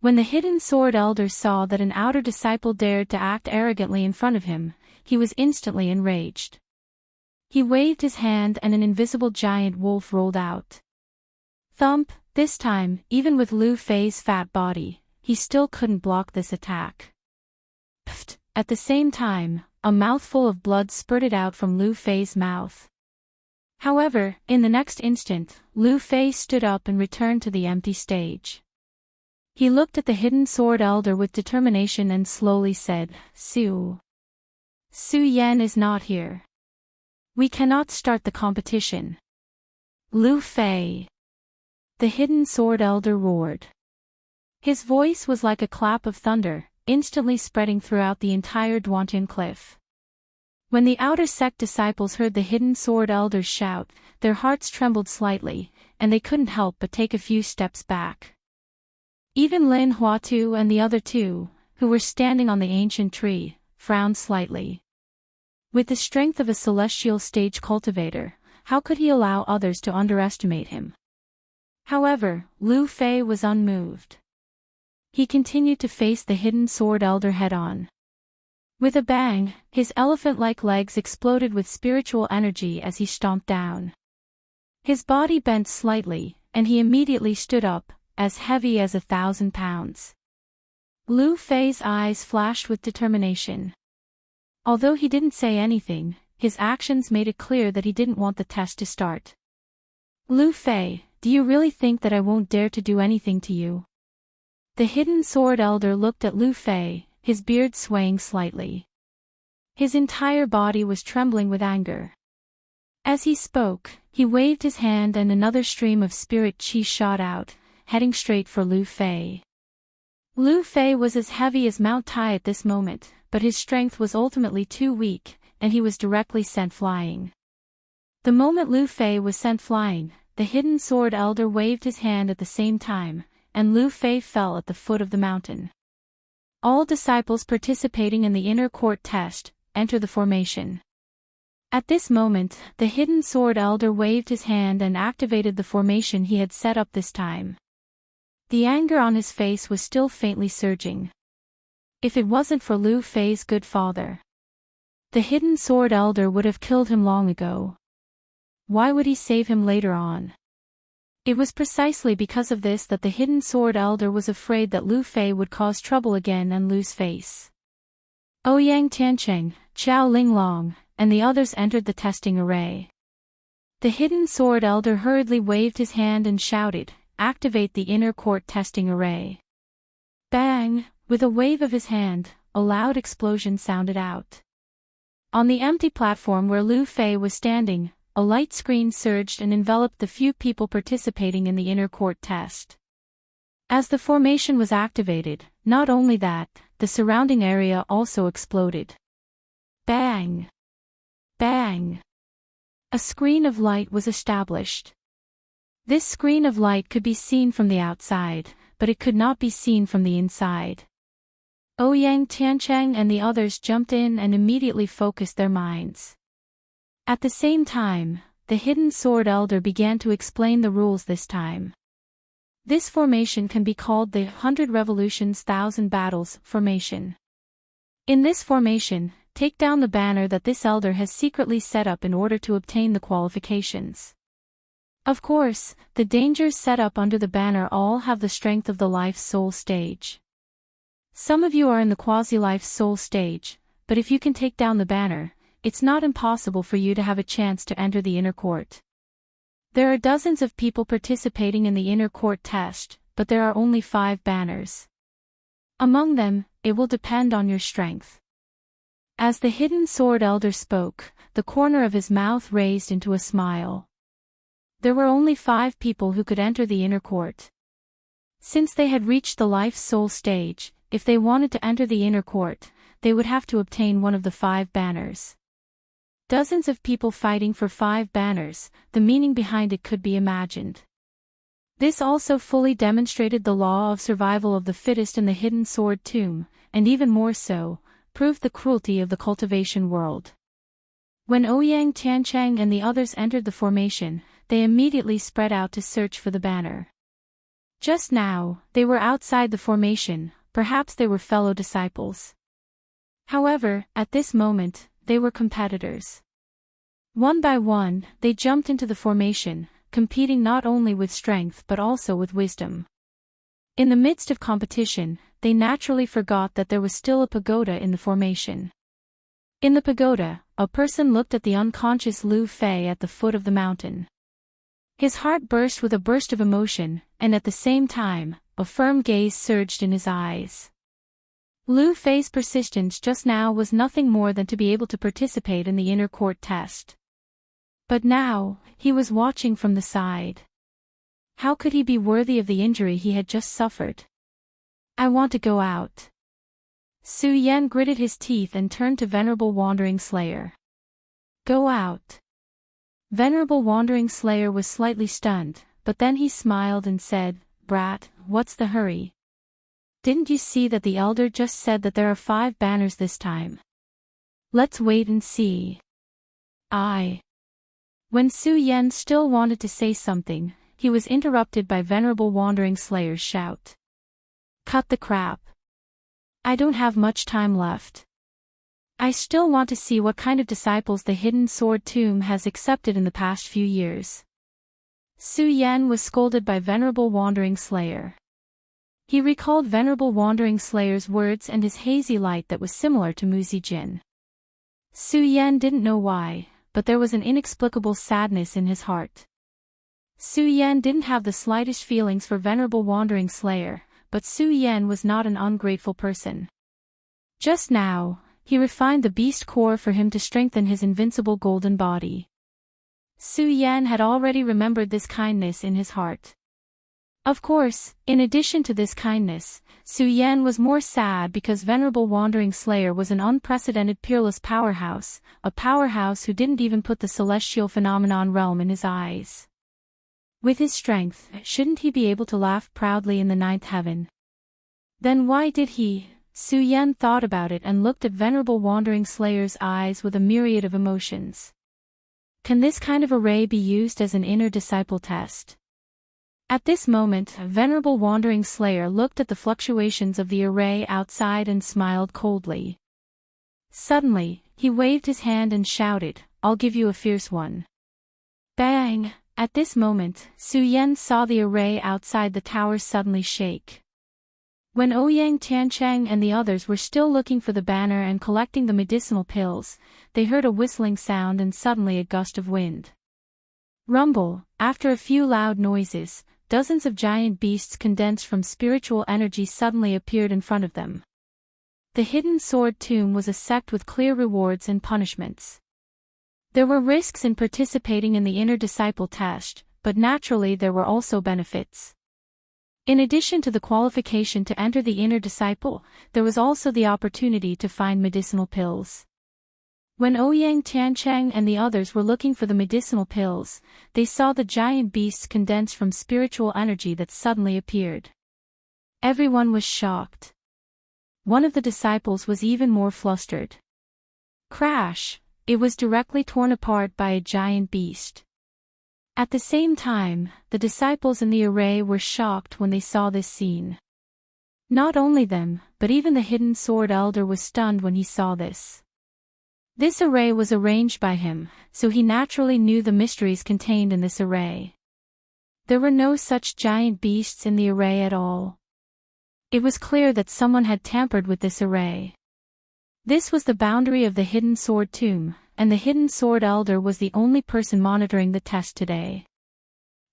When the Hidden Sword Elder saw that an outer disciple dared to act arrogantly in front of him, he was instantly enraged. He waved his hand and an invisible giant wolf rolled out. Thump, this time, even with Lu Fei's fat body, he still couldn't block this attack. Pfft! At the same time, a mouthful of blood spurted out from Lu Fei's mouth. However, in the next instant, Lu Fei stood up and returned to the empty stage. He looked at the Hidden Sword Elder with determination and slowly said, Su Yan is not here. We cannot start the competition. Lu Fei. The Hidden Sword Elder roared. His voice was like a clap of thunder, instantly spreading throughout the entire Duantian cliff. When the outer sect disciples heard the Hidden Sword Elder's shout, their hearts trembled slightly, and they couldn't help but take a few steps back. Even Lin Huatu and the other two, who were standing on the ancient tree, frowned slightly. With the strength of a celestial stage cultivator, how could he allow others to underestimate him? However, Lu Fei was unmoved. He continued to face the Hidden Sword Elder head-on. With a bang, his elephant-like legs exploded with spiritual energy as he stomped down. His body bent slightly, and he immediately stood up, as heavy as 1,000 pounds. Lu Fei's eyes flashed with determination. Although he didn't say anything, his actions made it clear that he didn't want the test to start. Lu Fei, do you really think that I won't dare to do anything to you? The Hidden Sword Elder looked at Lu Fei, his beard swaying slightly. His entire body was trembling with anger. As he spoke, he waved his hand and another stream of spirit chi shot out, heading straight for Lu Fei. Lu Fei was as heavy as Mount Tai at this moment, but his strength was ultimately too weak, and he was directly sent flying. The moment Lu Fei was sent flying, the Hidden Sword Elder waved his hand at the same time, and Lu Fei fell at the foot of the mountain. All disciples participating in the inner court test enter the formation. At this moment, the Hidden Sword Elder waved his hand and activated the formation he had set up this time. The anger on his face was still faintly surging. If it wasn't for Lu Fei's good father, the Hidden Sword Elder would have killed him long ago. Why would he save him later on? It was precisely because of this that the Hidden Sword Elder was afraid that Lu Fei would cause trouble again and lose face. Ouyang Tiancheng, Chao Linglong, and the others entered the testing array. The Hidden Sword Elder hurriedly waved his hand and shouted, "Activate the inner court testing array." Bang! With a wave of his hand, a loud explosion sounded out. On the empty platform where Lu Fei was standing, a light screen surged and enveloped the few people participating in the inner court test. As the formation was activated, not only that, the surrounding area also exploded. Bang! Bang! A screen of light was established. This screen of light could be seen from the outside, but it could not be seen from the inside. Ouyang Tiancheng and the others jumped in and immediately focused their minds. At the same time, the Hidden Sword Elder began to explain the rules this time. This formation can be called the 100 Revolutions 1000 Battles formation. In this formation, take down the banner that this elder has secretly set up in order to obtain the qualifications. Of course, the dangers set up under the banner all have the strength of the Life Soul stage. Some of you are in the Quasi-Life Soul stage, but if you can take down the banner, it's not impossible for you to have a chance to enter the inner court. There are dozens of people participating in the inner court test, but there are only 5 banners. Among them, it will depend on your strength. As the Hidden Sword Elder spoke, the corner of his mouth raised into a smile. There were only 5 people who could enter the inner court. Since they had reached the Life Soul stage, if they wanted to enter the inner court, they would have to obtain one of the 5 banners. Dozens of people fighting for 5 banners, the meaning behind it could be imagined. This also fully demonstrated the law of survival of the fittest in the Hidden Sword Tomb, and even more so, proved the cruelty of the cultivation world. When Ouyang Tiancheng and the others entered the formation, they immediately spread out to search for the banner. Just now, they were outside the formation, perhaps they were fellow disciples. However, at this moment, they were competitors. One by one, they jumped into the formation, competing not only with strength but also with wisdom. In the midst of competition, they naturally forgot that there was still a pagoda in the formation. In the pagoda, a person looked at the unconscious Lu Fei at the foot of the mountain. His heart burst with a burst of emotion, and at the same time, a firm gaze surged in his eyes. Lu Fei's persistence just now was nothing more than to be able to participate in the inner court test. But now, he was watching from the side. How could he be worthy of the injury he had just suffered? I want to go out. Su Yan gritted his teeth and turned to Venerable Wandering Slayer. Go out. Venerable Wandering Slayer was slightly stunned, but then he smiled and said, Brat, what's the hurry? Didn't you see that the elder just said that there are 5 banners this time? Let's wait and see. When Su Yan still wanted to say something, he was interrupted by Venerable Wandering Slayer's shout. Cut the crap. I don't have much time left. I still want to see what kind of disciples the Hidden Sword Tomb has accepted in the past few years. Su Yan was scolded by Venerable Wandering Slayer. He recalled Venerable Wandering Slayer's words and his hazy light that was similar to Muzi Jin. Su Yan didn't know why, but there was an inexplicable sadness in his heart. Su Yan didn't have the slightest feelings for Venerable Wandering Slayer, but Su Yan was not an ungrateful person. Just now, he refined the beast core for him to strengthen his invincible golden body. Su Yan had already remembered this kindness in his heart. Of course, in addition to this kindness, Su Yan was more sad because Venerable Wandering Slayer was an unprecedented peerless powerhouse, a powerhouse who didn't even put the celestial phenomenon realm in his eyes. With his strength, shouldn't he be able to laugh proudly in the 9th heaven? Then why did he? Su Yan thought about it and looked at Venerable Wandering Slayer's eyes with a myriad of emotions. Can this kind of array be used as an inner disciple test? At this moment, Venerable Wandering Slayer looked at the fluctuations of the array outside and smiled coldly. Suddenly, he waved his hand and shouted, I'll give you a fierce one. Bang! At this moment, Su Yan saw the array outside the tower suddenly shake. When Ouyang Tiancheng and the others were still looking for the banner and collecting the medicinal pills, they heard a whistling sound and suddenly a gust of wind. Rumble! After a few loud noises, dozens of giant beasts condensed from spiritual energy suddenly appeared in front of them. The Hidden Sword Tomb was a sect with clear rewards and punishments. There were risks in participating in the inner disciple test, but naturally there were also benefits. In addition to the qualification to enter the inner disciple, there was also the opportunity to find medicinal pills. When Ouyang Tiancheng and the others were looking for the medicinal pills, they saw the giant beasts condensed from spiritual energy that suddenly appeared. Everyone was shocked. One of the disciples was even more flustered. Crash! It was directly torn apart by a giant beast. At the same time, the disciples in the array were shocked when they saw this scene. Not only them, but even the Hidden Sword Elder was stunned when he saw this. This array was arranged by him, so he naturally knew the mysteries contained in this array. There were no such giant beasts in the array at all. It was clear that someone had tampered with this array. This was the boundary of the Hidden Sword Tomb, and the Hidden Sword Elder was the only person monitoring the test today.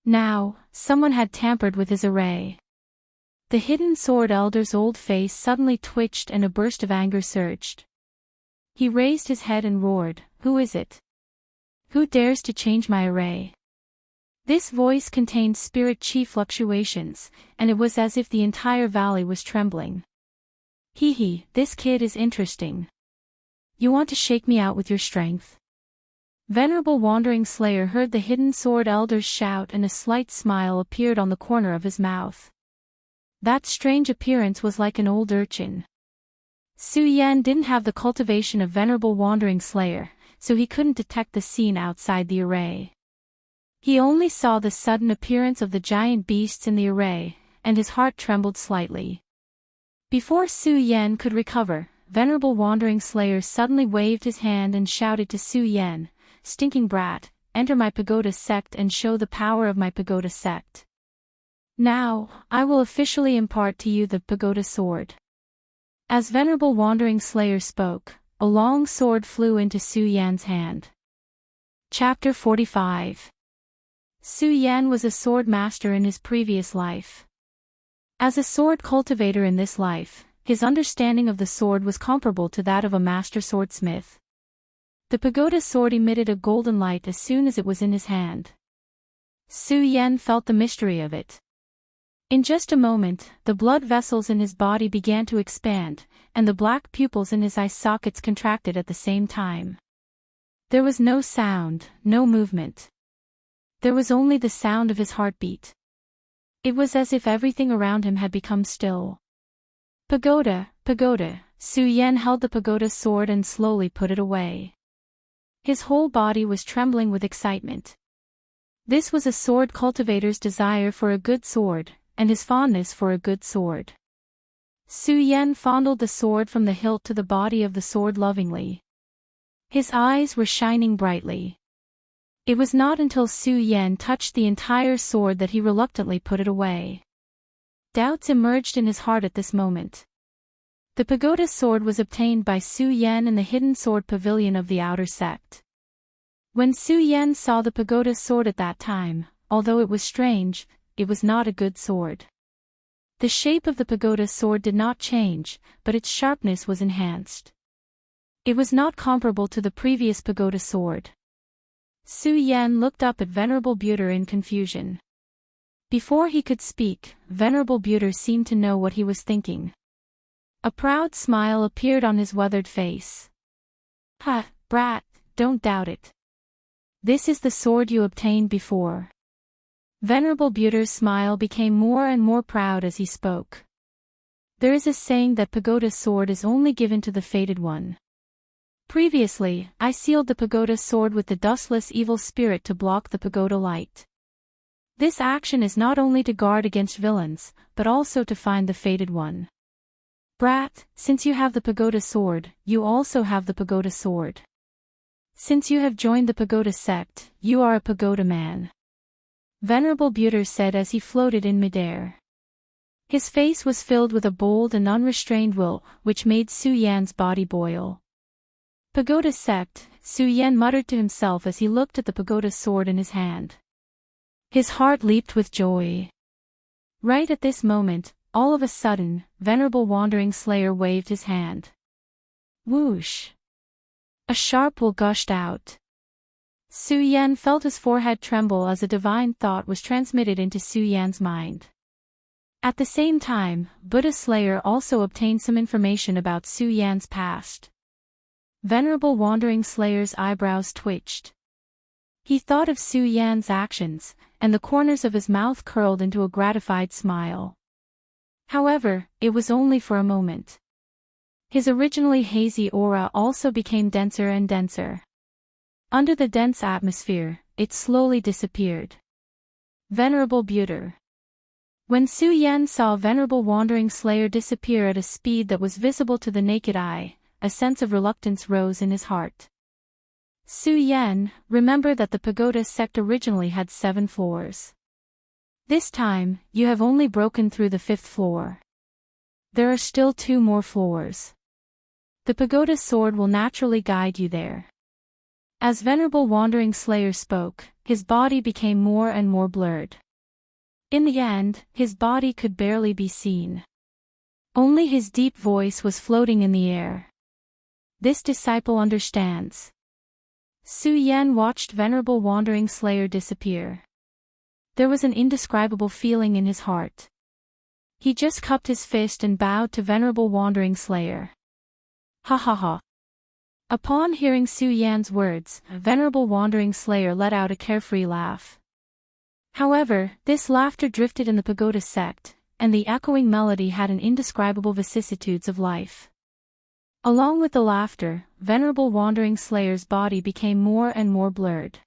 Now, someone had tampered with his array. The Hidden Sword Elder's old face suddenly twitched and a burst of anger surged. He raised his head and roared, "Who is it? Who dares to change my array?" This voice contained spirit chi fluctuations, and it was as if the entire valley was trembling. Hee, this kid is interesting. You want to shake me out with your strength? Venerable Wandering Slayer heard the Hidden Sword Elder's shout and a slight smile appeared on the corner of his mouth. That strange appearance was like an old urchin. Su Yan didn't have the cultivation of Venerable Wandering Slayer, so he couldn't detect the scene outside the array. He only saw the sudden appearance of the giant beasts in the array, and his heart trembled slightly. Before Su Yan could recover, Venerable Wandering Slayer suddenly waved his hand and shouted to Su Yan, "Stinking brat, enter my pagoda sect and show the power of my pagoda sect. Now, I will officially impart to you the pagoda sword." As Venerable Wandering Slayer spoke, a long sword flew into Su Yan's hand. Chapter 45. Su Yan was a sword master in his previous life. As a sword cultivator in this life, his understanding of the sword was comparable to that of a master swordsmith. The pagoda sword emitted a golden light as soon as it was in his hand. Su Yan felt the mystery of it. In just a moment, the blood vessels in his body began to expand, and the black pupils in his eye sockets contracted at the same time. There was no sound, no movement. There was only the sound of his heartbeat. It was as if everything around him had become still. Pagoda, pagoda, Su Yan held the pagoda sword and slowly put it away. His whole body was trembling with excitement. This was a sword cultivator's desire for a good sword, and his fondness for a good sword. Su Yan fondled the sword from the hilt to the body of the sword lovingly. His eyes were shining brightly. It was not until Su Yan touched the entire sword that he reluctantly put it away. Doubts emerged in his heart at this moment. The pagoda sword was obtained by Su Yan in the Hidden Sword Pavilion of the Outer Sect. When Su Yan saw the pagoda sword at that time, although it was strange, it was not a good sword. The shape of the pagoda sword did not change, but its sharpness was enhanced. It was not comparable to the previous pagoda sword. Su Yan looked up at Venerable Buter in confusion. Before he could speak, Venerable Buter seemed to know what he was thinking. A proud smile appeared on his weathered face. "Ha, brat, don't doubt it. This is the sword you obtained before." Venerable Buter's smile became more and more proud as he spoke. There is a saying that pagoda sword is only given to the fated one. Previously, I sealed the pagoda sword with the dustless evil spirit to block the pagoda light. This action is not only to guard against villains, but also to find the fated one. Brat, since you have the pagoda sword, you also have the pagoda sword. Since you have joined the pagoda sect, you are a pagoda man. Venerable Buter said as he floated in midair. His face was filled with a bold and unrestrained will, which made Su Yan's body boil. Pagoda sect, Su Yan muttered to himself as he looked at the pagoda sword in his hand. His heart leaped with joy. Right at this moment, all of a sudden, Venerable Wandering Slayer waved his hand. Whoosh! A sharp will gushed out. Su Yan felt his forehead tremble as a divine thought was transmitted into Su Yan's mind. At the same time, Buddha Slayer also obtained some information about Su Yan's past. Venerable Wandering Slayer's eyebrows twitched. He thought of Su Yan's actions, and the corners of his mouth curled into a gratified smile. However, it was only for a moment. His originally hazy aura also became denser and denser. Under the dense atmosphere, it slowly disappeared. Venerable Buddha. When Su Yan saw Venerable Wandering Slayer disappear at a speed that was visible to the naked eye, a sense of reluctance rose in his heart. Su Yan, remember that the pagoda sect originally had 7 floors. This time, you have only broken through the 5th floor. There are still 2 more floors. The pagoda sword will naturally guide you there. As Venerable Wandering Slayer spoke, his body became more and more blurred. In the end, his body could barely be seen. Only his deep voice was floating in the air. This disciple understands. Su Yan watched Venerable Wandering Slayer disappear. There was an indescribable feeling in his heart. He just cupped his fist and bowed to Venerable Wandering Slayer. Ha ha ha. Upon hearing Su Yan's words, Venerable Wandering Slayer let out a carefree laugh. However, this laughter drifted in the pagoda sect, and the echoing melody had an indescribable vicissitudes of life. Along with the laughter, Venerable Wandering Slayer's body became more and more blurred.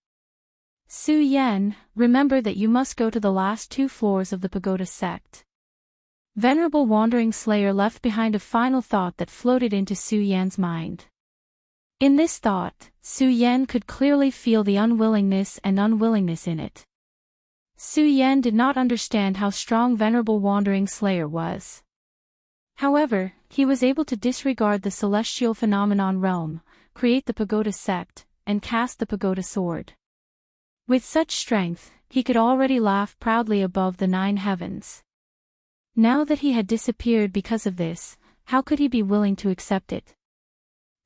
Su Yan, remember that you must go to the last 2 floors of the pagoda sect. Venerable Wandering Slayer left behind a final thought that floated into Su Yan's mind. In this thought, Su Yan could clearly feel the unwillingness in it. Su Yan did not understand how strong Venerable Wandering Slayer was. However, he was able to disregard the celestial phenomenon realm, create the pagoda sect, and cast the pagoda sword. With such strength, he could already laugh proudly above the 9 heavens. Now that he had disappeared because of this, how could he be willing to accept it?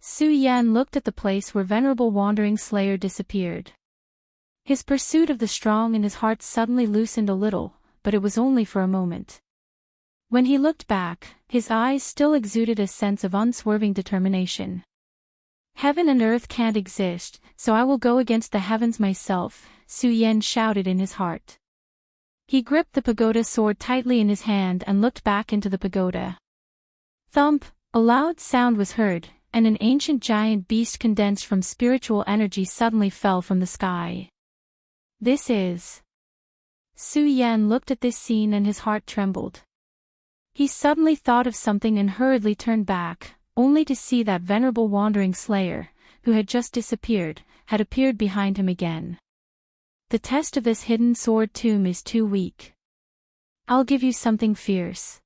Su Yan looked at the place where Venerable Wandering Slayer disappeared. His pursuit of the strong in his heart suddenly loosened a little, but it was only for a moment. When he looked back, his eyes still exuded a sense of unswerving determination. Heaven and earth can't exist, so I will go against the heavens myself, Su Yan shouted in his heart. He gripped the pagoda sword tightly in his hand and looked back into the pagoda. Thump, a loud sound was heard, and an ancient giant beast condensed from spiritual energy suddenly fell from the sky. This is... Su Yan looked at this scene and his heart trembled. He suddenly thought of something and hurriedly turned back, only to see that Venerable Wandering Slayer, who had just disappeared, had appeared behind him again. The test of this hidden sword tomb is too weak. I'll give you something fierce.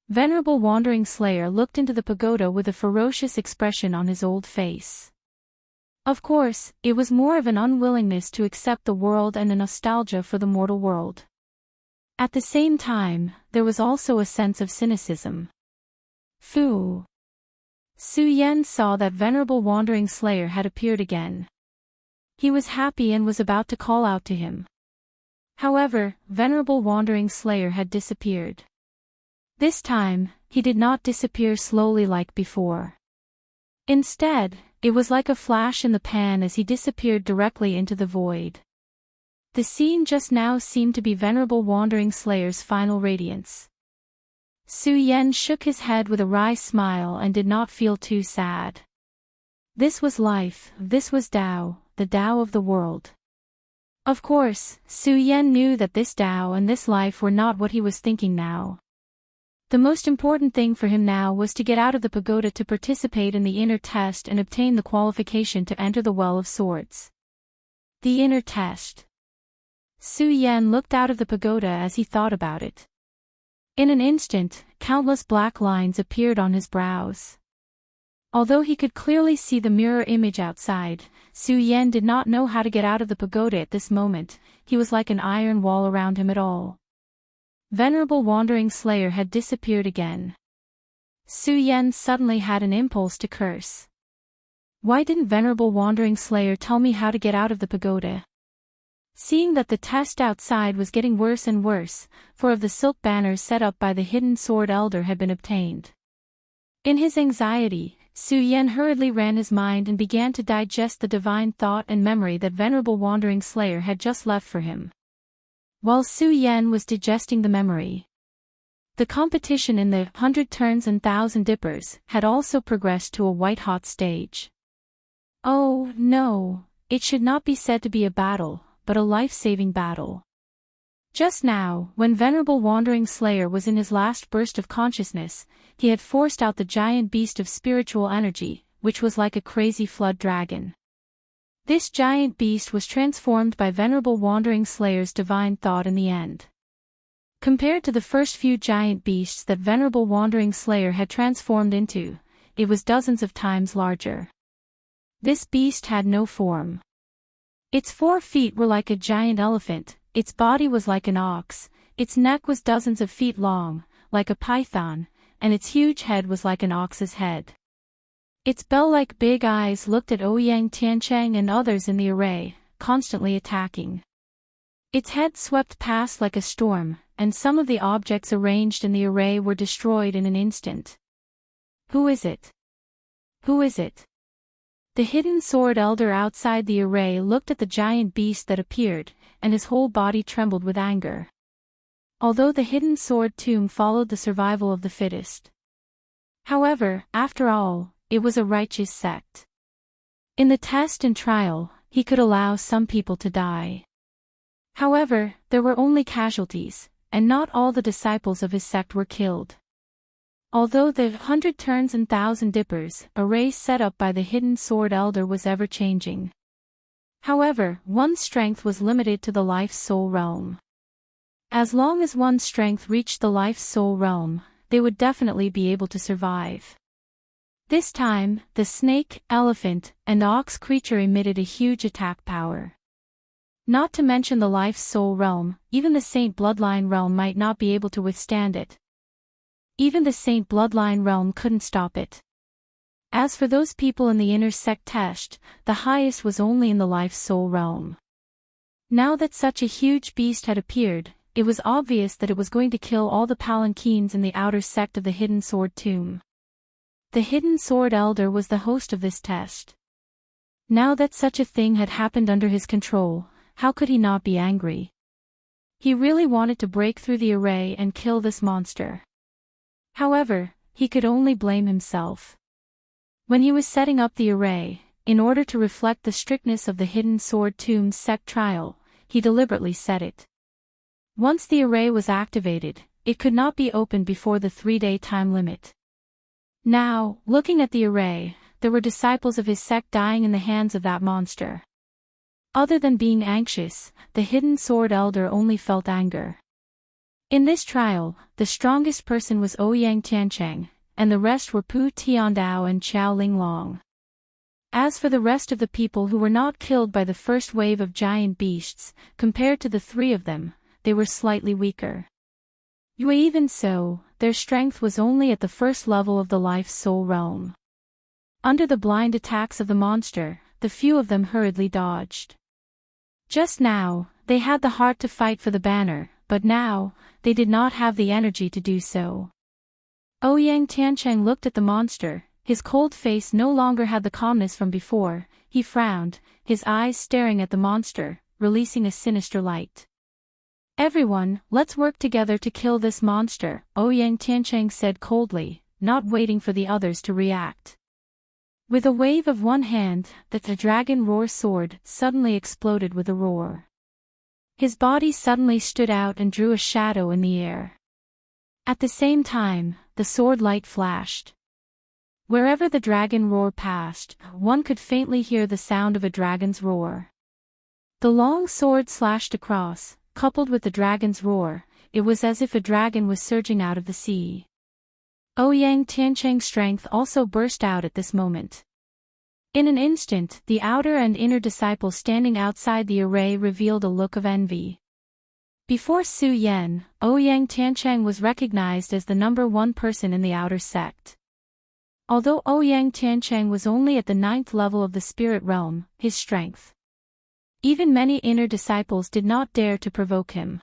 Venerable Wandering Slayer looked into the pagoda with a ferocious expression on his old face. Of course, it was more of an unwillingness to accept the world and a nostalgia for the mortal world. At the same time, there was also a sense of cynicism. Fu. Su Yan saw that Venerable Wandering Slayer had appeared again. He was happy and was about to call out to him. However, Venerable Wandering Slayer had disappeared. This time, he did not disappear slowly like before. Instead, it was like a flash in the pan as he disappeared directly into the void. The scene just now seemed to be Venerable Wandering Slayer's final radiance. Su Yan shook his head with a wry smile and did not feel too sad. This was life, this was Tao, the Tao of the world. Of course, Su Yan knew that this Tao and this life were not what he was thinking now. The most important thing for him now was to get out of the pagoda to participate in the inner test and obtain the qualification to enter the Well of Swords. The inner test. Su Yan looked out of the pagoda as he thought about it. In an instant, countless black lines appeared on his brows. Although he could clearly see the mirror image outside, Su Yan did not know how to get out of the pagoda at this moment. He was like an iron wall around him at all. Venerable Wandering Slayer had disappeared again. Su Yan suddenly had an impulse to curse. Why didn't Venerable Wandering Slayer tell me how to get out of the pagoda? Seeing that the test outside was getting worse and worse, 4 of the silk banners set up by the hidden sword elder had been obtained. In his anxiety, Su Yan hurriedly ran his mind and began to digest the divine thought and memory that Venerable Wandering Slayer had just left for him. While Su Yan was digesting the memory, the competition in the 100 turns and 1,000 dippers had also progressed to a white-hot stage. Oh, no, it should not be said to be a battle, but a life-saving battle. Just now, when Venerable Wandering Slayer was in his last burst of consciousness, he had forced out the giant beast of spiritual energy, which was like a crazy flood dragon. This giant beast was transformed by Venerable Wandering Slayer's divine thought in the end. Compared to the first few giant beasts that Venerable Wandering Slayer had transformed into, it was dozens of times larger. This beast had no form. Its 4 feet were like a giant elephant, its body was like an ox, its neck was dozens of feet long, like a python, and its huge head was like an ox's head. Its bell-like big eyes looked at Ouyang Tiancheng and others in the array, constantly attacking. Its head swept past like a storm, and some of the objects arranged in the array were destroyed in an instant. Who is it? Who is it? The hidden sword elder outside the array looked at the giant beast that appeared, and his whole body trembled with anger. Although the hidden sword tomb followed the survival of the fittest. However, after all, it was a righteous sect. In the test and trial, he could allow some people to die. However, there were only casualties, and not all the disciples of his sect were killed. Although the 100 turns and 1,000 dippers, a race set up by the hidden sword elder, was ever-changing. However, one's strength was limited to the life-soul realm. As long as one's strength reached the life-soul realm, they would definitely be able to survive. This time, the snake, elephant, and ox creature emitted a huge attack power. Not to mention the life-soul realm, even the Saint Bloodline realm might not be able to withstand it. Even the Saint Bloodline realm couldn't stop it. As for those people in the inner sect test, the highest was only in the life-soul realm. Now that such a huge beast had appeared, it was obvious that it was going to kill all the palanquins in the outer sect of the hidden sword tomb. The hidden sword elder was the host of this test. Now that such a thing had happened under his control, how could he not be angry? He really wanted to break through the array and kill this monster. However, he could only blame himself. When he was setting up the array, in order to reflect the strictness of the hidden sword tomb's sect trial, he deliberately set it. Once the array was activated, it could not be opened before the 3-day time limit. Now, looking at the array, there were disciples of his sect dying in the hands of that monster. Other than being anxious, the hidden sword elder only felt anger. In this trial, the strongest person was Ouyang Tiancheng, and the rest were Pu Tiandao and Qiao Linglong. As for the rest of the people who were not killed by the first wave of giant beasts, compared to the 3 of them, they were slightly weaker. Even so, their strength was only at the first level of the life-soul realm. Under the blind attacks of the monster, the few of them hurriedly dodged. Just now, they had the heart to fight for the banner, but now, they did not have the energy to do so. Ouyang Tiancheng looked at the monster, his cold face no longer had the calmness from before, he frowned, his eyes staring at the monster, releasing a sinister light. Everyone, let's work together to kill this monster, Ouyang Tiancheng said coldly, not waiting for the others to react. With a wave of one hand, the dragon roar sword suddenly exploded with a roar. His body suddenly stood out and drew a shadow in the air. At the same time, the sword light flashed. Wherever the dragon roar passed, one could faintly hear the sound of a dragon's roar. The long sword slashed across, coupled with the dragon's roar, it was as if a dragon was surging out of the sea. Ouyang Tiancheng's strength also burst out at this moment. In an instant, the outer and inner disciples standing outside the array revealed a look of envy. Before Su Yan, Ouyang Tiancheng was recognized as the #1 person in the outer sect. Although Ouyang Tiancheng was only at the 9th level of the spirit realm, his strength. Even many inner disciples did not dare to provoke him.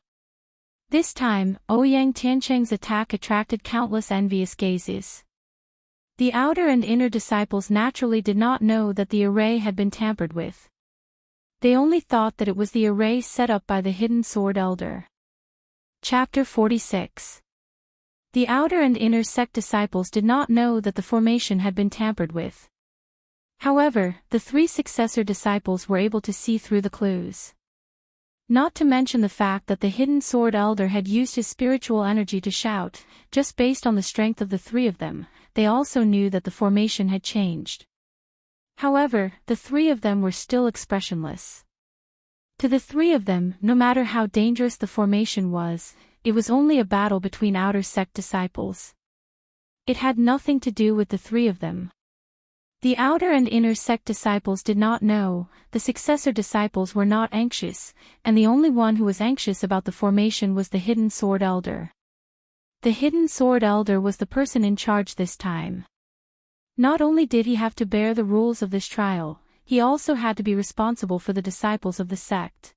This time, Ouyang Tiancheng's attack attracted countless envious gazes. The outer and inner disciples naturally did not know that the array had been tampered with. They only thought that it was the array set up by the hidden sword elder. Chapter 46. The outer and inner sect disciples did not know that the formation had been tampered with. However, the 3 successor disciples were able to see through the clues. Not to mention the fact that the hidden sword elder had used his spiritual energy to shout, just based on the strength of the 3 of them, they also knew that the formation had changed. However, the 3 of them were still expressionless. To the 3 of them, no matter how dangerous the formation was, it was only a battle between outer sect disciples. It had nothing to do with the 3 of them. The outer and inner sect disciples did not know, the successor disciples were not anxious, and the only one who was anxious about the formation was the hidden sword elder. The hidden sword elder was the person in charge this time. Not only did he have to bear the rules of this trial, he also had to be responsible for the disciples of the sect.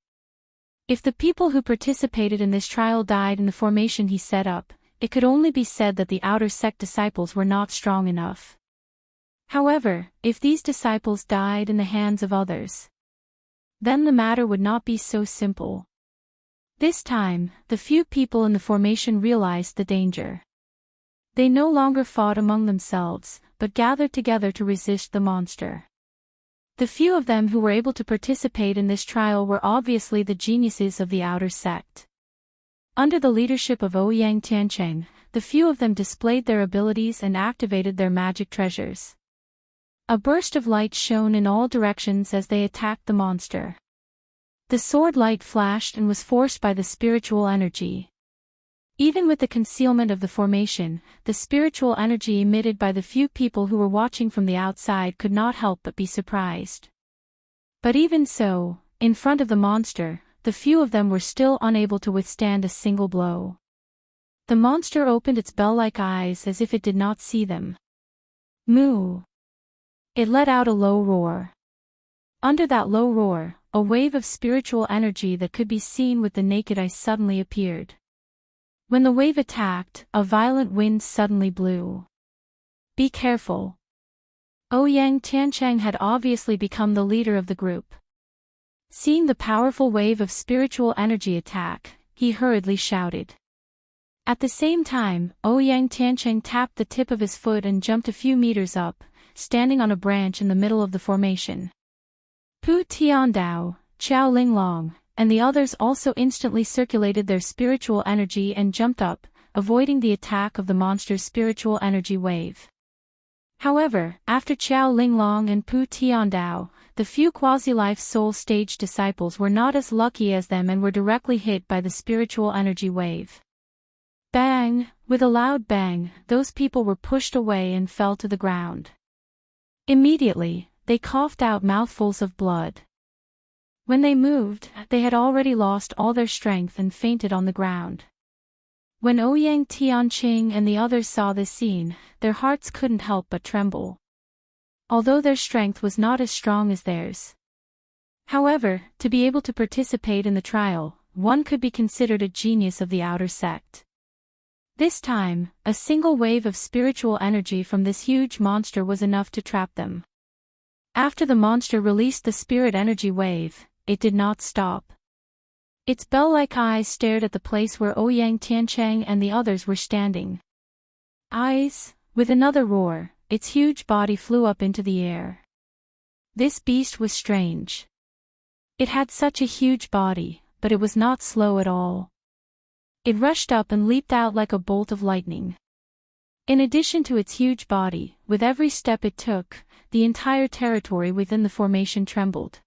If the people who participated in this trial died in the formation he set up, it could only be said that the outer sect disciples were not strong enough. However, if these disciples died in the hands of others, then the matter would not be so simple. This time, the few people in the formation realized the danger. They no longer fought among themselves, but gathered together to resist the monster. The few of them who were able to participate in this trial were obviously the geniuses of the outer sect. Under the leadership of Ouyang Tiancheng, the few of them displayed their abilities and activated their magic treasures. A burst of light shone in all directions as they attacked the monster. The sword light flashed and was forced by the spiritual energy. Even with the concealment of the formation, the spiritual energy emitted by the few people who were watching from the outside could not help but be surprised. But even so, in front of the monster, the few of them were still unable to withstand a single blow. The monster opened its bell-like eyes as if it did not see them. Moo! It let out a low roar. Under that low roar, a wave of spiritual energy that could be seen with the naked eye suddenly appeared. When the wave attacked, a violent wind suddenly blew. Be careful. Ouyang Tiancheng had obviously become the leader of the group. Seeing the powerful wave of spiritual energy attack, he hurriedly shouted. At the same time, Ouyang Tiancheng tapped the tip of his foot and jumped a few meters up, standing on a branch in the middle of the formation. Pu Tiandao, Qiao Linglong, and the others also instantly circulated their spiritual energy and jumped up, avoiding the attack of the monster's spiritual energy wave. However, after Qiao Linglong and Pu Tiandao, the few quasi-life soul stage disciples were not as lucky as them and were directly hit by the spiritual energy wave. Bang! With a loud bang, those people were pushed away and fell to the ground. Immediately, they coughed out mouthfuls of blood. When they moved, they had already lost all their strength and fainted on the ground. When Ouyang Tiancheng and the others saw this scene, their hearts couldn't help but tremble. Although their strength was not as strong as theirs. However, to be able to participate in the trial, one could be considered a genius of the outer sect. This time, a single wave of spiritual energy from this huge monster was enough to trap them. After the monster released the spirit energy wave, it did not stop. Its bell-like eyes stared at the place where Ouyang Tiancheng and the others were standing. Eyes! With another roar, its huge body flew up into the air. This beast was strange. It had such a huge body, but it was not slow at all. It rushed up and leaped out like a bolt of lightning. In addition to its huge body, with every step it took, the entire territory within the formation trembled.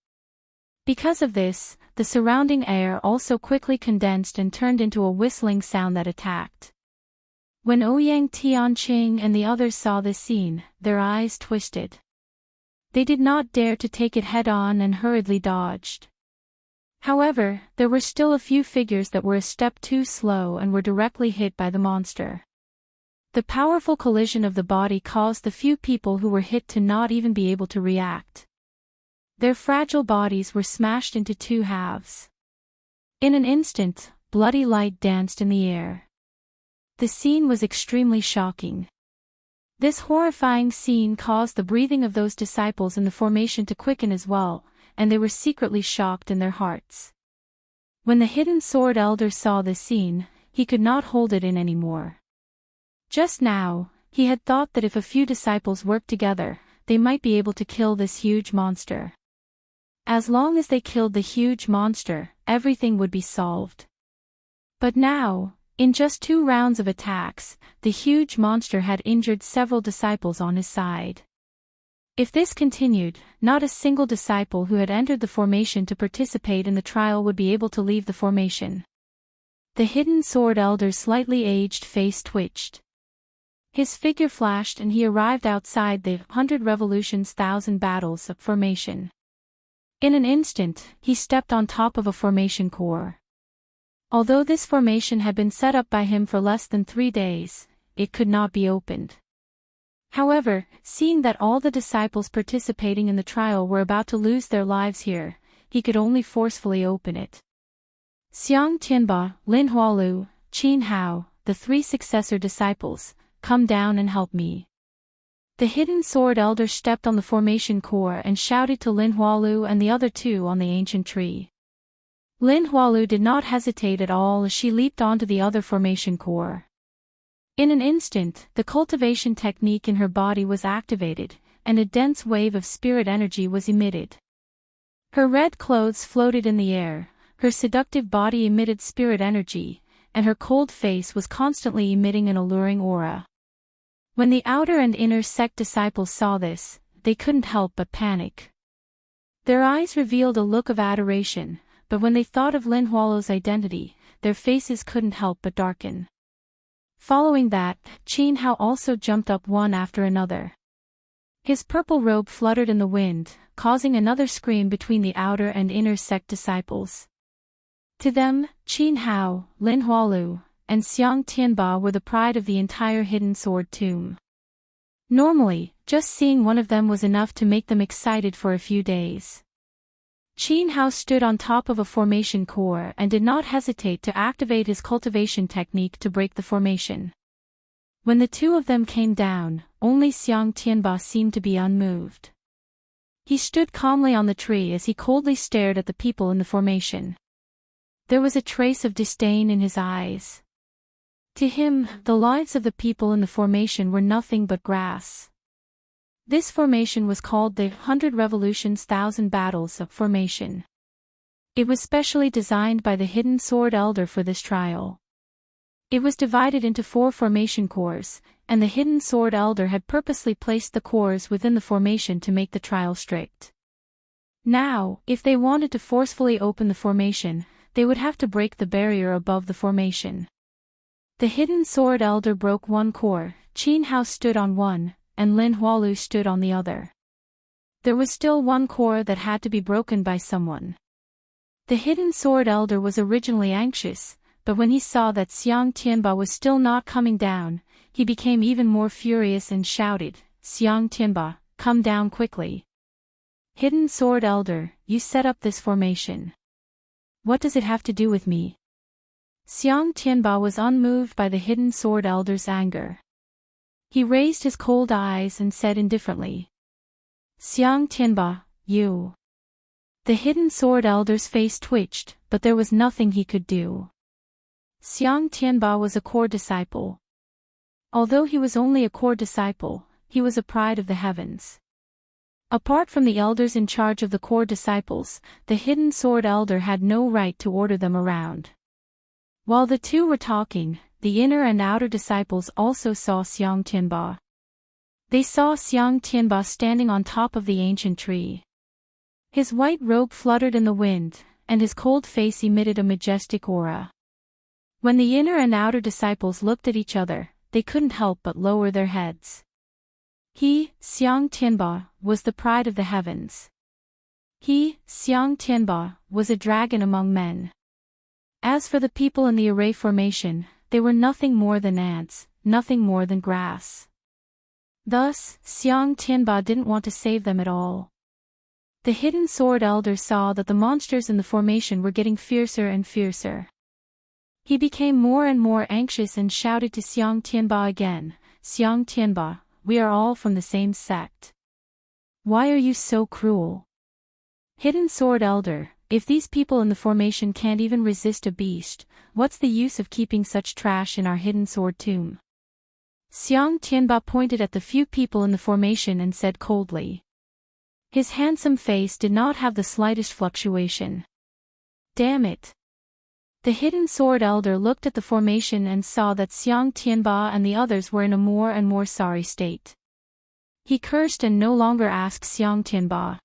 Because of this, the surrounding air also quickly condensed and turned into a whistling sound that attacked. When Ouyang Tiancheng and the others saw this scene, their eyes twisted. They did not dare to take it head-on and hurriedly dodged. However, there were still a few figures that were a step too slow and were directly hit by the monster. The powerful collision of the body caused the few people who were hit to not even be able to react. Their fragile bodies were smashed into two halves. In an instant, bloody light danced in the air. The scene was extremely shocking. This horrifying scene caused the breathing of those disciples in the formation to quicken as well, and they were secretly shocked in their hearts. When the hidden sword elder saw this scene, he could not hold it in anymore. Just now, he had thought that if a few disciples worked together, they might be able to kill this huge monster. As long as they killed the huge monster, everything would be solved. But now, in just 2 rounds of attacks, the huge monster had injured several disciples on his side. If this continued, not a single disciple who had entered the formation to participate in the trial would be able to leave the formation. The hidden sword elder's slightly aged face twitched. His figure flashed and he arrived outside the 100 revolutions 1000 battles of formation. In an instant, he stepped on top of a formation core. Although this formation had been set up by him for less than 3 days, it could not be opened. However, seeing that all the disciples participating in the trial were about to lose their lives here, he could only forcefully open it. Xiang Tianba, Lin Hualu, Qin Hao, the 3 successor disciples, come down and help me. The hidden sword elder stepped on the formation core and shouted to Lin Hualu and the other 2 on the ancient tree. Lin Hualu did not hesitate at all as she leaped onto the other formation core. In an instant, the cultivation technique in her body was activated, and a dense wave of spirit energy was emitted. Her red clothes floated in the air, her seductive body emitted spirit energy, and her cold face was constantly emitting an alluring aura. When the outer and inner sect disciples saw this, they couldn't help but panic. Their eyes revealed a look of adoration, but when they thought of Lin Hualu's identity, their faces couldn't help but darken. Following that, Qin Hao also jumped up one after another. His purple robe fluttered in the wind, causing another scream between the outer and inner sect disciples. To them, Qin Hao, Lin Hualu, and Xiang Tianba were the pride of the entire hidden sword tomb. Normally, just seeing one of them was enough to make them excited for a few days. Qin Hao stood on top of a formation core and did not hesitate to activate his cultivation technique to break the formation. When the 2 of them came down, only Xiang Tianba seemed to be unmoved. He stood calmly on the tree as he coldly stared at the people in the formation. There was a trace of disdain in his eyes. To him, the lives of the people in the formation were nothing but grass. This formation was called the 100 Revolutions 1000 Battles of Formation. It was specially designed by the hidden sword elder for this trial. It was divided into 4 formation cores, and the hidden sword elder had purposely placed the cores within the formation to make the trial strict. Now, if they wanted to forcefully open the formation, they would have to break the barrier above the formation. The hidden sword elder broke one core, Qin Hao stood on one, and Lin Hualu stood on the other. There was still one core that had to be broken by someone. The hidden sword elder was originally anxious, but when he saw that Xiang Tianba was still not coming down, he became even more furious and shouted, "Xiang Tianba, come down quickly. Hidden sword elder, you set up this formation. What does it have to do with me?" Xiang Tianba was unmoved by the hidden sword elder's anger. He raised his cold eyes and said indifferently, "Xiang Tianba, you." The hidden sword elder's face twitched, but there was nothing he could do. Xiang Tianba was a core disciple. Although he was only a core disciple, he was a pride of the heavens. Apart from the elders in charge of the core disciples, the hidden sword elder had no right to order them around. While the 2 were talking, the inner and outer disciples also saw Xiang Tianba. They saw Xiang Tianba standing on top of the ancient tree. His white robe fluttered in the wind, and his cold face emitted a majestic aura. When the inner and outer disciples looked at each other, they couldn't help but lower their heads. He, Xiang Tianba, was the pride of the heavens. He, Xiang Tianba, was a dragon among men. As for the people in the array formation, they were nothing more than ants, nothing more than grass. Thus, Xiang Tianba didn't want to save them at all. The hidden sword elder saw that the monsters in the formation were getting fiercer and fiercer. He became more and more anxious and shouted to Xiang Tianba again, "Xiang Tianba, we are all from the same sect. Why are you so cruel? Hidden sword elder, if these people in the formation can't even resist a beast, what's the use of keeping such trash in our hidden sword tomb?" Xiang Tianba pointed at the few people in the formation and said coldly. His handsome face did not have the slightest fluctuation. Damn it! The hidden sword elder looked at the formation and saw that Xiang Tianba and the others were in a more and more sorry state. He cursed and no longer asked Xiang Tianba.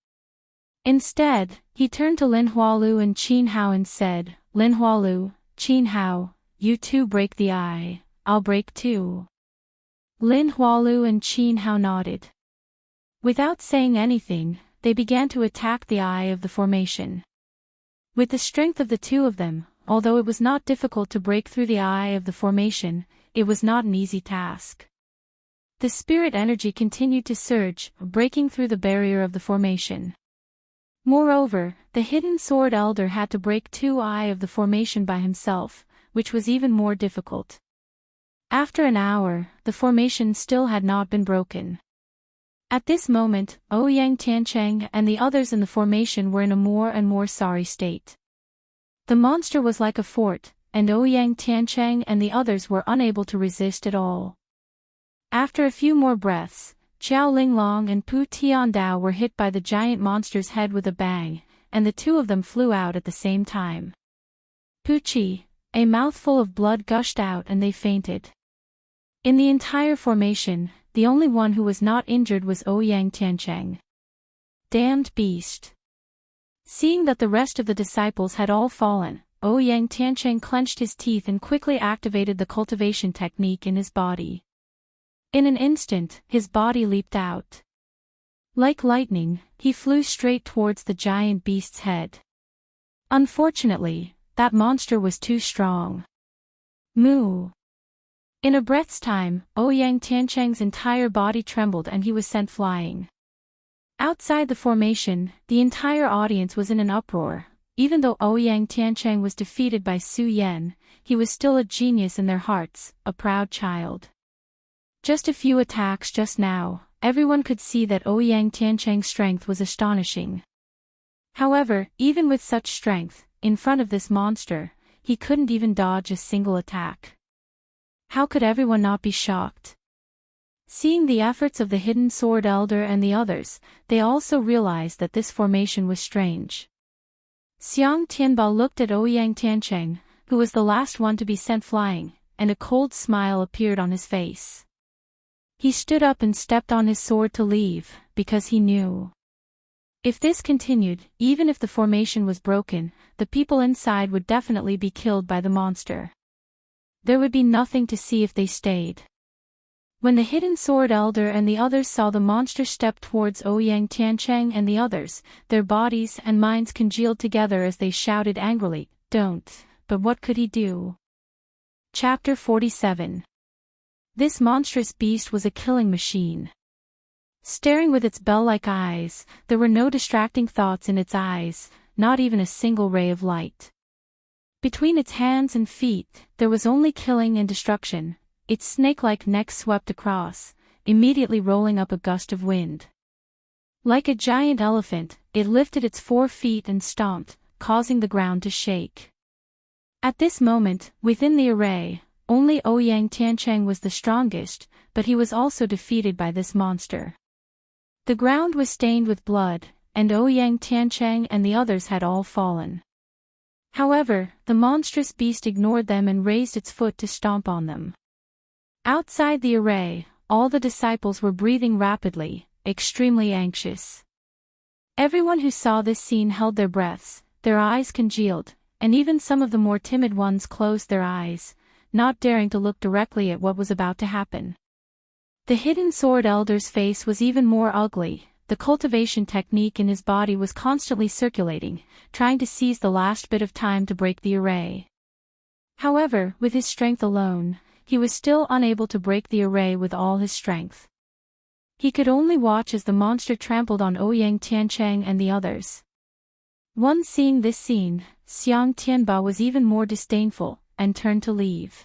Instead, he turned to Lin Hualu and Qin Hao and said, "Lin Hualu, Qin Hao, you two break the eye, I'll break too." Lin Hualu and Qin Hao nodded. Without saying anything, they began to attack the eye of the formation. With the strength of the two of them, although it was not difficult to break through the eye of the formation, it was not an easy task. The spirit energy continued to surge, breaking through the barrier of the formation. Moreover, the hidden sword elder had to break two eye of the formation by himself, which was even more difficult. After an hour, the formation still had not been broken. At this moment, Ouyang Tiancheng and the others in the formation were in a more and more sorry state. The monster was like a fort, and Ouyang Tiancheng and the others were unable to resist at all. After a few more breaths, Jiao Linglong and Pu Tiandao were hit by the giant monster's head with a bang, and the two of them flew out at the same time. Puchi, a mouthful of blood gushed out and they fainted. In the entire formation, the only one who was not injured was Ouyang Tiancheng. Damned beast! Seeing that the rest of the disciples had all fallen, Ouyang Tiancheng clenched his teeth and quickly activated the cultivation technique in his body. In an instant, his body leaped out. Like lightning, he flew straight towards the giant beast's head. Unfortunately, that monster was too strong. Moo! In a breath's time, Ouyang Tiancheng's entire body trembled and he was sent flying. Outside the formation, the entire audience was in an uproar. Even though Ouyang Tiancheng was defeated by Su Yan, he was still a genius in their hearts, a proud child. Just a few attacks just now, everyone could see that Ouyang Tiancheng's strength was astonishing. However, even with such strength, in front of this monster, he couldn't even dodge a single attack. How could everyone not be shocked? Seeing the efforts of the hidden sword elder and the others, they also realized that this formation was strange. Xiang Tianba looked at Ouyang Tiancheng, who was the last one to be sent flying, and a cold smile appeared on his face. He stood up and stepped on his sword to leave, because he knew. If this continued, even if the formation was broken, the people inside would definitely be killed by the monster. There would be nothing to see if they stayed. When the hidden sword elder and the others saw the monster step towards Ouyang Tiancheng and the others, their bodies and minds congealed together as they shouted angrily, "Don't!" But what could he do? Chapter 47. This monstrous beast was a killing machine. Staring with its bell-like eyes, there were no distracting thoughts in its eyes, not even a single ray of light. Between its hands and feet, there was only killing and destruction. Its snake-like neck swept across, immediately rolling up a gust of wind. Like a giant elephant, it lifted its 4 feet and stomped, causing the ground to shake. At this moment, within the array, only Ouyang Tiancheng was the strongest, but he was also defeated by this monster. The ground was stained with blood, and Ouyang Tiancheng and the others had all fallen. However, the monstrous beast ignored them and raised its foot to stomp on them. Outside the array, all the disciples were breathing rapidly, extremely anxious. Everyone who saw this scene held their breaths, their eyes congealed, and even some of the more timid ones closed their eyes, not daring to look directly at what was about to happen. The hidden sword elder's face was even more ugly, the cultivation technique in his body was constantly circulating, trying to seize the last bit of time to break the array. However, with his strength alone, he was still unable to break the array with all his strength. He could only watch as the monster trampled on Ouyang Tiancheng and the others. Once seeing this scene, Xiang Tianba was even more disdainful, and turned to leave.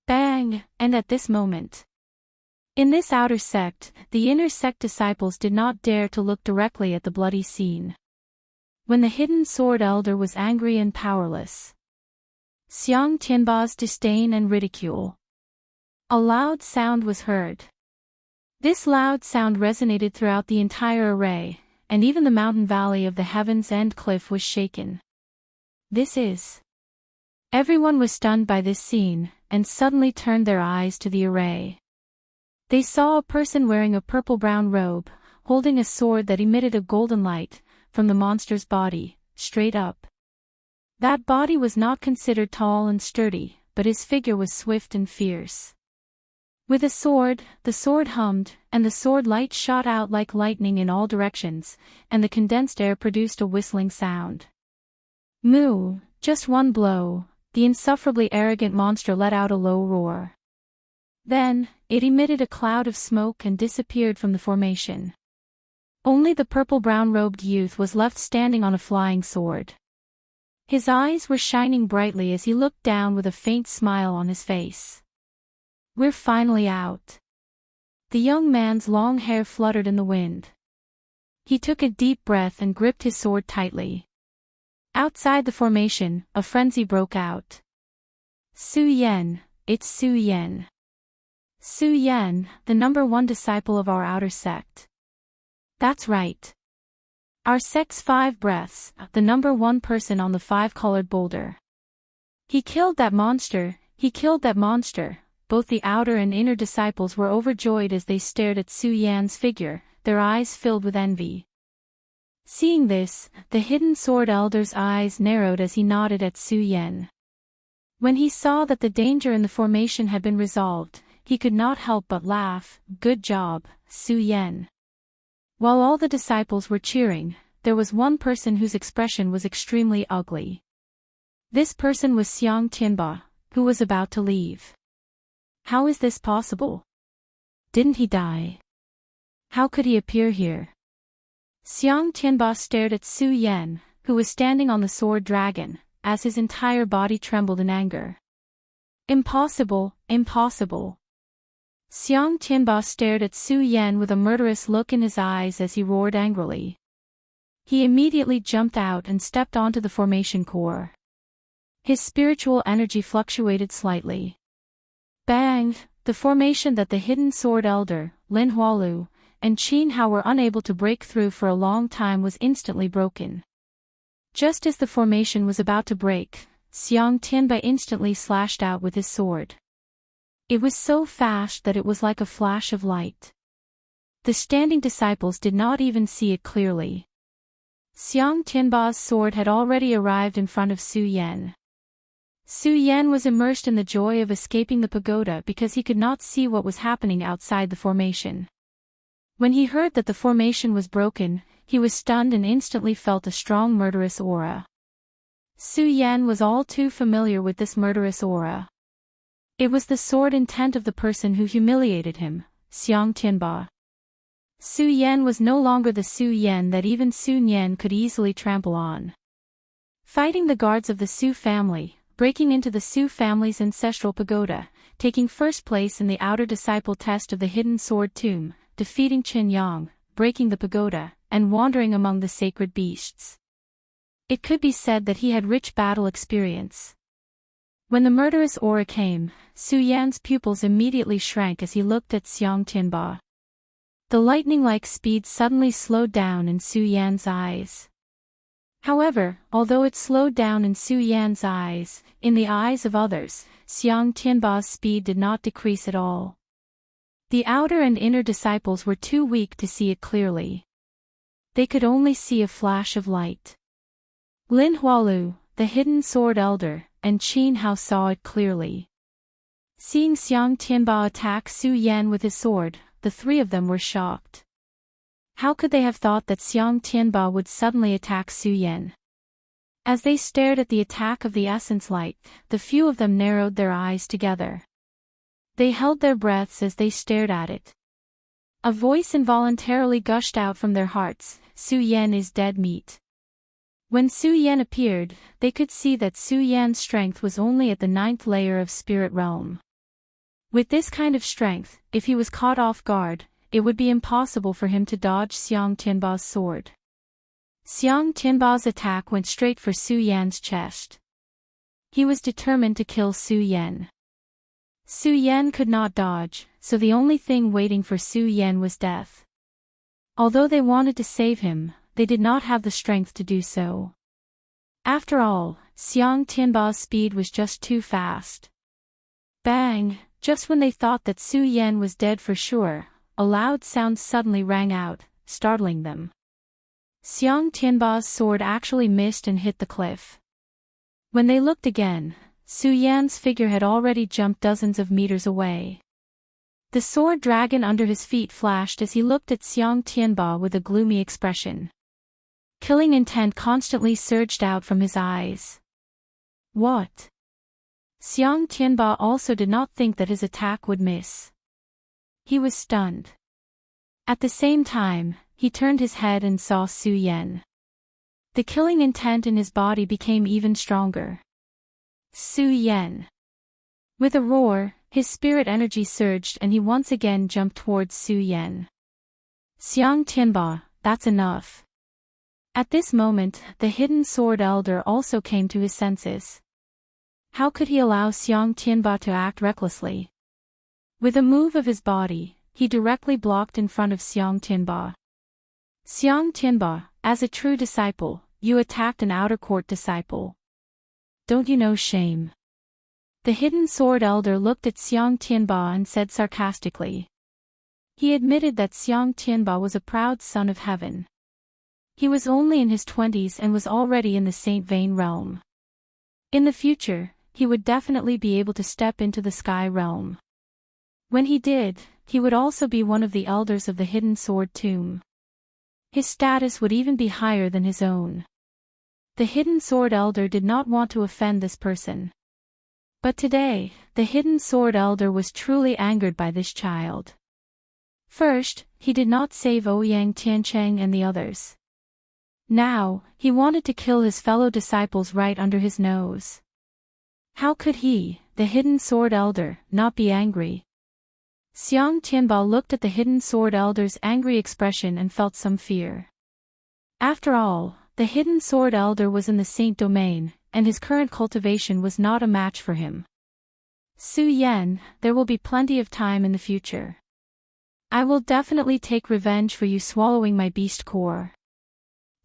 Bang! And at this moment, in this outer sect, the inner sect disciples did not dare to look directly at the bloody scene. When the hidden sword elder was angry and powerless, Xiang Tianba's disdain and ridicule. A loud sound was heard. This loud sound resonated throughout the entire array, and even the mountain valley of the Heaven's End cliff was shaken. This is. Everyone was stunned by this scene, and suddenly turned their eyes to the array. They saw a person wearing a purple-brown robe, holding a sword that emitted a golden light, from the monster's body, straight up. That body was not considered tall and sturdy, but his figure was swift and fierce. With a sword, the sword hummed, and the sword light shot out like lightning in all directions, and the condensed air produced a whistling sound. Moo! Just one blow, the insufferably arrogant monster let out a low roar. Then, it emitted a cloud of smoke and disappeared from the formation. Only the purple-brown robed youth was left standing on a flying sword. His eyes were shining brightly as he looked down with a faint smile on his face. We're finally out. The young man's long hair fluttered in the wind. He took a deep breath and gripped his sword tightly. Outside the formation, a frenzy broke out. Su Yan, it's Su Yan. Su Yan, the #1 disciple of our outer sect. That's right. Our sect's 5 breaths, the #1 person on the 5-colored boulder. He killed that monster, he killed that monster. Both the outer and inner disciples were overjoyed as they stared at Su Yan's figure, their eyes filled with envy. Seeing this, the hidden sword elder's eyes narrowed as he nodded at Su Yan. When he saw that the danger in the formation had been resolved, he could not help but laugh. Good job, Su Yan. While all the disciples were cheering, there was one person whose expression was extremely ugly. This person was Xiang Tianba, who was about to leave. How is this possible? Didn't he die? How could he appear here? Xiang Tianba stared at Su Yan, who was standing on the sword dragon, as his entire body trembled in anger. Impossible, impossible. Xiang Tianba stared at Su Yan with a murderous look in his eyes as he roared angrily. He immediately jumped out and stepped onto the formation core. His spiritual energy fluctuated slightly. Bang! The formation that the hidden sword elder, Lin Hualu, and Qin Hao were unable to break through for a long time was instantly broken. Just as the formation was about to break, Xiang Tianba instantly slashed out with his sword. It was so fast that it was like a flash of light. The standing disciples did not even see it clearly. Xiang Tianba's sword had already arrived in front of Su Yan. Su Yan was immersed in the joy of escaping the pagoda because he could not see what was happening outside the formation. When he heard that the formation was broken, he was stunned and instantly felt a strong murderous aura. Su Yan was all too familiar with this murderous aura. It was the sword intent of the person who humiliated him, Xiang Tianba. Su Yan was no longer the Su Yan that even Su Nian could easily trample on. Fighting the guards of the Su family, breaking into the Su family's ancestral pagoda, taking first place in the outer disciple test of the hidden sword tomb, defeating Qin Yang, breaking the pagoda, and wandering among the sacred beasts. It could be said that he had rich battle experience. When the murderous aura came, Su Yan's pupils immediately shrank as he looked at Xiang Tianba. The lightning-like speed suddenly slowed down in Su Yan's eyes. However, although it slowed down in Su Yan's eyes, in the eyes of others, Xiang Tianba's speed did not decrease at all. The outer and inner disciples were too weak to see it clearly. They could only see a flash of light. Lin Hualu, the hidden sword elder, and Qin Hao saw it clearly. Seeing Xiang Tianba attack Su Yan with his sword, the three of them were shocked. How could they have thought that Xiang Tianba would suddenly attack Su Yan? As they stared at the attack of the essence light, the few of them narrowed their eyes together. They held their breaths as they stared at it. A voice involuntarily gushed out from their hearts, "Su Yan is dead meat." When Su Yan appeared, they could see that Su Yan's strength was only at the 9th layer of spirit realm. With this kind of strength, if he was caught off guard, it would be impossible for him to dodge Xiang Tianba's sword. Xiang Tianba's attack went straight for Su Yan's chest. He was determined to kill Su Yan. Su Yan could not dodge, so the only thing waiting for Su Yan was death. Although they wanted to save him, they did not have the strength to do so. After all, Xiang Tianba's speed was just too fast. Bang! Just when they thought that Su Yan was dead for sure, a loud sound suddenly rang out, startling them. Xiang Tianba's sword actually missed and hit the cliff. When they looked again, Su Yan's figure had already jumped dozens of meters away. The sword dragon under his feet flashed as he looked at Xiang Tianba with a gloomy expression. Killing intent constantly surged out from his eyes. What? Xiang Tianba also did not think that his attack would miss. He was stunned. At the same time, he turned his head and saw Su Yan. The killing intent in his body became even stronger. Su Yan. With a roar, his spirit energy surged and he once again jumped towards Su Yan. Xiang Tianba, that's enough. At this moment, the hidden sword elder also came to his senses. How could he allow Xiang Tianba to act recklessly? With a move of his body, he directly blocked in front of Xiang Tianba. Xiang Tianba, as a true disciple, you attacked an outer court disciple. Don't you know shame? The hidden sword elder looked at Xiang Tianba and said sarcastically. He admitted that Xiang Tianba was a proud son of heaven. He was only in his 20s and was already in the Saint Vein realm. In the future, he would definitely be able to step into the sky realm. When he did, he would also be one of the elders of the hidden sword tomb. His status would even be higher than his own. The hidden sword elder did not want to offend this person. But today, the hidden sword elder was truly angered by this child. First, he did not save Ouyang Tiancheng and the others. Now, he wanted to kill his fellow disciples right under his nose. How could he, the hidden sword elder, not be angry? Xiang Tianba looked at the hidden sword elder's angry expression and felt some fear. After all, the hidden sword elder was in the Saint domain, and his current cultivation was not a match for him. Su Yan, there will be plenty of time in the future. I will definitely take revenge for you swallowing my beast core.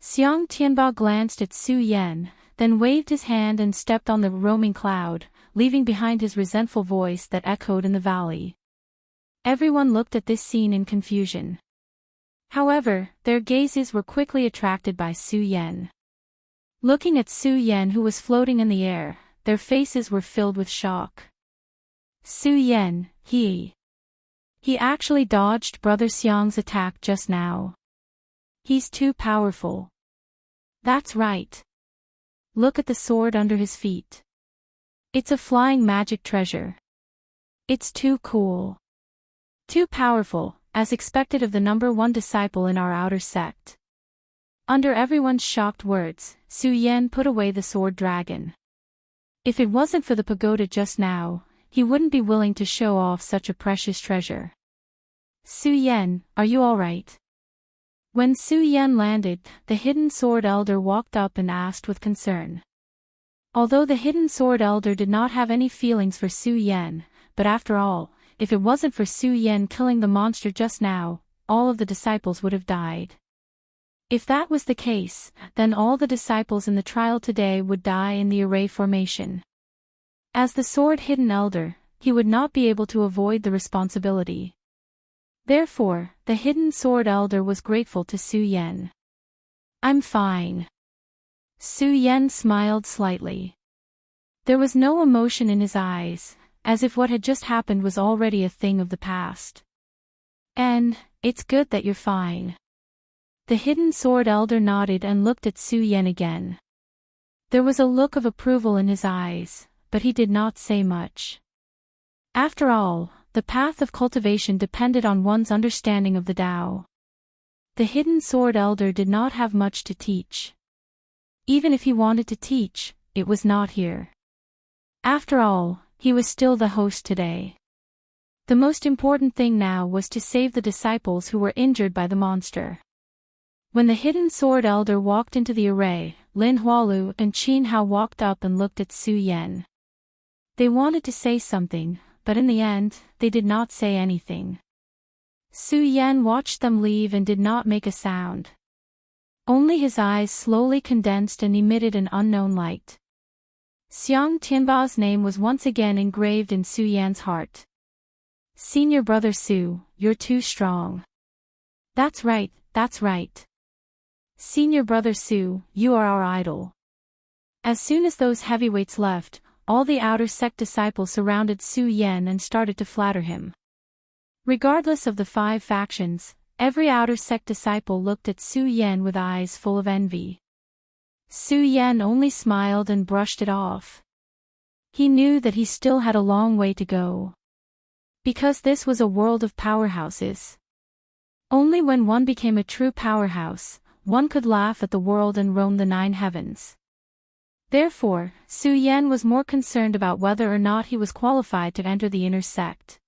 Xiang Tianba glanced at Su Yan, then waved his hand and stepped on the roaming cloud, leaving behind his resentful voice that echoed in the valley. Everyone looked at this scene in confusion. However, their gazes were quickly attracted by Su Yan. Looking at Su Yan who was floating in the air, their faces were filled with shock. Su Yan, he actually dodged Brother Xiang's attack just now. He's too powerful. That's right. Look at the sword under his feet. It's a flying magic treasure. It's too cool. Too powerful, as expected of the #1 disciple in our outer sect. Under everyone's shocked words, Su Yan put away the sword dragon. If it wasn't for the pagoda just now, he wouldn't be willing to show off such a precious treasure. Su Yan, are you alright? When Su Yan landed, the hidden sword elder walked up and asked with concern. Although the hidden sword elder did not have any feelings for Su Yan, but after all, if it wasn't for Su Yan killing the monster just now, all of the disciples would have died. If that was the case, then all the disciples in the trial today would die in the array formation. As the sword hidden elder, he would not be able to avoid the responsibility. Therefore, the hidden sword elder was grateful to Su Yan. I'm fine. Su Yan smiled slightly. There was no emotion in his eyes, as if what had just happened was already a thing of the past. And, it's good that you're fine. The hidden sword elder nodded and looked at Su Yan again. There was a look of approval in his eyes, but he did not say much. After all, the path of cultivation depended on one's understanding of the Tao. The hidden sword elder did not have much to teach. Even if he wanted to teach, it was not here. After all, he was still the host today. The most important thing now was to save the disciples who were injured by the monster. When the hidden sword elder walked into the array, Lin Hualu and Qin Hao walked up and looked at Su Yan. They wanted to say something, but in the end, they did not say anything. Su Yan watched them leave and did not make a sound. Only his eyes slowly condensed and emitted an unknown light. Xiang Tianba's name was once again engraved in Su Yan's heart. Senior brother Su, you're too strong. That's right, that's right. Senior brother Su, you are our idol. As soon as those heavyweights left, all the outer sect disciples surrounded Su Yan and started to flatter him. Regardless of the 5 factions, every outer sect disciple looked at Su Yan with eyes full of envy. Su Yan only smiled and brushed it off. He knew that he still had a long way to go. Because this was a world of powerhouses. Only when one became a true powerhouse, one could laugh at the world and roam the 9 heavens. Therefore, Su Yan was more concerned about whether or not he was qualified to enter the inner sect.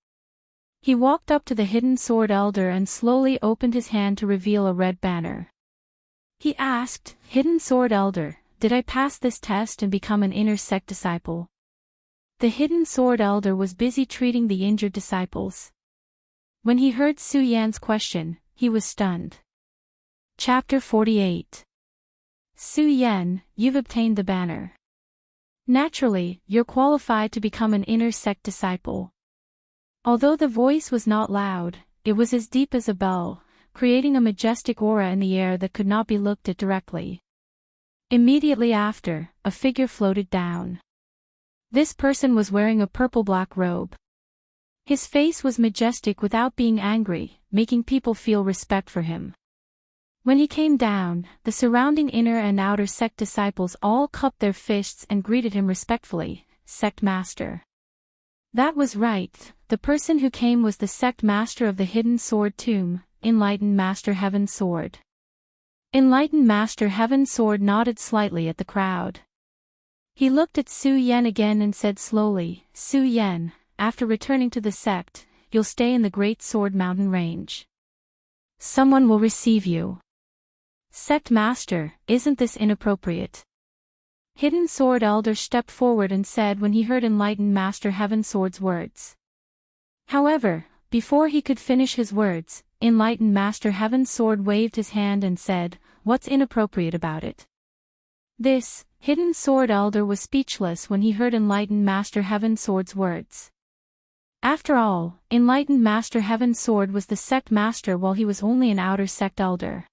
He walked up to the hidden sword elder and slowly opened his hand to reveal a red banner. He asked, "Hidden sword elder, did I pass this test and become an inner sect disciple?" The hidden sword elder was busy treating the injured disciples. When he heard Su Yan's question, he was stunned. Chapter 48. Su Yan, you've obtained the banner. Naturally, you're qualified to become an inner sect disciple. Although the voice was not loud, it was as deep as a bell, creating a majestic aura in the air that could not be looked at directly. Immediately after, a figure floated down. This person was wearing a purple-black robe. His face was majestic without being angry, making people feel respect for him. When he came down, the surrounding inner and outer sect disciples all cupped their fists and greeted him respectfully, "Sect Master." That was right, the person who came was the sect master of the Hidden Sword Tomb, Enlightened Master Heaven Sword. Enlightened Master Heaven Sword nodded slightly at the crowd. He looked at Su Yan again and said slowly, "Su Yan, after returning to the sect, you'll stay in the Great Sword Mountain Range. Someone will receive you." "Sect Master, isn't this inappropriate?" Hidden Sword Elder stepped forward and said when he heard Enlightened Master Heaven Sword's words. However, before he could finish his words, Enlightened Master Heaven Sword waved his hand and said, "What's inappropriate about it?" This, Hidden Sword Elder was speechless when he heard Enlightened Master Heaven Sword's words. After all, Enlightened Master Heaven Sword was the sect master while he was only an outer sect elder.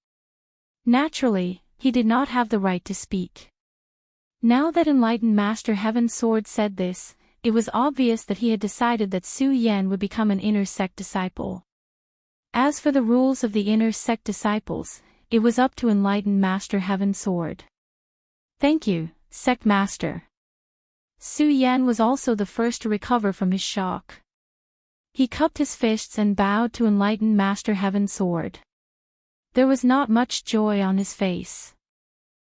Naturally, he did not have the right to speak. Now that Enlightened Master Heaven Sword said this, it was obvious that he had decided that Su Yan would become an inner sect disciple. As for the rules of the inner sect disciples, it was up to Enlightened Master Heaven Sword. "Thank you, Sect Master." Su Yan was also the first to recover from his shock. He cupped his fists and bowed to Enlightened Master Heaven Sword. There was not much joy on his face.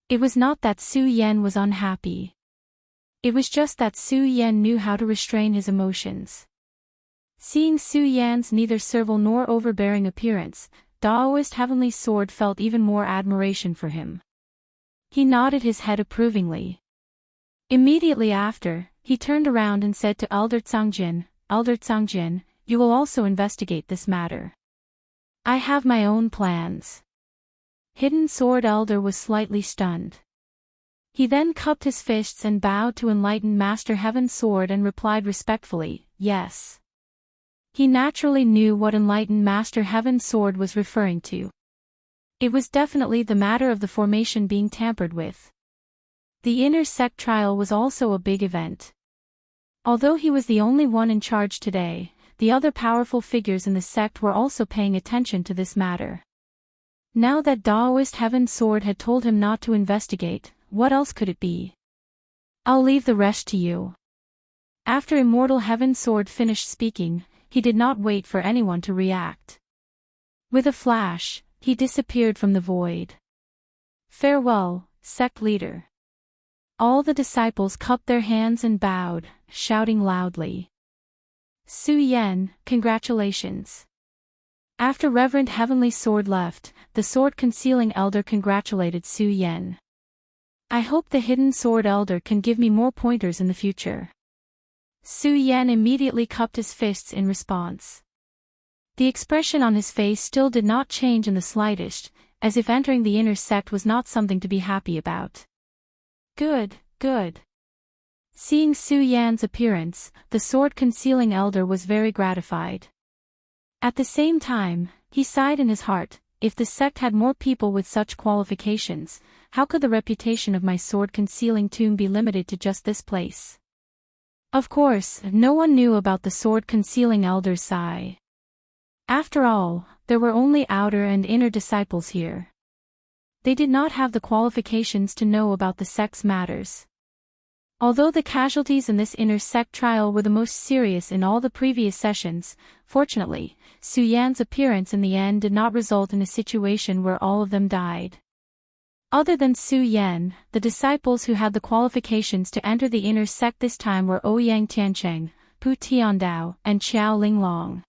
It was not that Su Yan was unhappy. It was just that Su Yan knew how to restrain his emotions. Seeing Su Yan's neither servile nor overbearing appearance, Daoist Heavenly Sword felt even more admiration for him. He nodded his head approvingly. Immediately after, he turned around and said to Elder Cangjin, "Elder Cangjin, you will also investigate this matter. I have my own plans." Hidden Sword Elder was slightly stunned. He then cupped his fists and bowed to Enlightened Master Heaven Sword and replied respectfully, "Yes." He naturally knew what Enlightened Master Heaven Sword was referring to. It was definitely the matter of the formation being tampered with. The inner sect trial was also a big event. Although he was the only one in charge today, the other powerful figures in the sect were also paying attention to this matter. Now that Taoist Heaven Sword had told him not to investigate, what else could it be? I'll leave the rest to you. After Immortal Heaven Sword finished speaking, he did not wait for anyone to react. With a flash, he disappeared from the void. Farewell, sect leader. All the disciples cupped their hands and bowed, shouting loudly. Su Yan, congratulations. After Reverend Heavenly Sword left, the Sword Concealing Elder congratulated Su Yan. I hope the Hidden Sword Elder can give me more pointers in the future. Su Yan immediately cupped his fists in response. The expression on his face still did not change in the slightest, as if entering the inner sect was not something to be happy about. Good, good. Seeing Su Yan's appearance, the Sword Concealing Elder was very gratified. At the same time, he sighed in his heart, if the sect had more people with such qualifications, how could the reputation of my Sword Concealing Tomb be limited to just this place? Of course, no one knew about the Sword Concealing Elder's sigh. After all, there were only outer and inner disciples here. They did not have the qualifications to know about the sect's matters. Although the casualties in this inner sect trial were the most serious in all the previous sessions, fortunately, Su Yan's appearance in the end did not result in a situation where all of them died. Other than Su Yan, the disciples who had the qualifications to enter the inner sect this time were Ouyang Tiancheng, Pu Tiandao, and Qiao Linglong.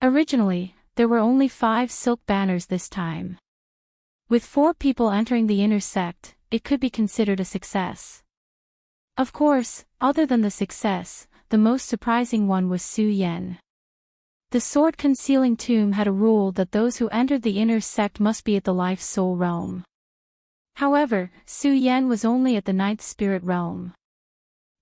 Originally, there were only 5 silk banners this time. With 4 people entering the inner sect, it could be considered a success. Of course, other than the success, the most surprising one was Su Yan. The Sword Concealing Tomb had a rule that those who entered the inner sect must be at the Life Soul realm. However, Su Yan was only at the 9th Spirit realm.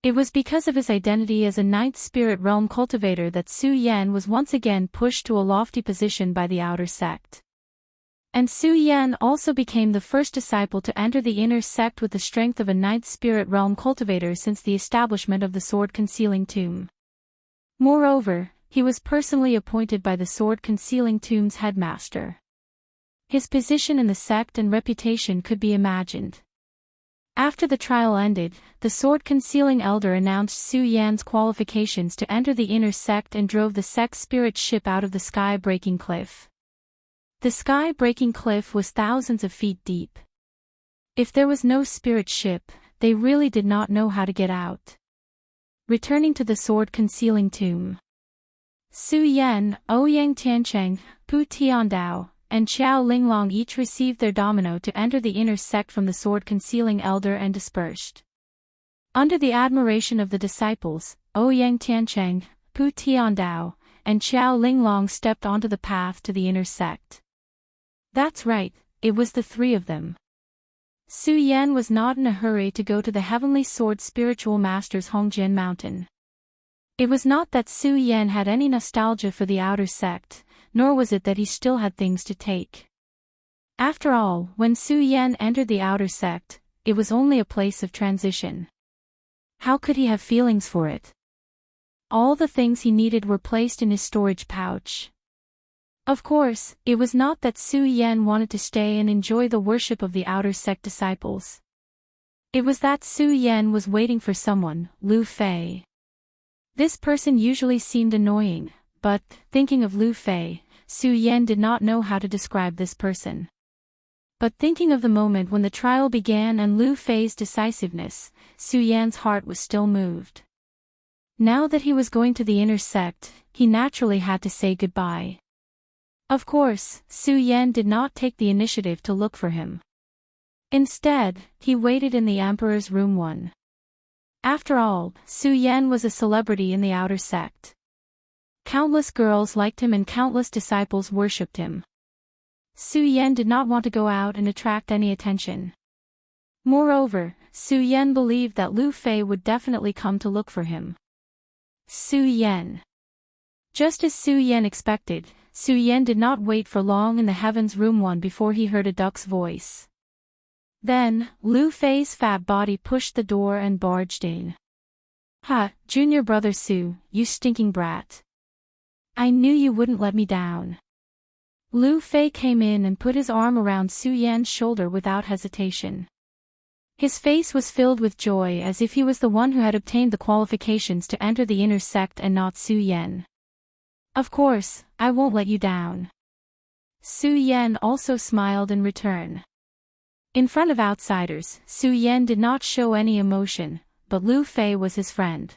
It was because of his identity as a 9th Spirit realm cultivator that Su Yan was once again pushed to a lofty position by the outer sect. And Su Yan also became the first disciple to enter the inner sect with the strength of a 9th Spirit realm cultivator since the establishment of the Sword Concealing Tomb. Moreover, he was personally appointed by the Sword Concealing Tomb's headmaster. His position in the sect and reputation could be imagined. After the trial ended, the Sword Concealing Elder announced Su Yan's qualifications to enter the inner sect and drove the sect's spirit ship out of the sky-breaking cliff. The sky-breaking cliff was thousands of feet deep. If there was no spirit ship, they really did not know how to get out. Returning to the Sword Concealing Tomb. Su Yan, Ouyang Tiancheng, Pu Tiandao, and Qiao Linglong each received their domino to enter the inner sect from the Sword Concealing Elder and dispersed. Under the admiration of the disciples, Ouyang Tiancheng, Pu Tiandao, and Qiao Linglong stepped onto the path to the inner sect. That's right, it was the 3 of them. Su Yan was not in a hurry to go to the Heavenly Sword Spiritual Master's Hongjian Mountain. It was not that Su Yan had any nostalgia for the outer sect, nor was it that he still had things to take. After all, when Su Yan entered the outer sect, it was only a place of transition. How could he have feelings for it? All the things he needed were placed in his storage pouch. Of course, it was not that Su Yan wanted to stay and enjoy the worship of the outer sect disciples. It was that Su Yan was waiting for someone, Lu Fei. This person usually seemed annoying, but, thinking of Lu Fei, Su Yan did not know how to describe this person. But thinking of the moment when the trial began and Lu Fei's decisiveness, Su Yan's heart was still moved. Now that he was going to the inner sect, he naturally had to say goodbye. Of course, Su Yan did not take the initiative to look for him. Instead, he waited in the Emperor's room 1. After all, Su Yan was a celebrity in the outer sect. Countless girls liked him and countless disciples worshipped him. Su Yan did not want to go out and attract any attention. Moreover, Su Yan believed that Lu Fei would definitely come to look for him. Su Yan. Just as Su Yan expected, Su Yan did not wait for long in the Heavens Room 1 before he heard a duck's voice. Then, Lu Fei's fat body pushed the door and barged in. Ha, junior brother Su, you stinking brat. I knew you wouldn't let me down. Lu Fei came in and put his arm around Su Yan's shoulder without hesitation. His face was filled with joy as if he was the one who had obtained the qualifications to enter the inner sect and not Su Yan. Of course, I won't let you down. Su Yan also smiled in return. In front of outsiders, Su Yan did not show any emotion, but Lu Fei was his friend.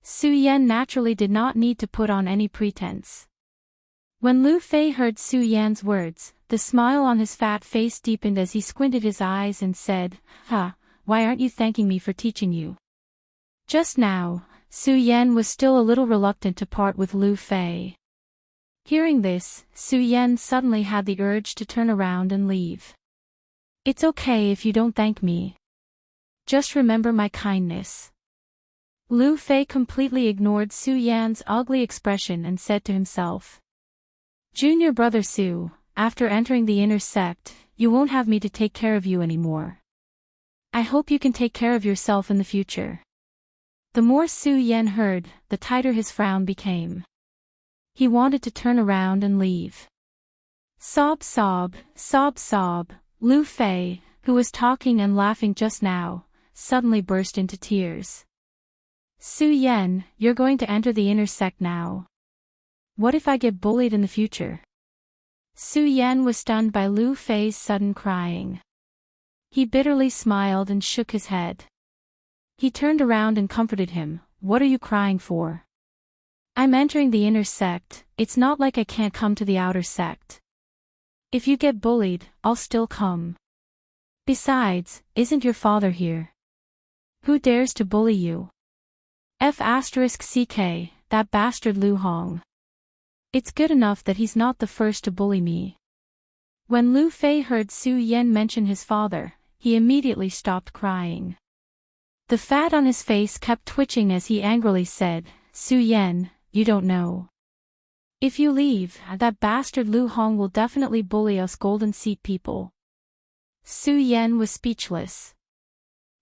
Su Yan naturally did not need to put on any pretense. When Lu Fei heard Su Yan's words, the smile on his fat face deepened as he squinted his eyes and said, why aren't you thanking me for teaching you? Just now, Su Yan was still a little reluctant to part with Lu Fei. Hearing this, Su Yan suddenly had the urge to turn around and leave. It's okay if you don't thank me. Just remember my kindness. Lu Fei completely ignored Su Yan's ugly expression and said to himself, Junior brother Su, after entering the inner sect, you won't have me to take care of you anymore. I hope you can take care of yourself in the future. The more Su Yan heard, the tighter his frown became. He wanted to turn around and leave. Sob sob, sob sob, Lu Fei, who was talking and laughing just now, suddenly burst into tears. Su Yan, you're going to enter the inner sect now. What if I get bullied in the future? Su Yan was stunned by Lu Fei's sudden crying. He bitterly smiled and shook his head. He turned around and comforted him. What are you crying for? I'm entering the inner sect, it's not like I can't come to the outer sect. If you get bullied, I'll still come. Besides, isn't your father here? Who dares to bully you? *CK, that bastard Lu Hong. It's good enough that he's not the first to bully me. When Lu Fei heard Su Yan mention his father, he immediately stopped crying. The fat on his face kept twitching as he angrily said, Su Yan, you don't know. If you leave, that bastard Lu Hong will definitely bully us Golden Seat people. Su Yan was speechless.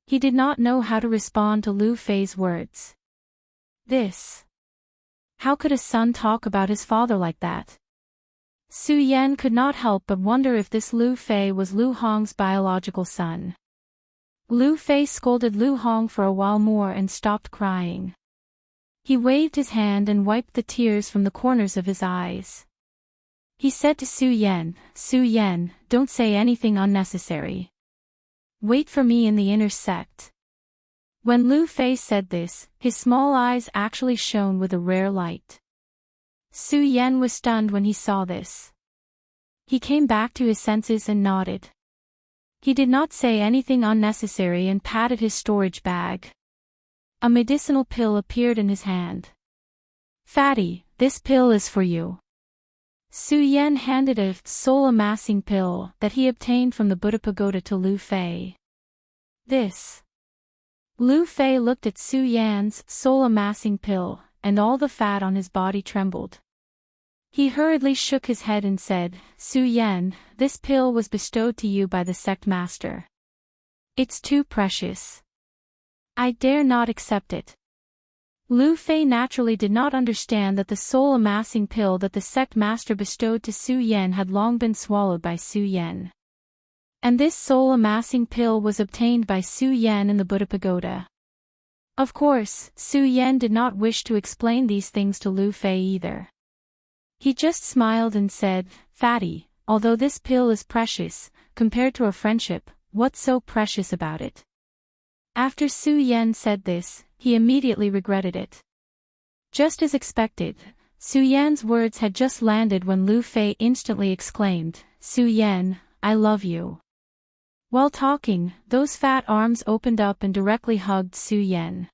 He did not know how to respond to Lu Fei's words. How could a son talk about his father like that? Su Yan could not help but wonder if this Lu Fei was Lu Hong's biological son. Lu Fei scolded Lu Hong for a while more and stopped crying. He waved his hand and wiped the tears from the corners of his eyes. He said to Su Yan, don't say anything unnecessary. Wait for me in the inner sect. When Lu Fei said this, his small eyes actually shone with a rare light. Su Yan was stunned when he saw this. He came back to his senses and nodded. He did not say anything unnecessary and patted his storage bag. A medicinal pill appeared in his hand. Fatty, this pill is for you. Su Yan handed a soul-amassing pill that he obtained from the Buddha pagoda to Lu Fei. Lu Fei looked at Su Yan's soul-amassing pill, and all the fat on his body trembled. He hurriedly shook his head and said, Su Yan, this pill was bestowed to you by the sect master. It's too precious. I dare not accept it. Lu Fei naturally did not understand that the soul-amassing pill that the sect master bestowed to Su Yan had long been swallowed by Su Yan. And this soul-amassing pill was obtained by Su Yan in the Buddha pagoda. Of course, Su Yan did not wish to explain these things to Lu Fei either. He just smiled and said, Fatty, although this pill is precious, compared to our friendship, what's so precious about it? After Su Yan said this, he immediately regretted it. Just as expected, Su Yan's words had just landed when Lu Fei instantly exclaimed, Su Yan, I love you. While talking, those fat arms opened up and directly hugged Su Yan.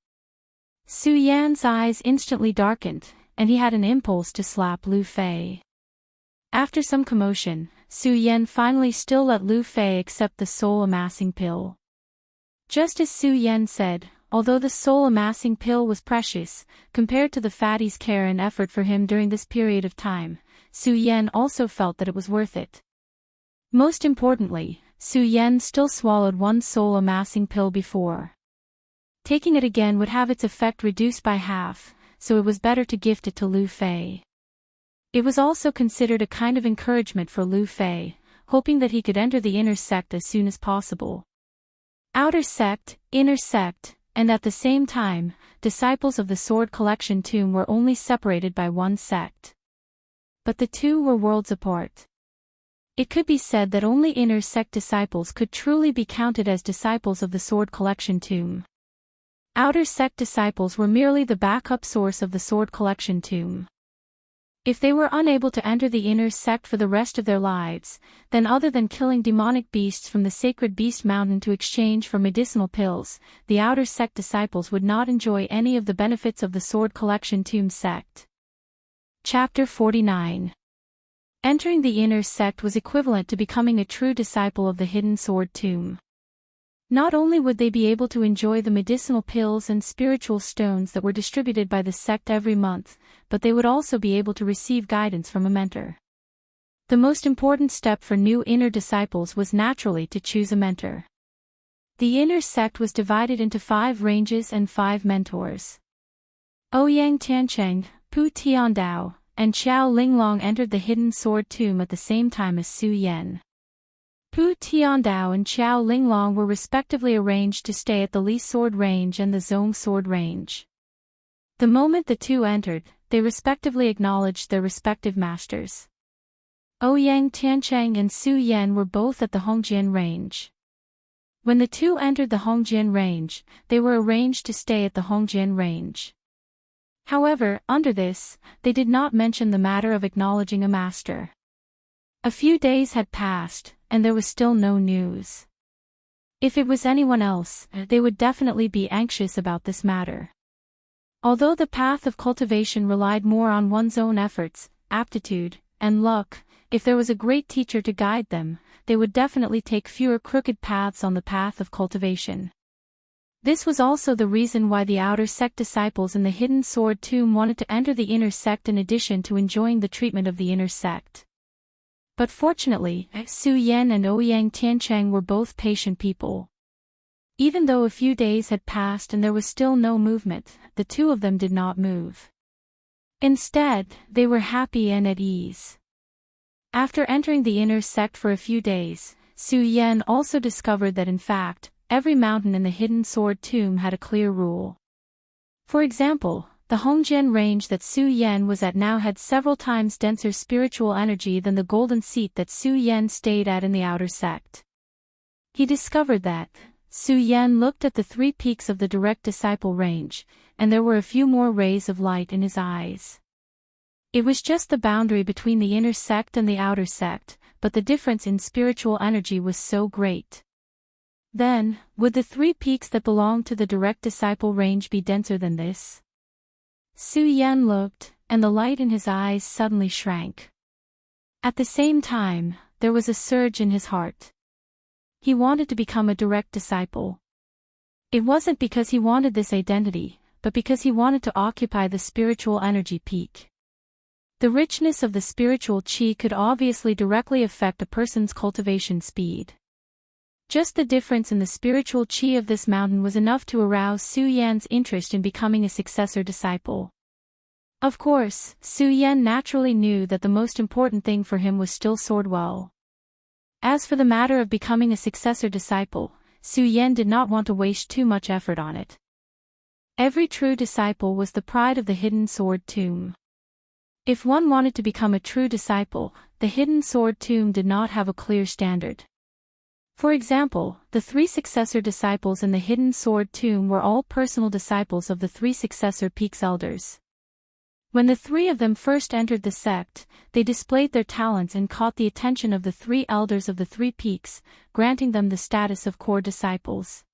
Su Yan's eyes instantly darkened, and he had an impulse to slap Lu Fei. After some commotion, Su Yan finally still let Lu Fei accept the soul-amassing pill. Just as Su Yan said, although the soul-amassing pill was precious, compared to the fatty's care and effort for him during this period of time, Su Yan also felt that it was worth it. Most importantly, Su Yan still swallowed one soul-amassing pill before. Taking it again would have its effect reduced by half, so it was better to gift it to Lu Fei. It was also considered a kind of encouragement for Lu Fei, hoping that he could enter the inner sect as soon as possible. Outer sect, inner sect, and at the same time, disciples of the Sword Collection Tomb were only separated by one sect. But the two were worlds apart. It could be said that only inner sect disciples could truly be counted as disciples of the Sword Collection Tomb. Outer sect disciples were merely the backup source of the Sword Collection Tomb. If they were unable to enter the inner sect for the rest of their lives, then other than killing demonic beasts from the sacred beast mountain to exchange for medicinal pills, the outer sect disciples would not enjoy any of the benefits of the Sword Collection Tomb sect. Chapter 49. Entering the inner sect was equivalent to becoming a true disciple of the Hidden Sword Tomb. Not only would they be able to enjoy the medicinal pills and spiritual stones that were distributed by the sect every month, but they would also be able to receive guidance from a mentor. The most important step for new inner disciples was naturally to choose a mentor. The inner sect was divided into 5 ranges and 5 mentors. Ouyang Tiancheng, Pu Tiandao, and Xiao Linglong entered the Hidden Sword Tomb at the same time as Su Yan. Pu Tiandao and Xiao Linglong were respectively arranged to stay at the Li Sword Range and the Zhong Sword Range. The moment the two entered, they respectively acknowledged their respective masters. Ouyang Tiancheng and Su Yan were both at the Hongjian Range. When the two entered the Hongjian Range, they were arranged to stay at the Hongjian Range. However, under this, they did not mention the matter of acknowledging a master. A few days had passed, and there was still no news. If it was anyone else, they would definitely be anxious about this matter. Although the path of cultivation relied more on one's own efforts, aptitude, and luck, if there was a great teacher to guide them, they would definitely take fewer crooked paths on the path of cultivation. This was also the reason why the outer sect disciples in the Hidden Sword Tomb wanted to enter the inner sect in addition to enjoying the treatment of the inner sect. But fortunately, Su Yan and Ouyang Tiancheng were both patient people. Even though a few days had passed and there was still no movement, the two of them did not move. Instead, they were happy and at ease. After entering the inner sect for a few days, Su Yan also discovered that in fact, every mountain in the Hidden Sword Tomb had a clear rule. For example, the Hongjian Range that Su Yan was at now had several times denser spiritual energy than the golden seat that Su Yan stayed at in the outer sect. He discovered that Su Yan looked at the 3 peaks of the direct disciple range, and there were a few more rays of light in his eyes. It was just the boundary between the inner sect and the outer sect, but the difference in spiritual energy was so great. Then, would the 3 peaks that belonged to the direct disciple range be denser than this? Su Yan looked, and the light in his eyes suddenly shrank. At the same time, there was a surge in his heart. He wanted to become a direct disciple. It wasn't because he wanted this identity, but because he wanted to occupy the spiritual energy peak. The richness of the spiritual qi could obviously directly affect a person's cultivation speed. Just the difference in the spiritual qi of this mountain was enough to arouse Su Yan's interest in becoming a successor disciple. Of course, Su Yan naturally knew that the most important thing for him was still Swordwell. As for the matter of becoming a successor disciple, Su Yan did not want to waste too much effort on it. Every true disciple was the pride of the Hidden Sword Tomb. If one wanted to become a true disciple, the Hidden Sword Tomb did not have a clear standard. For example, the 3 successor disciples in the Hidden Sword Tomb were all personal disciples of the 3 successor peaks elders. When the 3 of them first entered the sect, they displayed their talents and caught the attention of the 3 elders of the 3 peaks, granting them the status of core disciples.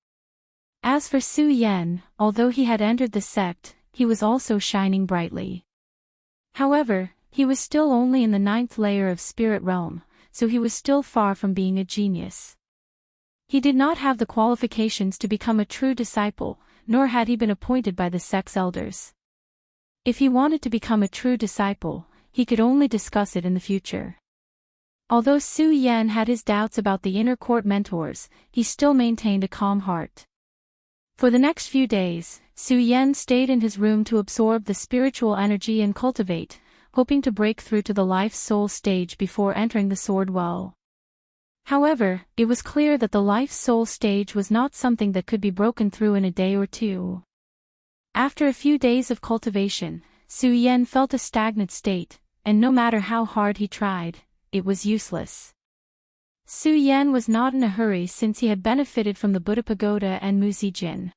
As for Su Yan, although he had entered the sect, he was also shining brightly. However, he was still only in the 9th layer of spirit realm, so he was still far from being a genius. He did not have the qualifications to become a true disciple, nor had he been appointed by the sect's elders. If he wanted to become a true disciple, he could only discuss it in the future. Although Su Yan had his doubts about the inner court mentors, he still maintained a calm heart. For the next few days, Su Yan stayed in his room to absorb the spiritual energy and cultivate, hoping to break through to the life-soul stage before entering the sword well. However, it was clear that the life-soul stage was not something that could be broken through in a day or two. After a few days of cultivation, Su Yan felt a stagnant state, and no matter how hard he tried, it was useless. Su Yan was not in a hurry since he had benefited from the Buddha Pagoda and Muzijin.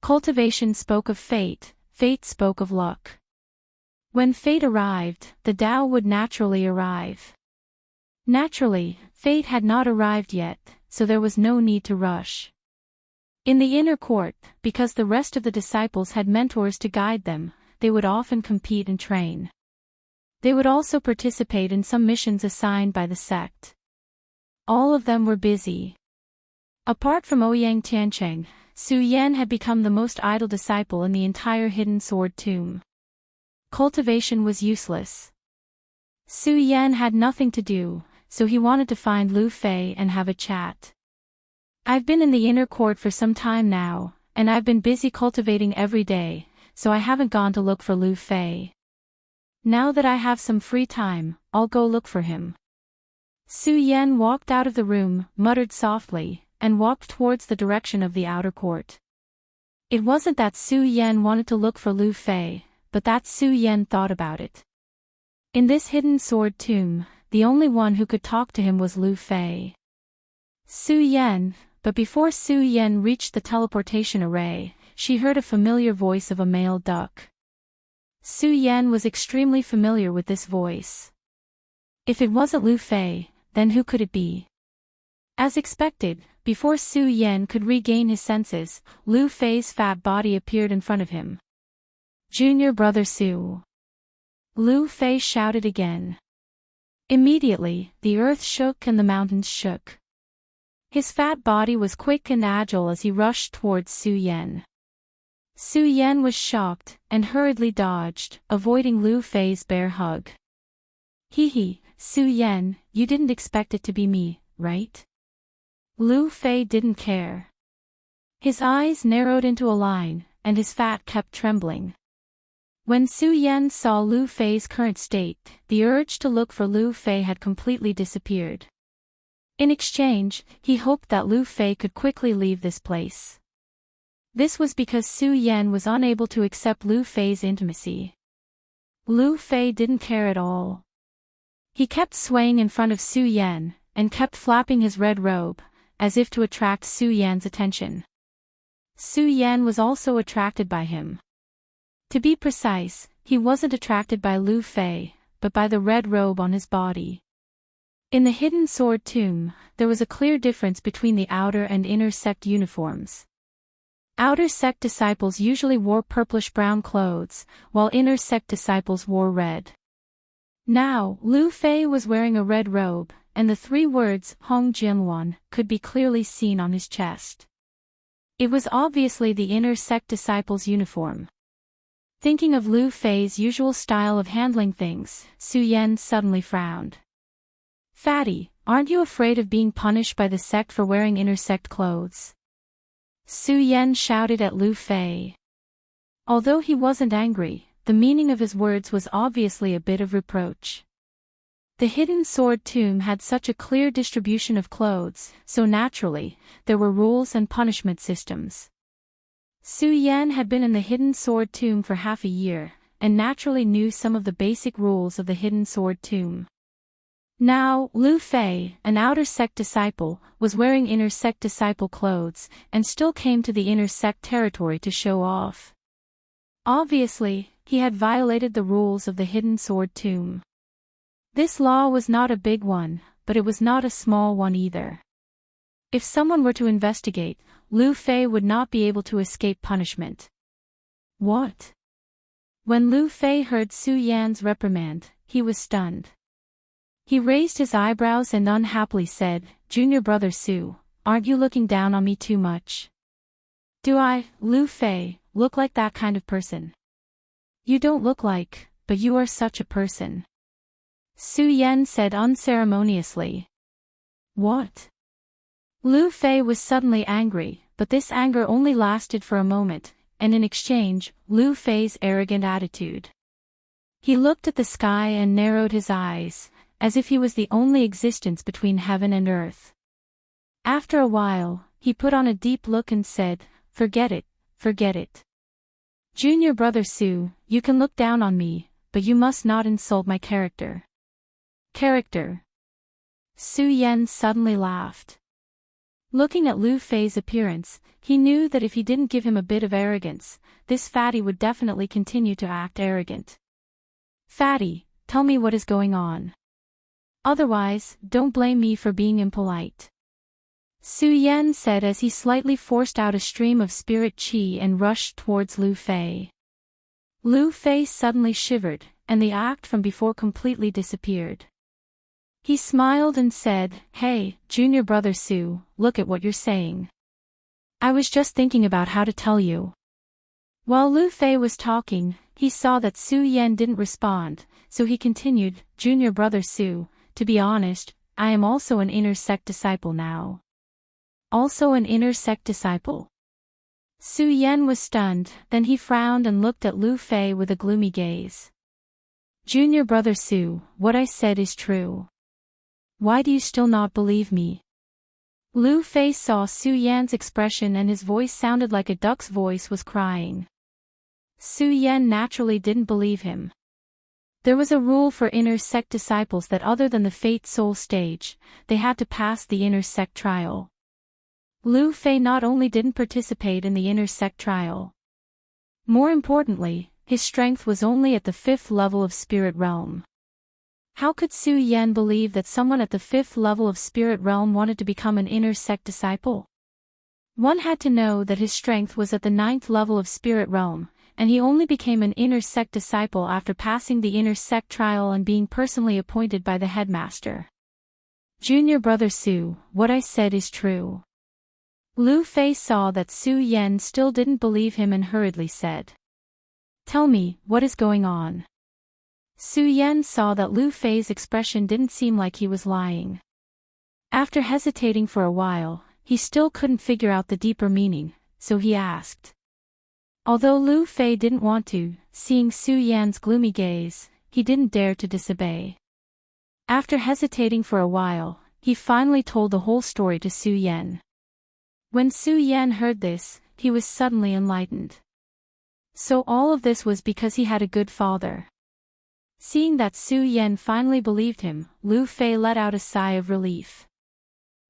Cultivation spoke of fate, fate spoke of luck. When fate arrived, the Tao would naturally arrive. Naturally, fate had not arrived yet, so there was no need to rush. In the inner court, because the rest of the disciples had mentors to guide them, they would often compete and train. They would also participate in some missions assigned by the sect. All of them were busy. Apart from Ouyang Tiancheng, Su Yan had become the most idle disciple in the entire hidden sword tomb. Cultivation was useless. Su Yan had nothing to do, so he wanted to find Lu Fei and have a chat. I've been in the inner court for some time now, and I've been busy cultivating every day, so I haven't gone to look for Lu Fei. Now that I have some free time, I'll go look for him. Su Yan walked out of the room, muttered softly, and walked towards the direction of the outer court. It wasn't that Su Yan wanted to look for Lu Fei, but that Su Yan thought about it. In this hidden sword tomb, the only one who could talk to him was Lu Fei. Su Yan, but before Su Yan reached the teleportation array, she heard a familiar voice of a male duck. Su Yan was extremely familiar with this voice. If it wasn't Lu Fei, then who could it be? As expected, before Su Yan could regain his senses, Lu Fei's fat body appeared in front of him. Junior brother Su. Lu Fei shouted again. Immediately, the earth shook and the mountains shook. His fat body was quick and agile as he rushed towards Su Yan. Su Yan was shocked, and hurriedly dodged, avoiding Lu Fei's bear hug. Hee, Su Yan, you didn't expect it to be me, right? Lu Fei didn't care. His eyes narrowed into a line, and his fat kept trembling. When Su Yan saw Lu Fei's current state, the urge to look for Lu Fei had completely disappeared. In exchange, he hoped that Lu Fei could quickly leave this place. This was because Su Yan was unable to accept Lu Fei's intimacy. Lu Fei didn't care at all. He kept swaying in front of Su Yan, and kept flapping his red robe, as if to attract Su Yan's attention. Su Yan was also attracted by him. To be precise, he wasn't attracted by Lu Fei, but by the red robe on his body. In the hidden sword tomb, there was a clear difference between the outer and inner sect uniforms. Outer sect disciples usually wore purplish-brown clothes, while inner sect disciples wore red. Now, Lu Fei was wearing a red robe, and the three words, Hong Jinluan, could be clearly seen on his chest. It was obviously the inner sect disciple's uniform. Thinking of Lu Fei's usual style of handling things, Su Yan suddenly frowned. Fatty, aren't you afraid of being punished by the sect for wearing inner sect clothes? Su Yan shouted at Lu Fei. Although he wasn't angry, the meaning of his words was obviously a bit of reproach. The hidden sword tomb had such a clear distribution of clothes, so naturally, there were rules and punishment systems. Su Yan had been in the hidden sword tomb for half a year, and naturally knew some of the basic rules of the hidden sword tomb. Now, Lu Fei, an outer sect disciple, was wearing inner sect disciple clothes, and still came to the inner sect territory to show off. Obviously, he had violated the rules of the hidden sword tomb. This law was not a big one, but it was not a small one either. If someone were to investigate, Lu Fei would not be able to escape punishment. What? When Lu Fei heard Su Yan's reprimand, he was stunned. He raised his eyebrows and unhappily said, "Junior brother Su, aren't you looking down on me too much? Do I, Lu Fei, look like that kind of person?" "You don't look like, but you are such a person," Su Yan said unceremoniously. "What?" Lu Fei was suddenly angry, but this anger only lasted for a moment, and in exchange, Lu Fei's arrogant attitude. He looked at the sky and narrowed his eyes, as if he was the only existence between heaven and earth. After a while, he put on a deep look and said, "Forget it, forget it. Junior brother Su, you can look down on me, but you must not insult my character." Character. Su Yan suddenly laughed. Looking at Lu Fei's appearance, he knew that if he didn't give him a bit of arrogance, this fatty would definitely continue to act arrogant. "Fatty, tell me what is going on. Otherwise, don't blame me for being impolite," Su Yan said as he slightly forced out a stream of spirit qi and rushed towards Lu Fei. Lu Fei suddenly shivered, and the act from before completely disappeared. He smiled and said, "Hey, junior brother Su, look at what you're saying. I was just thinking about how to tell you." While Lu Fei was talking, he saw that Su Yan didn't respond, so he continued, "Junior brother Su, to be honest, I am also an inner sect disciple now." Also an inner sect disciple? Su Yan was stunned, then he frowned and looked at Lu Fei with a gloomy gaze. "Junior brother Su, what I said is true. Why do you still not believe me?" Lu Fei saw Su Yan's expression and his voice sounded like a duck's voice was crying. Su Yan naturally didn't believe him. There was a rule for inner sect disciples that other than the Fate Soul stage, they had to pass the inner sect trial. Lu Fei not only didn't participate in the inner sect trial. More importantly, his strength was only at the 5th level of spirit realm. How could Su Yan believe that someone at the 5th level of spirit realm wanted to become an inner sect disciple? One had to know that his strength was at the 9th level of spirit realm, and he only became an inner sect disciple after passing the inner sect trial and being personally appointed by the headmaster. "Junior brother Su, what I said is true." Lu Fei saw that Su Yan still didn't believe him and hurriedly said, "Tell me, what is going on?" Su Yan saw that Lu Fei's expression didn't seem like he was lying. After hesitating for a while, he still couldn't figure out the deeper meaning, so he asked. Although Lu Fei didn't want to, seeing Su Yan's gloomy gaze, he didn't dare to disobey. After hesitating for a while, he finally told the whole story to Su Yan. When Su Yan heard this, he was suddenly enlightened. So all of this was because he had a good father. Seeing that Su Yan finally believed him, Lu Fei let out a sigh of relief.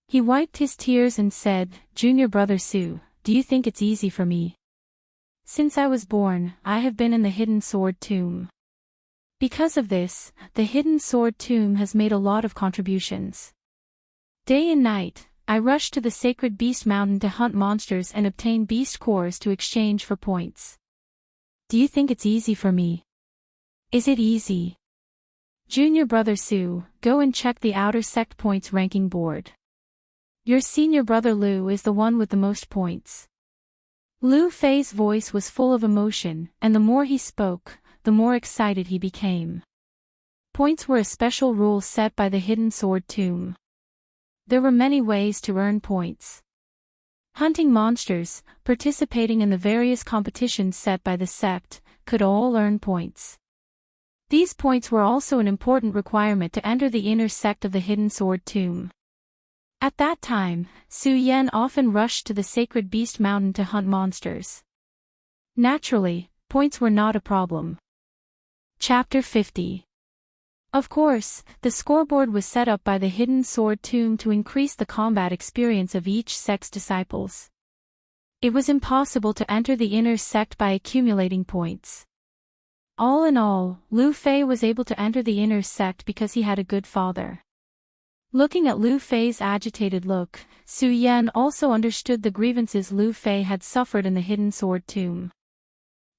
He wiped his tears and said, "Junior brother Su, do you think it's easy for me? Since I was born, I have been in the Hidden Sword Tomb. Because of this, the Hidden Sword Tomb has made a lot of contributions. Day and night, I rush to the Sacred Beast Mountain to hunt monsters and obtain beast cores to exchange for points. Do you think it's easy for me? Is it easy? Junior brother Su, go and check the outer sect points ranking board. Your senior brother Lu is the one with the most points." Lu Fei's voice was full of emotion, and the more he spoke, the more excited he became. Points were a special rule set by the Hidden Sword Tomb. There were many ways to earn points. Hunting monsters, participating in the various competitions set by the sect, could all earn points. These points were also an important requirement to enter the inner sect of the Hidden Sword Tomb. At that time, Su Yan often rushed to the Sacred Beast Mountain to hunt monsters. Naturally, points were not a problem. Chapter 50. Of course, the scoreboard was set up by the Hidden Sword Tomb to increase the combat experience of each sect's disciples. It was impossible to enter the inner sect by accumulating points. All in all, Lu Fei was able to enter the inner sect because he had a good father. Looking at Lu Fei's agitated look, Su Yan also understood the grievances Lu Fei had suffered in the Hidden Sword Tomb.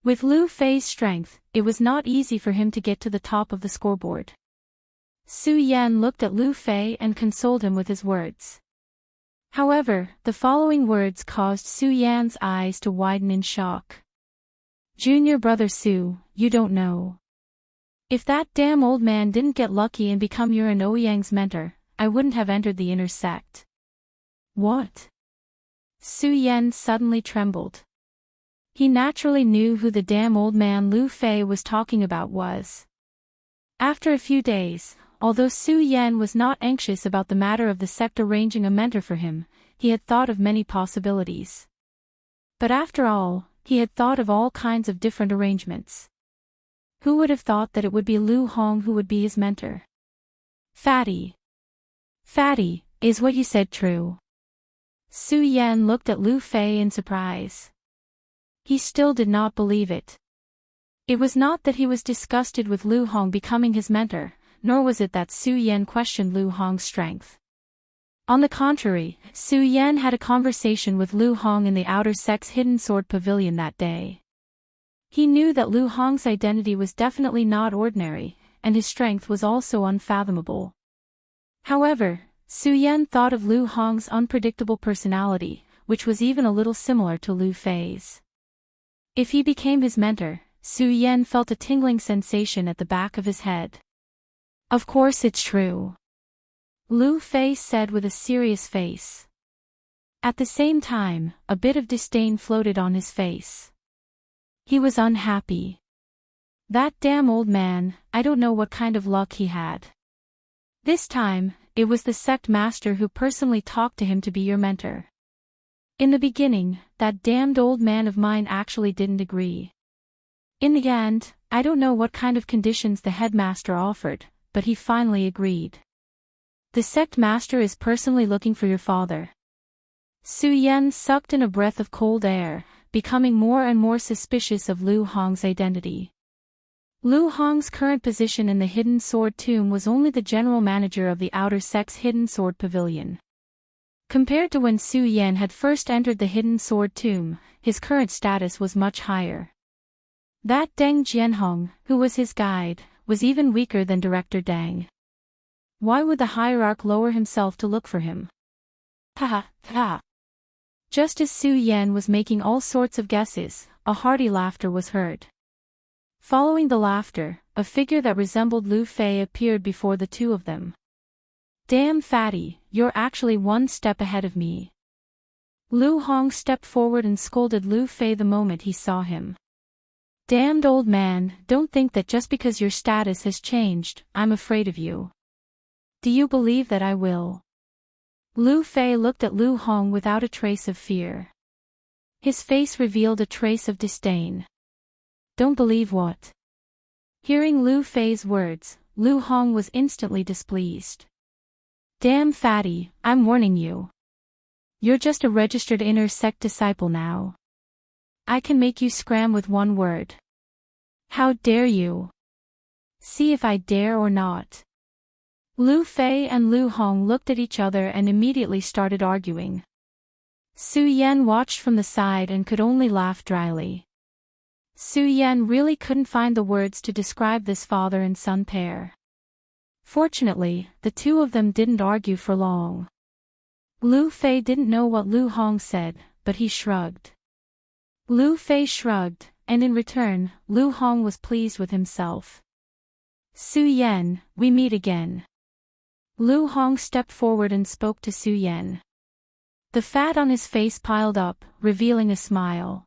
With Lu Fei's strength, it was not easy for him to get to the top of the scoreboard. Su Yan looked at Lu Fei and consoled him with his words. However, the following words caused Su Yan's eyes to widen in shock. "Junior brother Su, you don't know. If that damn old man didn't get lucky and become your and Ouyang's mentor, I wouldn't have entered the inner sect." "What?" Su Yan suddenly trembled. He naturally knew who the damn old man Lu Fei was talking about was. After a few days, although Su Yan was not anxious about the matter of the sect arranging a mentor for him, he had thought of many possibilities. But after all, he had thought of all kinds of different arrangements. Who would have thought that it would be Lu Hong who would be his mentor? Fatty. Fatty, is what you said true? Su Yan looked at Lu Fei in surprise. He still did not believe it. It was not that he was disgusted with Lu Hong becoming his mentor, nor was it that Su Yan questioned Lu Hong's strength. On the contrary, Su Yan had a conversation with Lu Hong in the Outer Sect's Hidden Sword Pavilion that day. He knew that Lu Hong's identity was definitely not ordinary, and his strength was also unfathomable. However, Su Yan thought of Lu Hong's unpredictable personality, which was even a little similar to Lu Fei's. If he became his mentor, Su Yan felt a tingling sensation at the back of his head. Of course it's true, Lu Fei said with a serious face. At the same time, a bit of disdain floated on his face. He was unhappy. That damn old man, I don't know what kind of luck he had. This time, it was the sect master who personally talked to him to be your mentor. In the beginning, that damned old man of mine actually didn't agree. In the end, I don't know what kind of conditions the headmaster offered, but he finally agreed. The sect master is personally looking for your father. Su Yan sucked in a breath of cold air, becoming more and more suspicious of Lu Hong's identity. Lu Hong's current position in the Hidden Sword Tomb was only the general manager of the Outer Sect's Hidden Sword Pavilion. Compared to when Su Yan had first entered the Hidden Sword Tomb, his current status was much higher. That Deng Jianhong, who was his guide, was even weaker than Director Deng. Why would the hierarch lower himself to look for him? Ha ha. Just as Su Yan was making all sorts of guesses, a hearty laughter was heard. Following the laughter, a figure that resembled Lu Fei appeared before the two of them. Damn fatty, you're actually one step ahead of me. Lu Hong stepped forward and scolded Lu Fei the moment he saw him. Damned old man, don't think that just because your status has changed, I'm afraid of you. Do you believe that I will? Lu Fei looked at Lu Hong without a trace of fear. His face revealed a trace of disdain. Don't believe what? Hearing Lu Fei's words, Lu Hong was instantly displeased. Damn fatty, I'm warning you. You're just a registered inner sect disciple now. I can make you scram with one word. How dare you? See if I dare or not. Lu Fei and Lu Hong looked at each other and immediately started arguing. Su Yan watched from the side and could only laugh dryly. Su Yan really couldn't find the words to describe this father and son pair. Fortunately, the two of them didn't argue for long. Lu Fei didn't know what Lu Hong said, but he shrugged. Lu Fei shrugged, and in return, Lu Hong was pleased with himself. Su Yan, we meet again. Lu Hong stepped forward and spoke to Su Yan. The fat on his face piled up, revealing a smile.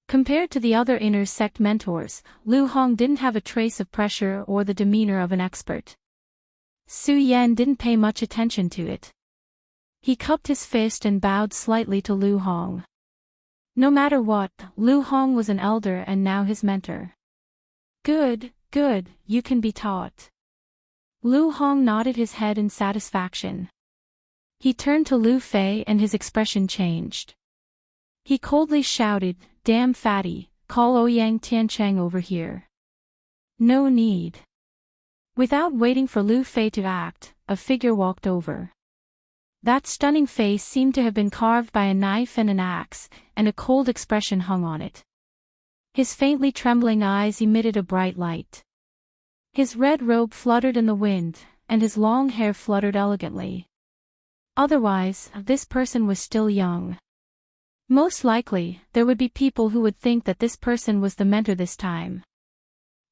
Compared to the other inner sect mentors, Lu Hong didn't have a trace of pressure or the demeanor of an expert. Su Yan didn't pay much attention to it. He cupped his fist and bowed slightly to Lu Hong. No matter what, Lu Hong was an elder and now his mentor. Good, you can be taught. Lu Hong nodded his head in satisfaction. He turned to Lu Fei and his expression changed. He coldly shouted, Damn fatty, call Ouyang Tiancheng over here. No need. Without waiting for Lu Fei to act, a figure walked over. That stunning face seemed to have been carved by a knife and an axe, and a cold expression hung on it. His faintly trembling eyes emitted a bright light. His red robe fluttered in the wind, and his long hair fluttered elegantly. Otherwise, this person was still young. Most likely, there would be people who would think that this person was the mentor this time.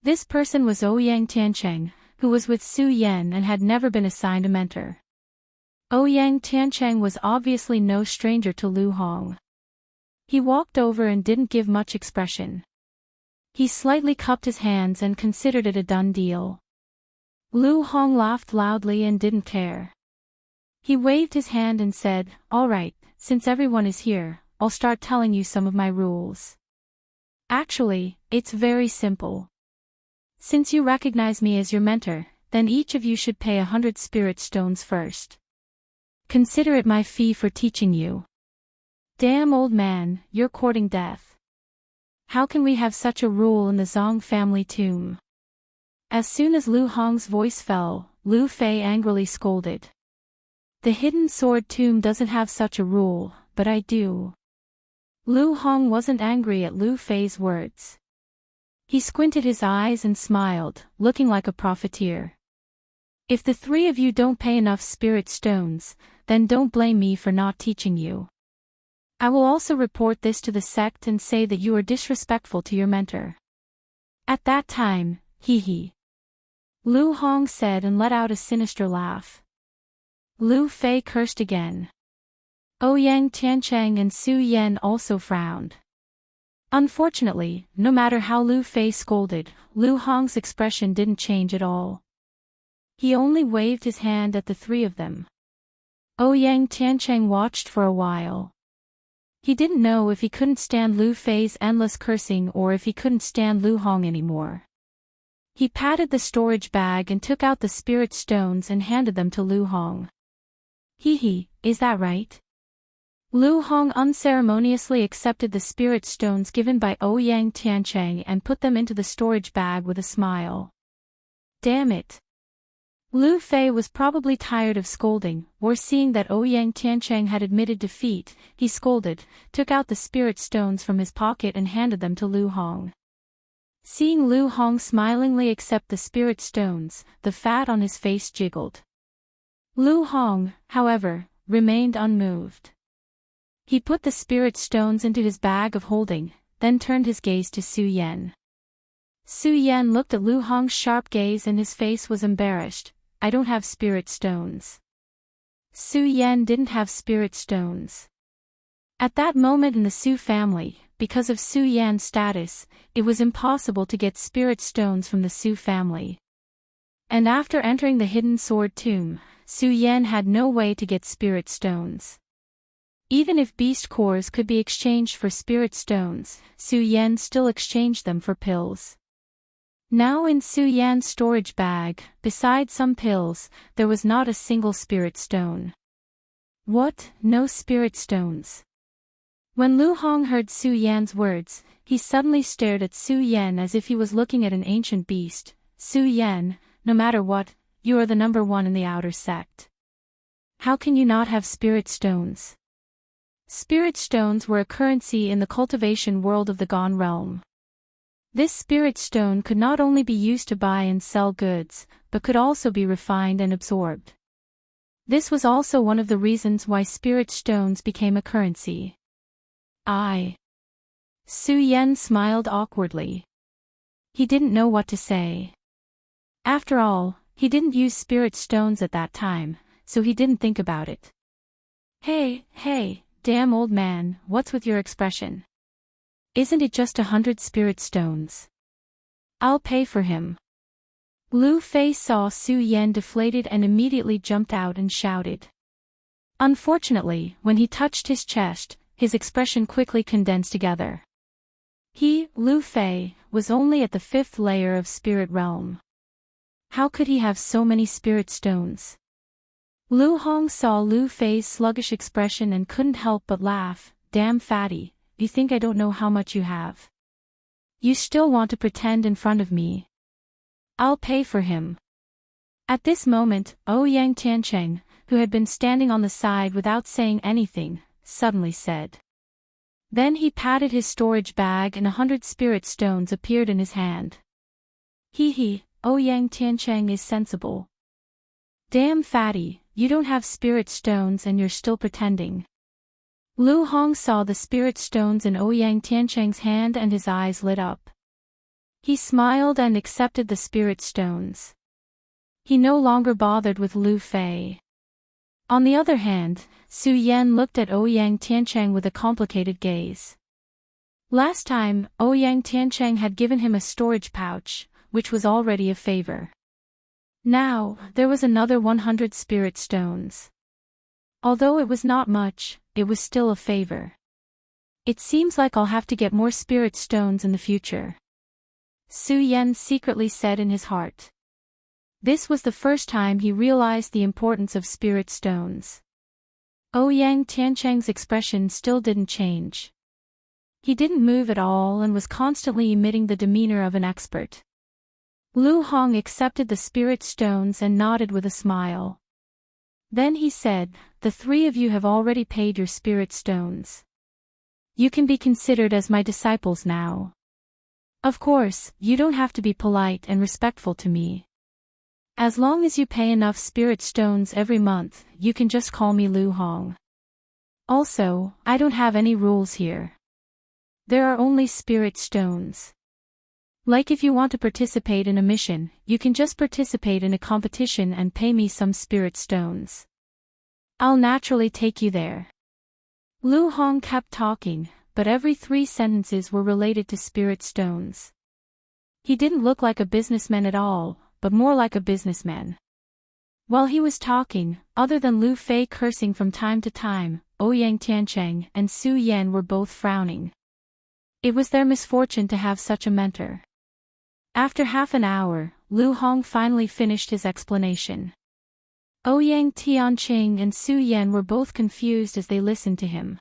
This person was Ouyang Tiancheng, who was with Su Yan and had never been assigned a mentor. Ouyang Tiancheng was obviously no stranger to Lu Hong. He walked over and didn't give much expression. He slightly cupped his hands and considered it a done deal. Lu Hong laughed loudly and didn't care. He waved his hand and said, "All right, since everyone is here, I'll start telling you some of my rules. Actually, it's very simple. Since you recognize me as your mentor, then each of you should pay 100 spirit stones first. Consider it my fee for teaching you." "Damn, old man, you're courting death. How can we have such a rule in the Zhang family tomb?" As soon as Lu Hong's voice fell, Lu Fei angrily scolded. "The hidden sword tomb doesn't have such a rule, but I do." Lu Hong wasn't angry at Lu Fei's words. He squinted his eyes and smiled, looking like a profiteer. "If the three of you don't pay enough spirit stones, then don't blame me for not teaching you. I will also report this to the sect and say that you are disrespectful to your mentor." At that time, hee. Lu Hong said and let out a sinister laugh. Lu Fei cursed again. Ouyang Tiancheng and Su Yan also frowned. Unfortunately, no matter how Lu Fei scolded, Lu Hong's expression didn't change at all. He only waved his hand at the three of them. Ouyang Tiancheng watched for a while. He didn't know if he couldn't stand Lu Fei's endless cursing or if he couldn't stand Lu Hong anymore. He patted the storage bag and took out the spirit stones and handed them to Lu Hong. Hee, is that right? Lu Hong unceremoniously accepted the spirit stones given by Ouyang Tiancheng and put them into the storage bag with a smile. Damn it. Lu Fei was probably tired of scolding, or seeing that Ouyang Tiancheng had admitted defeat, he scolded, took out the spirit stones from his pocket and handed them to Lu Hong. Seeing Lu Hong smilingly accept the spirit stones, the fat on his face jiggled. Lu Hong, however, remained unmoved. He put the spirit stones into his bag of holding, then turned his gaze to Su Yan. Su Yan looked at Lu Hong's sharp gaze and his face was embarrassed. "I don't have spirit stones." Su Yan didn't have spirit stones. At that moment in the Su family, because of Su Yan's status, it was impossible to get spirit stones from the Su family. And after entering the hidden sword tomb, Su Yan had no way to get spirit stones. Even if beast cores could be exchanged for spirit stones, Su Yan still exchanged them for pills. Now in Su Yan's storage bag, besides some pills, there was not a single spirit stone. What? No spirit stones? When Lu Hong heard Su Yan's words, he suddenly stared at Su Yan as if he was looking at an ancient beast. "Su Yan, no matter what, you are the number one in the outer sect. How can you not have spirit stones?" Spirit stones were a currency in the cultivation world of the Gone realm. This spirit stone could not only be used to buy and sell goods, but could also be refined and absorbed. This was also one of the reasons why spirit stones became a currency. Su Yan smiled awkwardly. He didn't know what to say. After all, he didn't use spirit stones at that time, so he didn't think about it. Hey, damn old man, what's with your expression? Isn't it just 100 spirit stones? I'll pay for him. Lu Fei saw Su Yan deflated and immediately jumped out and shouted. Unfortunately, when he touched his chest, his expression quickly condensed together. He, Lu Fei, was only at the 5th layer of spirit realm. How could he have so many spirit stones? Lu Hong saw Lu Fei's sluggish expression and couldn't help but laugh. Damn fatty, you think I don't know how much you have? You still want to pretend in front of me? I'll pay for him. At this moment, Ouyang Tiancheng, who had been standing on the side without saying anything, suddenly said. Then he patted his storage bag and 100 spirit stones appeared in his hand. Ouyang Tiancheng is sensible. Damn fatty, you don't have spirit stones and you're still pretending. Lu Hong saw the spirit stones in Ouyang Tiancheng's hand and his eyes lit up. He smiled and accepted the spirit stones. He no longer bothered with Lu Fei. On the other hand, Su Yan looked at Ouyang Tiancheng with a complicated gaze. Last time, Ouyang Tiancheng had given him a storage pouch, which was already a favor. Now, there was another 100 spirit stones. Although it was not much, it was still a favor. It seems like I'll have to get more spirit stones in the future, Su Yan secretly said in his heart. This was the first time he realized the importance of spirit stones. Ouyang Tiancheng's expression still didn't change. He didn't move at all and was constantly emitting the demeanor of an expert. Lu Hong accepted the spirit stones and nodded with a smile. Then he said, "The three of you have already paid your spirit stones. You can be considered as my disciples now. Of course, you don't have to be polite and respectful to me. As long as you pay enough spirit stones every month, you can just call me Lu Hong. Also, I don't have any rules here. There are only spirit stones. Like if you want to participate in a mission, you can just participate in a competition and pay me some spirit stones. I'll naturally take you there." Lu Hong kept talking, but every 3 sentences were related to spirit stones. He didn't look like a businessman at all, but more like a businessman. While he was talking, other than Lu Fei cursing from time to time, Ouyang Tiancheng and Su Yan were both frowning. It was their misfortune to have such a mentor. After half an hour, Lu Hong finally finished his explanation. Ouyang Tiancheng and Su Yan were both confused as they listened to him.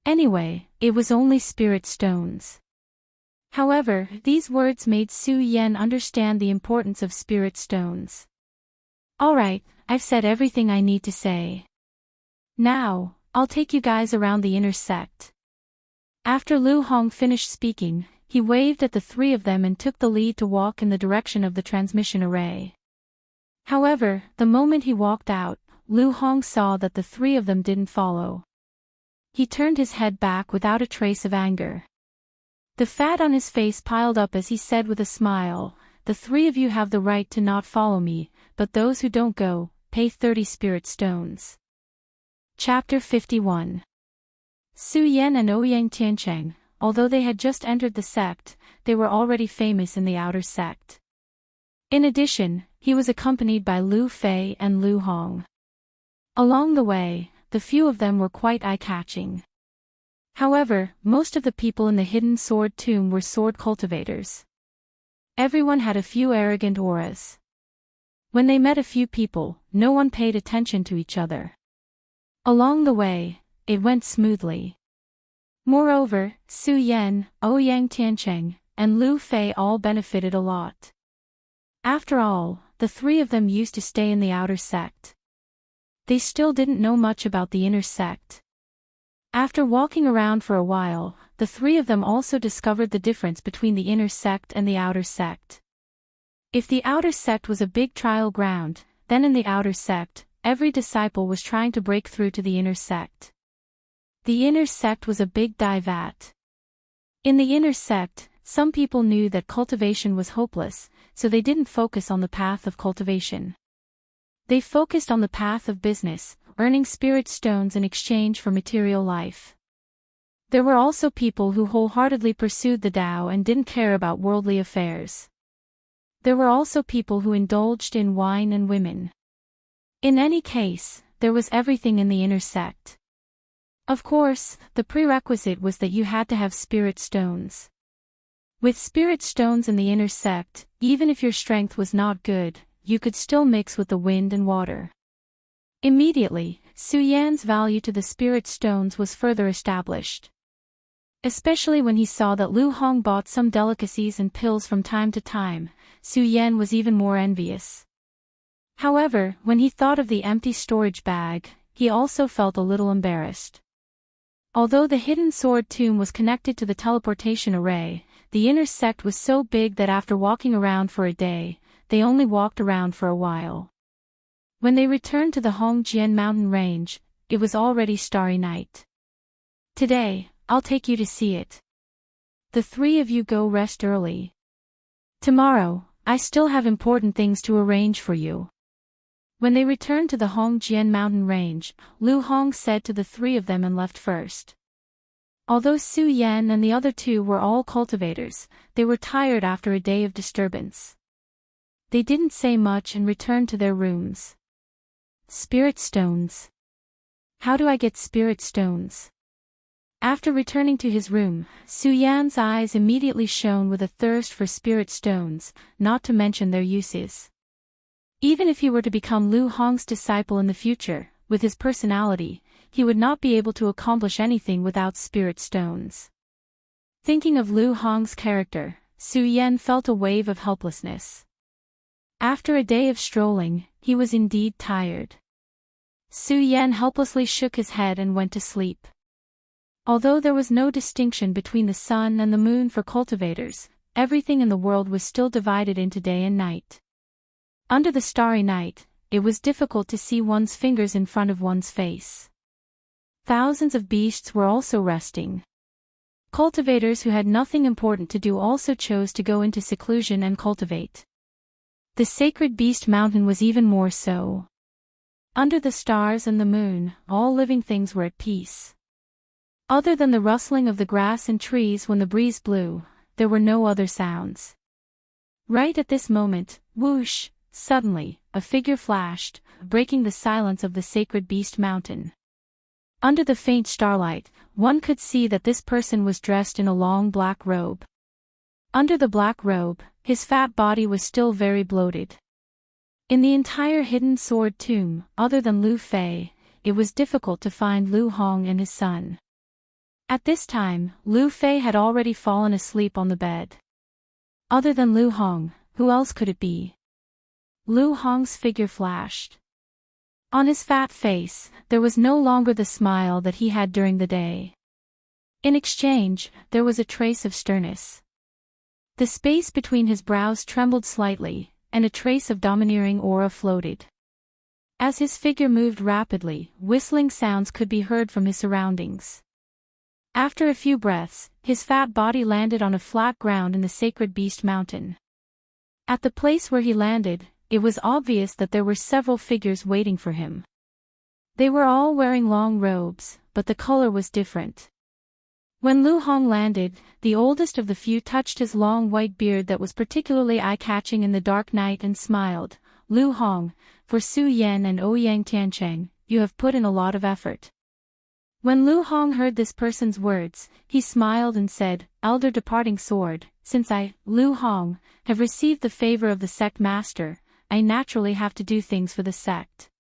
Anyway, it was only spirit stones. However, these words made Su Yan understand the importance of spirit stones. "Alright, I've said everything I need to say. Now, I'll take you guys around the inner sect." After Lu Hong finished speaking, he waved at the 3 of them and took the lead to walk in the direction of the transmission array. However, the moment he walked out, Lu Hong saw that the 3 of them didn't follow. He turned his head back without a trace of anger. The fat on his face piled up as he said with a smile, "The 3 of you have the right to not follow me, but those who don't go, pay 30 spirit stones." Chapter 51. Su Yan and Ouyang Tiancheng, although they had just entered the sect, they were already famous in the outer sect. In addition, he was accompanied by Lu Fei and Lu Hong. Along the way, the few of them were quite eye-catching. However, most of the people in the hidden sword tomb were sword cultivators. Everyone had a few arrogant auras. When they met a few people, no one paid attention to each other. Along the way, it went smoothly. Moreover, Su Yan, Ouyang Tiancheng, and Lu Fei all benefited a lot. After all, the 3 of them used to stay in the outer sect. They still didn't know much about the inner sect. After walking around for a while, the 3 of them also discovered the difference between the inner sect and the outer sect. If the outer sect was a big trial ground, then in the outer sect, every disciple was trying to break through to the inner sect. The inner sect was a big vat. In the inner sect, some people knew that cultivation was hopeless, so they didn't focus on the path of cultivation. They focused on the path of business, earning spirit stones in exchange for material life. There were also people who wholeheartedly pursued the Tao and didn't care about worldly affairs. There were also people who indulged in wine and women. In any case, there was everything in the inner sect. Of course, the prerequisite was that you had to have spirit stones. With spirit stones in the inner sect, even if your strength was not good, you could still mix with the wind and water. Immediately, Su Yan's value to the spirit stones was further established. Especially when he saw that Lu Hong bought some delicacies and pills from time to time, Su Yan was even more envious. However, when he thought of the empty storage bag, he also felt a little embarrassed. Although the hidden sword tomb was connected to the teleportation array, the inner sect was so big that after walking around for a day, they only walked around for a while. When they returned to the Hongjian mountain range, it was already starry night. "Today, I'll take you to see it. The 3 of you go rest early. Tomorrow, I still have important things to arrange for you." When they returned to the Hongjian mountain range, Lu Hong said to the 3 of them and left first. Although Su Yan and the other 2 were all cultivators, they were tired after a day of disturbance. They didn't say much and returned to their rooms. Spirit stones. How do I get spirit stones? After returning to his room, Su Yan's eyes immediately shone with a thirst for spirit stones, not to mention their uses. Even if he were to become Lu Hong's disciple in the future, with his personality, he would not be able to accomplish anything without spirit stones. Thinking of Lu Hong's character, Su Yan felt a wave of helplessness. After a day of strolling, he was indeed tired. Su Yan helplessly shook his head and went to sleep. Although there was no distinction between the sun and the moon for cultivators, everything in the world was still divided into day and night. Under the starry night, it was difficult to see one's fingers in front of one's face. Thousands of beasts were also resting. Cultivators who had nothing important to do also chose to go into seclusion and cultivate. The sacred beast mountain was even more so. Under the stars and the moon, all living things were at peace. Other than the rustling of the grass and trees when the breeze blew, there were no other sounds. Right at this moment, whoosh, suddenly, a figure flashed, breaking the silence of the sacred beast mountain. Under the faint starlight, one could see that this person was dressed in a long black robe. Under the black robe, his fat body was still very bloated. In the entire hidden sword tomb, other than Lu Fei, it was difficult to find Lu Hong and his son. At this time, Lu Fei had already fallen asleep on the bed. Other than Lu Hong, who else could it be? Lu Hong's figure flashed. On his fat face, there was no longer the smile that he had during the day. In exchange, there was a trace of sternness. The space between his brows trembled slightly, and a trace of domineering aura floated. As his figure moved rapidly, whistling sounds could be heard from his surroundings. After a few breaths, his fat body landed on a flat ground in the sacred beast mountain. At the place where he landed, it was obvious that there were several figures waiting for him. They were all wearing long robes, but the color was different. When Lu Hong landed, the oldest of the few touched his long white beard that was particularly eye-catching in the dark night and smiled. Lu Hong, for Su Yan and Ouyang Tiancheng, you have put in a lot of effort. When Lu Hong heard this person's words, he smiled and said, Elder Departing Sword, since I, Lu Hong, have received the favor of the sect master, I naturally have to do things for the sect.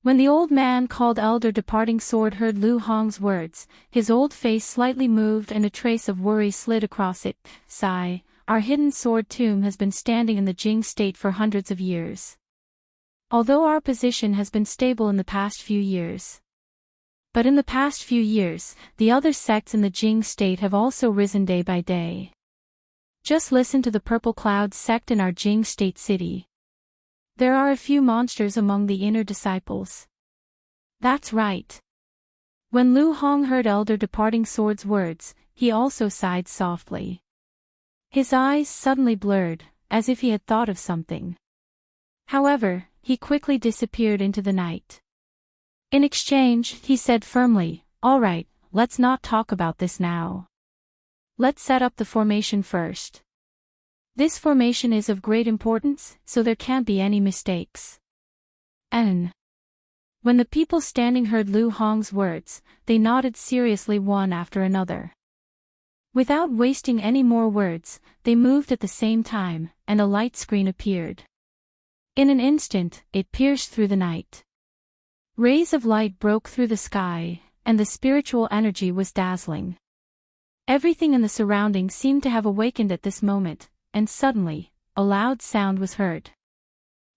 When the old man called Elder Departing Sword heard Lu Hong's words, his old face slightly moved and a trace of worry slid across it. Sigh, our hidden sword tomb has been standing in the Jing state for hundreds of years. Although our position has been stable in the past few years. But in the past few years, the other sects in the Jing state have also risen day by day. Just listen to the Purple Cloud sect in our Jing state city. There are a few monsters among the inner disciples. That's right. When Lu Hong heard Elder Departing Sword's words, he also sighed softly. His eyes suddenly blurred, as if he had thought of something. However, he quickly disappeared into the night. In exchange, he said firmly, all right, let's not talk about this now. Let's set up the formation first. This formation is of great importance, so there can't be any mistakes. When the people standing heard Lu Hong's words, they nodded seriously one after another. Without wasting any more words, they moved at the same time, and a light screen appeared. In an instant, it pierced through the night. Rays of light broke through the sky, and the spiritual energy was dazzling. Everything in the surroundings seemed to have awakened at this moment, and suddenly, a loud sound was heard.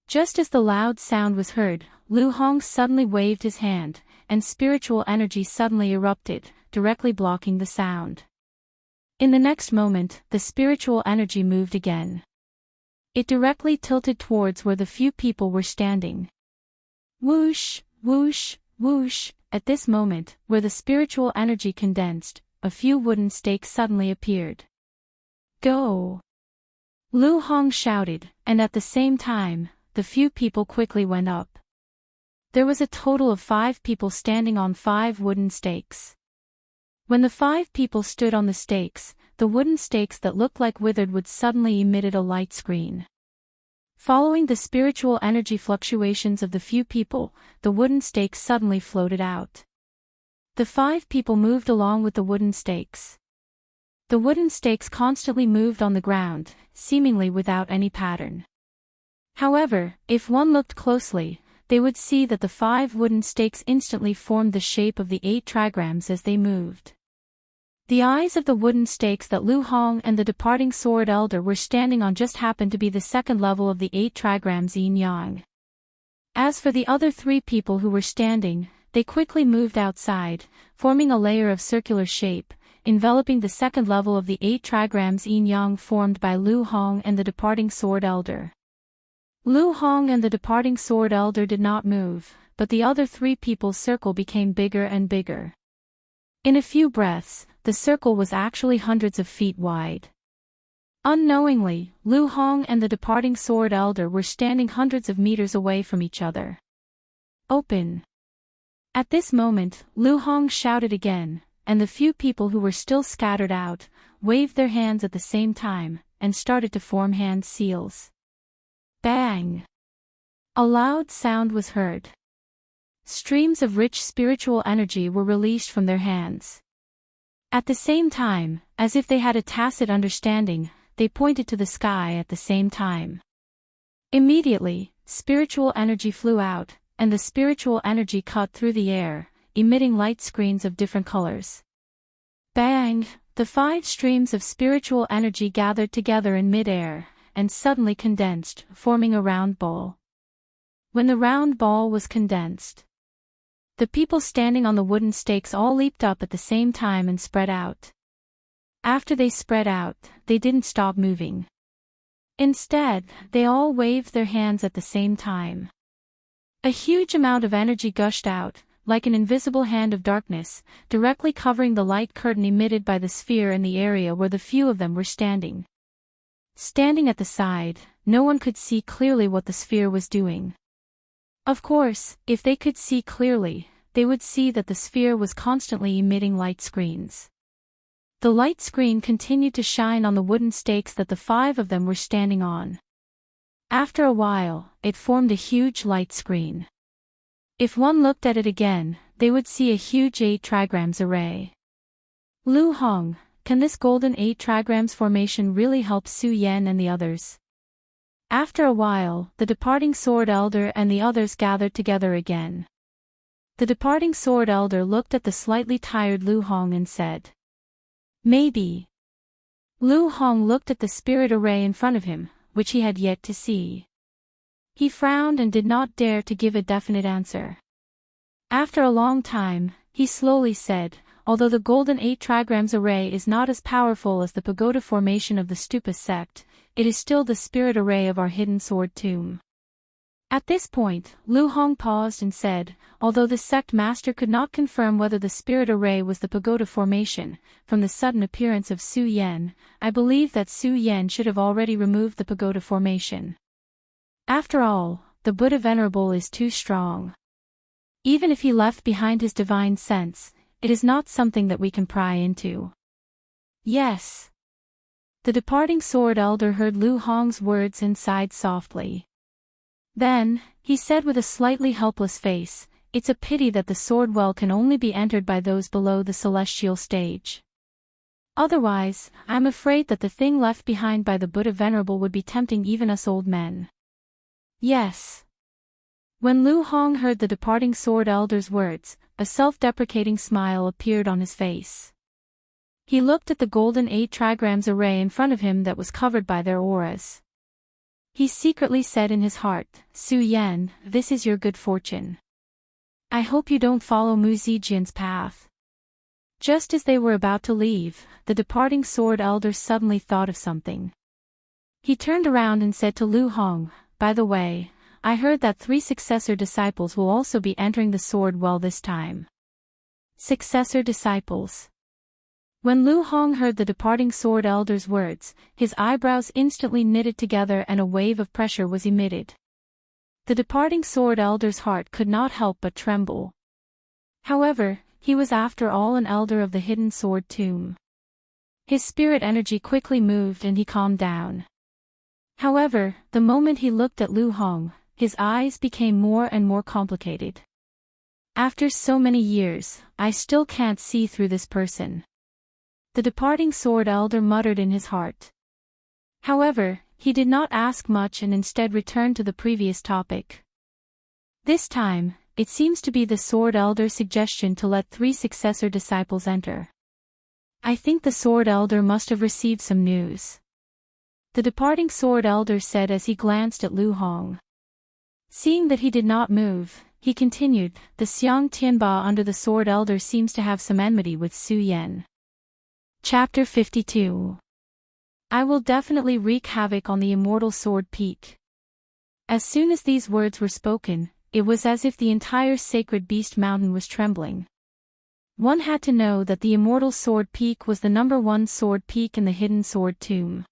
Just as the loud sound was heard, Lu Hong suddenly waved his hand, and spiritual energy suddenly erupted, directly blocking the sound. In the next moment, the spiritual energy moved again. It directly tilted towards where the few people were standing. Whoosh! Whoosh, whoosh, at this moment, where the spiritual energy condensed, a few wooden stakes suddenly appeared. Go! Lu Hong shouted, and at the same time, the few people quickly went up. There was a total of 5 people standing on 5 wooden stakes. When the 5 people stood on the stakes, the wooden stakes that looked like withered wood suddenly emitted a light screen. Following the spiritual energy fluctuations of the few people, the wooden stakes suddenly floated out. The 5 people moved along with the wooden stakes. The wooden stakes constantly moved on the ground, seemingly without any pattern. However, if one looked closely, they would see that the 5 wooden stakes instantly formed the shape of the 8 trigrams as they moved. The eyes of the wooden stakes that Lu Hong and the departing sword elder were standing on just happened to be the second level of the 8 trigrams yin-yang. As for the other 3 people who were standing, they quickly moved outside, forming a layer of circular shape, enveloping the second level of the 8 trigrams yin-yang formed by Lu Hong and the departing sword elder. Lu Hong and the departing sword elder did not move, but the other 3 people's circle became bigger and bigger. In a few breaths, the circle was actually hundreds of feet wide. Unknowingly, Lu Hong and the departing sword elder were standing hundreds of meters away from each other. Open! At this moment, Lu Hong shouted again, and the few people who were still scattered out, waved their hands at the same time, and started to form hand seals. Bang! A loud sound was heard. Streams of rich spiritual energy were released from their hands. At the same time, as if they had a tacit understanding, they pointed to the sky at the same time. Immediately, spiritual energy flew out, and the spiritual energy cut through the air, emitting light screens of different colors. Bang! The 5 streams of spiritual energy gathered together in mid-air, and suddenly condensed, forming a round ball. When the round ball was condensed, the people standing on the wooden stakes all leaped up at the same time and spread out. After they spread out, they didn't stop moving. Instead, they all waved their hands at the same time. A huge amount of energy gushed out, like an invisible hand of darkness, directly covering the light curtain emitted by the sphere in the area where the few of them were standing. Standing at the side, no one could see clearly what the sphere was doing. Of course, if they could see clearly, they would see that the sphere was constantly emitting light screens. The light screen continued to shine on the wooden stakes that the 5 of them were standing on. After a while, it formed a huge light screen. If one looked at it again, they would see a huge 8 trigrams array. Lu Hong, can this golden 8 trigrams formation really help Su Yan and the others? After a while, the departing sword elder and the others gathered together again. The departing sword elder looked at the slightly tired Lu Hong and said, "Maybe." Lu Hong looked at the spirit array in front of him, which he had yet to see. He frowned and did not dare to give a definite answer. After a long time, he slowly said, "Although the golden 8 trigrams array is not as powerful as the pagoda formation of the Stupa sect, it is still the spirit array of our hidden sword tomb." At this point, Lu Hong paused and said, "Although the sect master could not confirm whether the spirit array was the pagoda formation, from the sudden appearance of Su Yan, I believe that Su Yan should have already removed the pagoda formation. After all, the Buddha Venerable is too strong. Even if he left behind his divine sense, it is not something that we can pry into." Yes. The departing sword elder heard Lu Hong's words and sighed softly. Then, he said with a slightly helpless face, "It's a pity that the sword well can only be entered by those below the celestial stage. Otherwise, I'm afraid that the thing left behind by the Buddha Venerable would be tempting even us old men." Yes. When Lu Hong heard the departing sword elder's words, a self-deprecating smile appeared on his face. He looked at the golden 8 trigrams array in front of him that was covered by their auras. He secretly said in his heart, "Su Yan, this is your good fortune. I hope you don't follow Mu Zijian's path." Just as they were about to leave, the departing sword elder suddenly thought of something. He turned around and said to Lu Hong, "By the way, I heard that 3 successor disciples will also be entering the sword well this time." Successor disciples. When Lu Hong heard the departing sword elder's words, his eyebrows instantly knitted together and a wave of pressure was emitted. The departing sword elder's heart could not help but tremble. However, he was after all an elder of the hidden sword tomb. His spirit energy quickly moved and he calmed down. However, the moment he looked at Lu Hong, his eyes became more and more complicated. After so many years, I still can't see through this person. The departing sword elder muttered in his heart. However, he did not ask much and instead returned to the previous topic. This time, it seems to be the sword elder's suggestion to let 3 successor disciples enter. I think the sword elder must have received some news. The departing sword elder said as he glanced at Lu Hong. Seeing that he did not move, he continued, the Xiang Tianba under the sword elder seems to have some enmity with Su Yan. Chapter 52. I will definitely wreak havoc on the immortal sword peak. As soon as these words were spoken, it was as if the entire sacred beast mountain was trembling. One had to know that the immortal sword peak was the #1 sword peak in the hidden sword tomb.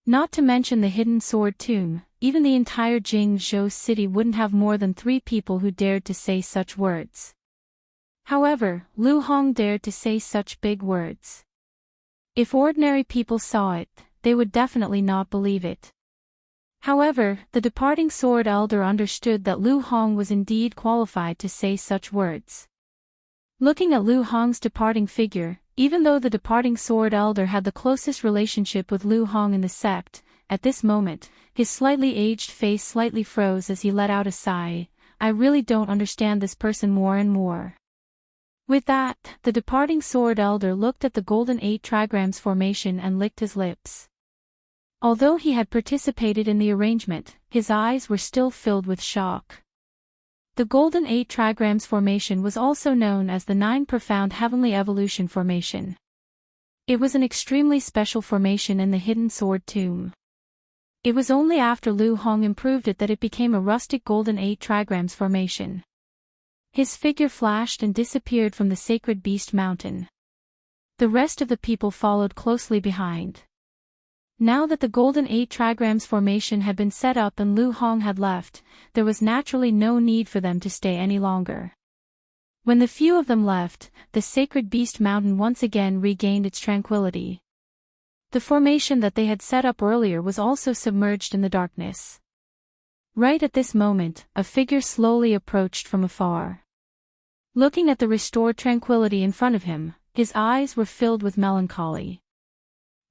Not to mention the hidden sword tomb, even the entire Jingzhou city wouldn't have more than 3 people who dared to say such words. However, Lu Hong dared to say such big words. If ordinary people saw it, they would definitely not believe it. However, the departing sword elder understood that Lu Hong was indeed qualified to say such words. Looking at Lu Hong's departing figure, even though the departing sword elder had the closest relationship with Lu Hong in the sect, at this moment, his slightly aged face slightly froze as he let out a sigh. I really don't understand this person more and more. With that, the departing sword elder looked at the golden 8 trigrams formation and licked his lips. Although he had participated in the arrangement, his eyes were still filled with shock. The golden 8 trigrams formation was also known as the 9 profound heavenly evolution formation. It was an extremely special formation in the hidden sword tomb. It was only after Lu Hong improved it that it became a rustic golden 8 trigrams formation. His figure flashed and disappeared from the sacred beast mountain. The rest of the people followed closely behind. Now that the golden 8 trigrams formation had been set up and Lu Hong had left, there was naturally no need for them to stay any longer. When the few of them left, the sacred beast mountain once again regained its tranquility. The formation that they had set up earlier was also submerged in the darkness. Right at this moment, a figure slowly approached from afar. Looking at the restored tranquility in front of him, his eyes were filled with melancholy.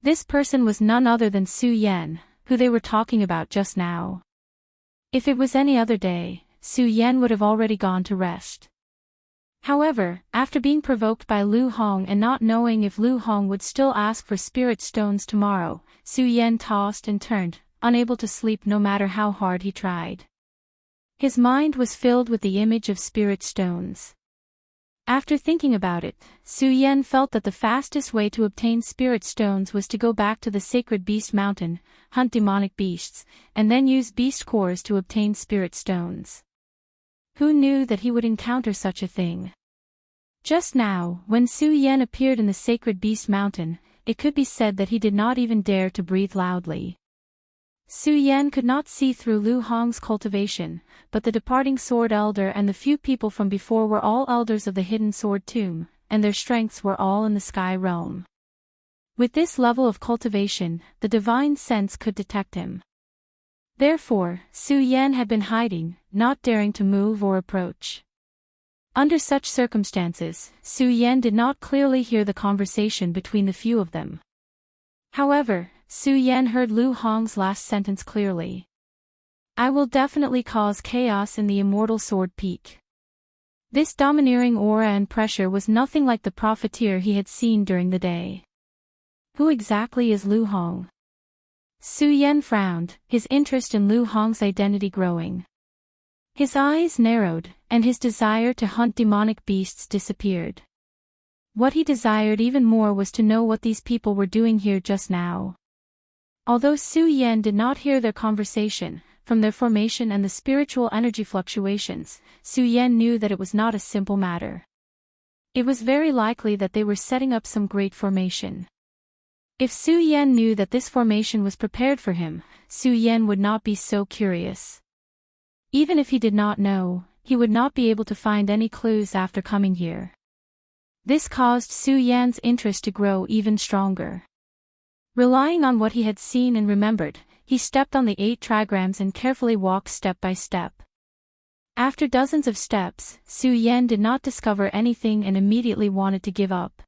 This person was none other than Su Yan, who they were talking about just now. If it was any other day, Su Yan would have already gone to rest. However, after being provoked by Lu Hong and not knowing if Lu Hong would still ask for spirit stones tomorrow, Su Yan tossed and turned, unable to sleep no matter how hard he tried. His mind was filled with the image of spirit stones. After thinking about it, Su Yan felt that the fastest way to obtain spirit stones was to go back to the sacred beast mountain, hunt demonic beasts, and then use beast cores to obtain spirit stones. Who knew that he would encounter such a thing? Just now, when Su Yan appeared in the sacred beast mountain, it could be said that he did not even dare to breathe loudly. Su Yan could not see through Lu Hong's cultivation, but the departing sword elder and the few people from before were all elders of the hidden sword tomb, and their strengths were all in the sky realm. With this level of cultivation, the divine sense could detect him. Therefore, Su Yan had been hiding, not daring to move or approach. Under such circumstances, Su Yan did not clearly hear the conversation between the few of them. However, Su Yan heard Lu Hong's last sentence clearly. I will definitely cause chaos in the immortal sword peak. This domineering aura and pressure was nothing like the profiteer he had seen during the day. Who exactly is Lu Hong? Su Yan frowned, his interest in Lu Hong's identity growing. His eyes narrowed, and his desire to hunt demonic beasts disappeared. What he desired even more was to know what these people were doing here just now. Although Su Yan did not hear their conversation, from their formation and the spiritual energy fluctuations, Su Yan knew that it was not a simple matter. It was very likely that they were setting up some great formation. If Su Yan knew that this formation was prepared for him, Su Yan would not be so curious. Even if he did not know, he would not be able to find any clues after coming here. This caused Su Yan's interest to grow even stronger. Relying on what he had seen and remembered, he stepped on the 8 trigrams and carefully walked step by step. After dozens of steps, Su Yan did not discover anything and immediately wanted to give up.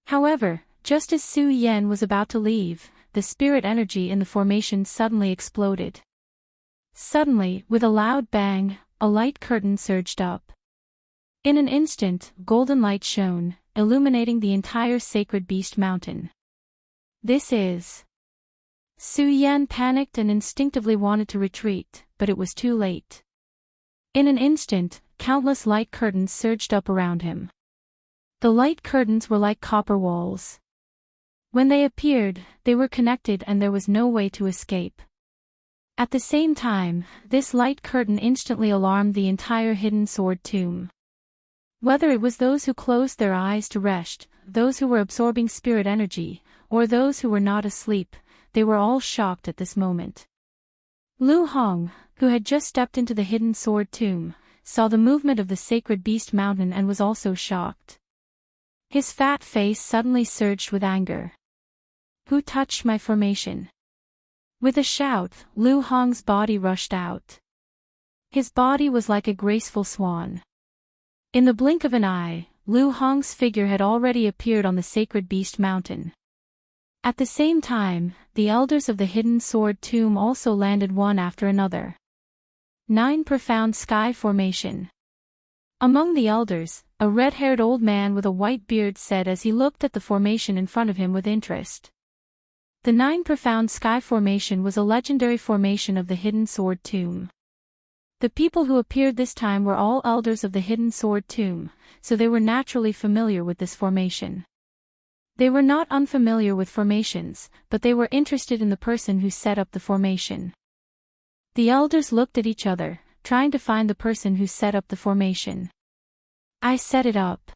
However, just as Su Yan was about to leave, the spirit energy in the formation suddenly exploded. Suddenly, with a loud bang, a light curtain surged up. In an instant, golden light shone, illuminating the entire sacred beast mountain. This is... Su Yan panicked and instinctively wanted to retreat, but it was too late. In an instant, countless light curtains surged up around him. The light curtains were like copper walls. When they appeared, they were connected and there was no way to escape. At the same time, this light curtain instantly alarmed the entire hidden sword tomb. Whether it was those who closed their eyes to rest, those who were absorbing spirit energy, or those who were not asleep, they were all shocked at this moment. Lu Hong, who had just stepped into the hidden sword tomb, saw the movement of the sacred beast mountain and was also shocked. His fat face suddenly surged with anger. Who touched my formation? With a shout, Lu Hong's body rushed out. His body was like a graceful swan. In the blink of an eye, Lu Hong's figure had already appeared on the sacred beast mountain. At the same time, the elders of the hidden sword tomb also landed one after another. 9 Profound Sky Formation. Among the elders, a red-haired old man with a white beard said as he looked at the formation in front of him with interest. The 9 Profound Sky Formation was a legendary formation of the hidden sword tomb. The people who appeared this time were all elders of the hidden sword tomb, so they were naturally familiar with this formation. They were not unfamiliar with formations, but they were interested in the person who set up the formation. The elders looked at each other, trying to find the person who set up the formation. I set it up.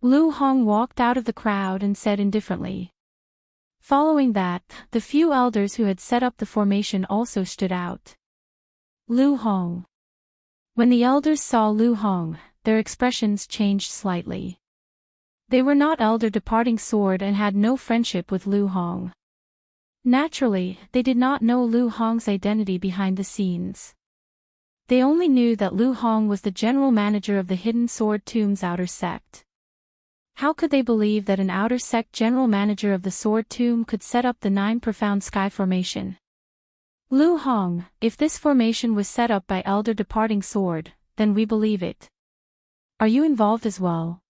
Lu Hong walked out of the crowd and said indifferently. Following that, the few elders who had set up the formation also stood out. Lu Hong. When the elders saw Lu Hong, their expressions changed slightly. They were not elder departing sword and had no friendship with Lu Hong. Naturally, they did not know Lu Hong's identity behind the scenes. They only knew that Lu Hong was the general manager of the hidden sword tomb's outer sect. How could they believe that an outer sect general manager of the sword tomb could set up the 9 Profound Sky Formation? Lu Hong, if this formation was set up by Elder Departing Sword, then we believe it. Are you involved as well?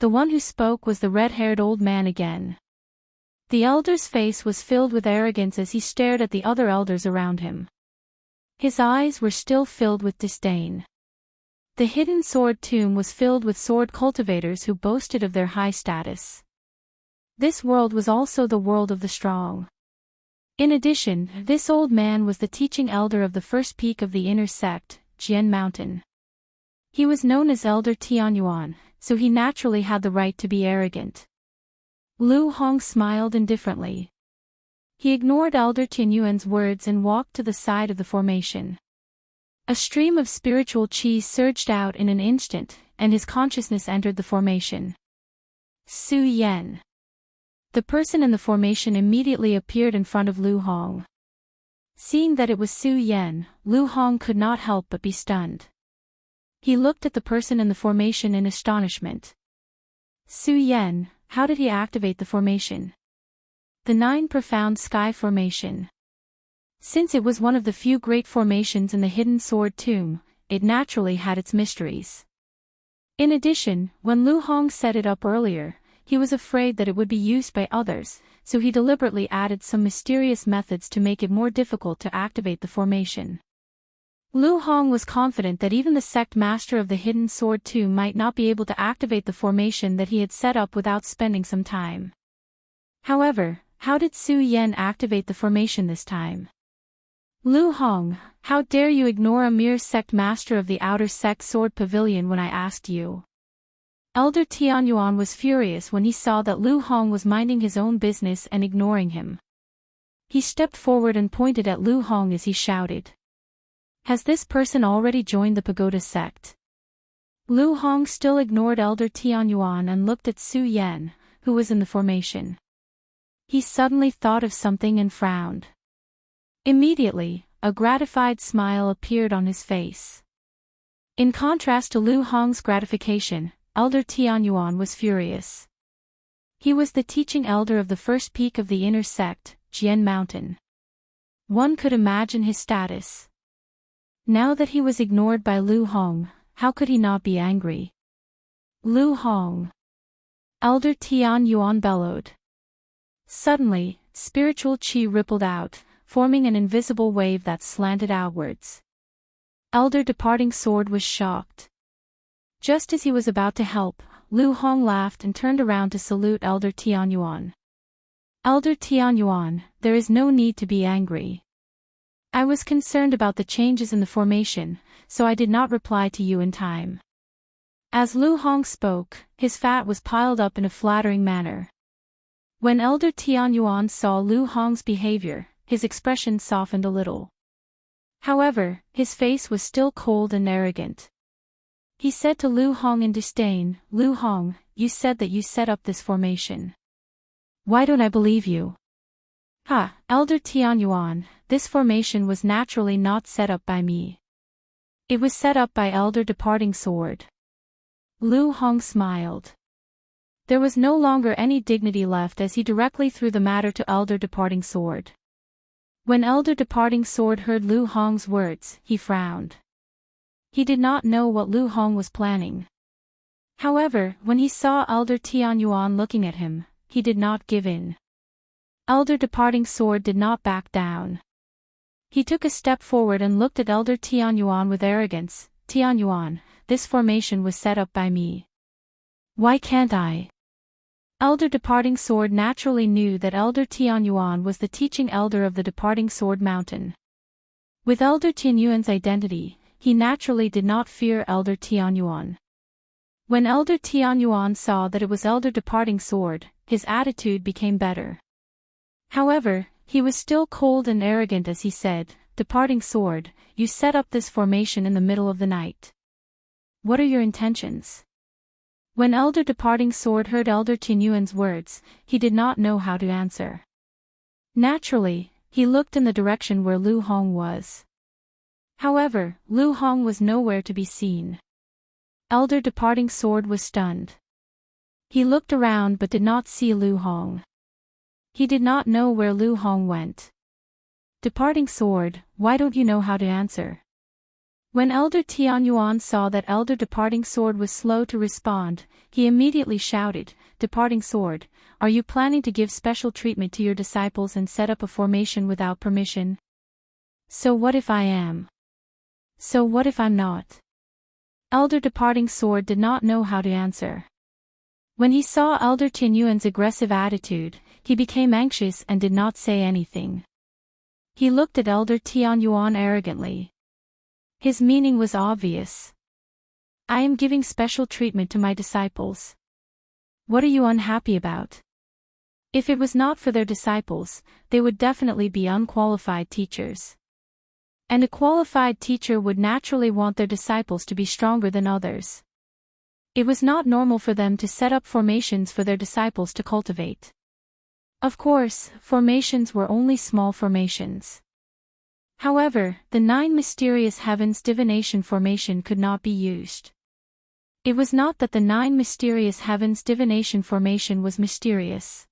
The one who spoke was the red-haired old man again. The elder's face was filled with arrogance as he stared at the other elders around him. His eyes were still filled with disdain. The hidden sword tomb was filled with sword cultivators who boasted of their high status. This world was also the world of the strong. In addition, this old man was the teaching elder of the first peak of the inner sect, Jian Mountain. He was known as Elder Tianyuan, so he naturally had the right to be arrogant. Lu Hong smiled indifferently. He ignored Elder Tianyuan's words and walked to the side of the formation. A stream of spiritual chi surged out in an instant, and his consciousness entered the formation. Su Yan. The person in the formation immediately appeared in front of Lu Hong. Seeing that it was Su Yan, Lu Hong could not help but be stunned. He looked at the person in the formation in astonishment. Su Yan, how did he activate the formation? The 9 Profound Sky Formation. Since it was one of the few great formations in the hidden sword tomb, it naturally had its mysteries. In addition, when Lu Hong set it up earlier, he was afraid that it would be used by others, so he deliberately added some mysterious methods to make it more difficult to activate the formation. Lu Hong was confident that even the sect master of the hidden sword tomb might not be able to activate the formation that he had set up without spending some time. However, how did Su Yan activate the formation this time? Lu Hong, how dare you ignore a mere sect master of the outer sect sword pavilion when I asked you? Elder Tianyuan was furious when he saw that Lu Hong was minding his own business and ignoring him. He stepped forward and pointed at Lu Hong as he shouted. Has this person already joined the pagoda sect? Lu Hong still ignored Elder Tianyuan and looked at Su Yan, who was in the formation. He suddenly thought of something and frowned. Immediately, a gratified smile appeared on his face. In contrast to Lu Hong's gratification, Elder Tianyuan was furious. He was the teaching elder of the first peak of the inner sect, Jian Mountain. One could imagine his status. Now that he was ignored by Lu Hong, how could he not be angry? Lu Hong! Elder Tianyuan bellowed. Suddenly, spiritual qi rippled out, forming an invisible wave that slanted outwards. Elder Departing Sword was shocked. Just as he was about to help, Lu Hong laughed and turned around to salute Elder Tianyuan. Elder Tianyuan, there is no need to be angry. I was concerned about the changes in the formation, so I did not reply to you in time. As Lu Hong spoke, his fat was piled up in a flattering manner. When Elder Tianyuan saw Lu Hong's behavior, his expression softened a little. However, his face was still cold and arrogant. He said to Lu Hong in disdain, "Lu Hong, you said that you set up this formation. Why don't I believe you?" "Ha, Elder Tianyuan, this formation was naturally not set up by me. It was set up by Elder Departing Sword." Lu Hong smiled. There was no longer any dignity left as he directly threw the matter to Elder Departing Sword. When Elder Departing Sword heard Lu Hong's words, he frowned. He did not know what Lu Hong was planning. However, when he saw Elder Tianyuan looking at him, he did not give in. Elder Departing Sword did not back down. He took a step forward and looked at Elder Tianyuan with arrogance. "Tianyuan, this formation was set up by me. Why can't I?" Elder Departing Sword naturally knew that Elder Tianyuan was the teaching elder of the Departing Sword Mountain. With Elder Tianyuan's identity, he naturally did not fear Elder Tianyuan. When Elder Tianyuan saw that it was Elder Departing Sword, his attitude became better. However, he was still cold and arrogant as he said, "Departing Sword, you set up this formation in the middle of the night. What are your intentions?" When Elder Departing Sword heard Elder Tianyuan's words, he did not know how to answer. Naturally, he looked in the direction where Lu Hong was. However, Lu Hong was nowhere to be seen. Elder Departing Sword was stunned. He looked around but did not see Lu Hong. He did not know where Lu Hong went. "Departing Sword, why don't you know how to answer?" When Elder Tianyuan saw that Elder Departing Sword was slow to respond, he immediately shouted, "Departing Sword, are you planning to give special treatment to your disciples and set up a formation without permission? So what if I am? So what if I'm not?" Elder Departing Sword did not know how to answer. When he saw Elder Tianyuan's aggressive attitude, he became anxious and did not say anything. He looked at Elder Tianyuan arrogantly. His meaning was obvious. "I am giving special treatment to my disciples. What are you unhappy about?" If it was not for their disciples, they would definitely be unqualified teachers. And a qualified teacher would naturally want their disciples to be stronger than others. It was not normal for them to set up formations for their disciples to cultivate. Of course, formations were only small formations. However, the 9 mysterious heavens divination formation could not be used. It was not that the 9 mysterious heavens divination formation was mysterious.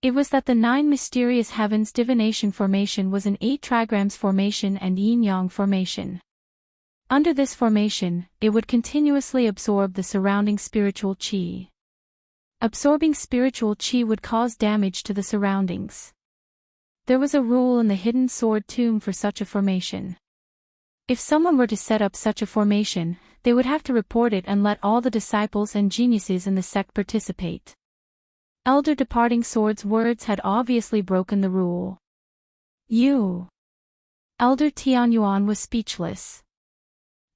It was that the 9 mysterious heavens divination formation was an 8 trigrams formation and yin-yang formation. Under this formation, it would continuously absorb the surrounding spiritual qi. Absorbing spiritual qi would cause damage to the surroundings. There was a rule in the hidden sword tomb for such a formation. If someone were to set up such a formation, they would have to report it and let all the disciples and geniuses in the sect participate. Elder Departing Sword's words had obviously broken the rule. "You." Elder Tianyuan was speechless.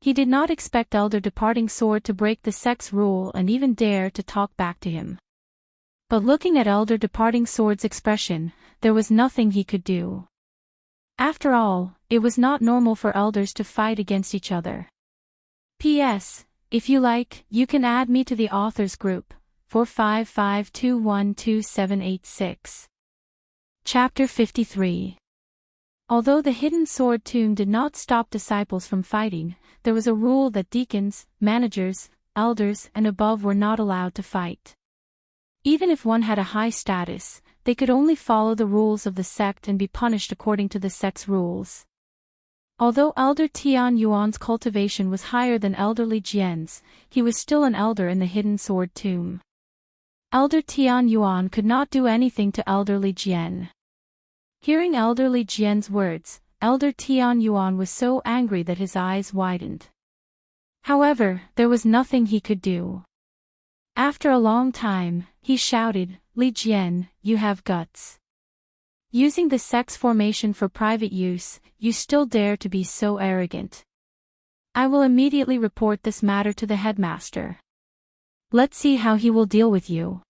He did not expect Elder Departing Sword to break the sect's rule and even dare to talk back to him. But looking at Elder Departing Sword's expression, there was nothing he could do. After all, it was not normal for elders to fight against each other. P.S. If you like, you can add me to the authors group, 455212786. Chapter 53. Although the hidden sword tomb did not stop disciples from fighting, there was a rule that deacons, managers, elders, and above were not allowed to fight. Even if one had a high status, they could only follow the rules of the sect and be punished according to the sect's rules. Although Elder Tian Yuan's cultivation was higher than Elder Li Jian's, he was still an elder in the hidden sword tomb. Elder Tian Yuan could not do anything to Elder Li Jian. Hearing Elder Li Jian's words, Elder Tian Yuan was so angry that his eyes widened. However, there was nothing he could do. After a long time, he shouted, "Li Jian, you have guts. Using the sect's formation for private use, you still dare to be so arrogant. I will immediately report this matter to the headmaster. Let's see how he will deal with you.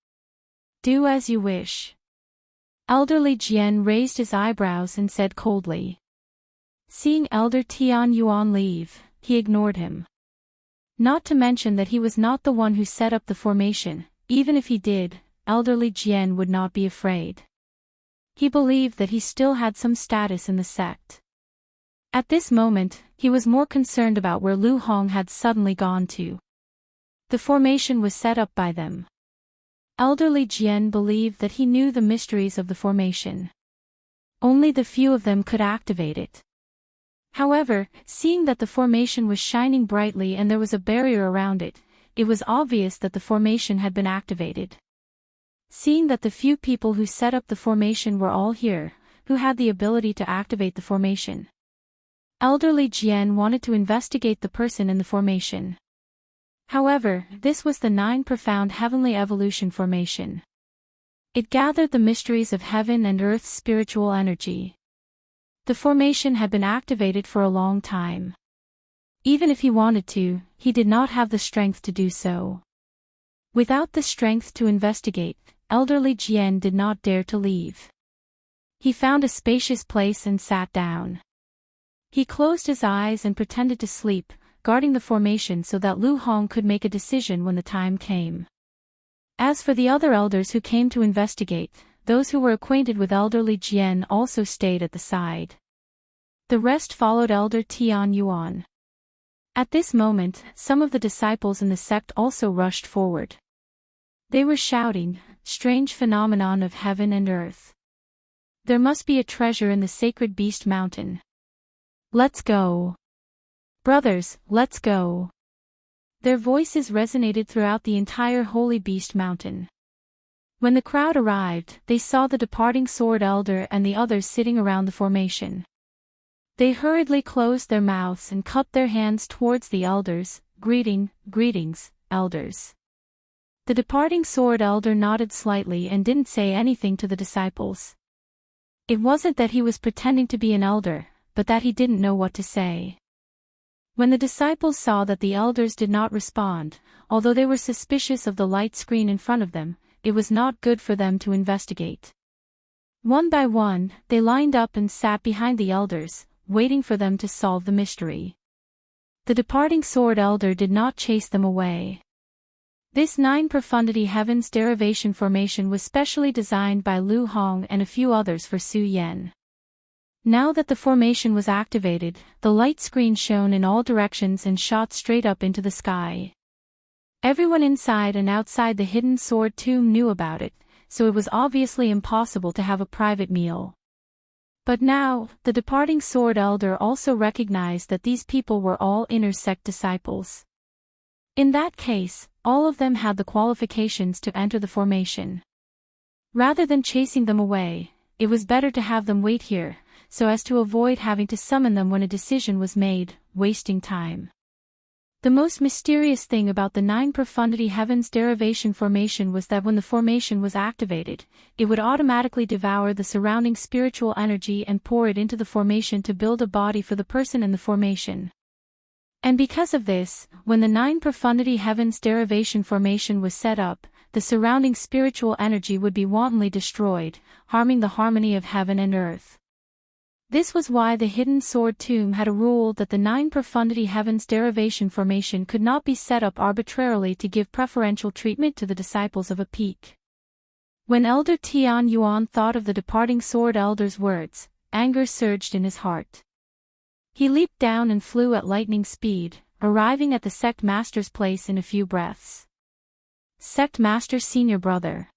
Do as you wish." Elder Li Jian raised his eyebrows and said coldly. Seeing Elder Tian Yuan leave, he ignored him. Not to mention that he was not the one who set up the formation. Even if he did, Elder Li Jian would not be afraid. He believed that he still had some status in the sect. At this moment, he was more concerned about where Lu Hong had suddenly gone to. The formation was set up by them. Elder Li Jian believed that he knew the mysteries of the formation. Only the few of them could activate it. However, seeing that the formation was shining brightly and there was a barrier around it, it was obvious that the formation had been activated. Seeing that the few people who set up the formation were all here, who had the ability to activate the formation, Elder Li Jian wanted to investigate the person in the formation. However, this was the 9 profound heavenly evolution formation. It gathered the mysteries of heaven and earth's spiritual energy. The formation had been activated for a long time. Even if he wanted to, he did not have the strength to do so. Without the strength to investigate, Elder Li Jian did not dare to leave. He found a spacious place and sat down. He closed his eyes and pretended to sleep, guarding the formation so that Lu Hong could make a decision when the time came. As for the other elders who came to investigate, those who were acquainted with Elder Li Jian also stayed at the side. The rest followed Elder Tian Yuan. At this moment, some of the disciples in the sect also rushed forward. They were shouting, "Strange phenomenon of heaven and earth. There must be a treasure in the sacred beast mountain. Let's go. Brothers, let's go." Their voices resonated throughout the entire Holy Beast Mountain. When the crowd arrived, they saw the departing Sword Elder and the others sitting around the formation. They hurriedly closed their mouths and cupped their hands towards the elders, Greetings, elders." The departing Sword Elder nodded slightly and didn't say anything to the disciples. It wasn't that he was pretending to be an elder, but that he didn't know what to say. When the disciples saw that the elders did not respond, although they were suspicious of the light screen in front of them, it was not good for them to investigate. One by one, they lined up and sat behind the elders, waiting for them to solve the mystery. The departing Sword Elder did not chase them away. This 9 profundity heavens derivation formation was specially designed by Lu Hong and a few others for Su Yan. Now that the formation was activated, the light screen shone in all directions and shot straight up into the sky. Everyone inside and outside the hidden sword tomb knew about it, so it was obviously impossible to have a private meal. But now, the departing Sword Elder also recognized that these people were all inner sect disciples. In that case, all of them had the qualifications to enter the formation. Rather than chasing them away, it was better to have them wait here, so as to avoid having to summon them when a decision was made, wasting time. The most mysterious thing about the 9 profundity heavens derivation formation was that when the formation was activated, it would automatically devour the surrounding spiritual energy and pour it into the formation to build a body for the person in the formation. And because of this, when the 9 profundity heavens derivation formation was set up, the surrounding spiritual energy would be wantonly destroyed, harming the harmony of heaven and earth. This was why the hidden sword tomb had a rule that the 9 profundity heavens derivation formation could not be set up arbitrarily to give preferential treatment to the disciples of a peak. When Elder Tian Yuan thought of the departing Sword Elder's words, anger surged in his heart. He leaped down and flew at lightning speed, arriving at the sect master's place in a few breaths. Sect master senior brother.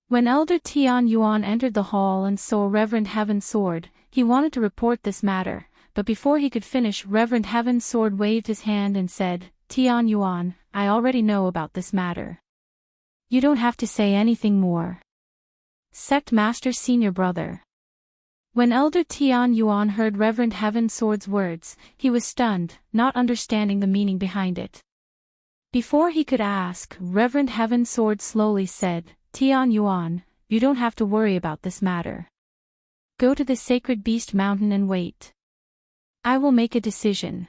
When Elder Tian Yuan entered the hall and saw Reverend Heaven's sword, he wanted to report this matter, but before he could finish, Reverend Heaven's sword waved his hand and said, Tian Yuan, I already know about this matter. You don't have to say anything more. Sect master senior brother. When Elder Tian Yuan heard Reverend Heaven's sword's words, he was stunned, not understanding the meaning behind it. Before he could ask, Reverend Heaven's sword slowly said, Tian Yuan, you don't have to worry about this matter. Go to the sacred beast mountain and wait. I will make a decision.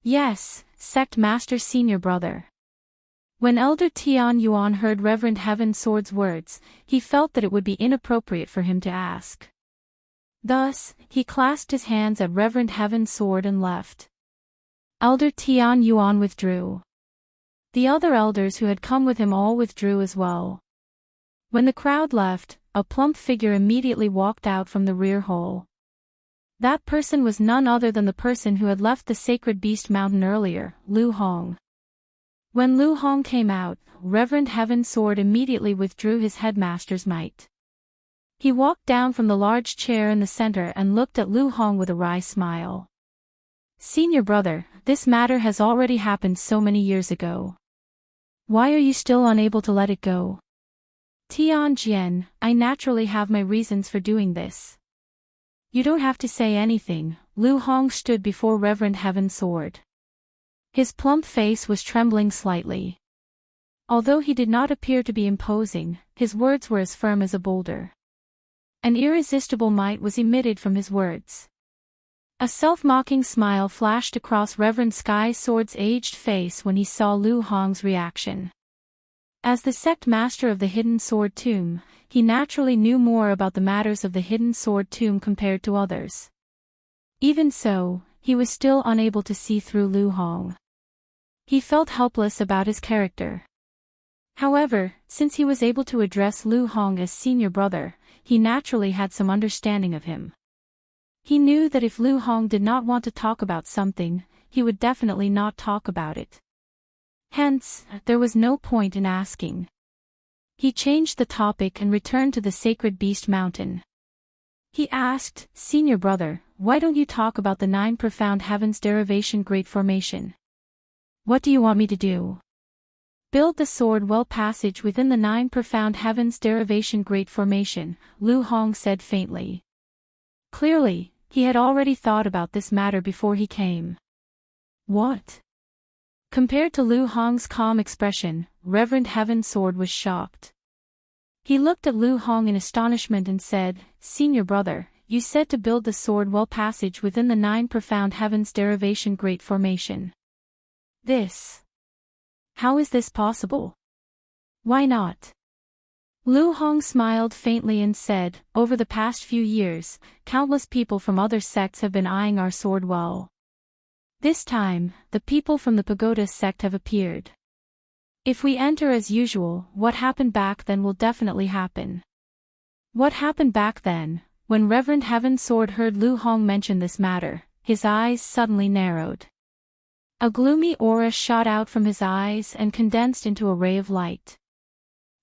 Yes, sect master senior brother. When Elder Tian Yuan heard Reverend Heaven's sword's words, he felt that it would be inappropriate for him to ask. Thus, he clasped his hands at Reverend Heaven's sword and left. Elder Tian Yuan withdrew. The other elders who had come with him all withdrew as well. When the crowd left, a plump figure immediately walked out from the rear hall. That person was none other than the person who had left the sacred beast mountain earlier, Lu Hong. When Lu Hong came out, Reverend Heaven's sword immediately withdrew his headmaster's might. He walked down from the large chair in the center and looked at Lu Hong with a wry smile. Senior brother, this matter has already happened so many years ago. Why are you still unable to let it go? Tian Jian, I naturally have my reasons for doing this. You don't have to say anything. Lu Hong stood before Reverend Heaven's sword. His plump face was trembling slightly. Although he did not appear to be imposing, his words were as firm as a boulder. An irresistible might was emitted from his words. A self-mocking smile flashed across Reverend Sky Sword's aged face when he saw Lu Hong's reaction. As the sect master of the Hidden Sword Tomb, he naturally knew more about the matters of the Hidden Sword Tomb compared to others. Even so, he was still unable to see through Lu Hong. He felt helpless about his character. However, since he was able to address Lu Hong as senior brother, he naturally had some understanding of him. He knew that if Lu Hong did not want to talk about something, he would definitely not talk about it. Hence, there was no point in asking. He changed the topic and returned to the sacred beast mountain. He asked, Senior brother, why don't you talk about the 9 profound heavens derivation great formation? What do you want me to do? Build the sword well passage within the 9 profound heavens derivation great formation, Lu Hong said faintly. Clearly, he had already thought about this matter before he came. What? Compared to Lu Hong's calm expression, Reverend Heaven's sword was shocked. He looked at Lu Hong in astonishment and said, Senior brother, you said to build the sword well passage within the 9 profound heavens derivation great formation. This. How is this possible? Why not? Lu Hong smiled faintly and said, over the past few years, countless people from other sects have been eyeing our sword well. This time, the people from the Pagoda sect have appeared. If we enter as usual, what happened back then will definitely happen. What happened back then? When Reverend Heaven's sword heard Lu Hong mention this matter, his eyes suddenly narrowed. A gloomy aura shot out from his eyes and condensed into a ray of light.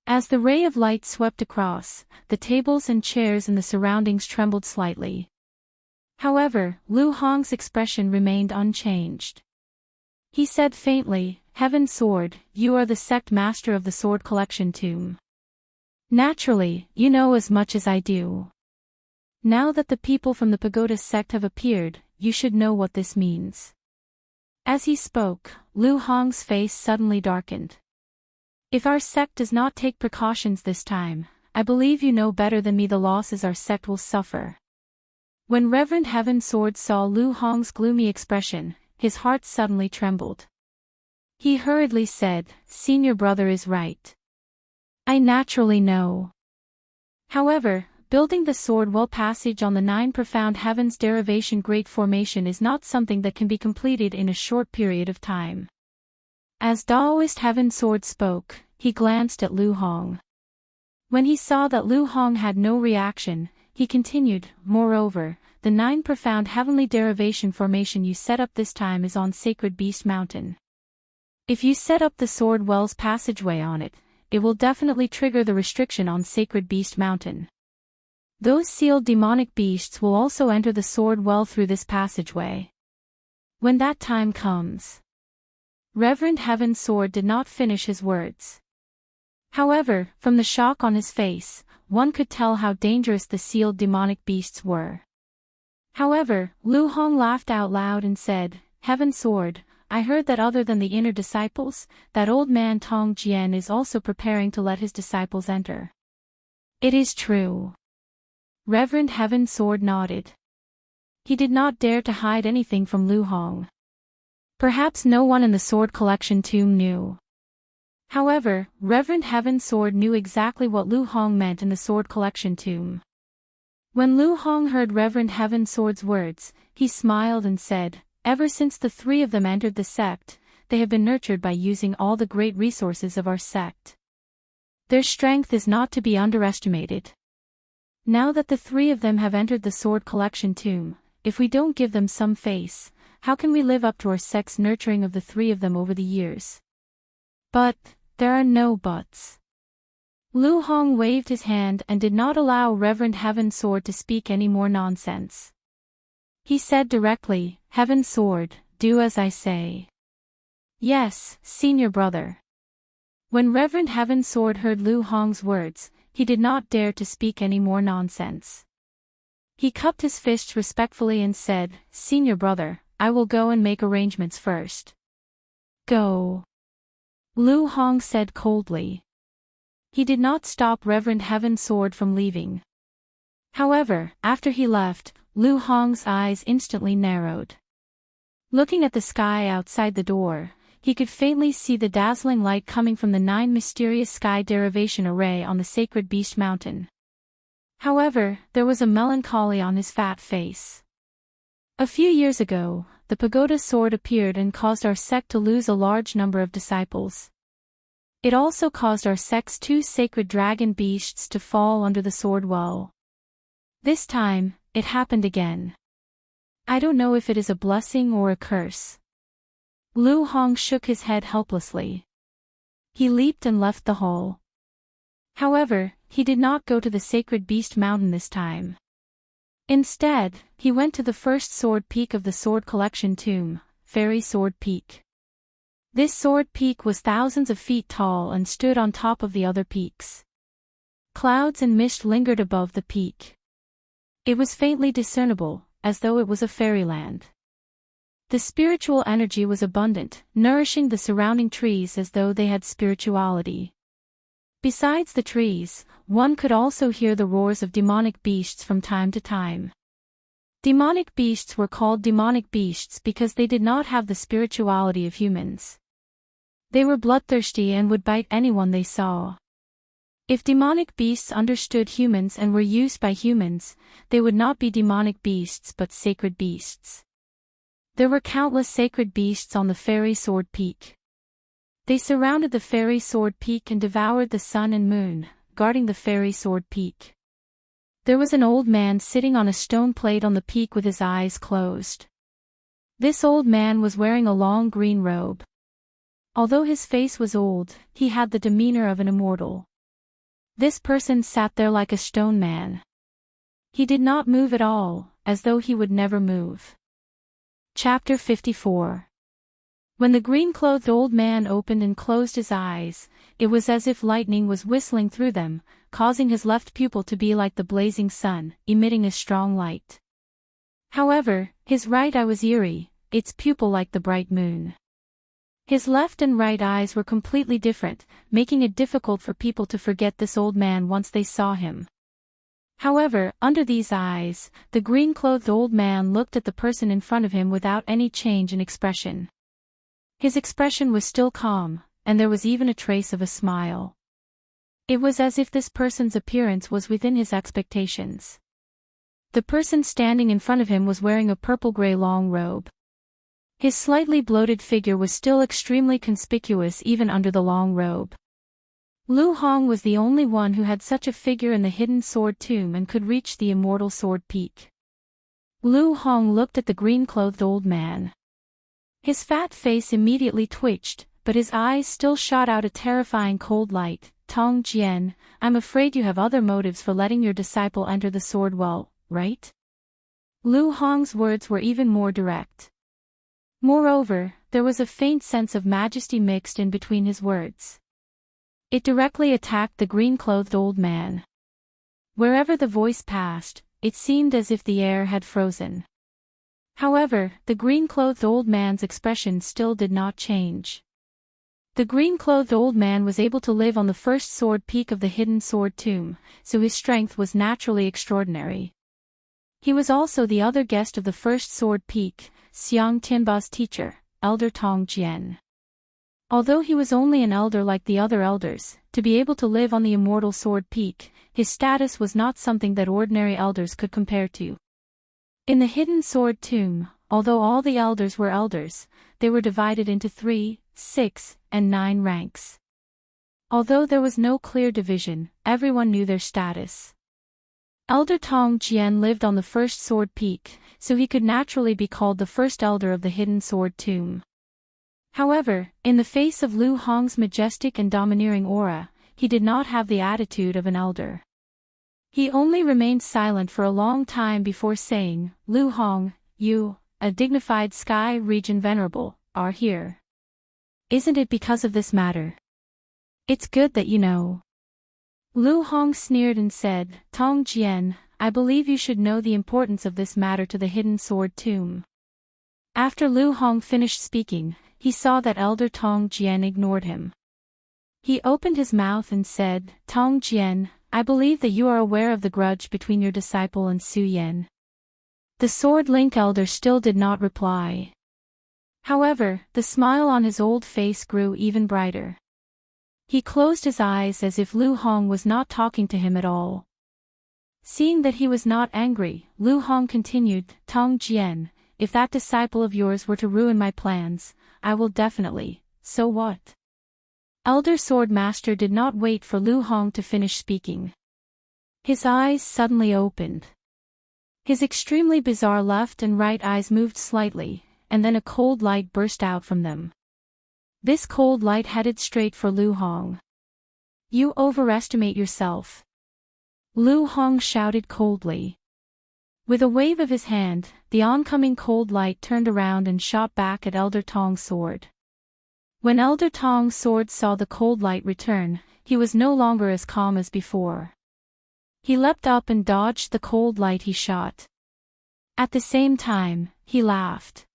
As the ray of light swept across, the tables and chairs in the surroundings trembled slightly. However, Lu Hong's expression remained unchanged. He said faintly, Heaven's sword, you are the sect master of the sword collection tomb. Naturally, you know as much as I do. Now that the people from the Pagoda sect have appeared, you should know what this means. As he spoke, Lu Hong's face suddenly darkened. If our sect does not take precautions this time, I believe you know better than me the losses our sect will suffer. When Reverend Heaven's sword saw Lu Hong's gloomy expression, his heart suddenly trembled. He hurriedly said, Senior brother is right. I naturally know. However, building the sword well passage on the 9 profound heavens derivation great formation is not something that can be completed in a short period of time. As Daoist Heaven's sword spoke, he glanced at Lu Hong. When he saw that Lu Hong had no reaction, he continued, moreover, the 9 profound heavenly derivation formation you set up this time is on Sacred Beast Mountain. If you set up the Sword Well's passageway on it, it will definitely trigger the restriction on Sacred Beast Mountain. Those sealed demonic beasts will also enter the Sword Well through this passageway. When that time comes. Reverend Heaven's Sword did not finish his words. However, from the shock on his face, one could tell how dangerous the sealed demonic beasts were. However, Lu Hong laughed out loud and said, Heaven's Sword, I heard that other than the inner disciples, that old man Tong Jian is also preparing to let his disciples enter. It is true. Reverend Heaven's Sword nodded. He did not dare to hide anything from Lu Hong. Perhaps no one in the Sword Collection tomb knew. However, Reverend Heaven's Sword knew exactly what Lu Hong meant in the Sword Collection tomb. When Lu Hong heard Reverend Heaven's Sword's words, he smiled and said, Ever since the 3 of them entered the sect, they have been nurtured by using all the great resources of our sect. Their strength is not to be underestimated. Now that the 3 of them have entered the Sword Collection tomb, if we don't give them some face, how can we live up to our sect's nurturing of the 3 of them over the years? But, there are no buts. Lu Hong waved his hand and did not allow Reverend Heaven's Sword to speak any more nonsense. He said directly, Heaven's Sword, do as I say. Yes, senior brother. When Reverend Heaven's Sword heard Lu Hong's words, he did not dare to speak any more nonsense. He cupped his fists respectfully and said, Senior brother, I will go and make arrangements first. Go. Lu Hong said coldly. He did not stop Reverend Heaven's Sword from leaving. However, after he left, Lu Hong's eyes instantly narrowed. Looking at the sky outside the door, he could faintly see the dazzling light coming from the 9 mysterious sky derivation array on the Sacred Beast Mountain. However, there was a melancholy on his fat face. A few years ago, the pagoda sword appeared and caused our sect to lose a large number of disciples. It also caused our sect's 2 sacred dragon beasts to fall under the sword well. This time, it happened again. I don't know if it is a blessing or a curse. Lu Hong shook his head helplessly. He leaped and left the hall. However, he did not go to the Sacred Beast Mountain this time. Instead, he went to the first sword peak of the Sword Collection tomb, Fairy Sword Peak. This sword peak was thousands of feet tall and stood on top of the other peaks. Clouds and mist lingered above the peak. It was faintly discernible, as though it was a fairyland. The spiritual energy was abundant, nourishing the surrounding trees as though they had spirituality. Besides the trees, one could also hear the roars of demonic beasts from time to time. Demonic beasts were called demonic beasts because they did not have the spirituality of humans. They were bloodthirsty and would bite anyone they saw. If demonic beasts understood humans and were used by humans, they would not be demonic beasts but sacred beasts. There were countless sacred beasts on the Fairy Sword Peak. They surrounded the Fairy Sword Peak and devoured the sun and moon, guarding the Fairy Sword Peak. There was an old man sitting on a stone plate on the peak with his eyes closed. This old man was wearing a long green robe. Although his face was old, he had the demeanor of an immortal. This person sat there like a stone man. He did not move at all, as though he would never move. Chapter 54. When the green-clothed old man opened and closed his eyes, it was as if lightning was whistling through them, causing his left pupil to be like the blazing sun, emitting a strong light. However, his right eye was eerie, its pupil like the bright moon. His left and right eyes were completely different, making it difficult for people to forget this old man once they saw him. However, under these eyes, the green-clothed old man looked at the person in front of him without any change in expression. His expression was still calm, and there was even a trace of a smile. It was as if this person's appearance was within his expectations. The person standing in front of him was wearing a purple-gray long robe. His slightly bloated figure was still extremely conspicuous even under the long robe. Lu Hong was the only one who had such a figure in the hidden sword tomb and could reach the immortal sword peak. Lu Hong looked at the green-clothed old man. His fat face immediately twitched, but his eyes still shot out a terrifying cold light. Tong Jian, I'm afraid you have other motives for letting your disciple enter the sword well, right? Lu Hong's words were even more direct. Moreover, there was a faint sense of majesty mixed in between his words. It directly attacked the green-clothed old man. Wherever the voice passed, it seemed as if the air had frozen. However, the green-clothed old man's expression still did not change. The green-clothed old man was able to live on the first sword peak of the hidden sword tomb, so his strength was naturally extraordinary. He was also the other guest of the first sword peak, Xiang Tianba's teacher, Elder Tong Jian. Although he was only an elder like the other elders, to be able to live on the immortal sword peak, his status was not something that ordinary elders could compare to. In the hidden sword tomb, although all the elders were elders, they were divided into 3, 6, and 9 ranks. Although there was no clear division, everyone knew their status. Elder Tong Jian lived on the first sword peak, so he could naturally be called the first elder of the hidden sword tomb. However, in the face of Lu Hong's majestic and domineering aura, he did not have the attitude of an elder. He only remained silent for a long time before saying, Lu Hong, you, a dignified sky region venerable, are here. Isn't it because of this matter? It's good that you know. Lu Hong sneered and said, Tong Jian, I believe you should know the importance of this matter to the hidden sword tomb. After Lu Hong finished speaking, he saw that Elder Tong Jian ignored him. He opened his mouth and said, Tong Jian, I believe that you are aware of the grudge between your disciple and Su Yan. The Sword Link elder still did not reply. However, the smile on his old face grew even brighter. He closed his eyes as if Lu Hong was not talking to him at all. Seeing that he was not angry, Lu Hong continued, Tong Jian, if that disciple of yours were to ruin my plans, I will definitely, so what? Elder Sword Master did not wait for Lu Hong to finish speaking. His eyes suddenly opened. His extremely bizarre left and right eyes moved slightly, and then a cold light burst out from them. This cold light headed straight for Lu Hong. You overestimate yourself. Lu Hong shouted coldly. With a wave of his hand, the oncoming cold light turned around and shot back at Elder Tong's sword. When Elder Tong's sword saw the cold light return, he was no longer as calm as before. He leapt up and dodged the cold light he shot. At the same time, he laughed.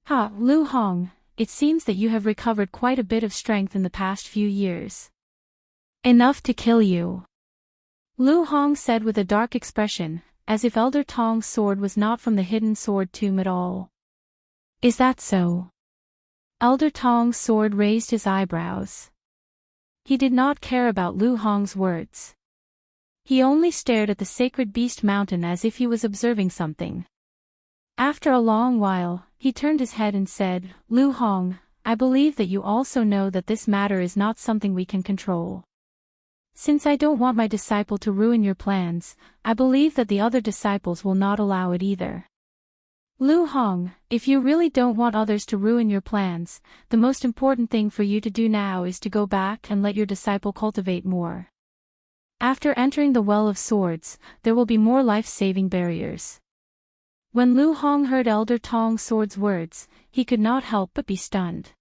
Ha, Lu Hong, it seems that you have recovered quite a bit of strength in the past few years. Enough to kill you. Lu Hong said with a dark expression, as if Elder Tong's sword was not from the hidden sword tomb at all. Is that so? Elder Tong's sword raised his eyebrows. He did not care about Lu Hong's words. He only stared at the sacred beast mountain as if he was observing something. After a long while, he turned his head and said, Lu Hong, I believe that you also know that this matter is not something we can control. Since I don't want my disciple to ruin your plans, I believe that the other disciples will not allow it either. Lu Hong, if you really don't want others to ruin your plans, the most important thing for you to do now is to go back and let your disciple cultivate more. After entering the Well of Swords, there will be more life-saving barriers. When Lu Hong heard Elder Tong's sword's words, he could not help but be stunned.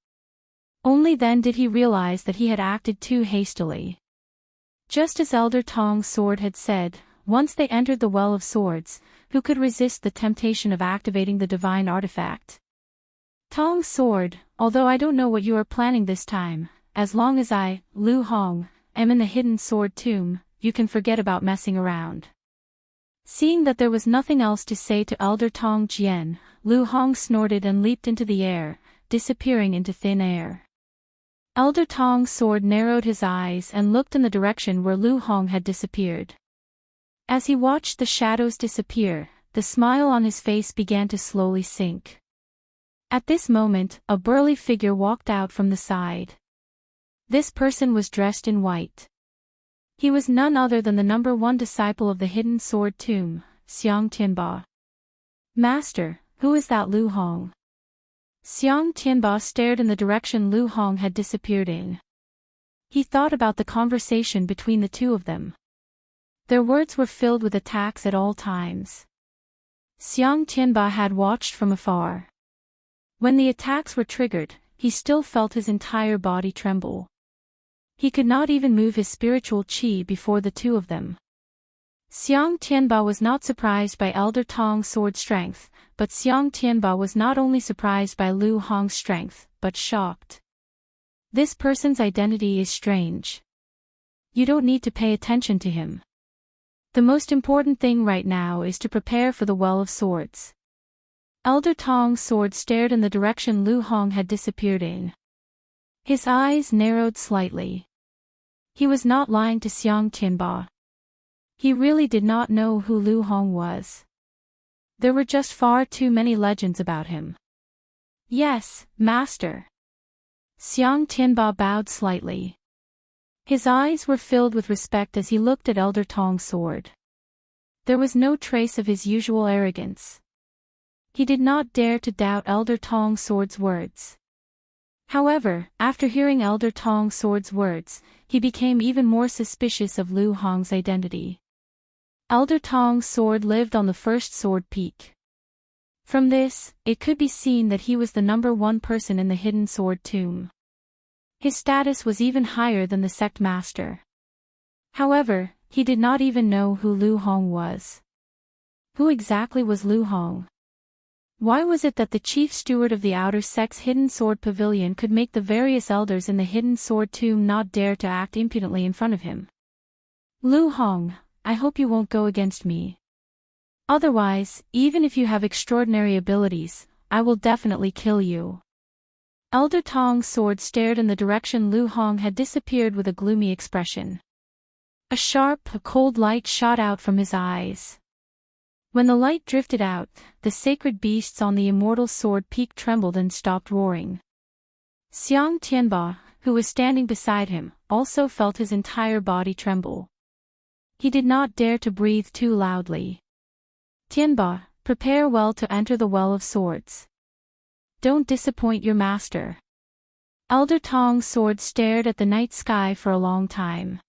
Only then did he realize that he had acted too hastily. Just as Elder Tong's sword had said, once they entered the Well of Swords, who could resist the temptation of activating the divine artifact? Tong's sword, although I don't know what you are planning this time, as long as I, Lu Hong, am in the hidden sword tomb, you can forget about messing around. Seeing that there was nothing else to say to Elder Tong Jian, Lu Hong snorted and leaped into the air, disappearing into thin air. Elder Tong's sword narrowed his eyes and looked in the direction where Lu Hong had disappeared. As he watched the shadows disappear, the smile on his face began to slowly sink. At this moment, a burly figure walked out from the side. This person was dressed in white. He was none other than the number 1 disciple of the hidden sword tomb, Xiang Tianba. Master, who is that Lu Hong? Xiang Tianba stared in the direction Lu Hong had disappeared in. He thought about the conversation between the two of them. Their words were filled with attacks at all times. Xiang Tianba had watched from afar. When the attacks were triggered, he still felt his entire body tremble. He could not even move his spiritual qi before the two of them. Xiang Tianba was not surprised by Elder Tong's sword strength, but Xiang Tianba was not only surprised by Lu Hong's strength, but shocked. This person's identity is strange. You don't need to pay attention to him. The most important thing right now is to prepare for the Well of Swords. Elder Tong's sword stared in the direction Lu Hong had disappeared in. His eyes narrowed slightly. He was not lying to Xiang Tianba. He really did not know who Lu Hong was. There were just far too many legends about him. Yes, Master. Xiang Tianba bowed slightly. His eyes were filled with respect as he looked at Elder Tong's sword. There was no trace of his usual arrogance. He did not dare to doubt Elder Tong's sword's words. However, after hearing Elder Tong's sword's words, he became even more suspicious of Lu Hong's identity. Elder Tong's sword lived on the first sword peak. From this, it could be seen that he was the number 1 person in the hidden sword tomb. His status was even higher than the sect master. However, he did not even know who Lu Hong was. Who exactly was Lu Hong? Why was it that the chief steward of the outer sect's hidden sword pavilion could make the various elders in the hidden sword tomb not dare to act impudently in front of him? Lu Hong, I hope you won't go against me. Otherwise, even if you have extraordinary abilities, I will definitely kill you. Elder Tong's sword stared in the direction Lu Hong had disappeared with a gloomy expression. A sharp, cold light shot out from his eyes. When the light drifted out, the sacred beasts on the Immortal sword peak trembled and stopped roaring. Xiang Tianba, who was standing beside him, also felt his entire body tremble. He did not dare to breathe too loudly. Tianba, prepare well to enter the Well of Swords. Don't disappoint your master. Elder Tong's sword stared at the night sky for a long time.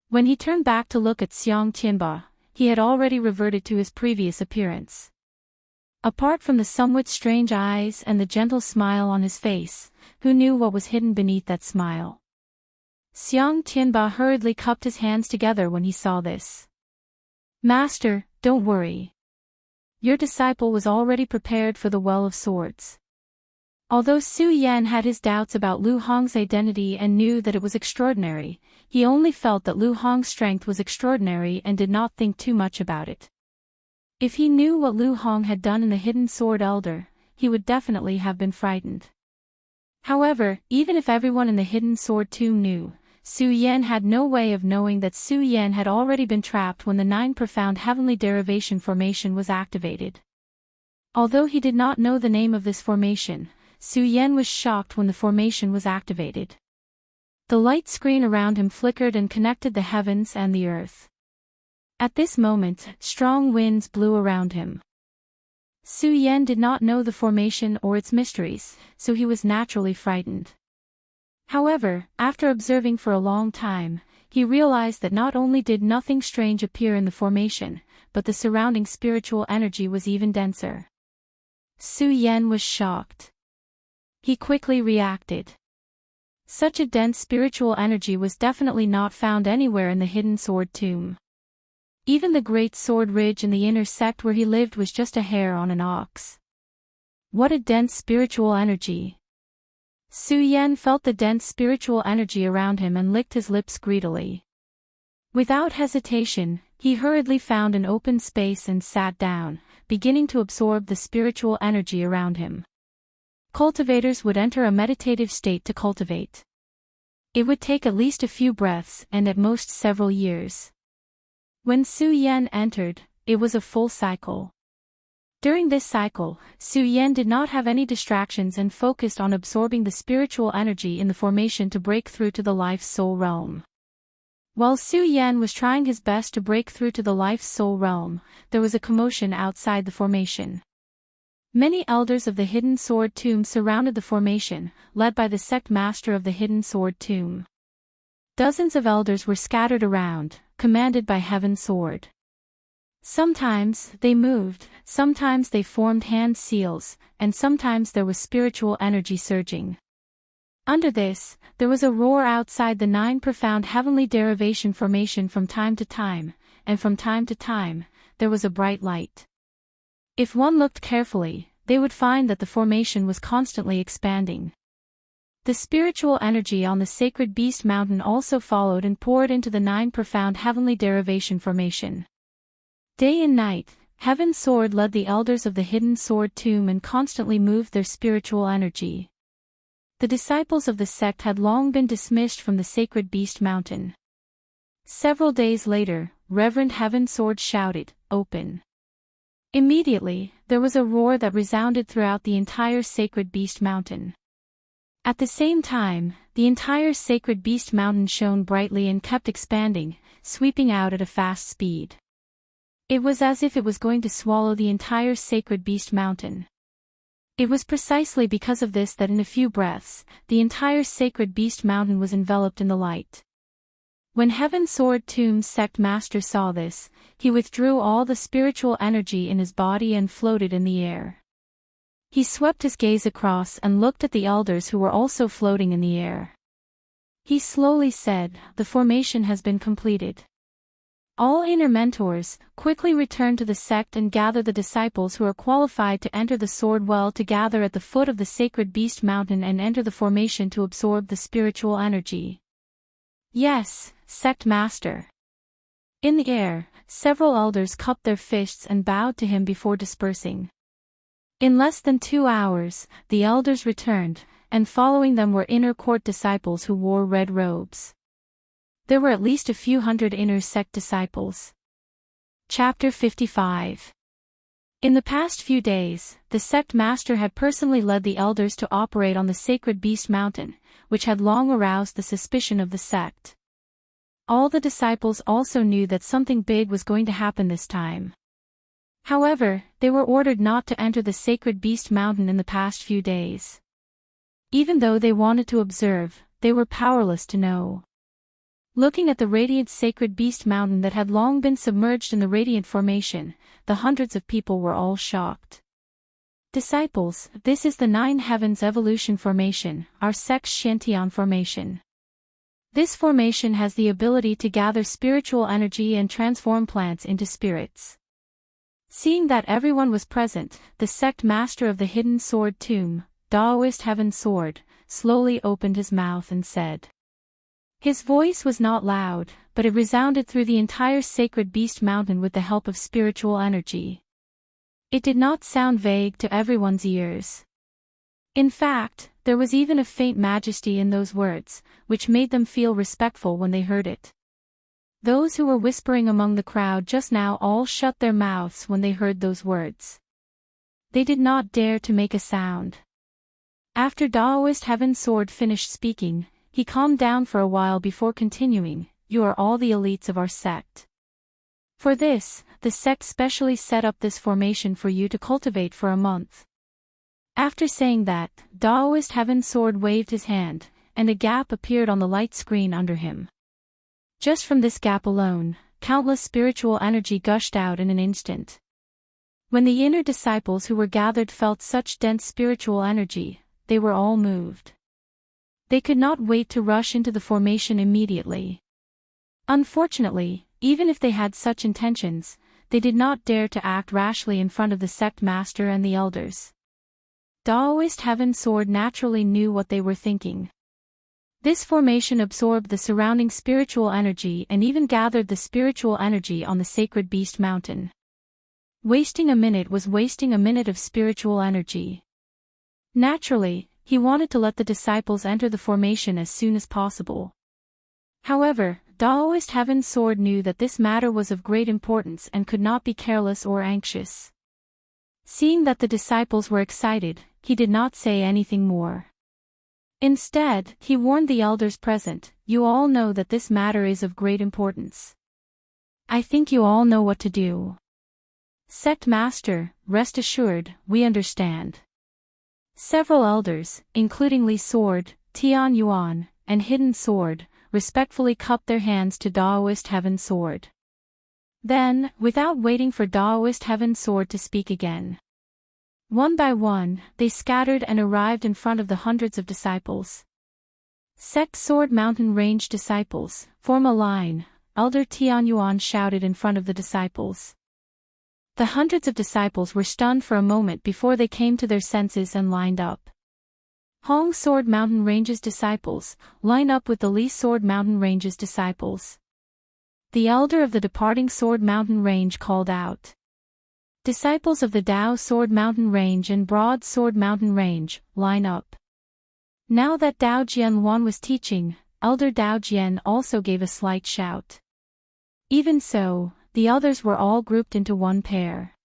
When he turned back to look at Xiang Tianba, he had already reverted to his previous appearance. Apart from the somewhat strange eyes and the gentle smile on his face, who knew what was hidden beneath that smile? Xiang Tianba hurriedly cupped his hands together when he saw this. Master, don't worry. Your disciple was already prepared for the Well of Swords. Although Su Yan had his doubts about Lu Hong's identity and knew that it was extraordinary, he only felt that Lu Hong's strength was extraordinary and did not think too much about it. If he knew what Lu Hong had done in the Hidden Sword Elder, he would definitely have been frightened. However, even if everyone in the Hidden Sword Tomb knew, Su Yan had no way of knowing that Su Yan had already been trapped when the 9 Profound Heavenly Derivation formation was activated. Although he did not know the name of this formation, Su Yan was shocked when the formation was activated. The light screen around him flickered and connected the heavens and the earth. At this moment, strong winds blew around him. Su Yan did not know the formation or its mysteries, so he was naturally frightened. However, after observing for a long time, he realized that not only did nothing strange appear in the formation, but the surrounding spiritual energy was even denser. Su Yan was shocked. He quickly reacted. Such a dense spiritual energy was definitely not found anywhere in the Hidden Sword Tomb. Even the Great Sword Ridge in the inner sect where he lived was just a hair on an ox. What a dense spiritual energy! Su Yan felt the dense spiritual energy around him and licked his lips greedily. Without hesitation, he hurriedly found an open space and sat down, beginning to absorb the spiritual energy around him. Cultivators would enter a meditative state to cultivate. It would take at least a few breaths and at most several years. When Su Yan entered, it was a full cycle. During this cycle, Su Yan did not have any distractions and focused on absorbing the spiritual energy in the formation to break through to the life's soul realm. While Su Yan was trying his best to break through to the life's soul realm, there was a commotion outside the formation. Many elders of the Hidden Sword Tomb surrounded the formation, led by the sect master of the Hidden Sword Tomb. Dozens of elders were scattered around, commanded by Heaven Sword. Sometimes they moved, sometimes they formed hand seals, and sometimes there was spiritual energy surging. Under this, there was a roar outside the 9 profound heavenly derivation formation from time to time, and from time to time, there was a bright light. If one looked carefully, they would find that the formation was constantly expanding. The spiritual energy on the sacred beast mountain also followed and poured into the 9 profound heavenly derivation formation. Day and night, Heaven Sword led the elders of the Hidden Sword Tomb and constantly moved their spiritual energy. The disciples of the sect had long been dismissed from the sacred beast mountain. Several days later, Reverend Heaven Sword shouted, "Open!" Immediately, there was a roar that resounded throughout the entire sacred beast mountain. At the same time, the entire sacred beast mountain shone brightly and kept expanding, sweeping out at a fast speed. It was as if it was going to swallow the entire sacred beast mountain. It was precisely because of this that in a few breaths, the entire sacred beast mountain was enveloped in the light. When Heaven Sword Tomb's sect master saw this, he withdrew all the spiritual energy in his body and floated in the air. He swept his gaze across and looked at the elders who were also floating in the air. He slowly said, "The formation has been completed. All inner mentors, quickly return to the sect and gather the disciples who are qualified to enter the sword well to gather at the foot of the sacred beast mountain and enter the formation to absorb the spiritual energy." "Yes, sect master." In the air, several elders cupped their fists and bowed to him before dispersing. In less than 2 hours, the elders returned, and following them were inner court disciples who wore red robes. There were at least a few hundred inner sect disciples. Chapter 55. In the past few days, the sect master had personally led the elders to operate on the sacred beast mountain, which had long aroused the suspicion of the sect. All the disciples also knew that something big was going to happen this time. However, they were ordered not to enter the sacred beast mountain in the past few days. Even though they wanted to observe, they were powerless to know. Looking at the radiant sacred beast mountain that had long been submerged in the radiant formation, the hundreds of people were all shocked. "Disciples, this is the 9 heavens evolution formation, our sect's Shantian formation. This formation has the ability to gather spiritual energy and transform plants into spirits." Seeing that everyone was present, the sect master of the Hidden Sword Tomb, Taoist Heaven Sword, slowly opened his mouth and said. His voice was not loud, but it resounded through the entire sacred beast mountain with the help of spiritual energy. It did not sound vague to everyone's ears. In fact, there was even a faint majesty in those words, which made them feel respectful when they heard it. Those who were whispering among the crowd just now all shut their mouths when they heard those words. They did not dare to make a sound. After Taoist Heaven Sword finished speaking, he calmed down for a while before continuing, "You are all the elites of our sect. For this, the sect specially set up this formation for you to cultivate for a month." After saying that, Taoist Heaven Sword waved his hand, and a gap appeared on the light screen under him. Just from this gap alone, countless spiritual energy gushed out in an instant. When the inner disciples who were gathered felt such dense spiritual energy, they were all moved. They could not wait to rush into the formation immediately. Unfortunately, even if they had such intentions, they did not dare to act rashly in front of the sect master and the elders. Taoist Heaven Sword naturally knew what they were thinking. This formation absorbed the surrounding spiritual energy and even gathered the spiritual energy on the sacred beast mountain. Wasting a minute was wasting a minute of spiritual energy. Naturally, he wanted to let the disciples enter the formation as soon as possible. However, Taoist Heaven Sword knew that this matter was of great importance and could not be careless or anxious. Seeing that the disciples were excited, he did not say anything more. Instead, he warned the elders present, "You all know that this matter is of great importance. I think you all know what to do. Sect Master, rest assured, we understand." Several elders, including Li Sword, Tian Yuan, and Hidden Sword, respectfully cupped their hands to Daoist Heaven Sword. Then, without waiting for Daoist Heaven Sword to speak again, one by one, they scattered and arrived in front of the hundreds of disciples. "Sect Sword Mountain Range disciples, form a line," Elder Tian Yuan shouted in front of the disciples. The hundreds of disciples were stunned for a moment before they came to their senses and lined up. "Hong Sword Mountain Range's disciples, line up with the Li Sword Mountain Range's disciples." The elder of the departing Sword Mountain Range called out. "Disciples of the Dao Sword Mountain Range and Broad Sword Mountain Range, line up." Now that Dao Jianluan was teaching, Elder Dao Jian also gave a slight shout. Even so, the others were all grouped into one pair.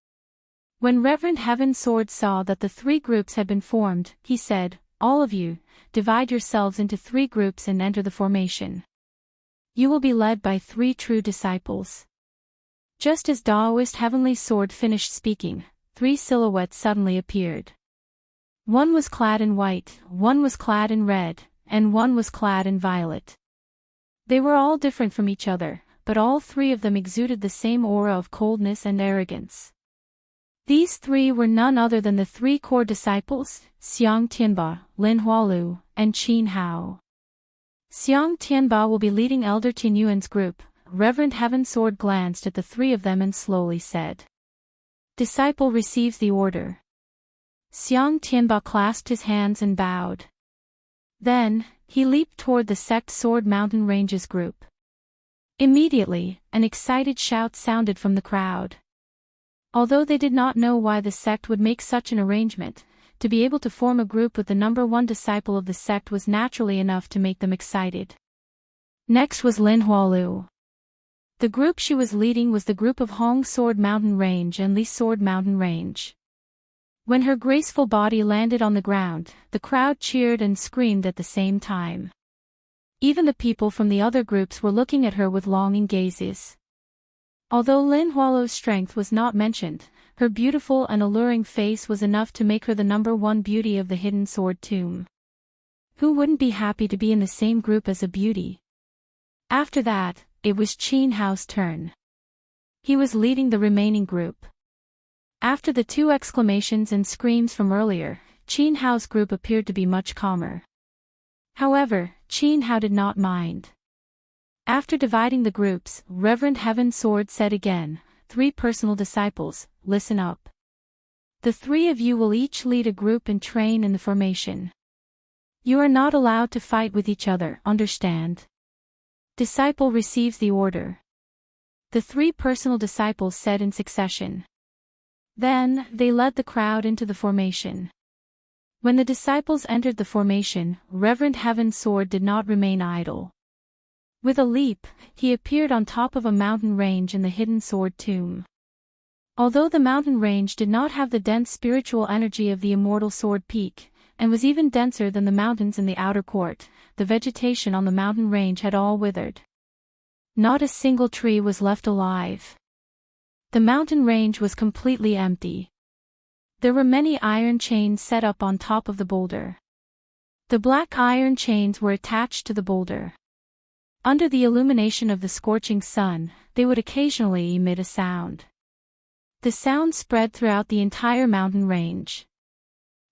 When Reverend Heaven Sword saw that the three groups had been formed, he said, "All of you, divide yourselves into three groups and enter the formation. You will be led by three true disciples." Just as Daoist Heavenly Sword finished speaking, three silhouettes suddenly appeared. One was clad in white, one was clad in red, and one was clad in violet. They were all different from each other, but all three of them exuded the same aura of coldness and arrogance. These three were none other than the three core disciples, Xiang Tianba, Lin Hualu, and Qin Hao. Xiang Tianba will be leading Elder Tianyuan's group. Reverend Heaven Sword glanced at the three of them and slowly said, "Disciple receives the order." Xiang Tianba clasped his hands and bowed. Then, he leaped toward the Sect Sword Mountain Ranges group. Immediately, an excited shout sounded from the crowd. Although they did not know why the sect would make such an arrangement, to be able to form a group with the number one disciple of the sect was naturally enough to make them excited. Next was Lin Hualu. The group she was leading was the group of Hong Sword Mountain Range and Li Sword Mountain Range. When her graceful body landed on the ground, the crowd cheered and screamed at the same time. Even the people from the other groups were looking at her with longing gazes. Although Lin Hualu's strength was not mentioned, her beautiful and alluring face was enough to make her the number one beauty of the Hidden Sword Tomb. Who wouldn't be happy to be in the same group as a beauty? After that, it was Qin Hao's turn. He was leading the remaining group. After the two exclamations and screams from earlier, Qin Hao's group appeared to be much calmer. However, Qin Hao did not mind. After dividing the groups, Reverend Heaven Sword said again, "Three personal disciples, listen up. The three of you will each lead a group and train in the formation. You are not allowed to fight with each other, understand?" Disciple receives the order. The three personal disciples said in succession. Then, they led the crowd into the formation. When the disciples entered the formation, Reverend Heaven Sword did not remain idle. With a leap, he appeared on top of a mountain range in the Hidden Sword Tomb. Although the mountain range did not have the dense spiritual energy of the Immortal Sword Peak, and was even denser than the mountains in the outer court, the vegetation on the mountain range had all withered. Not a single tree was left alive. The mountain range was completely empty. There were many iron chains set up on top of the boulder. The black iron chains were attached to the boulder. Under the illumination of the scorching sun, they would occasionally emit a sound. The sound spread throughout the entire mountain range.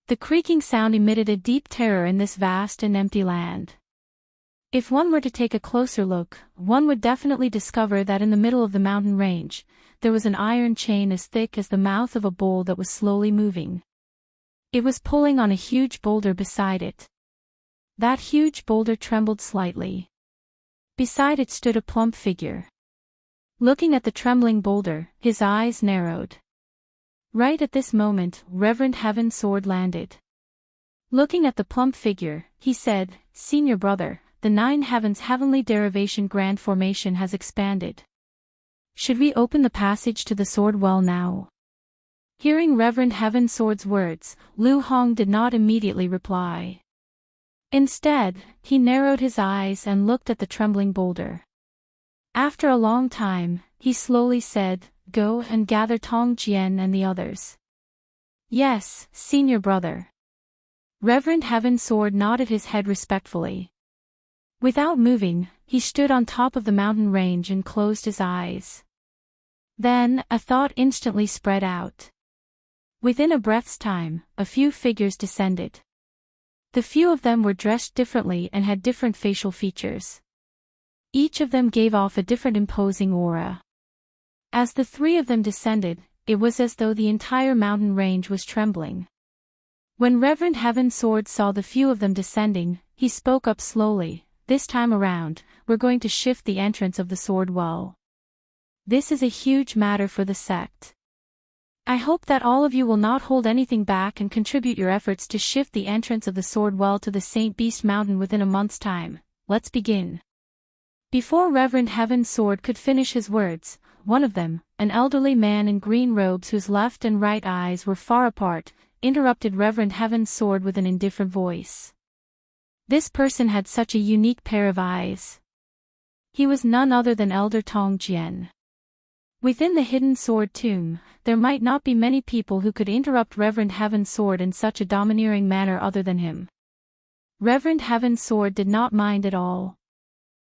The creaking sound emitted a deep terror in this vast and empty land. If one were to take a closer look, one would definitely discover that in the middle of the mountain range, there was an iron chain as thick as the mouth of a bowl that was slowly moving. It was pulling on a huge boulder beside it. That huge boulder trembled slightly. Beside it stood a plump figure. Looking at the trembling boulder, his eyes narrowed. Right at this moment, Reverend Heaven Sword landed. Looking at the plump figure, he said, "Senior brother, the Nine Heavens Heavenly Derivation Grand Formation has expanded. Should we open the passage to the Sword Well now?" Hearing Reverend Heaven Sword's words, Lu Hong did not immediately reply. Instead, he narrowed his eyes and looked at the trembling boulder. After a long time, he slowly said, "Go and gather Tong Jian and the others." "Yes, senior brother." Reverend Heaven Sword nodded his head respectfully. Without moving, he stood on top of the mountain range and closed his eyes. Then, a thought instantly spread out. Within a breath's time, a few figures descended. The few of them were dressed differently and had different facial features. Each of them gave off a different imposing aura. As the three of them descended, it was as though the entire mountain range was trembling. When Reverend Heaven Sword saw the few of them descending, he spoke up slowly. "This time around, we're going to shift the entrance of the sword well. This is a huge matter for the sect. I hope that all of you will not hold anything back and contribute your efforts to shift the entrance of the sword well to the Saint Beast Mountain within a month's time. Let's begin." Before Reverend Heaven Sword could finish his words, one of them, an elderly man in green robes whose left and right eyes were far apart, interrupted Reverend Heaven Sword with an indifferent voice. This person had such a unique pair of eyes. He was none other than Elder Tong Jian. Within the hidden sword tomb, there might not be many people who could interrupt Reverend Heaven Sword in such a domineering manner other than him. Reverend Heaven Sword did not mind at all.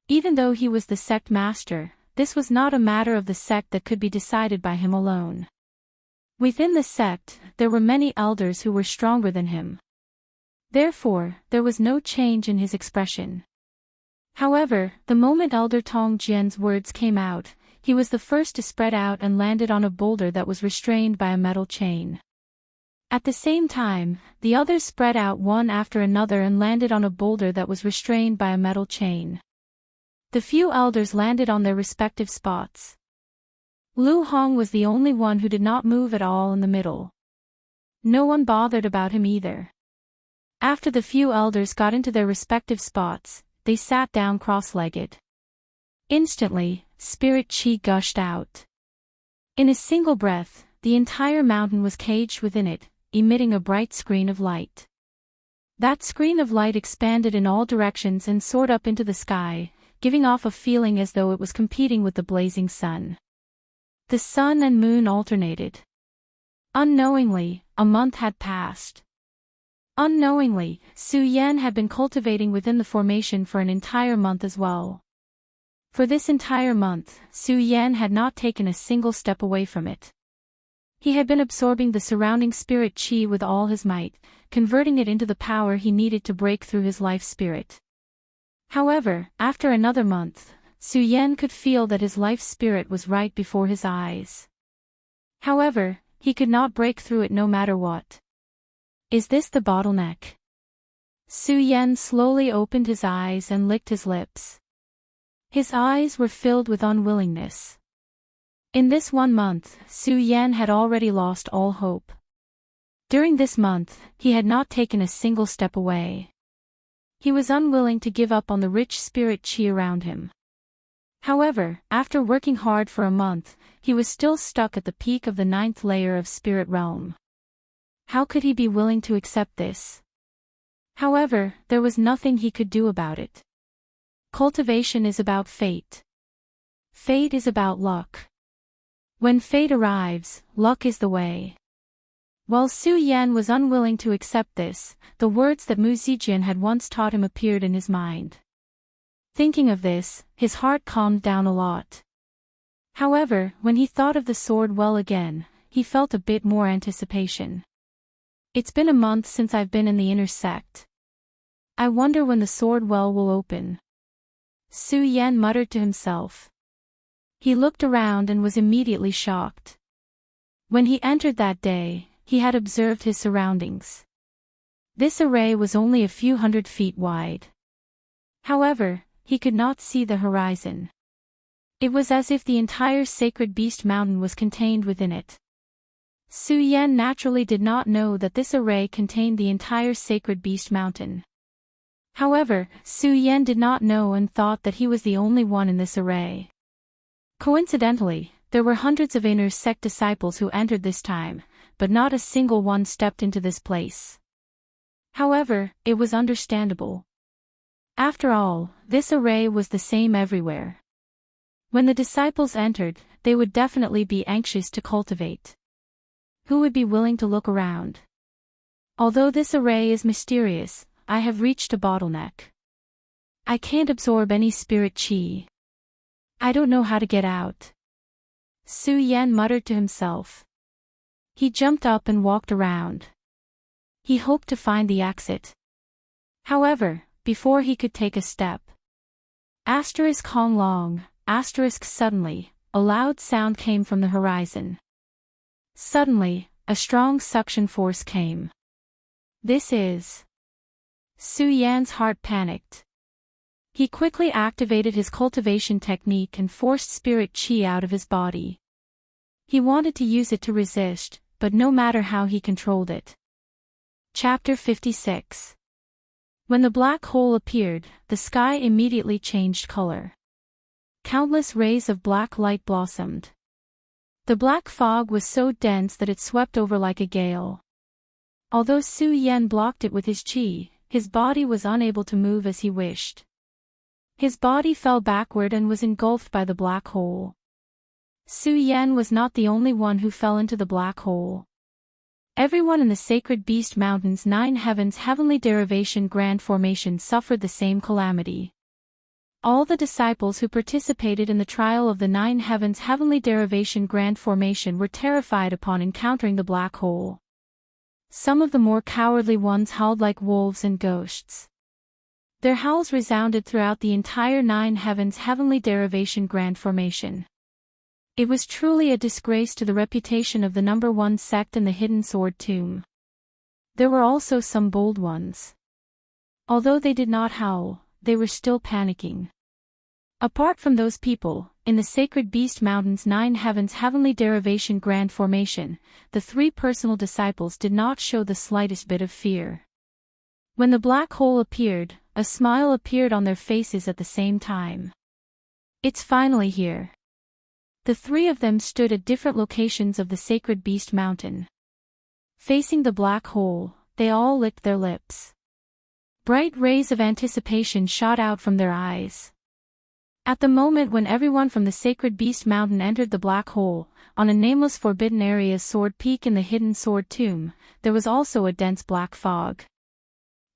Even though he was the sect master, this was not a matter of the sect that could be decided by him alone. Within the sect, there were many elders who were stronger than him. Therefore, there was no change in his expression. However, the moment Elder Tong Jian's words came out, he was the first to spread out and landed on a boulder that was restrained by a metal chain. At the same time, the others spread out one after another and landed on a boulder that was restrained by a metal chain. The few elders landed on their respective spots. Lu Hong was the only one who did not move at all in the middle. No one bothered about him either. After the few elders got into their respective spots, they sat down cross-legged. Instantly, spirit chi gushed out. In a single breath, the entire mountain was caged within it, emitting a bright screen of light. That screen of light expanded in all directions and soared up into the sky, giving off a feeling as though it was competing with the blazing sun. The sun and moon alternated. Unknowingly, a month had passed. Unknowingly, Su Yan had been cultivating within the formation for an entire month as well. For this entire month, Su Yan had not taken a single step away from it. He had been absorbing the surrounding spirit chi with all his might, converting it into the power he needed to break through his life spirit. However, after another month, Su Yan could feel that his life spirit was right before his eyes. However, he could not break through it no matter what. Is this the bottleneck? Su Yan slowly opened his eyes and licked his lips. His eyes were filled with unwillingness. In this 1 month, Su Yan had already lost all hope. During this month, he had not taken a single step away. He was unwilling to give up on the rich spirit chi around him. However, after working hard for a month, he was still stuck at the peak of the 9th layer of spirit realm. How could he be willing to accept this? However, there was nothing he could do about it. Cultivation is about fate. Fate is about luck. When fate arrives, luck is the way. While Su Yan was unwilling to accept this, the words that Mu Zijian had once taught him appeared in his mind. Thinking of this, his heart calmed down a lot. However, when he thought of the sword well again, he felt a bit more anticipation. It's been a month since I've been in the inner sect. I wonder when the sword well will open. Su Yan muttered to himself. He looked around and was immediately shocked. When he entered that day, he had observed his surroundings. This array was only a few 100 feet wide. However, he could not see the horizon. It was as if the entire sacred beast mountain was contained within it. Su Yan naturally did not know that this array contained the entire sacred beast mountain. However, Su Yan did not know and thought that he was the only one in this array. Coincidentally, there were hundreds of inner sect disciples who entered this time, but not a single one stepped into this place. However, it was understandable. After all, this array was the same everywhere. When the disciples entered, they would definitely be anxious to cultivate. Who would be willing to look around? Although this array is mysterious, I have reached a bottleneck. I can't absorb any spirit chi. I don't know how to get out. Su Yan muttered to himself. He jumped up and walked around. He hoped to find the exit. However, before he could take a step, Hong Long, suddenly, a loud sound came from the horizon. Suddenly, a strong suction force came. This is... Su Yan's heart panicked. He quickly activated his cultivation technique and forced spirit chi out of his body. He wanted to use it to resist, but no matter how he controlled it. Chapter 56. When the black hole appeared, the sky immediately changed color. Countless rays of black light blossomed. The black fog was so dense that it swept over like a gale. Although Su Yan blocked it with his chi, his body was unable to move as he wished. His body fell backward and was engulfed by the black hole. Su Yan was not the only one who fell into the black hole. Everyone in the Sacred Beast Mountain's 9 Heavens Heavenly Derivation Grand Formation suffered the same calamity. All the disciples who participated in the trial of the 9 Heavens Heavenly Derivation Grand Formation were terrified upon encountering the black hole. Some of the more cowardly ones howled like wolves and ghosts. Their howls resounded throughout the entire 9 Heavens Heavenly Derivation Grand Formation. It was truly a disgrace to the reputation of the number 1 sect in the Hidden Sword Tomb. There were also some bold ones. Although they did not howl, they were still panicking. Apart from those people, in the Sacred Beast Mountain's 9 Heavens Heavenly Derivation Grand Formation, the 3 personal disciples did not show the slightest bit of fear. When the black hole appeared, a smile appeared on their faces at the same time. It's finally here. The 3 of them stood at different locations of the Sacred Beast Mountain. Facing the black hole, they all licked their lips. Bright rays of anticipation shot out from their eyes. At the moment when everyone from the Sacred Beast Mountain entered the black hole, on a nameless forbidden area's sword peak in the Hidden Sword Tomb, there was also a dense black fog.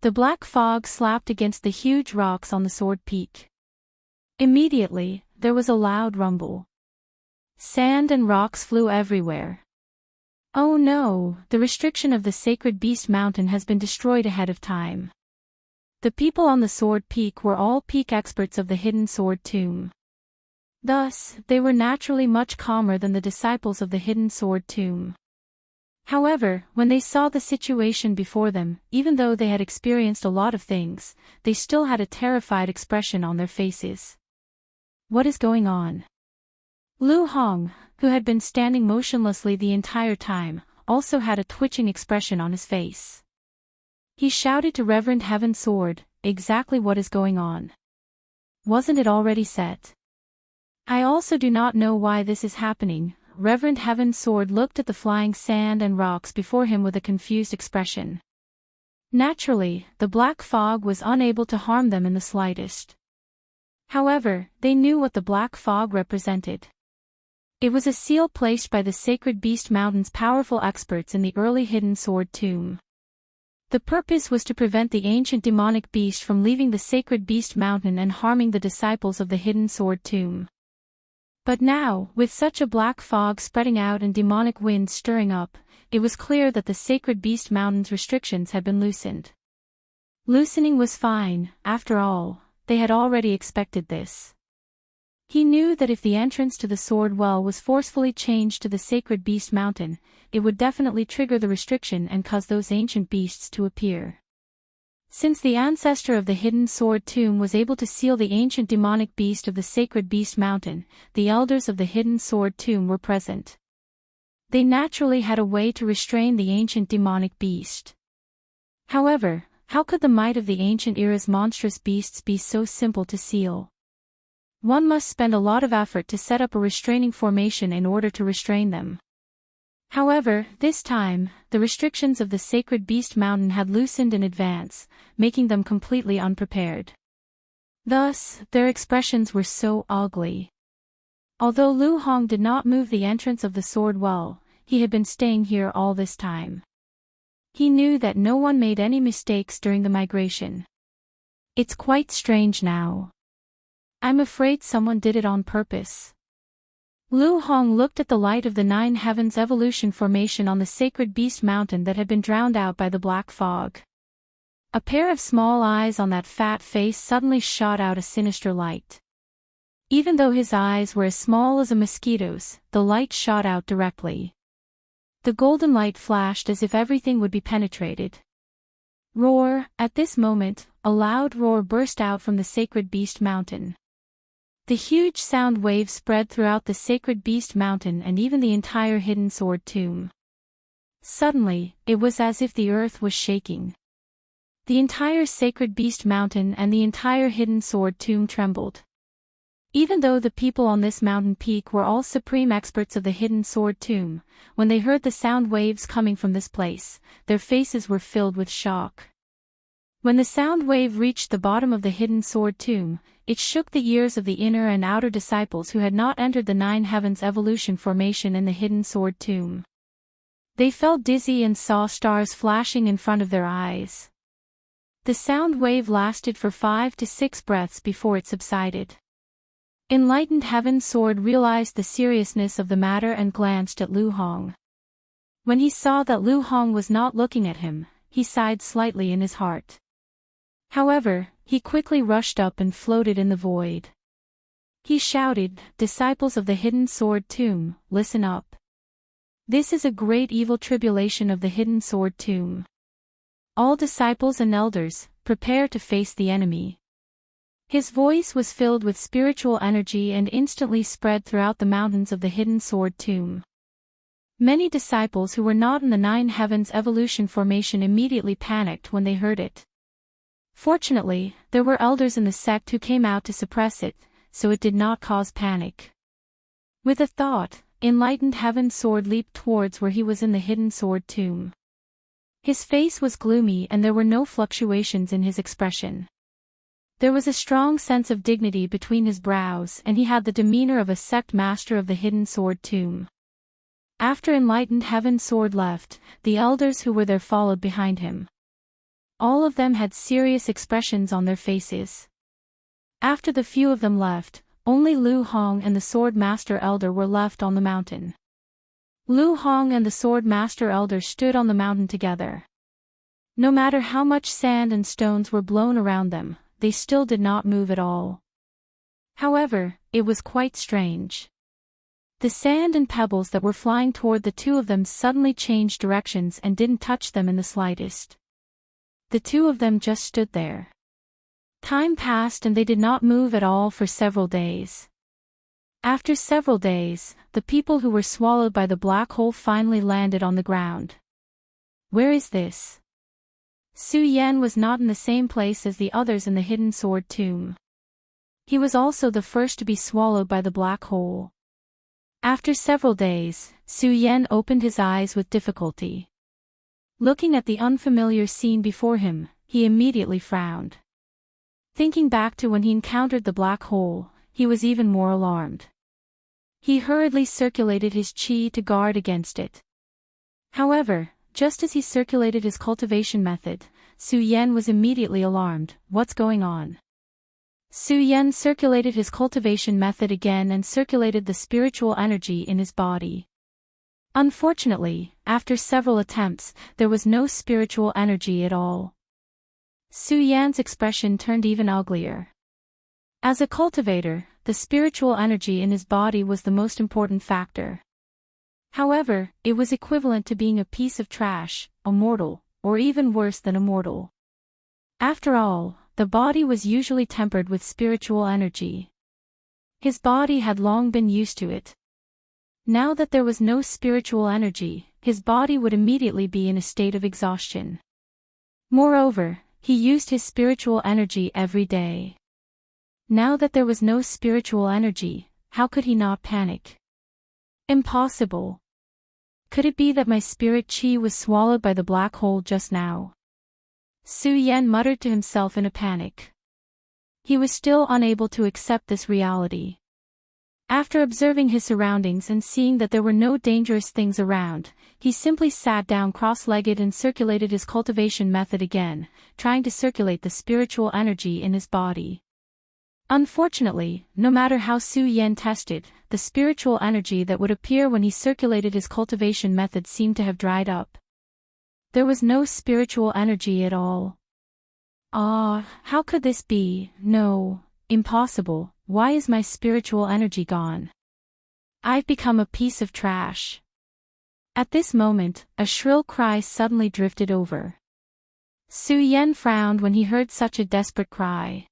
The black fog slapped against the huge rocks on the sword peak. Immediately, there was a loud rumble. Sand and rocks flew everywhere. Oh no, the restriction of the Sacred Beast Mountain has been destroyed ahead of time. The people on the Sword Peak were all peak experts of the Hidden Sword Tomb. Thus, they were naturally much calmer than the disciples of the Hidden Sword Tomb. However, when they saw the situation before them, even though they had experienced a lot of things, they still had a terrified expression on their faces. What is going on? Lu Hong, who had been standing motionlessly the entire time, also had a twitching expression on his face. He shouted to Reverend Heaven Sword, exactly what is going on? Wasn't it already set? I also do not know why this is happening. Reverend Heaven Sword looked at the flying sand and rocks before him with a confused expression. Naturally, the black fog was unable to harm them in the slightest. However, they knew what the black fog represented. It was a seal placed by the Sacred Beast Mountain's powerful experts in the early Hidden Sword Tomb. The purpose was to prevent the ancient demonic beast from leaving the Sacred Beast Mountain and harming the disciples of the Hidden Sword Tomb. But now, with such a black fog spreading out and demonic winds stirring up, it was clear that the Sacred Beast Mountain's restrictions had been loosened. Loosening was fine, after all, they had already expected this. He knew that if the entrance to the Sword Well was forcefully changed to the Sacred Beast Mountain, it would definitely trigger the restriction and cause those ancient beasts to appear. Since the ancestor of the Hidden Sword Tomb was able to seal the ancient demonic beast of the Sacred Beast Mountain, the elders of the Hidden Sword Tomb were present. They naturally had a way to restrain the ancient demonic beast. However, how could the might of the ancient era's monstrous beasts be so simple to seal? One must spend a lot of effort to set up a restraining formation in order to restrain them. However, this time, the restrictions of the Sacred Beast Mountain had loosened in advance, making them completely unprepared. Thus, their expressions were so ugly. Although Lu Hong did not move the entrance of the sword well, he had been staying here all this time. He knew that no one made any mistakes during the migration. It's quite strange now. I'm afraid someone did it on purpose. Lu Hong looked at the light of the Nine Heavens evolution formation on the Sacred Beast Mountain that had been drowned out by the black fog. A pair of small eyes on that fat face suddenly shot out a sinister light. Even though his eyes were as small as a mosquito's, the light shot out directly. The golden light flashed as if everything would be penetrated. Roar! At this moment, a loud roar burst out from the Sacred Beast Mountain. The huge sound wave spread throughout the Sacred Beast Mountain and even the entire Hidden Sword Tomb. Suddenly, it was as if the earth was shaking. The entire Sacred Beast Mountain and the entire Hidden Sword Tomb trembled. Even though the people on this mountain peak were all supreme experts of the Hidden Sword Tomb, when they heard the sound waves coming from this place, their faces were filled with shock. When the sound wave reached the bottom of the Hidden Sword Tomb, it shook the ears of the inner and outer disciples who had not entered the Nine Heavens evolution formation in the Hidden Sword Tomb. They felt dizzy and saw stars flashing in front of their eyes. The sound wave lasted for 5 to 6 breaths before it subsided. Enlightened Heaven Sword realized the seriousness of the matter and glanced at Lu Hong. When he saw that Lu Hong was not looking at him, he sighed slightly in his heart. However, he quickly rushed up and floated in the void. He shouted, "Disciples of the Hidden Sword Tomb, listen up. This is a great evil tribulation of the Hidden Sword Tomb. All disciples and elders, prepare to face the enemy." His voice was filled with spiritual energy and instantly spread throughout the mountains of the Hidden Sword Tomb. Many disciples who were not in the Nine Heavens evolution formation immediately panicked when they heard it. Fortunately, there were elders in the sect who came out to suppress it, so it did not cause panic. With a thought, Enlightened Heaven Sword leaped towards where he was in the Hidden Sword Tomb. His face was gloomy and there were no fluctuations in his expression. There was a strong sense of dignity between his brows and he had the demeanor of a sect master of the Hidden Sword Tomb. After Enlightened Heaven Sword left, the elders who were there followed behind him. All of them had serious expressions on their faces. After the few of them left, only Lu Hong and the Sword Master Elder were left on the mountain. Lu Hong and the Sword Master Elder stood on the mountain together. No matter how much sand and stones were blown around them, they still did not move at all. However, it was quite strange. The sand and pebbles that were flying toward the two of them suddenly changed directions and didn't touch them in the slightest. The two of them just stood there. Time passed and they did not move at all for several days. After several days, the people who were swallowed by the black hole finally landed on the ground. Where is this? Su Yan was not in the same place as the others in the Hidden Sword Tomb. He was also the first to be swallowed by the black hole. After several days, Su Yan opened his eyes with difficulty. Looking at the unfamiliar scene before him, he immediately frowned. Thinking back to when he encountered the black hole, he was even more alarmed. He hurriedly circulated his qi to guard against it. However, just as he circulated his cultivation method, Su Yan was immediately alarmed. What's going on? Su Yan circulated his cultivation method again and circulated the spiritual energy in his body. Unfortunately, after several attempts, there was no spiritual energy at all. Su Yan's expression turned even uglier. As a cultivator, the spiritual energy in his body was the most important factor. However, it was equivalent to being a piece of trash, a mortal, or even worse than a mortal. After all, the body was usually tempered with spiritual energy. His body had long been used to it. Now that there was no spiritual energy, his body would immediately be in a state of exhaustion. Moreover, he used his spiritual energy every day. Now that there was no spiritual energy, how could he not panic? Impossible. Could it be that my spirit chi was swallowed by the black hole just now? Su Yan muttered to himself in a panic. He was still unable to accept this reality. After observing his surroundings and seeing that there were no dangerous things around, he simply sat down cross-legged and circulated his cultivation method again, trying to circulate the spiritual energy in his body. Unfortunately, no matter how Su Yan tested, the spiritual energy that would appear when he circulated his cultivation method seemed to have dried up. There was no spiritual energy at all. Ah, how could this be? No, impossible. Why is my spiritual energy gone? I've become a piece of trash. At this moment, a shrill cry suddenly drifted over. Su Yan frowned when he heard such a desperate cry.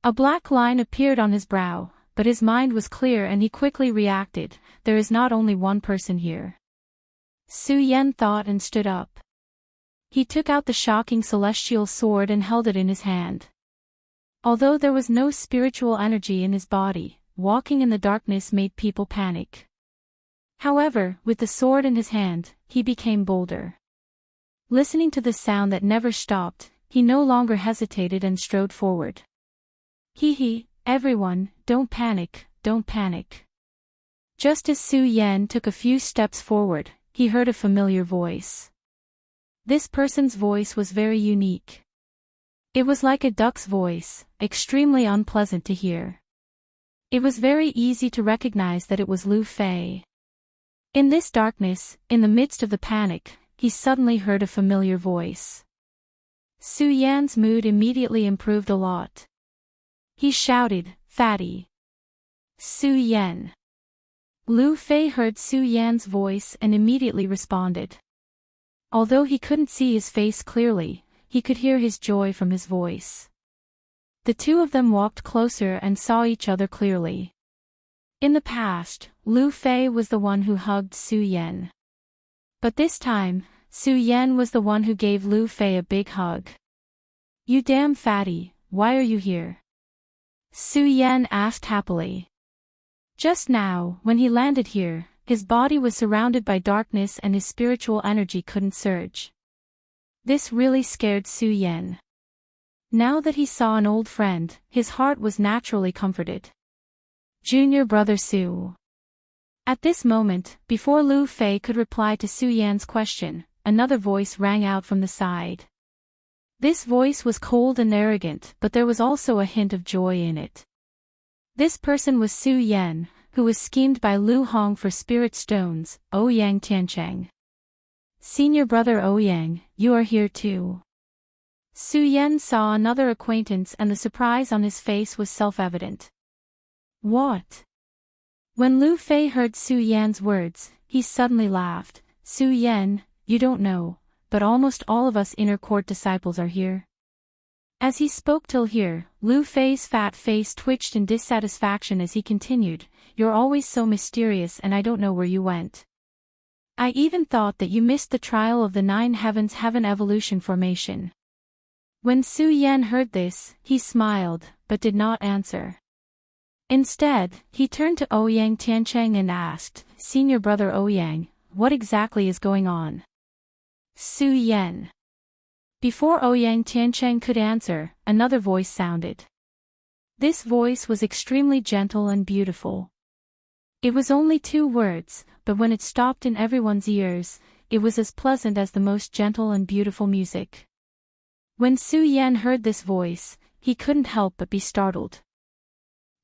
A black line appeared on his brow, but his mind was clear and he quickly reacted. There is not only one person here. Su Yan thought and stood up. He took out the shocking celestial sword and held it in his hand. Although there was no spiritual energy in his body, walking in the darkness made people panic. However, with the sword in his hand, he became bolder. Listening to the sound that never stopped, he no longer hesitated and strode forward. Hee, everyone, don't panic, don't panic. Just as Su Yan took a few steps forward, he heard a familiar voice. This person's voice was very unique. It was like a duck's voice, extremely unpleasant to hear. It was very easy to recognize that it was Lu Fei. In this darkness, in the midst of the panic, he suddenly heard a familiar voice. Su Yan's mood immediately improved a lot. He shouted, "Fatty! Su Yan!" Lu Fei heard Su Yan's voice and immediately responded. Although he couldn't see his face clearly, he could hear his joy from his voice. The two of them walked closer and saw each other clearly. In the past, Lu Fei was the one who hugged Su Yan. But this time, Su Yan was the one who gave Lu Fei a big hug. "You damn fatty, why are you here?" Su Yan asked happily. Just now, when he landed here, his body was surrounded by darkness and his spiritual energy couldn't surge. This really scared Su Yan. Now that he saw an old friend, his heart was naturally comforted. Junior brother Su. At this moment, before Lu Fei could reply to Su Yan's question, another voice rang out from the side. This voice was cold and arrogant, but there was also a hint of joy in it. This person was Su Yan, who was schemed by Lu Hong for spirit stones, Ouyang Tiancheng. "Senior brother Ouyang, you are here too." Su Yan saw another acquaintance and the surprise on his face was self-evident. "What?" When Lu Fei heard Su Yan's words, he suddenly laughed. "Su Yan, you don't know, but almost all of us inner court disciples are here." As he spoke till here, Lu Fei's fat face twitched in dissatisfaction as he continued, "You're always so mysterious and I don't know where you went. I even thought that you missed the trial of the 9 heavens heaven evolution formation." When Su Yan heard this, he smiled, but did not answer. Instead, he turned to Ouyang Tiancheng and asked, "Senior brother Ouyang, what exactly is going on?" Su Yan. Before Ouyang Tiancheng could answer, another voice sounded. This voice was extremely gentle and beautiful. It was only 2 words, but when it stopped in everyone's ears, it was as pleasant as the most gentle and beautiful music. When Su Yan heard this voice, he couldn't help but be startled.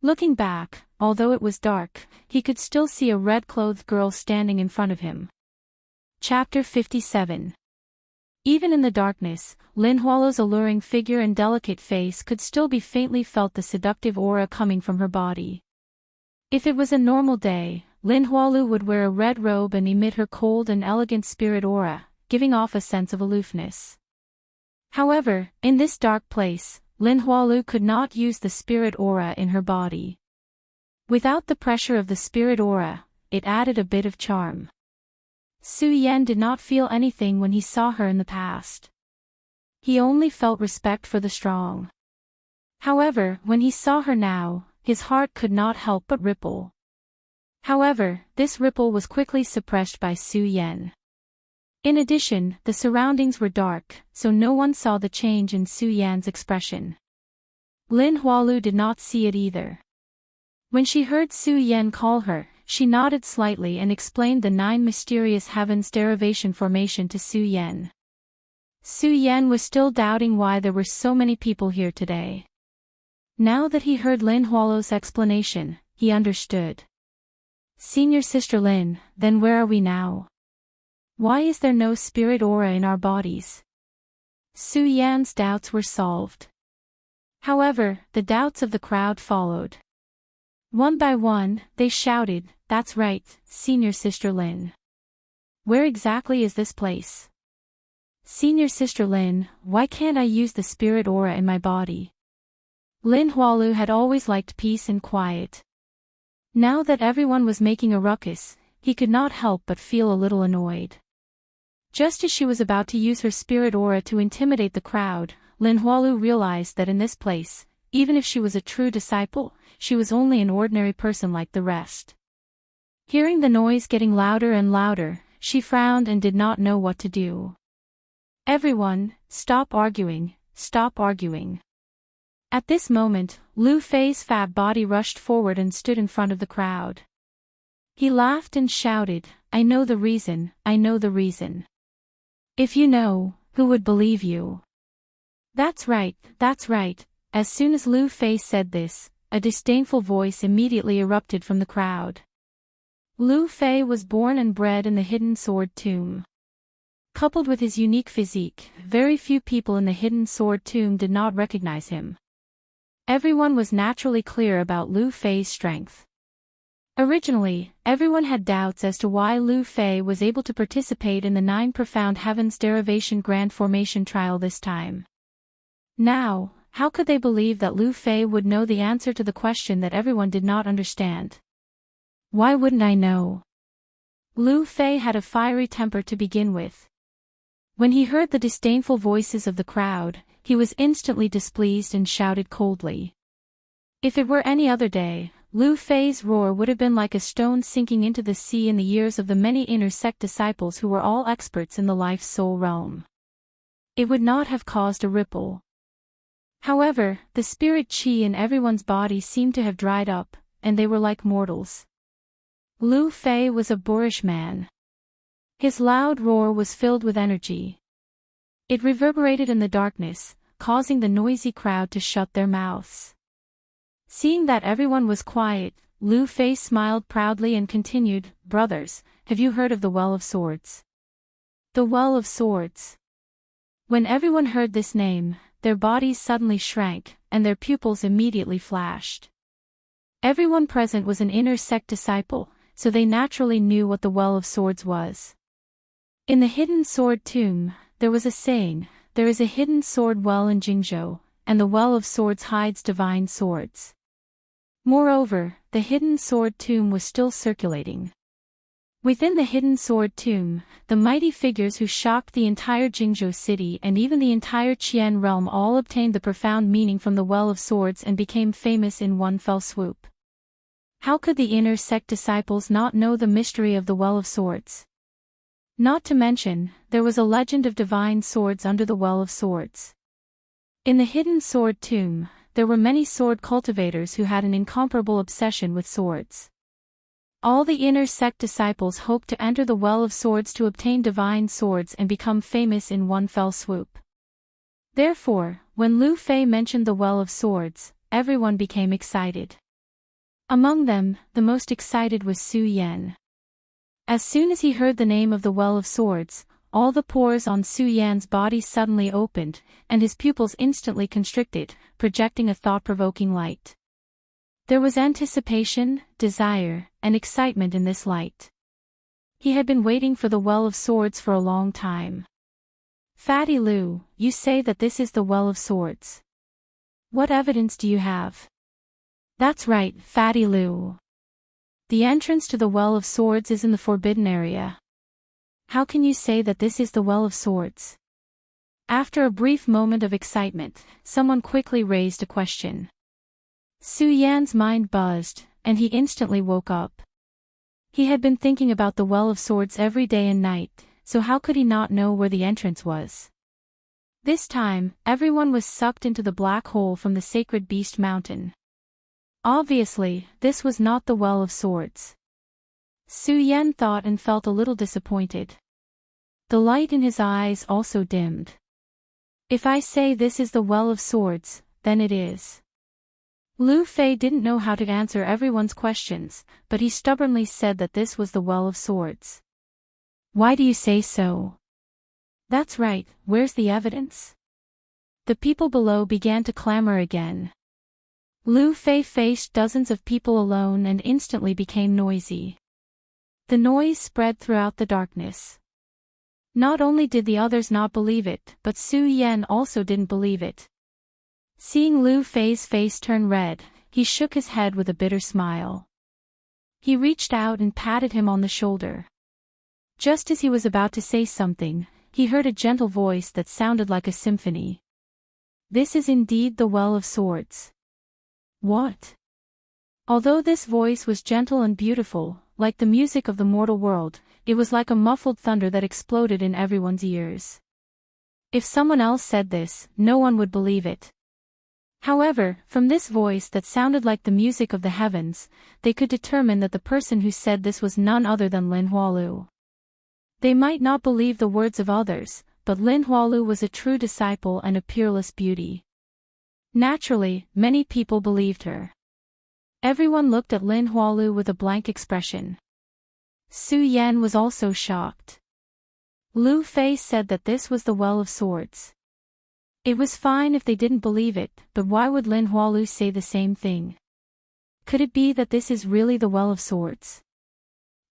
Looking back, although it was dark, he could still see a red-clothed girl standing in front of him. Chapter 57. Even in the darkness, Lin Hualo's alluring figure and delicate face could still be faintly felt the seductive aura coming from her body. If it was a normal day, Lin Hualu would wear a red robe and emit her cold and elegant spirit aura, giving off a sense of aloofness. However, in this dark place, Lin Hualu could not use the spirit aura in her body. Without the pressure of the spirit aura, it added a bit of charm. Su Yan did not feel anything when he saw her in the past. He only felt respect for the strong. However, when he saw her now, his heart could not help but ripple. However, this ripple was quickly suppressed by Su Yan. In addition, the surroundings were dark, so no one saw the change in Su Yan's expression. Lin Hualu did not see it either. When she heard Su Yan call her, she nodded slightly and explained the 9 mysterious heavens derivation formation to Su Yan. Su Yan was still doubting why there were so many people here today. Now that he heard Lin Hualu's explanation, he understood. Senior Sister Lin, then where are we now? Why is there no spirit aura in our bodies? Su Yan's doubts were solved. However, the doubts of the crowd followed. One by one, they shouted, "That's right, Senior Sister Lin. Where exactly is this place? Senior Sister Lin, why can't I use the spirit aura in my body?" Lin Hualu had always liked peace and quiet. Now that everyone was making a ruckus, he could not help but feel a little annoyed. Just as she was about to use her spirit aura to intimidate the crowd, Lin Hualu realized that in this place, even if she was a true disciple, she was only an ordinary person like the rest. Hearing the noise getting louder and louder, she frowned and did not know what to do. "Everyone, stop arguing, stop arguing." At this moment, Lu Fei's fat body rushed forward and stood in front of the crowd. He laughed and shouted, "I know the reason, I know the reason. If you know, who would believe you?" That's right, that's right." As soon as Lu Fei said this, a disdainful voice immediately erupted from the crowd. Lu Fei was born and bred in the Hidden Sword Tomb. Coupled with his unique physique, very few people in the Hidden Sword Tomb did not recognize him. Everyone was naturally clear about Lu Fei's strength. Originally, everyone had doubts as to why Lu Fei was able to participate in the 9 Profound Heavens Derivation Grand Formation trial this time. Now, how could they believe that Lu Fei would know the answer to the question that everyone did not understand? Why wouldn't I know? Lu Fei had a fiery temper to begin with. When he heard the disdainful voices of the crowd, he was instantly displeased and shouted coldly. If it were any other day, Lu Fei's roar would have been like a stone sinking into the sea in the ears of the many inner sect disciples who were all experts in the life-soul realm. It would not have caused a ripple. However, the spirit qi in everyone's body seemed to have dried up, and they were like mortals. Lu Fei was a boorish man. His loud roar was filled with energy. It reverberated in the darkness, causing the noisy crowd to shut their mouths. Seeing that everyone was quiet, Lu Fei smiled proudly and continued, "Brothers, have you heard of the Well of Swords?" The Well of Swords. When everyone heard this name, their bodies suddenly shrank, and their pupils immediately flashed. Everyone present was an inner sect disciple, so they naturally knew what the Well of Swords was. In the Hidden Sword Tomb, there was a saying, "There is a hidden sword well in Jingzhou, and the Well of Swords hides divine swords." Moreover, the Hidden Sword Tomb was still circulating. Within the Hidden Sword Tomb, the mighty figures who shocked the entire Jingzhou city and even the entire Qian realm all obtained the profound meaning from the Well of Swords and became famous in one fell swoop. How could the inner sect disciples not know the mystery of the Well of Swords? Not to mention, there was a legend of divine swords under the Well of Swords. In the Hidden Sword Tomb, there were many sword cultivators who had an incomparable obsession with swords. All the inner sect disciples hoped to enter the Well of Swords to obtain divine swords and become famous in one fell swoop. Therefore, when Lu Fei mentioned the Well of Swords, everyone became excited. Among them, the most excited was Su Yan. As soon as he heard the name of the Well of Swords, all the pores on Su Yan's body suddenly opened, and his pupils instantly constricted, projecting a thought-provoking light. There was anticipation, desire, and excitement in this light. He had been waiting for the Well of Swords for a long time. "Fatty Lu, you say that this is the Well of Swords. What evidence do you have?" "That's right, Fatty Lu. The entrance to the Well of Swords is in the forbidden area. How can you say that this is the Well of Swords?" After a brief moment of excitement, someone quickly raised a question. Su Yan's mind buzzed, and he instantly woke up. He had been thinking about the Well of Swords every day and night, so how could he not know where the entrance was? This time, everyone was sucked into the black hole from the sacred beast mountain. Obviously, this was not the Well of Swords. Su Yan thought and felt a little disappointed. The light in his eyes also dimmed. If I say this is the Well of Swords, then it is. Lu Fei didn't know how to answer everyone's questions, but he stubbornly said that this was the Well of Swords. Why do you say so? That's right, where's the evidence? The people below began to clamor again. Lu Fei faced dozens of people alone and instantly became noisy. The noise spread throughout the darkness. Not only did the others not believe it, but Su Yan also didn't believe it. Seeing Lu Fei's face turn red, he shook his head with a bitter smile. He reached out and patted him on the shoulder. Just as he was about to say something, he heard a gentle voice that sounded like a symphony. This is indeed the Well of Swords. What? Although this voice was gentle and beautiful, like the music of the mortal world, it was like a muffled thunder that exploded in everyone's ears. If someone else said this, no one would believe it. However, from this voice that sounded like the music of the heavens, they could determine that the person who said this was none other than Lin Hualu. They might not believe the words of others, but Lin Hualu was a true disciple and a peerless beauty. Naturally, many people believed her. Everyone looked at Lin Hualu with a blank expression. Su Yan was also shocked. Lu Fei said that this was the Well of Swords. It was fine if they didn't believe it, but why would Lin Hualu say the same thing? Could it be that this is really the Well of Swords?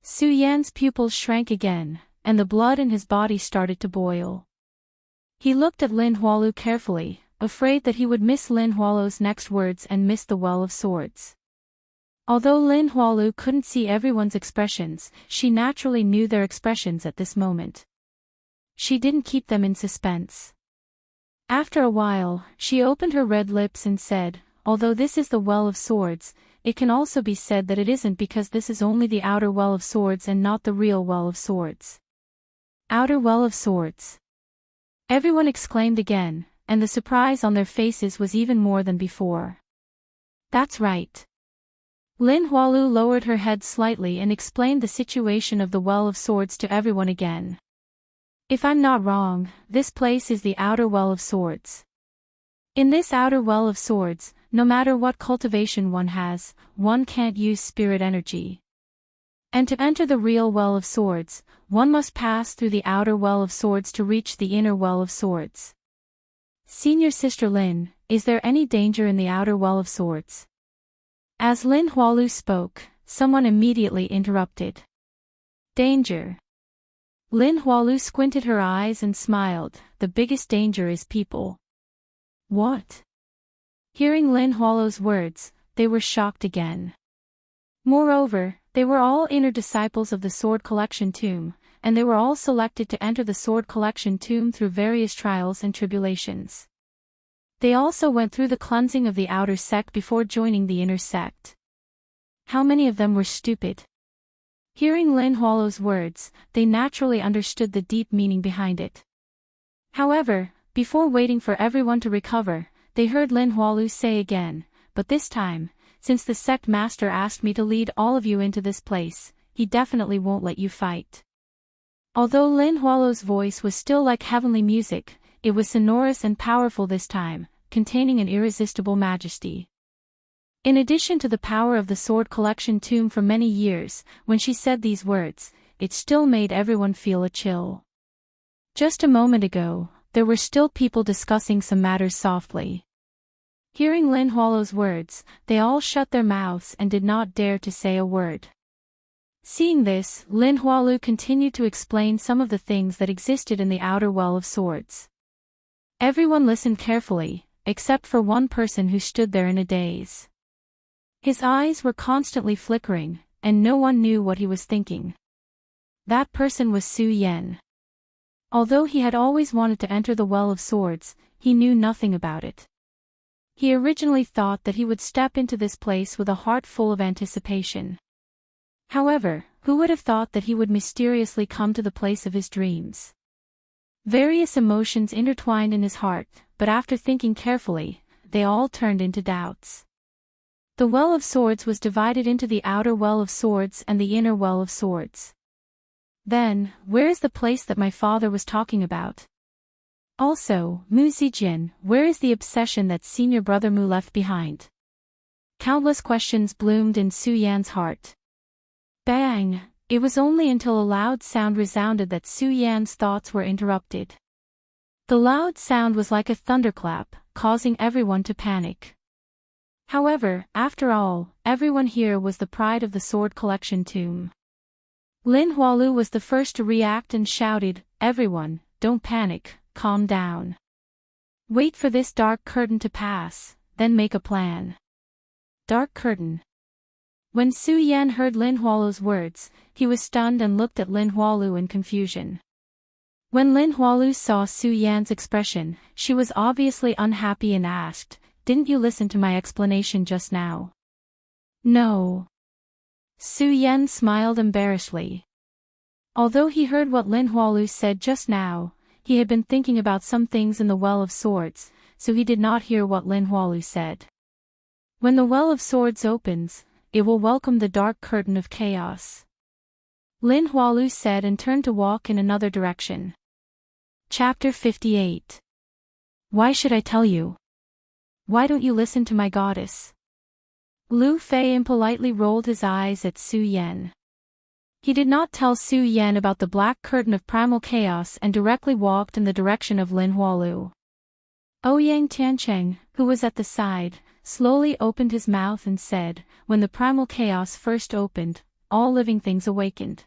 Su Yan's pupils shrank again, and the blood in his body started to boil. He looked at Lin Hualu carefully, afraid that he would miss Lin Hualu's next words and miss the Well of Swords. Although Lin Hualu couldn't see everyone's expressions, she naturally knew their expressions at this moment. She didn't keep them in suspense. After a while, she opened her red lips and said, although this is the Well of Swords, it can also be said that it isn't because this is only the outer Well of Swords and not the real Well of Swords. Outer Well of Swords. Everyone exclaimed again, and the surprise on their faces was even more than before. That's right. Lin Hualu lowered her head slightly and explained the situation of the Well of Swords to everyone again. If I'm not wrong, this place is the outer Well of Swords. In this outer Well of Swords, no matter what cultivation one has, one can't use spirit energy. And to enter the real Well of Swords, one must pass through the outer Well of Swords to reach the inner Well of Swords. Senior Sister Lin, is there any danger in the outer Well of Swords? As Lin Hualu spoke, someone immediately interrupted. Danger. Lin Hualu squinted her eyes and smiled. The biggest danger is people. What? Hearing Lin Hualu's words, they were shocked again. Moreover, they were all inner disciples of the Sword Collection Tomb, and they were all selected to enter the Sword Collection Tomb through various trials and tribulations. They also went through the cleansing of the outer sect before joining the inner sect. How many of them were stupid? Hearing Lin Hualu's words, they naturally understood the deep meaning behind it. However, before waiting for everyone to recover, they heard Lin Hualu say again, but this time, since the sect master asked me to lead all of you into this place, he definitely won't let you fight. Although Lin Hualu's voice was still like heavenly music, it was sonorous and powerful this time, containing an irresistible majesty. In addition to the power of the Sword Collection Tomb for many years, when she said these words, it still made everyone feel a chill. Just a moment ago, there were still people discussing some matters softly. Hearing Lin Hualu's words, they all shut their mouths and did not dare to say a word. Seeing this, Lin Hualu continued to explain some of the things that existed in the outer Well of Swords. Everyone listened carefully, except for one person who stood there in a daze. His eyes were constantly flickering, and no one knew what he was thinking. That person was Su Yan. Although he had always wanted to enter the Well of Swords, he knew nothing about it. He originally thought that he would step into this place with a heart full of anticipation. However, Who would have thought that he would mysteriously come to the place of his dreams? Various emotions intertwined in his heart, but after thinking carefully, they all turned into doubts. The Well of Swords was divided into the outer Well of Swords and the inner Well of Swords. Then, where is the place that my father was talking about? Also, Mu Zijin, where is the obsession that senior brother Mu left behind? Countless questions bloomed in Su Yan's heart. Bang! It was only until a loud sound resounded that Su Yan's thoughts were interrupted. The loud sound was like a thunderclap, causing everyone to panic. However, after all, everyone here was the pride of the sword collection tomb. Lin Hualu was the first to react and shouted, "Everyone, don't panic, calm down. Wait for this dark curtain to pass, then make a plan." Dark curtain. When Su Yan heard Lin Hualu's words, he was stunned and looked at Lin Hualu in confusion. When Lin Hualu saw Su Yan's expression, she was obviously unhappy and asked, "Didn't you listen to my explanation just now?" "No." Su Yan smiled embarrassedly. Although he heard what Lin Hualu said just now, he had been thinking about some things in the Well of Swords, so he did not hear what Lin Hualu said. When the Well of Swords opens, it will welcome the dark curtain of chaos. Lin Hualu said and turned to walk in another direction. Chapter 58. Why should I tell you? Why don't you listen to my goddess? Lu Fei impolitely rolled his eyes at Su Yan. He did not tell Su Yan about the black curtain of primal chaos and directly walked in the direction of Lin Hualu. Ouyang Tiancheng, who was at the side, slowly opened his mouth and said, "When the primal chaos first opened, all living things awakened."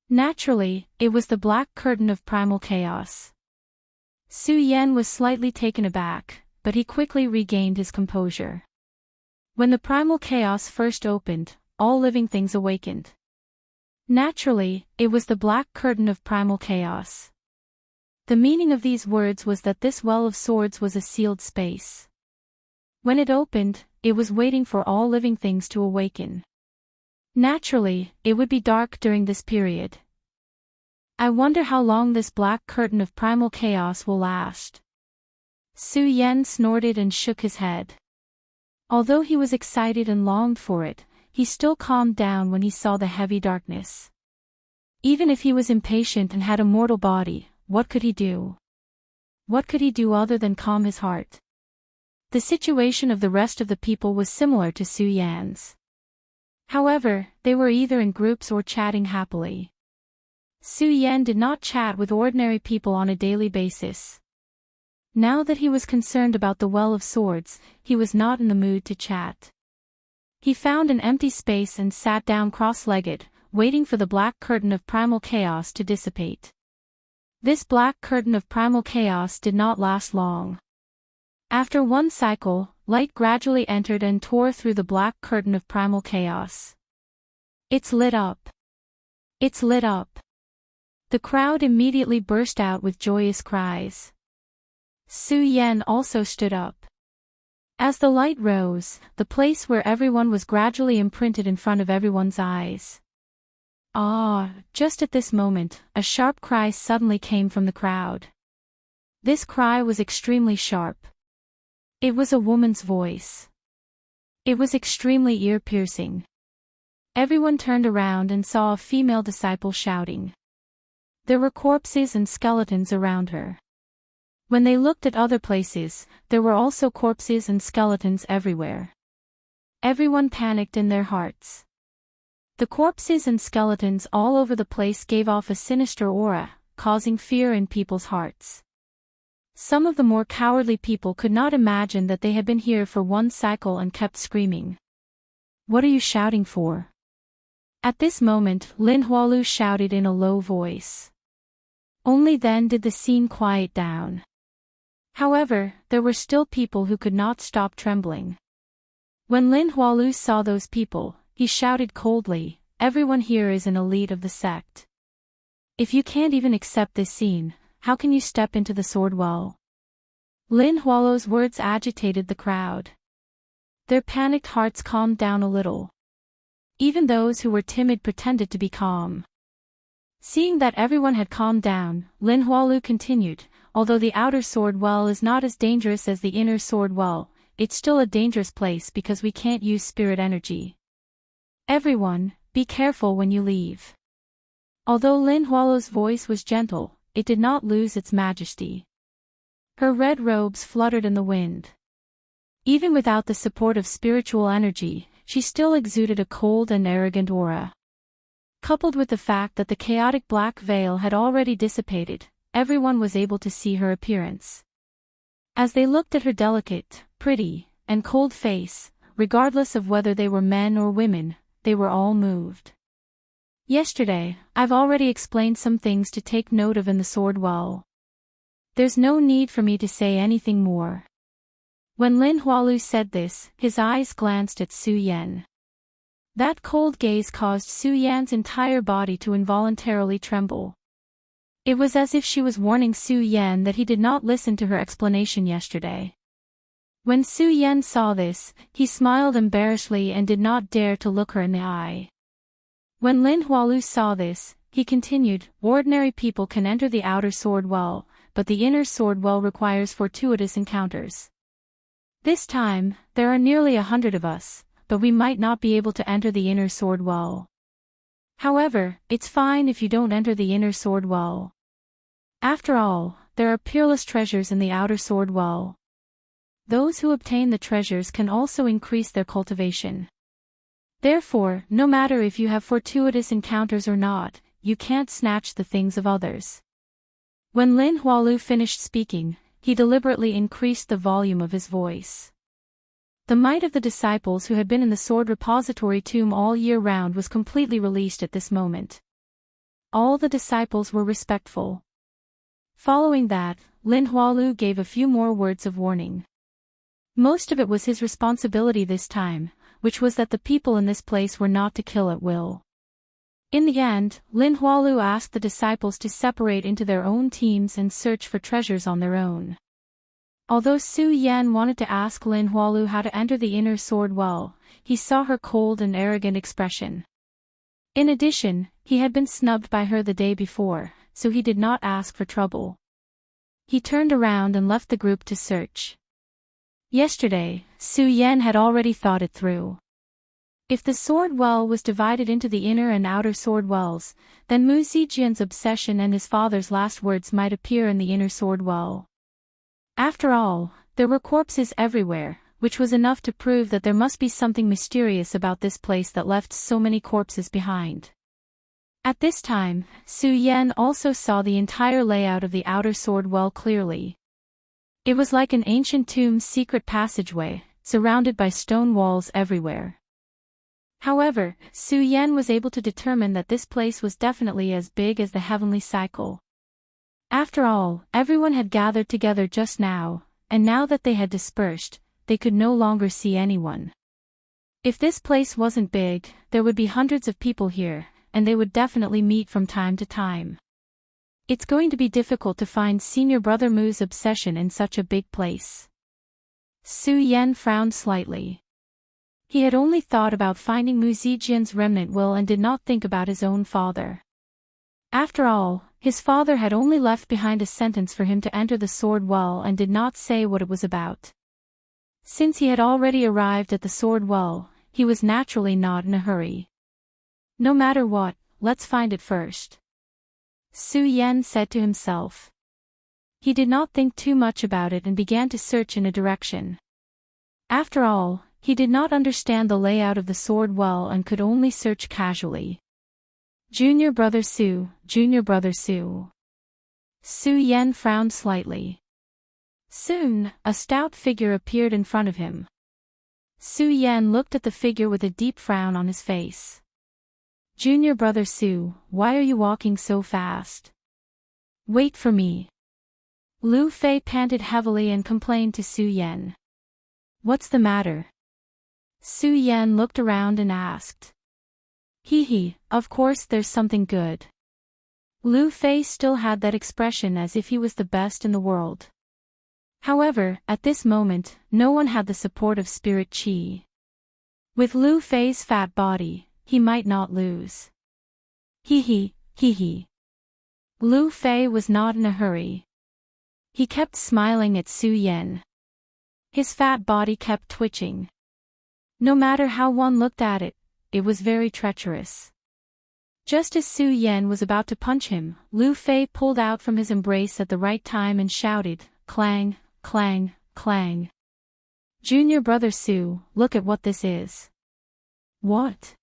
Naturally, it was the black curtain of primal chaos. Su Yan was slightly taken aback, but he quickly regained his composure. When the primal chaos first opened, all living things awakened. Naturally, it was the black curtain of primal chaos. The meaning of these words was that this Well of Swords was a sealed space. When it opened, it was waiting for all living things to awaken. Naturally, it would be dark during this period. I wonder how long this black curtain of primal chaos will last. Su Yan snorted and shook his head. Although he was excited and longed for it, he still calmed down when he saw the heavy darkness. Even if he was impatient and had a mortal body, what could he do? What could he do other than calm his heart? The situation of the rest of the people was similar to Su Yan's. However, they were either in groups or chatting happily. Su Yan did not chat with ordinary people on a daily basis. Now that he was concerned about the Well of Swords, he was not in the mood to chat. He found an empty space and sat down cross-legged, waiting for the black curtain of primal chaos to dissipate. This black curtain of primal chaos did not last long. After one cycle, light gradually entered and tore through the black curtain of primal chaos. "It's lit up! It's lit up!" The crowd immediately burst out with joyous cries. Su Yan also stood up. As the light rose, the place where everyone was gradually imprinted in front of everyone's eyes. Ah! Just at this moment, a sharp cry suddenly came from the crowd. This cry was extremely sharp. It was a woman's voice. It was extremely ear-piercing. Everyone turned around and saw a female disciple shouting. There were corpses and skeletons around her. When they looked at other places, there were also corpses and skeletons everywhere. Everyone panicked in their hearts. The corpses and skeletons all over the place gave off a sinister aura, causing fear in people's hearts. Some of the more cowardly people could not imagine that they had been here for one cycle and kept screaming. "What are you shouting for?" At this moment, Lin Hualu shouted in a low voice. Only then did the scene quiet down. However, there were still people who could not stop trembling. When Lin Hualu saw those people, he shouted coldly, "Everyone here is an elite of the sect. If you can't even accept this scene, how can you step into the sword well?" Lin Hualu's words agitated the crowd. Their panicked hearts calmed down a little. Even those who were timid pretended to be calm. Seeing that everyone had calmed down, Lin Hualu continued, although the outer sword well is not as dangerous as the inner sword well, it's still a dangerous place because we can't use spirit energy. Everyone, be careful when you leave. Although Lin Hualu's voice was gentle, it did not lose its majesty. Her red robes fluttered in the wind. Even without the support of spiritual energy, she still exuded a cold and arrogant aura. Coupled with the fact that the chaotic black veil had already dissipated, everyone was able to see her appearance. As they looked at her delicate, pretty, and cold face, regardless of whether they were men or women, they were all moved. Yesterday, I've already explained some things to take note of in the sword well. There's no need for me to say anything more. When Lin Hualu said this, his eyes glanced at Su Yan. That cold gaze caused Su Yan's entire body to involuntarily tremble. It was as if she was warning Su Yan that he did not listen to her explanation yesterday. When Su Yan saw this, he smiled embarrassedly and did not dare to look her in the eye. When Lin Hualu saw this, he continued, ordinary people can enter the outer sword well, but the inner sword well requires fortuitous encounters. This time, there are nearly 100 of us, but we might not be able to enter the inner sword well. However, it's fine if you don't enter the inner sword well. After all, there are peerless treasures in the outer sword well. Those who obtain the treasures can also increase their cultivation. Therefore, no matter if you have fortuitous encounters or not, you can't snatch the things of others. When Lin Hualu finished speaking, he deliberately increased the volume of his voice. The might of the disciples who had been in the sword repository tomb all year round was completely released at this moment. All the disciples were respectful. Following that, Lin Hualu gave a few more words of warning. Most of it was his responsibility this time, which was that the people in this place were not to kill at will. In the end, Lin Hualu asked the disciples to separate into their own teams and search for treasures on their own. Although Su Yan wanted to ask Lin Hualu how to enter the inner sword well, he saw her cold and arrogant expression. In addition, he had been snubbed by her the day before, so he did not ask for trouble. He turned around and left the group to search. Yesterday, Su Yan had already thought it through. If the sword well was divided into the inner and outer sword wells, then Mu Zijian's obsession and his father's last words might appear in the inner sword well. After all, there were corpses everywhere, which was enough to prove that there must be something mysterious about this place that left so many corpses behind. At this time, Su Yan also saw the entire layout of the outer sword well clearly. It was like an ancient tomb's secret passageway, surrounded by stone walls everywhere. However, Su Yan was able to determine that this place was definitely as big as the heavenly cycle. After all, everyone had gathered together just now, and now that they had dispersed, they could no longer see anyone. If this place wasn't big, there would be hundreds of people here, and they would definitely meet from time to time. It's going to be difficult to find Senior Brother Mu's obsession in such a big place. Su Yan frowned slightly. He had only thought about finding Mu Zijian's remnant will and did not think about his own father. After all, his father had only left behind a sentence for him to enter the sword well and did not say what it was about. Since he had already arrived at the sword well, he was naturally not in a hurry. No matter what, let's find it first. Su Yan said to himself. He did not think too much about it and began to search in a direction. After all, he did not understand the layout of the sword well and could only search casually. Junior Brother Su, Junior Brother Su. Su Yan frowned slightly. Soon, a stout figure appeared in front of him. Su Yan looked at the figure with a deep frown on his face. Junior Brother Su, why are you walking so fast? Wait for me. Lu Fei panted heavily and complained to Su Yan. What's the matter? Su Yan looked around and asked. Hee, of course there's something good. Lu Fei still had that expression as if he was the best in the world. However, at this moment, no one had the support of spirit qi. With Lu Fei's fat body, he might not lose. Hee hee, hee hee. Lu Fei was not in a hurry. He kept smiling at Su Yan. His fat body kept twitching. No matter how one looked at it, it was very treacherous. Just as Su Yan was about to punch him, Lu Fei pulled out from his embrace at the right time and shouted, "Clang, clang, clang. Junior brother Su, look at what this is." "What?"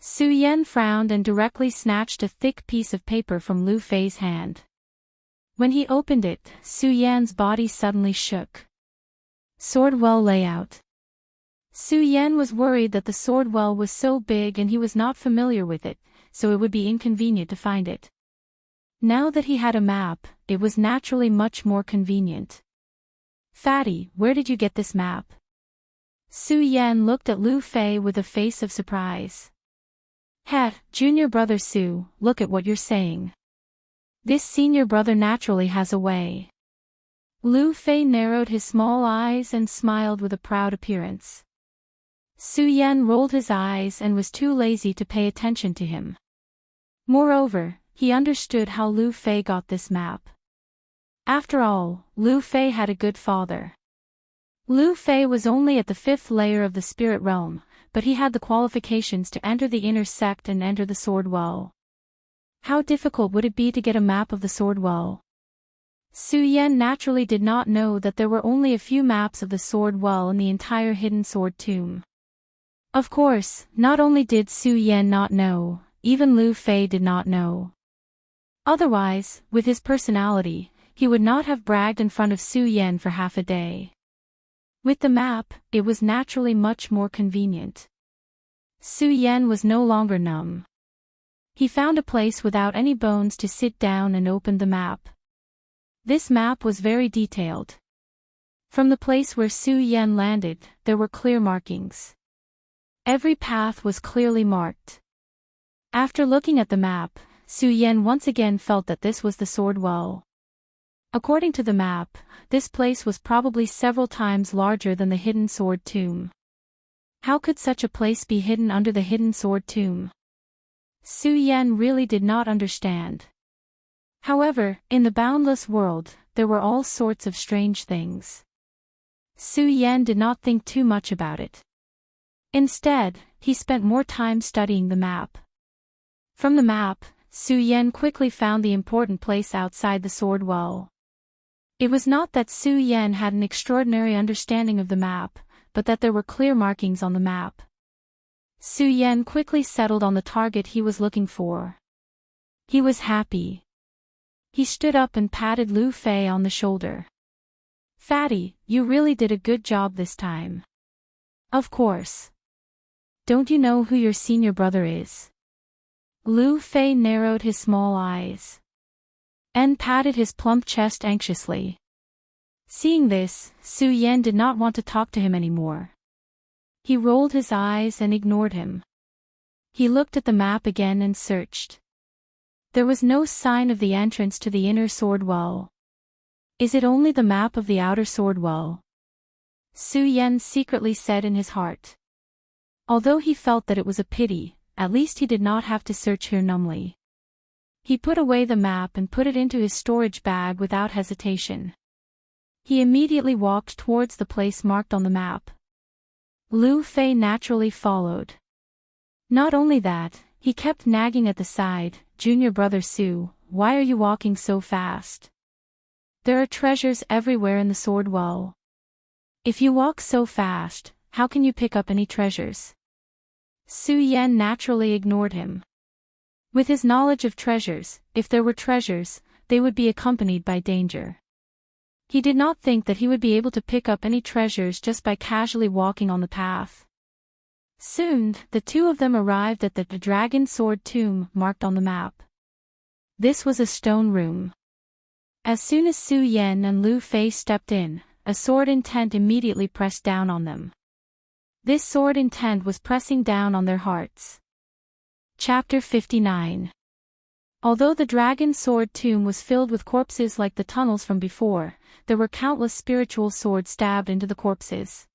Su Yan frowned and directly snatched a thick piece of paper from Lu Fei's hand. When he opened it, Su Yan's body suddenly shook. Swordwell layout. Su Yan was worried that the swordwell was so big and he was not familiar with it, so it would be inconvenient to find it. Now that he had a map, it was naturally much more convenient. "Fatty, where did you get this map?" Su Yan looked at Lu Fei with a face of surprise. "Het, junior brother Su, look at what you're saying. This senior brother naturally has a way." Lu Fei narrowed his small eyes and smiled with a proud appearance. Su Yan rolled his eyes and was too lazy to pay attention to him. Moreover, he understood how Lu Fei got this map. After all, Lu Fei had a good father. Lu Fei was only at the 5th layer of the spirit realm, but he had the qualifications to enter the inner sect and enter the sword well. How difficult would it be to get a map of the sword well? Su Yan naturally did not know that there were only a few maps of the sword well in the entire hidden sword tomb. Of course, not only did Su Yan not know, even Lu Fei did not know. Otherwise, with his personality, he would not have bragged in front of Su Yan for half a day. With the map, it was naturally much more convenient. Su Yan was no longer numb. He found a place without any bones to sit down and opened the map. This map was very detailed. From the place where Su Yan landed, there were clear markings. Every path was clearly marked. After looking at the map, Su Yan once again felt that this was the sword well. According to the map, this place was probably several times larger than the hidden sword tomb. How could such a place be hidden under the hidden sword tomb? Su Yan really did not understand. However, in the boundless world, there were all sorts of strange things. Su Yan did not think too much about it. Instead, he spent more time studying the map. From the map, Su Yan quickly found the important place outside the sword well. It was not that Su Yan had an extraordinary understanding of the map, but that there were clear markings on the map. Su Yan quickly settled on the target he was looking for. He was happy. He stood up and patted Lu Fei on the shoulder. "Fatty, you really did a good job this time." "Of course. Don't you know who your senior brother is?" Lu Fei narrowed his small eyes and patted his plump chest anxiously. Seeing this, Su Yan did not want to talk to him anymore. He rolled his eyes and ignored him. He looked at the map again and searched. There was no sign of the entrance to the inner sword well. Is it only the map of the outer sword well? Su Yan secretly said in his heart. Although he felt that it was a pity, at least he did not have to search here numbly. He put away the map and put it into his storage bag without hesitation. He immediately walked towards the place marked on the map. Lu Fei naturally followed. Not only that, he kept nagging at the side, "Junior brother Su, why are you walking so fast? There are treasures everywhere in the sword well. If you walk so fast, how can you pick up any treasures?" Su Yan naturally ignored him. With his knowledge of treasures, if there were treasures, they would be accompanied by danger. He did not think that he would be able to pick up any treasures just by casually walking on the path. Soon, the two of them arrived at the dragon sword tomb marked on the map. This was a stone room. As soon as Su Yan and Lu Fei stepped in, a sword intent immediately pressed down on them. This sword intent was pressing down on their hearts. Chapter 59. Although the dragon sword tomb was filled with corpses like the tunnels from before, there were countless spiritual swords stabbed into the corpses.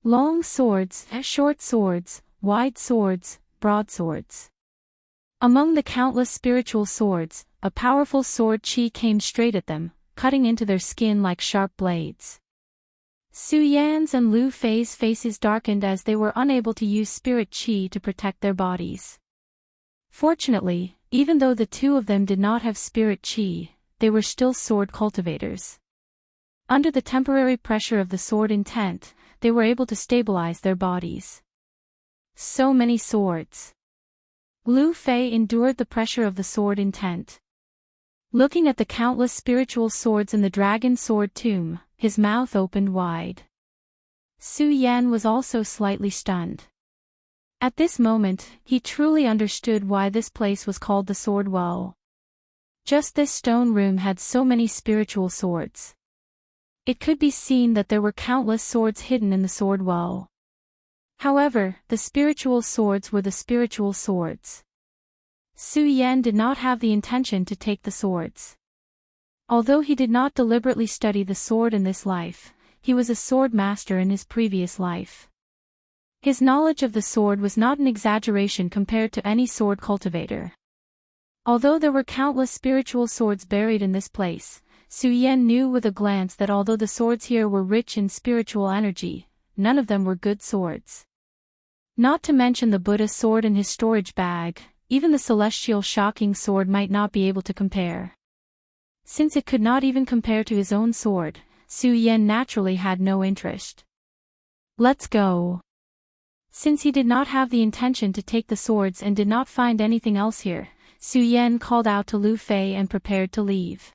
Long swords, short swords, wide swords, broadswords. Among the countless spiritual swords, a powerful sword qi came straight at them, cutting into their skin like sharp blades. Su Yan's and Lu Fei's faces darkened as they were unable to use spirit qi to protect their bodies. Fortunately, even though the two of them did not have spirit qi, they were still sword cultivators. Under the temporary pressure of the sword intent, they were able to stabilize their bodies. So many swords. Lu Fei endured the pressure of the sword intent. Looking at the countless spiritual swords in the dragon sword tomb, his mouth opened wide. Su Yan was also slightly stunned. At this moment, he truly understood why this place was called the Sword Well. Just this stone room had so many spiritual swords. It could be seen that there were countless swords hidden in the Sword Well. However, the spiritual swords were the spiritual swords. Su Yan did not have the intention to take the swords. Although he did not deliberately study the sword in this life, he was a sword master in his previous life. His knowledge of the sword was not an exaggeration compared to any sword cultivator. Although there were countless spiritual swords buried in this place, Su Yan knew with a glance that although the swords here were rich in spiritual energy, none of them were good swords. Not to mention the Buddha sword in his storage bag, even the celestial shocking sword might not be able to compare. Since it could not even compare to his own sword, Su Yan naturally had no interest. Let's go. Since he did not have the intention to take the swords and did not find anything else here, Su Yan called out to Lu Fei and prepared to leave.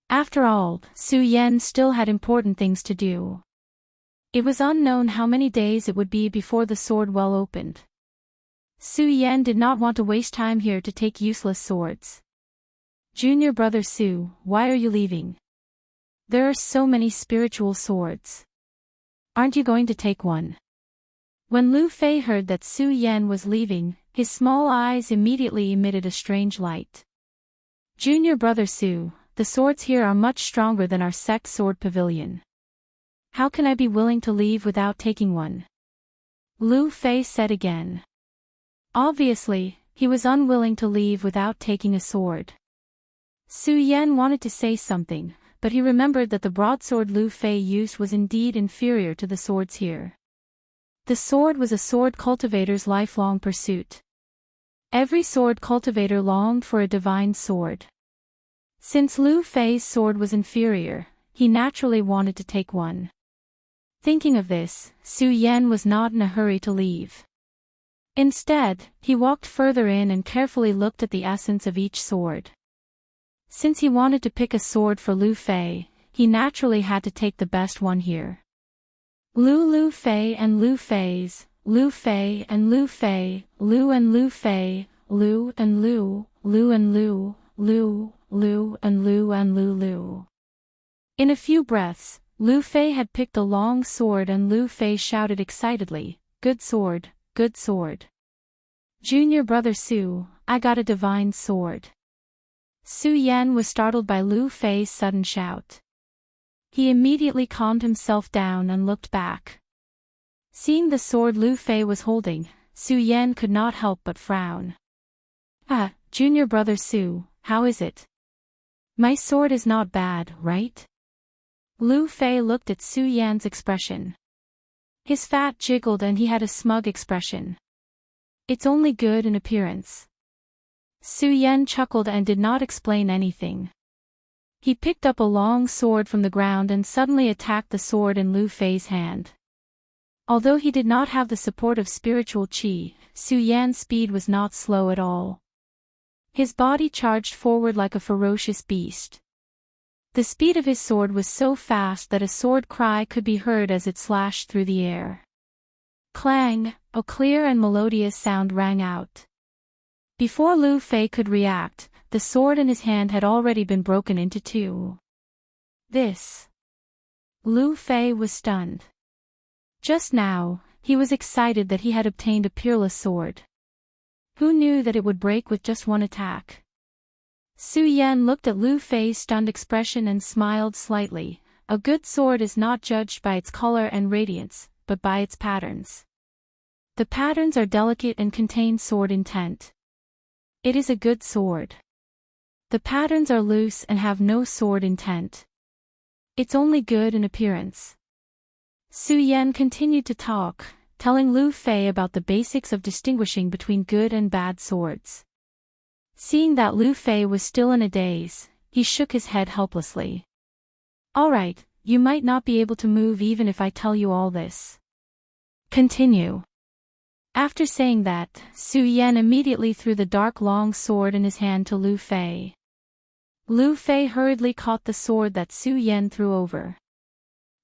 After all, Su Yan still had important things to do. It was unknown how many days it would be before the sword well opened. Su Yan did not want to waste time here to take useless swords. Junior brother Su, why are you leaving? There are so many spiritual swords. Aren't you going to take one? When Lu Fei heard that Su Yan was leaving, his small eyes immediately emitted a strange light. Junior brother Su, the swords here are much stronger than our sect sword pavilion. How can I be willing to leave without taking one? Lu Fei said again. Obviously, he was unwilling to leave without taking a sword. Su Yan wanted to say something, but he remembered that the broadsword Lu Fei used was indeed inferior to the swords here. The sword was a sword cultivator's lifelong pursuit. Every sword cultivator longed for a divine sword. Since Lu Fei's sword was inferior, he naturally wanted to take one. Thinking of this, Su Yan was not in a hurry to leave. Instead, he walked further in and carefully looked at the essence of each sword. Since he wanted to pick a sword for Lu Fei, he naturally had to take the best one here. Lu Fei and Lu Fei's, Lu Fei and Lu Fei, Lu and Lu Fei, Lu and Lu, Lu and Lu, Lu, Lu and Lu and Lu. In a few breaths, Lu Fei had picked a long sword and Lu Fei shouted excitedly, "Good sword, good sword. Junior brother Su, I got a divine sword." Su Yan was startled by Lu Fei's sudden shout. He immediately calmed himself down and looked back. Seeing the sword Lu Fei was holding, Su Yan could not help but frown. "Ah, junior brother Su, how is it? My sword is not bad, right?" Lu Fei looked at Su Yan's expression. His fat jiggled and he had a smug expression. "It's only good in appearance." Su Yan chuckled and did not explain anything. He picked up a long sword from the ground and suddenly attacked the sword in Lu Fei's hand. Although he did not have the support of spiritual qi, Su Yan's speed was not slow at all. His body charged forward like a ferocious beast. The speed of his sword was so fast that a sword cry could be heard as it slashed through the air. Clang, a clear and melodious sound rang out. Before Lu Fei could react, the sword in his hand had already been broken into two. This. Lu Fei was stunned. Just now, he was excited that he had obtained a peerless sword. Who knew that it would break with just one attack? Su Yan looked at Lu Fei's stunned expression and smiled slightly. A good sword is not judged by its color and radiance, but by its patterns. The patterns are delicate and contain sword intent. It is a good sword. The patterns are loose and have no sword intent. It's only good in appearance. Su Yan continued to talk, telling Lu Fei about the basics of distinguishing between good and bad swords. Seeing that Lu Fei was still in a daze, he shook his head helplessly. All right, you might not be able to move even if I tell you all this. Continue. After saying that, Su Yan immediately threw the dark long sword in his hand to Lu Fei. Lu Fei hurriedly caught the sword that Su Yan threw over.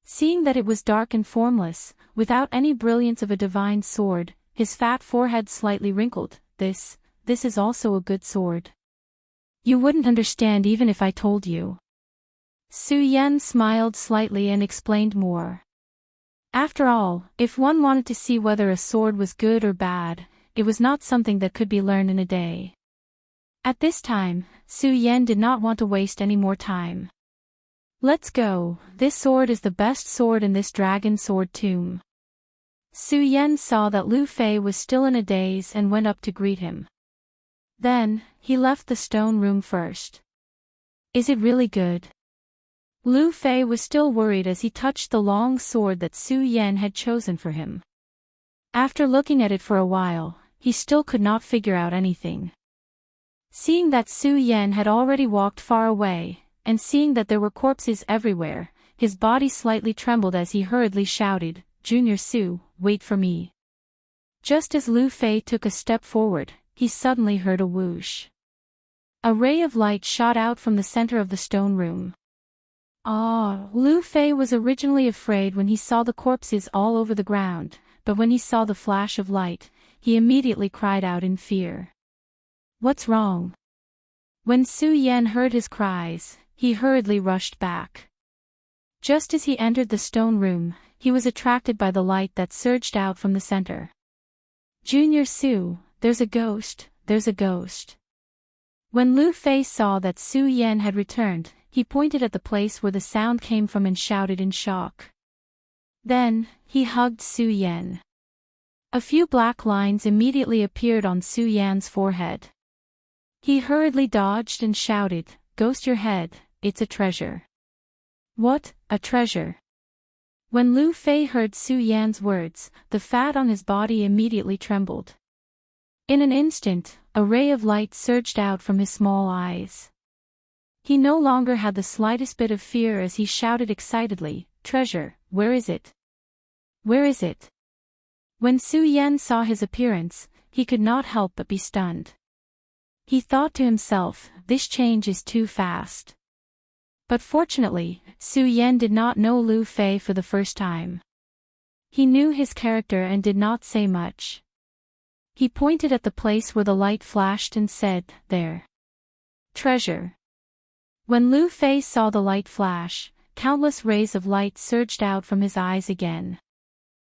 Seeing that it was dark and formless, without any brilliance of a divine sword, his fat forehead slightly wrinkled. This is also a good sword. You wouldn't understand even if I told you. Su Yan smiled slightly and explained more. After all, if one wanted to see whether a sword was good or bad, it was not something that could be learned in a day. At this time, Su Yan did not want to waste any more time. Let's go, this sword is the best sword in this dragon sword tomb. Su Yan saw that Lu Fei was still in a daze and went up to greet him. Then, he left the stone room first. Is it really good? Lu Fei was still worried as he touched the long sword that Su Yan had chosen for him. After looking at it for a while, he still could not figure out anything. Seeing that Su Yan had already walked far away, and seeing that there were corpses everywhere, his body slightly trembled as he hurriedly shouted, Junior Su, wait for me. Just as Lu Fei took a step forward, he suddenly heard a whoosh. A ray of light shot out from the center of the stone room. Lu Fei was originally afraid when he saw the corpses all over the ground, but when he saw the flash of light, he immediately cried out in fear. What's wrong? When Su Yan heard his cries, he hurriedly rushed back. Just as he entered the stone room, he was attracted by the light that surged out from the center. Junior Su, there's a ghost, there's a ghost. When Lu Fei saw that Su Yan had returned, he pointed at the place where the sound came from and shouted in shock. Then, he hugged Su Yan. A few black lines immediately appeared on Su Yan's forehead. He hurriedly dodged and shouted, Ghost your head, it's a treasure. What, a treasure? When Lu Fei heard Su Yan's words, the fat on his body immediately trembled. In an instant, a ray of light surged out from his small eyes. He no longer had the slightest bit of fear as he shouted excitedly, Treasure, where is it? Where is it? When Su Yan saw his appearance, he could not help but be stunned. He thought to himself, this change is too fast. But fortunately, Su Yan did not know Lu Fei for the first time. He knew his character and did not say much. He pointed at the place where the light flashed and said, There. Treasure. When Lu Fei saw the light flash, countless rays of light surged out from his eyes again.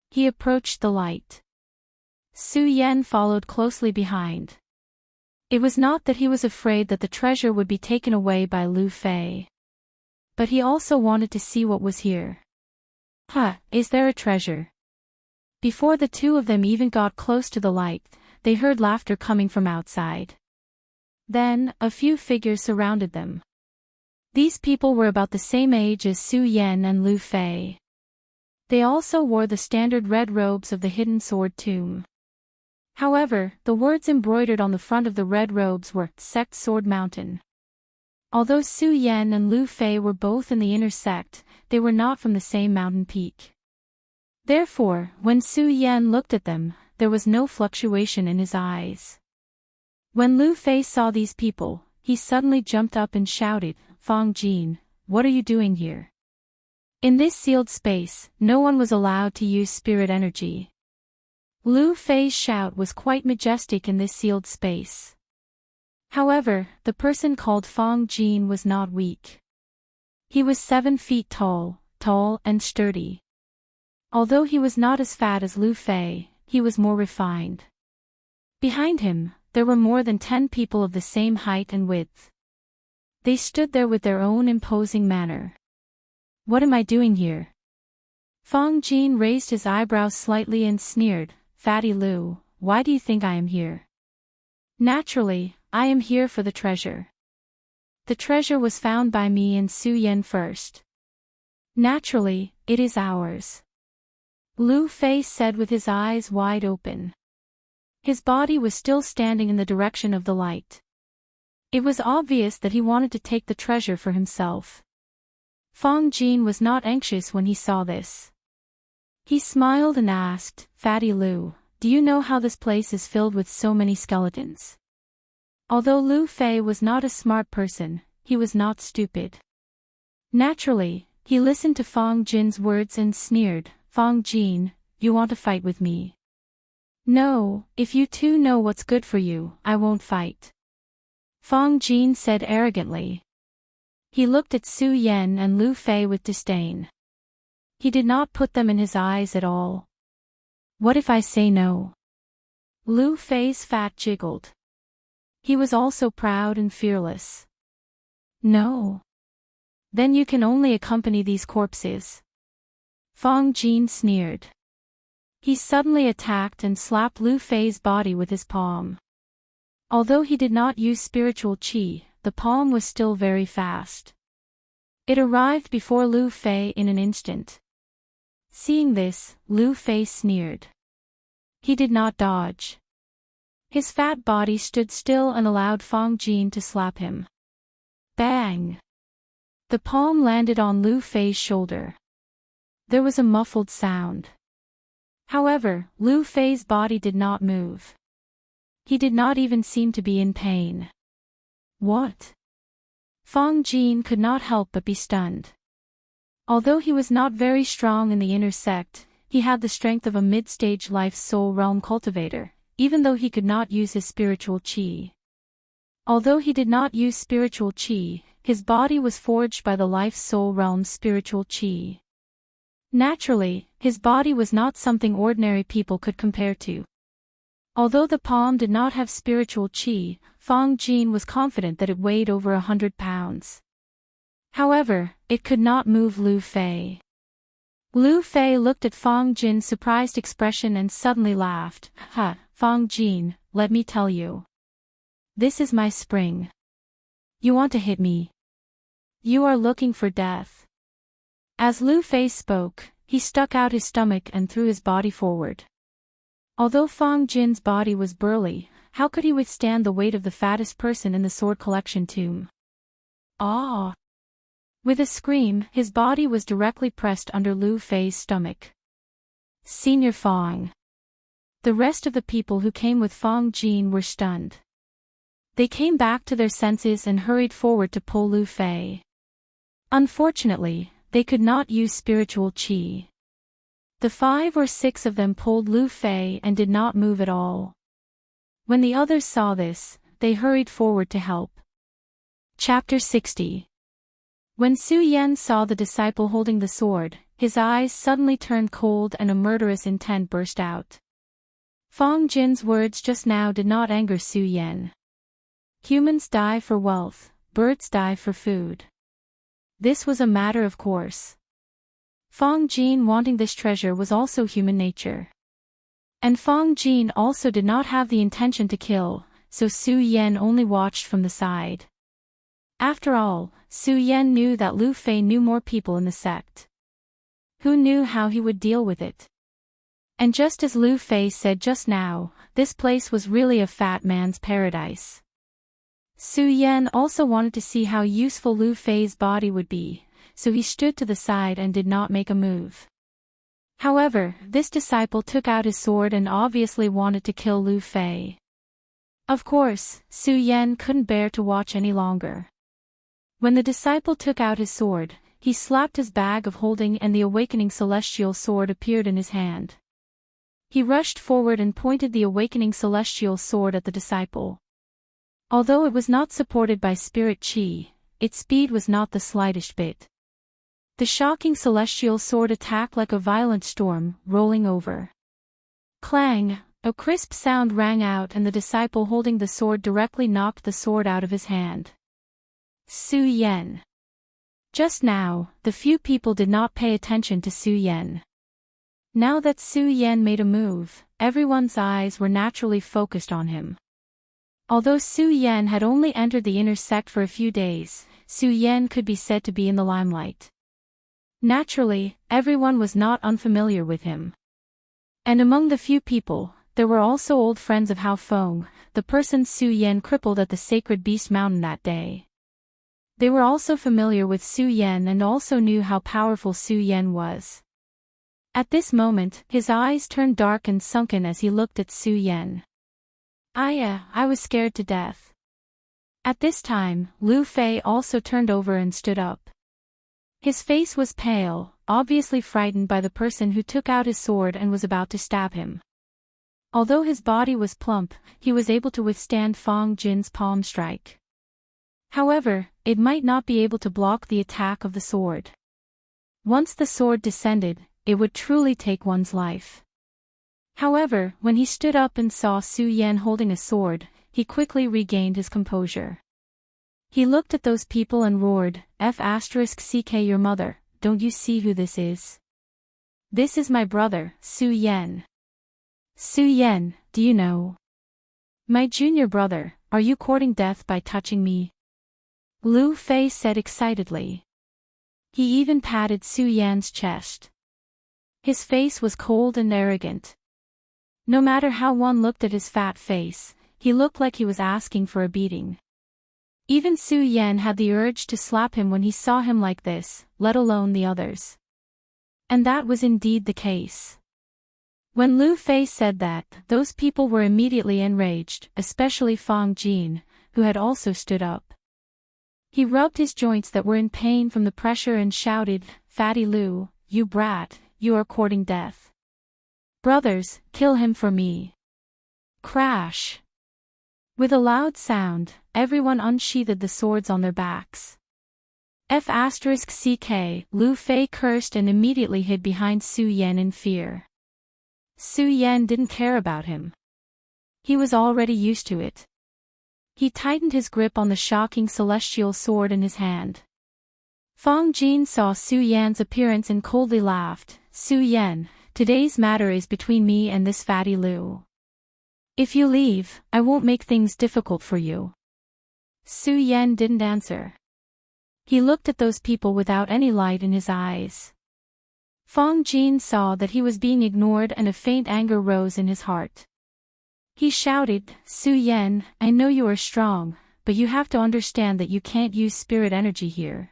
He approached the light. Su Yan followed closely behind. It was not that he was afraid that the treasure would be taken away by Lu Fei. But he also wanted to see what was here. Is there a treasure? Before the two of them even got close to the light, they heard laughter coming from outside. Then, a few figures surrounded them. These people were about the same age as Su Yan and Lu Fei. They also wore the standard red robes of the hidden sword tomb. However, the words embroidered on the front of the red robes were Sect Sword Mountain. Although Su Yan and Lu Fei were both in the inner sect, they were not from the same mountain peak. Therefore, when Su Yan looked at them, there was no fluctuation in his eyes. When Lu Fei saw these people, he suddenly jumped up and shouted, Fang Jin, what are you doing here? In this sealed space, no one was allowed to use spirit energy. Lu Fei's shout was quite majestic in this sealed space. However, the person called Fang Jin was not weak. He was 7 feet tall and sturdy. Although he was not as fat as Lu Fei, he was more refined. Behind him, there were more than 10 people of the same height and width. They stood there with their own imposing manner. What am I doing here? Fang Jin raised his eyebrows slightly and sneered, Fatty Lu, why do you think I am here? Naturally, I am here for the treasure. The treasure was found by me and Su Yan first. Naturally, it is ours. Lu Fei said with his eyes wide open. His body was still standing in the direction of the light. It was obvious that he wanted to take the treasure for himself. Fong Jin was not anxious when he saw this. He smiled and asked, Fatty Lu, do you know how this place is filled with so many skeletons? Although Lu Fei was not a smart person, he was not stupid. Naturally, he listened to Fong Jin's words and sneered, Fong Jin, you want to fight with me? No, if you two know what's good for you, I won't fight. Fong Jin said arrogantly. He looked at Su Yan and Lu Fei with disdain. He did not put them in his eyes at all. What if I say no? Lu Fei's fat jiggled. He was also proud and fearless. No. Then you can only accompany these corpses. Fong Jin sneered. He suddenly attacked and slapped Lu Fei's body with his palm. Although he did not use spiritual qi, the palm was still very fast. It arrived before Lu Fei in an instant. Seeing this, Lu Fei sneered. He did not dodge. His fat body stood still and allowed Fong Jin to slap him. Bang! The palm landed on Lu Fei's shoulder. There was a muffled sound. However, Lu Fei's body did not move. He did not even seem to be in pain. What? Fong Jin could not help but be stunned. Although he was not very strong in the inner sect, he had the strength of a mid-stage life soul realm cultivator, even though he could not use his spiritual qi. Although he did not use spiritual qi, his body was forged by the life soul realm's spiritual qi. Naturally, his body was not something ordinary people could compare to. Although the palm did not have spiritual qi, Fong Jin was confident that it weighed over 100 pounds. However, it could not move Lu Fei. Lu Fei looked at Fong Jin's surprised expression and suddenly laughed. Ha, Fong Jin, let me tell you. This is my spring. You want to hit me? You are looking for death. As Lu Fei spoke, he stuck out his stomach and threw his body forward. Although Fong Jin's body was burly, how could he withstand the weight of the fattest person in the sword collection tomb? Ah! With a scream, his body was directly pressed under Lu Fei's stomach. Senior Fong. The rest of the people who came with Fong Jin were stunned. They came back to their senses and hurried forward to pull Lu Fei. Unfortunately, they could not use spiritual qi. The 5 or 6 of them pulled Lu Fei and did not move at all. When the others saw this, they hurried forward to help. Chapter 60. When Su Yan saw the disciple holding the sword, his eyes suddenly turned cold and a murderous intent burst out. Fong Jin's words just now did not anger Su Yan. Humans die for wealth, birds die for food. This was a matter of course. Fong Jin wanting this treasure was also human nature. And Fong Jin also did not have the intention to kill, so Su Yan only watched from the side. After all, Su Yan knew that Lu Fei knew more people in the sect. Who knew how he would deal with it? And just as Lu Fei said just now, this place was really a fat man's paradise. Su Yan also wanted to see how useful Lu Fei's body would be, so he stood to the side and did not make a move. However, this disciple took out his sword and obviously wanted to kill Lu Fei. Of course, Su Yan couldn't bear to watch any longer. When the disciple took out his sword, he slapped his bag of holding and the awakening celestial sword appeared in his hand. He rushed forward and pointed the awakening celestial sword at the disciple. Although it was not supported by spirit qi, its speed was not the slightest bit. The shocking celestial sword attacked like a violent storm, rolling over. Clang! A crisp sound rang out and the disciple holding the sword directly knocked the sword out of his hand. Su Yan. Just now, the few people did not pay attention to Su Yan. Now that Su Yan made a move, everyone's eyes were naturally focused on him. Although Su Yan had only entered the inner sect for a few days, Su Yan could be said to be in the limelight. Naturally, everyone was not unfamiliar with him. And among the few people, there were also old friends of Hao Feng, the person Su Yan crippled at the Sacred Beast Mountain that day. They were also familiar with Su Yan and also knew how powerful Su Yan was. At this moment, his eyes turned dark and sunken as he looked at Su Yan. I was scared to death. At this time, Lu Fei also turned over and stood up. His face was pale, obviously frightened by the person who took out his sword and was about to stab him. Although his body was plump, he was able to withstand Fang Jin's palm strike. However, it might not be able to block the attack of the sword. Once the sword descended, it would truly take one's life. However, when he stood up and saw Su Yan holding a sword, he quickly regained his composure. He looked at those people and roared, "F***ck your mother, don't you see who this is? This is my brother, Su Yan. Su Yan, do you know? My junior brother, are you courting death by touching me?" Lu Fei said excitedly. He even patted Su Yan's chest. His face was cold and arrogant. No matter how one looked at his fat face, he looked like he was asking for a beating. Even Su Yan had the urge to slap him when he saw him like this, let alone the others. And that was indeed the case. When Lu Fei said that, those people were immediately enraged, especially Fang Jin, who had also stood up. He rubbed his joints that were in pain from the pressure and shouted, "Fatty Lu, you brat, you are courting death. Brothers, kill him for me." Crash! With a loud sound, everyone unsheathed the swords on their backs. F***ck, Lu Fei cursed and immediately hid behind Su Yan in fear. Su Yan didn't care about him. He was already used to it. He tightened his grip on the shocking celestial sword in his hand. Fang Jin saw Su Yan's appearance and coldly laughed, "Su Yan, today's matter is between me and this fatty Lu. If you leave, I won't make things difficult for you." Su Yan didn't answer. He looked at those people without any light in his eyes. Fang Jin saw that he was being ignored and a faint anger rose in his heart. He shouted, "Su Yan, I know you are strong, but you have to understand that you can't use spirit energy here.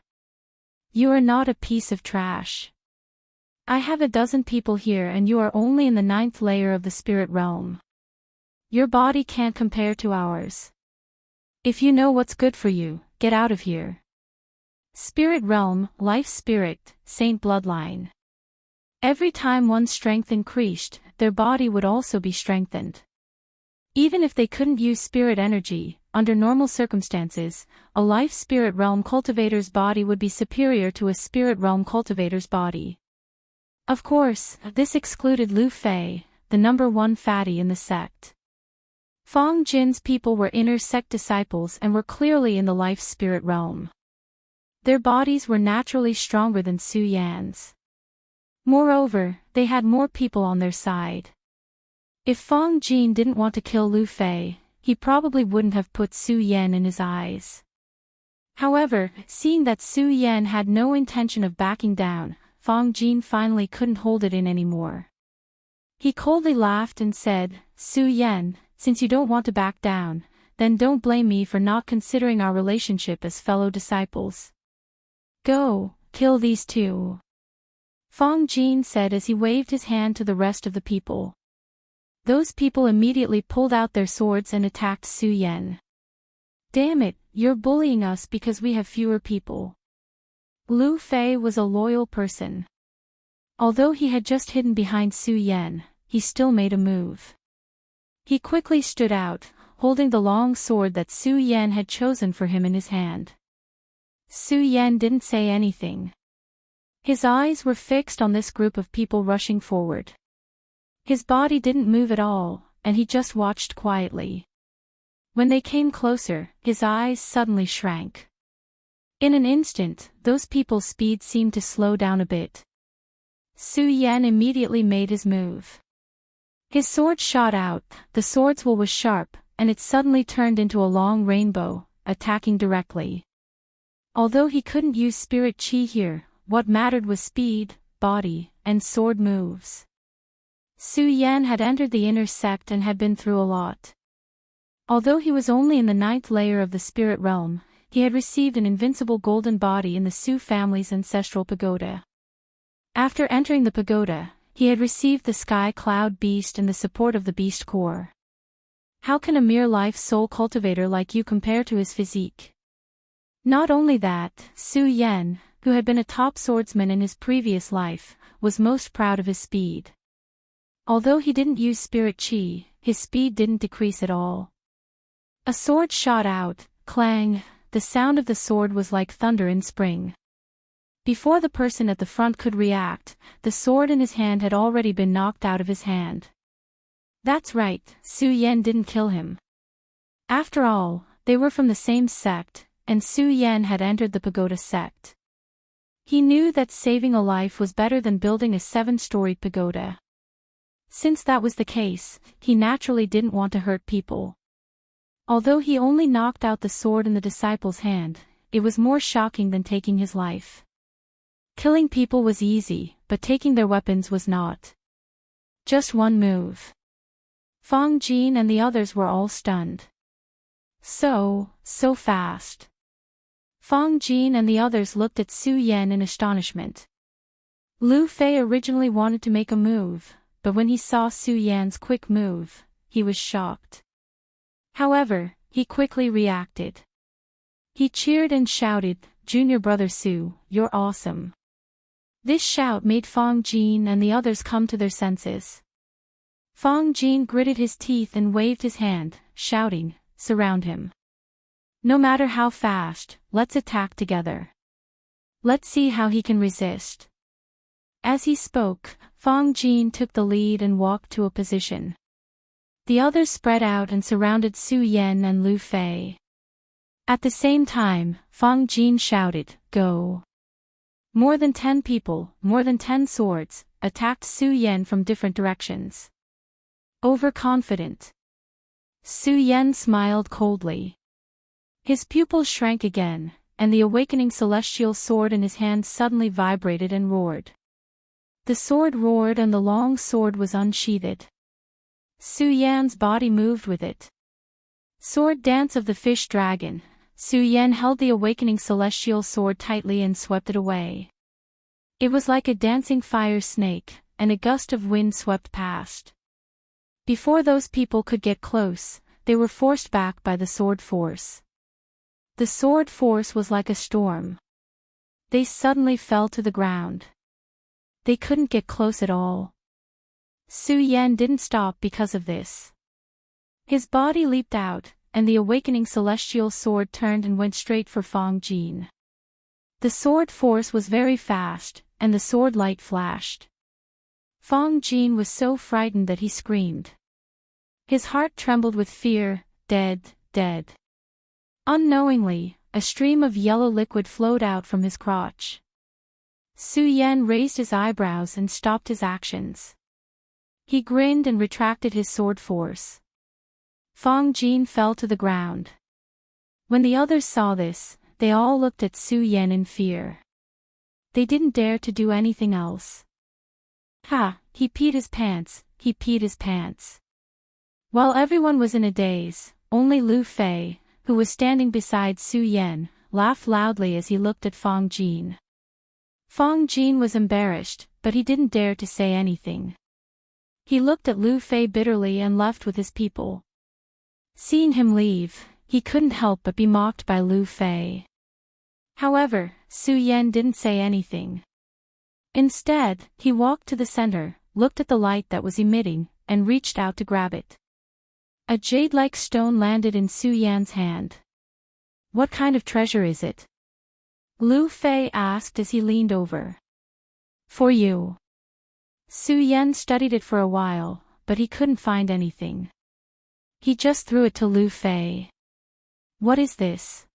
You are not a piece of trash. I have a dozen people here and you are only in the 9th layer of the spirit realm. Your body can't compare to ours. If you know what's good for you, get out of here. Spirit realm, life spirit, saint bloodline. Every time one's strength increased, their body would also be strengthened. Even if they couldn't use spirit energy, under normal circumstances, a life spirit realm cultivator's body would be superior to a spirit realm cultivator's body. Of course, this excluded Lu Fei, the number one fatty in the sect. Fang Jin's people were inner sect disciples and were clearly in the life spirit realm. Their bodies were naturally stronger than Su Yan's. Moreover, they had more people on their side. If Fang Jin didn't want to kill Lu Fei, he probably wouldn't have put Su Yan in his eyes. However, seeing that Su Yan had no intention of backing down, Fang Jin finally couldn't hold it in anymore. He coldly laughed and said, "Su Yan, since you don't want to back down, then don't blame me for not considering our relationship as fellow disciples. Go, kill these two." Fang Jin said as he waved his hand to the rest of the people. Those people immediately pulled out their swords and attacked Su Yan. "Damn it, you're bullying us because we have fewer people." Lu Fei was a loyal person. Although he had just hidden behind Su Yan, he still made a move. He quickly stood out, holding the long sword that Su Yan had chosen for him in his hand. Su Yan didn't say anything. His eyes were fixed on this group of people rushing forward. His body didn't move at all, and he just watched quietly. When they came closer, his eyes suddenly shrank. In an instant, those people's speed seemed to slow down a bit. Su Yan immediately made his move. His sword shot out, the sword's wool was sharp, and it suddenly turned into a long rainbow, attacking directly. Although he couldn't use spirit chi here, what mattered was speed, body, and sword moves. Su Yan had entered the inner sect and had been through a lot. Although he was only in the 9th layer of the spirit realm, he had received an invincible golden body in the Su family's ancestral pagoda. After entering the pagoda, he had received the sky cloud beast and the support of the beast core. How can a mere life soul cultivator like you compare to his physique? Not only that, Su Yan, who had been a top swordsman in his previous life, was most proud of his speed. Although he didn't use spirit chi, his speed didn't decrease at all. A sword shot out, clang, the sound of the sword was like thunder in spring. Before the person at the front could react, the sword in his hand had already been knocked out of his hand. That's right, Su Yan didn't kill him. After all, they were from the same sect, and Su Yan had entered the pagoda sect. He knew that saving a life was better than building a 7-storied pagoda. Since that was the case, he naturally didn't want to hurt people. Although he only knocked out the sword in the disciple's hand, it was more shocking than taking his life. Killing people was easy, but taking their weapons was not. Just one move. Fang Jin and the others were all stunned. So fast. Fang Jin and the others looked at Su Yan in astonishment. Lu Fei originally wanted to make a move, but when he saw Su Yan's quick move, he was shocked. However, he quickly reacted. He cheered and shouted, "Junior brother Su, you're awesome." This shout made Fang Jin and the others come to their senses. Fang Jin gritted his teeth and waved his hand, shouting, "Surround him. No matter how fast, let's attack together. Let's see how he can resist." As he spoke, Fang Jin took the lead and walked to a position. The others spread out and surrounded Su Yan and Lu Fei. At the same time, Fang Jin shouted, "Go!" More than 10 people, more than 10 swords, attacked Su Yan from different directions. Overconfident. Su Yan smiled coldly. His pupils shrank again, and the awakening celestial sword in his hand suddenly vibrated and roared. The sword roared and the long sword was unsheathed. Su Yan's body moved with it. Sword dance of the fish dragon, Su Yan held the awakening celestial sword tightly and swept it away. It was like a dancing fire snake, and a gust of wind swept past. Before those people could get close, they were forced back by the sword force. The sword force was like a storm. They suddenly fell to the ground. They couldn't get close at all. Su Yan didn't stop because of this. His body leaped out, and the awakening celestial sword turned and went straight for Fang Jin. The sword force was very fast, and the sword light flashed. Fang Jin was so frightened that he screamed. His heart trembled with fear, dead. Unknowingly, a stream of yellow liquid flowed out from his crotch. Su Yan raised his eyebrows and stopped his actions. He grinned and retracted his sword force. Fang Jin fell to the ground. When the others saw this, they all looked at Su Yan in fear. They didn't dare to do anything else. Ha, he peed his pants. While everyone was in a daze, only Lu Fei, who was standing beside Su Yan, laughed loudly as he looked at Fang Jin. Fang Jin was embarrassed, but he didn't dare to say anything. He looked at Lu Fei bitterly and left with his people. Seeing him leave, he couldn't help but be mocked by Lu Fei. However, Su Yan didn't say anything. Instead, he walked to the center, looked at the light that was emitting, and reached out to grab it. A jade-like stone landed in Su Yan's hand. "What kind of treasure is it?" Lu Fei asked as he leaned over. "For you." Su Yan studied it for a while, but he couldn't find anything. He just threw it to Lu Fei. "What is this?"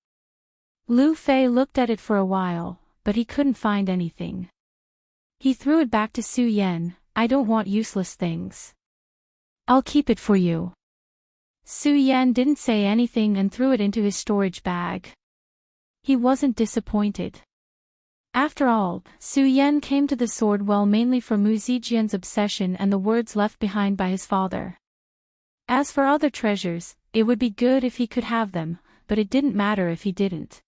Lu Fei looked at it for a while, but he couldn't find anything. He threw it back to Su Yan. I don't want useless things. I'll keep it for you. Su Yan didn't say anything and threw it into his storage bag. He wasn't disappointed. After all, Su Yan came to the sword well mainly for Mu Zijian's obsession and the words left behind by his father. As for other treasures, it would be good if he could have them, but it didn't matter if he didn't.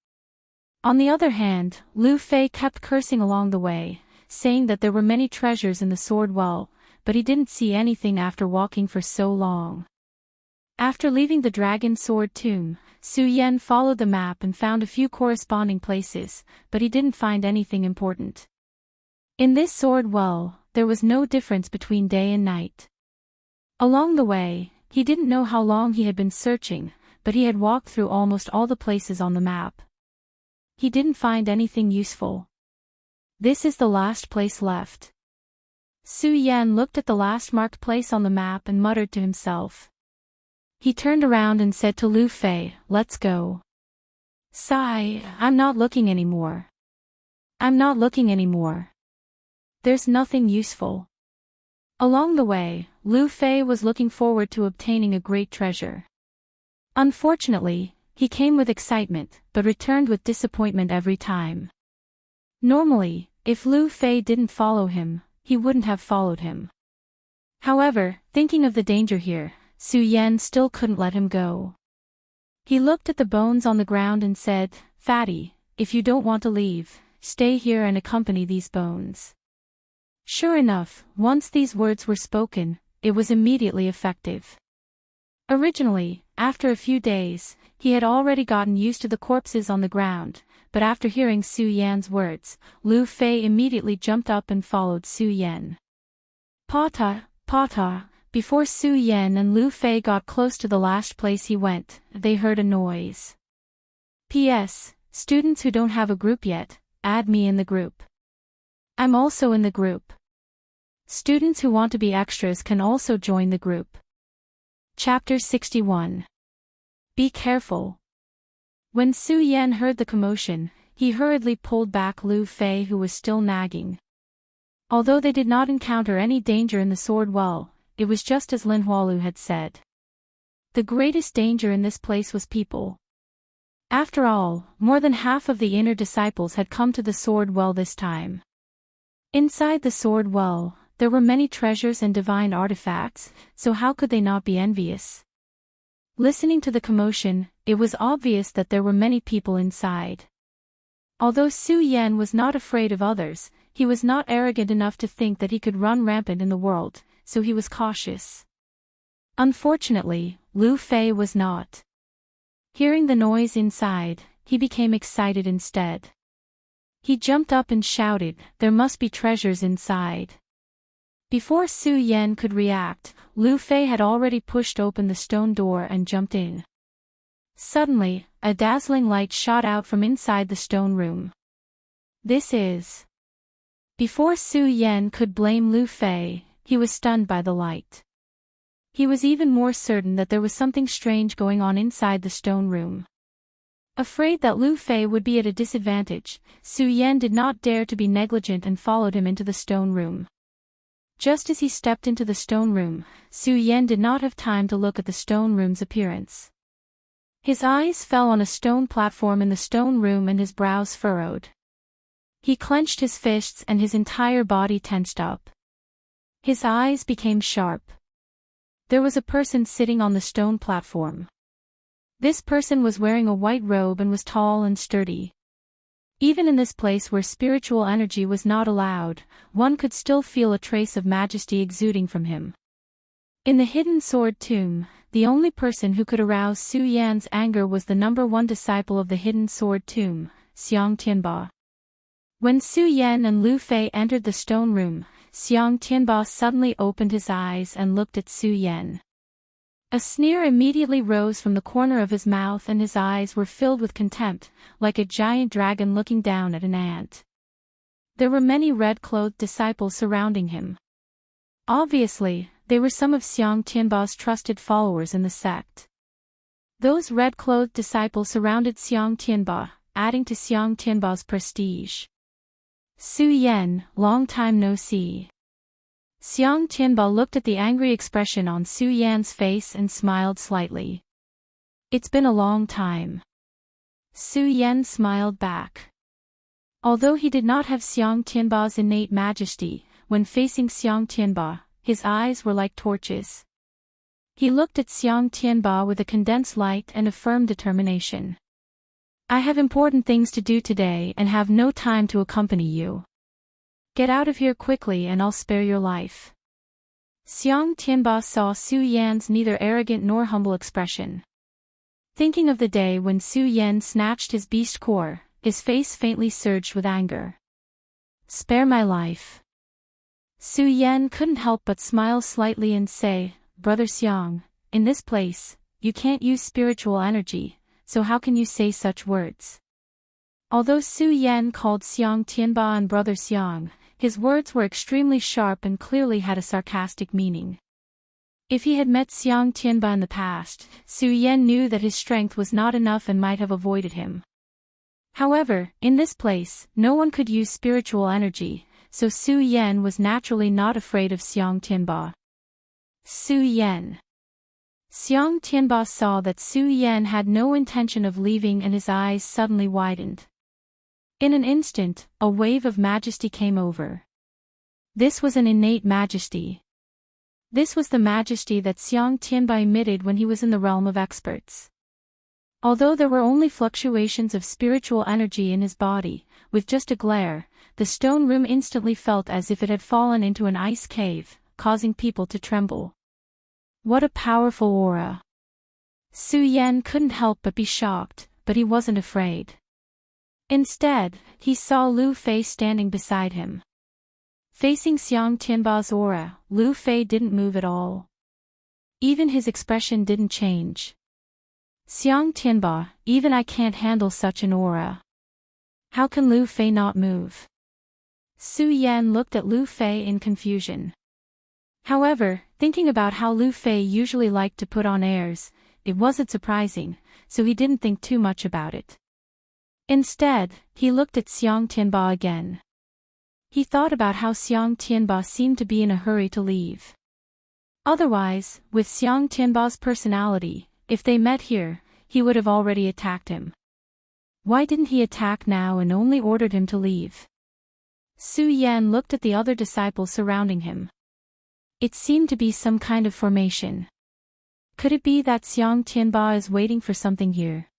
On the other hand, Lu Fei kept cursing along the way, saying that there were many treasures in the sword well, but he didn't see anything after walking for so long. After leaving the dragon sword tomb, Su Yan followed the map and found a few corresponding places, but he didn't find anything important. In this sword well, there was no difference between day and night. Along the way, he didn't know how long he had been searching, but he had walked through almost all the places on the map. He didn't find anything useful. This is the last place left. Su Yan looked at the last marked place on the map and muttered to himself. He turned around and said to Lu Fei, "Let's go." "Sigh, I'm not looking anymore. I'm not looking anymore. There's nothing useful." Along the way, Lu Fei was looking forward to obtaining a great treasure. Unfortunately, he came with excitement, but returned with disappointment every time. Normally, if Lu Fei didn't follow him, he wouldn't have followed him. However, thinking of the danger here, Su Yan still couldn't let him go. He looked at the bones on the ground and said, "Fatty, if you don't want to leave, stay here and accompany these bones." Sure enough, once these words were spoken, it was immediately effective. Originally, after a few days, he had already gotten used to the corpses on the ground, but after hearing Su Yan's words, Lu Fei immediately jumped up and followed Su Yan. Pata, pata. Before Su Yan and Lu Fei got close to the last place he went, they heard a noise. P.S. Students who don't have a group yet, add me in the group. I'm also in the group. Students who want to be extras can also join the group. Chapter 61. Be careful. When Su Yan heard the commotion, he hurriedly pulled back Lu Fei, who was still nagging. Although they did not encounter any danger in the sword well, it was just as Lin Hualu had said. The greatest danger in this place was people. After all, more than half of the inner disciples had come to the sword well this time. Inside the sword well, there were many treasures and divine artifacts, so how could they not be envious? Listening to the commotion, it was obvious that there were many people inside. Although Su Yan was not afraid of others, he was not arrogant enough to think that he could run rampant in the world, so he was cautious. Unfortunately, Lu Fei was not. Hearing the noise inside, he became excited instead. He jumped up and shouted, "There must be treasures inside." Before Su Yan could react, Lu Fei had already pushed open the stone door and jumped in. Suddenly, a dazzling light shot out from inside the stone room. This is... Before Su Yan could blame Lu Fei, he was stunned by the light. He was even more certain that there was something strange going on inside the stone room. Afraid that Lu Fei would be at a disadvantage, Su Yan did not dare to be negligent and followed him into the stone room. Just as he stepped into the stone room, Su Yan did not have time to look at the stone room's appearance. His eyes fell on a stone platform in the stone room and his brows furrowed. He clenched his fists and his entire body tensed up. His eyes became sharp. There was a person sitting on the stone platform. This person was wearing a white robe and was tall and sturdy. Even in this place where spiritual energy was not allowed, one could still feel a trace of majesty exuding from him. In the hidden sword tomb, the only person who could arouse Su Yan's anger was the #1 disciple of the hidden sword tomb, Xiang Tianba. When Su Yan and Lu Fei entered the stone room, Xiang Tianba suddenly opened his eyes and looked at Su Yan. A sneer immediately rose from the corner of his mouth and his eyes were filled with contempt, like a giant dragon looking down at an ant. There were many red-clothed disciples surrounding him. Obviously, they were some of Xiang Tianba's trusted followers in the sect. Those red-clothed disciples surrounded Xiang Tianba, adding to Xiang Tianba's prestige. Su Yan, long time no see. Xiang Tianba looked at the angry expression on Su Yan's face and smiled slightly. It's been a long time. Su Yan smiled back. Although he did not have Xiang Tianba's innate majesty, when facing Xiang Tianba, his eyes were like torches. He looked at Xiang Tianba with a condensed light and a firm determination. I have important things to do today and have no time to accompany you. Get out of here quickly and I'll spare your life. Xiang Tianba saw Su Yan's neither arrogant nor humble expression. Thinking of the day when Su Yan snatched his beast core, his face faintly surged with anger. Spare my life. Su Yan couldn't help but smile slightly and say, Brother Xiang, in this place, you can't use spiritual energy, so how can you say such words? Although Su Yan called Xiang Tianba and Brother Xiang, his words were extremely sharp and clearly had a sarcastic meaning. If he had met Xiang Tianba in the past, Su Yan knew that his strength was not enough and might have avoided him. However, in this place, no one could use spiritual energy, so Su Yan was naturally not afraid of Xiang Tianba. Su Yan. Xiang Tianba saw that Su Yan had no intention of leaving and his eyes suddenly widened. In an instant, a wave of majesty came over. This was an innate majesty. This was the majesty that Xiang Tianba emitted when he was in the realm of experts. Although there were only fluctuations of spiritual energy in his body, with just a glare, the stone room instantly felt as if it had fallen into an ice cave, causing people to tremble. What a powerful aura! Su Yan couldn't help but be shocked, but he wasn't afraid. Instead, he saw Lu Fei standing beside him. Facing Xiang Tianba's aura, Lu Fei didn't move at all. Even his expression didn't change. Xiang Tianba, even I can't handle such an aura. How can Lu Fei not move? Su Yan looked at Lu Fei in confusion. However, thinking about how Lu Fei usually liked to put on airs, it wasn't surprising, so he didn't think too much about it. Instead, he looked at Xiang Tianba again. He thought about how Xiang Tianba seemed to be in a hurry to leave. Otherwise, with Xiang Tianba's personality, if they met here, he would have already attacked him. Why didn't he attack now and only ordered him to leave? Su Yan looked at the other disciples surrounding him. It seemed to be some kind of formation. Could it be that Xiang Tianba is waiting for something here?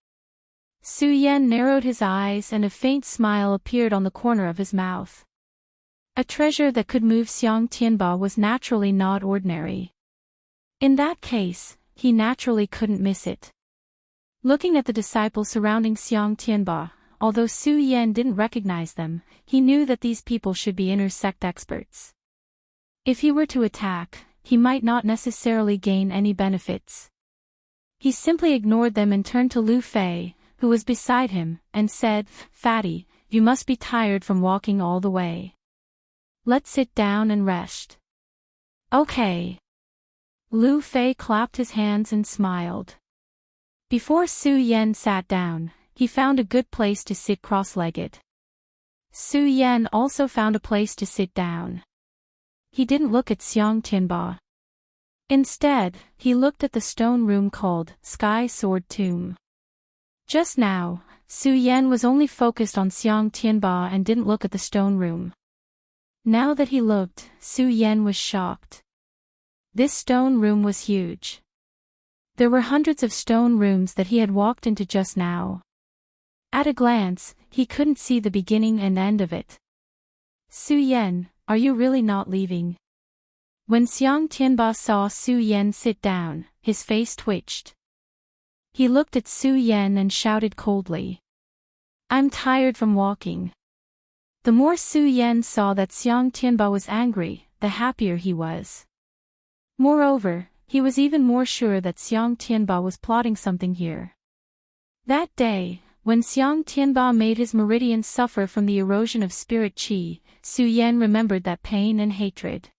Su Yan narrowed his eyes and a faint smile appeared on the corner of his mouth. A treasure that could move Xiang Tianba was naturally not ordinary. In that case, he naturally couldn't miss it. Looking at the disciples surrounding Xiang Tianba, although Su Yan didn't recognize them, he knew that these people should be inner sect experts. If he were to attack, he might not necessarily gain any benefits. He simply ignored them and turned to Lu Fei, who was beside him, and said, Fatty, you must be tired from walking all the way. Let's sit down and rest. Okay. Lu Fei clapped his hands and smiled. Before Su Yan sat down, he found a good place to sit cross-legged. Su Yan also found a place to sit down. He didn't look at Xiang Tianba. Instead, he looked at the stone room called Sky Sword Tomb. Just now, Su Yan was only focused on Xiang Tianba and didn't look at the stone room. Now that he looked, Su Yan was shocked. This stone room was huge. There were hundreds of stone rooms that he had walked into just now. At a glance, he couldn't see the beginning and end of it. Su Yan, are you really not leaving? When Xiang Tianba saw Su Yan sit down, his face twitched. He looked at Su Yan and shouted coldly. I'm tired from walking. The more Su Yan saw that Xiang Tianba was angry, the happier he was. Moreover, he was even more sure that Xiang Tianba was plotting something here. That day, when Xiang Tianba made his meridians suffer from the erosion of spirit qi, Su Yan remembered that pain and hatred.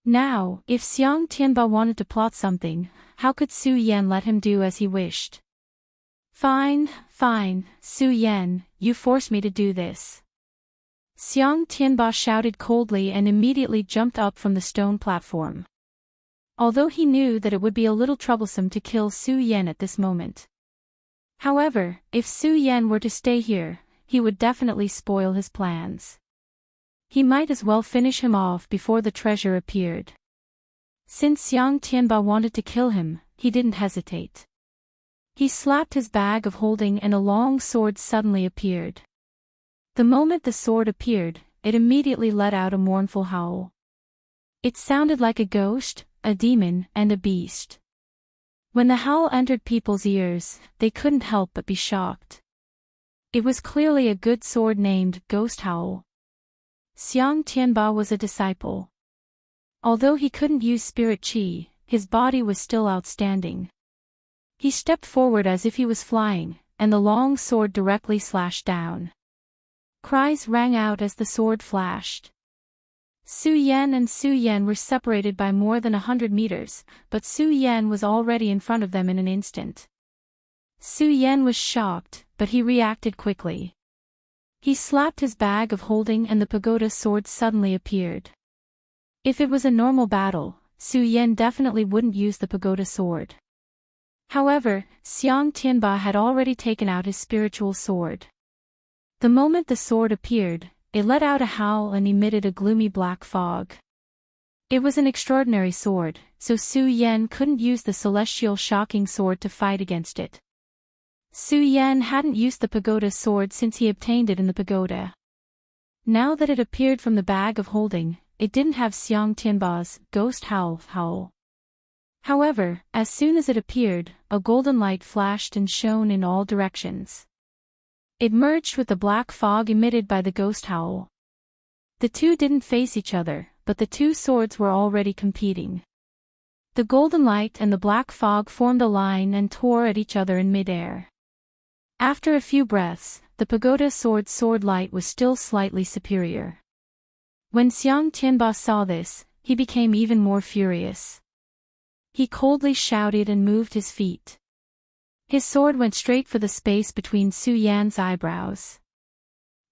Now, if Xiang Tianba wanted to plot something, how could Su Yan let him do as he wished? Fine, Su Yan, you forced me to do this. Xiang Tianba shouted coldly and immediately jumped up from the stone platform. Although he knew that it would be a little troublesome to kill Su Yan at this moment. However, if Su Yan were to stay here, he would definitely spoil his plans. He might as well finish him off before the treasure appeared. Since Xiang Tianba wanted to kill him, he didn't hesitate. He slapped his bag of holding and a long sword suddenly appeared. The moment the sword appeared, it immediately let out a mournful howl. It sounded like a ghost, a demon, and a beast. When the howl entered people's ears, they couldn't help but be shocked. It was clearly a good sword named Ghost Howl. Xiang Tianba was a disciple. Although he couldn't use spirit qi, his body was still outstanding. He stepped forward as if he was flying, and the long sword directly slashed down. Cries rang out as the sword flashed. Su Yan and Su Yan were separated by more than 100 meters, but Su Yan was already in front of them in an instant. Su Yan was shocked, but he reacted quickly. He slapped his bag of holding and the pagoda sword suddenly appeared. If it was a normal battle, Su Yan definitely wouldn't use the pagoda sword. However, Xiang Tianba had already taken out his spiritual sword. The moment the sword appeared, it let out a howl and emitted a gloomy black fog. It was an extraordinary sword, so Su Yan couldn't use the celestial shocking sword to fight against it. Su Yan hadn't used the pagoda sword since he obtained it in the pagoda. Now that it appeared from the bag of holding, it didn't have Xiang Tianba's ghost howl. However, as soon as it appeared, a golden light flashed and shone in all directions. It merged with the black fog emitted by the ghost howl. The two didn't face each other, but the two swords were already competing. The golden light and the black fog formed a line and tore at each other in midair. After a few breaths, the pagoda sword's sword light was still slightly superior. When Xiang Tianba saw this, he became even more furious. He coldly shouted and moved his feet. His sword went straight for the space between Su Yan's eyebrows.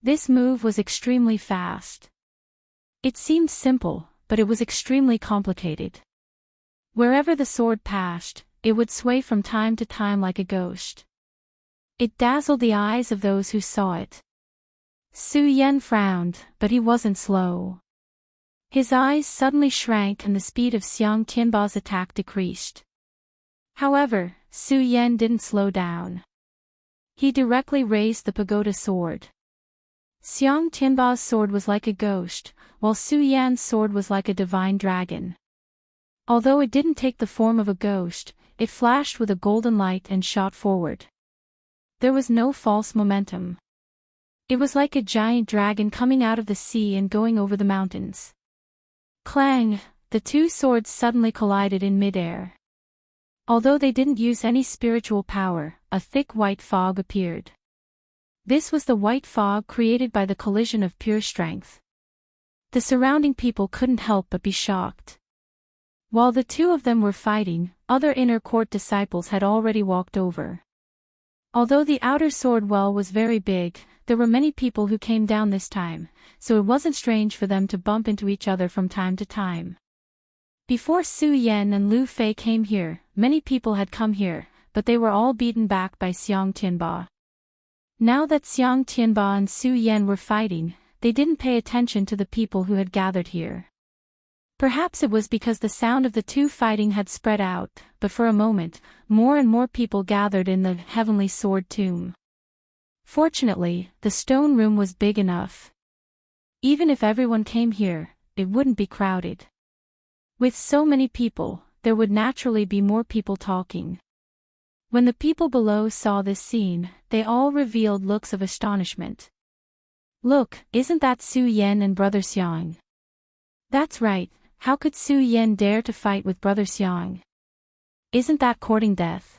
This move was extremely fast. It seemed simple, but it was extremely complicated. Wherever the sword passed, it would sway from time to time like a ghost. It dazzled the eyes of those who saw it. Su Yan frowned, but he wasn't slow. His eyes suddenly shrank and the speed of Xiang Tianba's attack decreased. However, Su Yan didn't slow down. He directly raised the pagoda sword. Xiang Tianba's sword was like a ghost, while Su Yan's sword was like a divine dragon. Although it didn't take the form of a ghost, it flashed with a golden light and shot forward. There was no false momentum. It was like a giant dragon coming out of the sea and going over the mountains. Clang! The two swords suddenly collided in midair. Although they didn't use any spiritual power, a thick white fog appeared. This was the white fog created by the collision of pure strength. The surrounding people couldn't help but be shocked. While the two of them were fighting, other inner court disciples had already walked over. Although the outer sword well was very big, there were many people who came down this time, so it wasn't strange for them to bump into each other from time to time. Before Su Yan and Lu Fei came here, many people had come here, but they were all beaten back by Xiang Tianba. Now that Xiang Tianba and Su Yan were fighting, they didn't pay attention to the people who had gathered here. Perhaps it was because the sound of the two fighting had spread out, but for a moment, more and more people gathered in the Heavenly Sword Tomb. Fortunately, the stone room was big enough. Even if everyone came here, it wouldn't be crowded. With so many people, there would naturally be more people talking. When the people below saw this scene, they all revealed looks of astonishment. Look, isn't that Su Yan and Brother Xiang? That's right, how could Su Yan dare to fight with Brother Xiang? Isn't that courting death?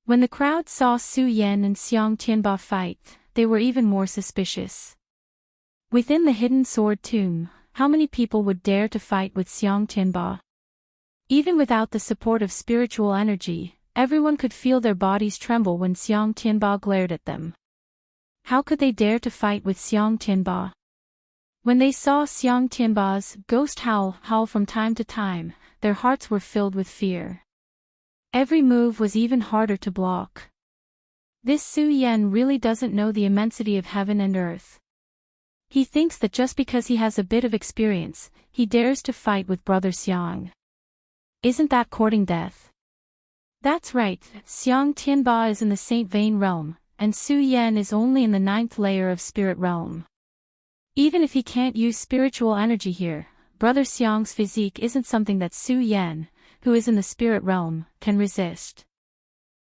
When the crowd saw Su Yan and Xiang Tianba fight, they were even more suspicious. Within the hidden sword tomb, how many people would dare to fight with Xiang Tianba? Even without the support of spiritual energy, everyone could feel their bodies tremble when Xiang Tianba glared at them. How could they dare to fight with Xiang Tianba? When they saw Xiang Tianba's ghost howl from time to time, their hearts were filled with fear. Every move was even harder to block. This Su Yan really doesn't know the immensity of heaven and earth. He thinks that just because he has a bit of experience, he dares to fight with Brother Xiang. Isn't that courting death? That's right, Xiang Tianba is in the Saint Vein realm, and Su Yan is only in the 9th layer of spirit realm. Even if he can't use spiritual energy here, Brother Xiang's physique isn't something that Su Yan, who is in the spirit realm, can resist.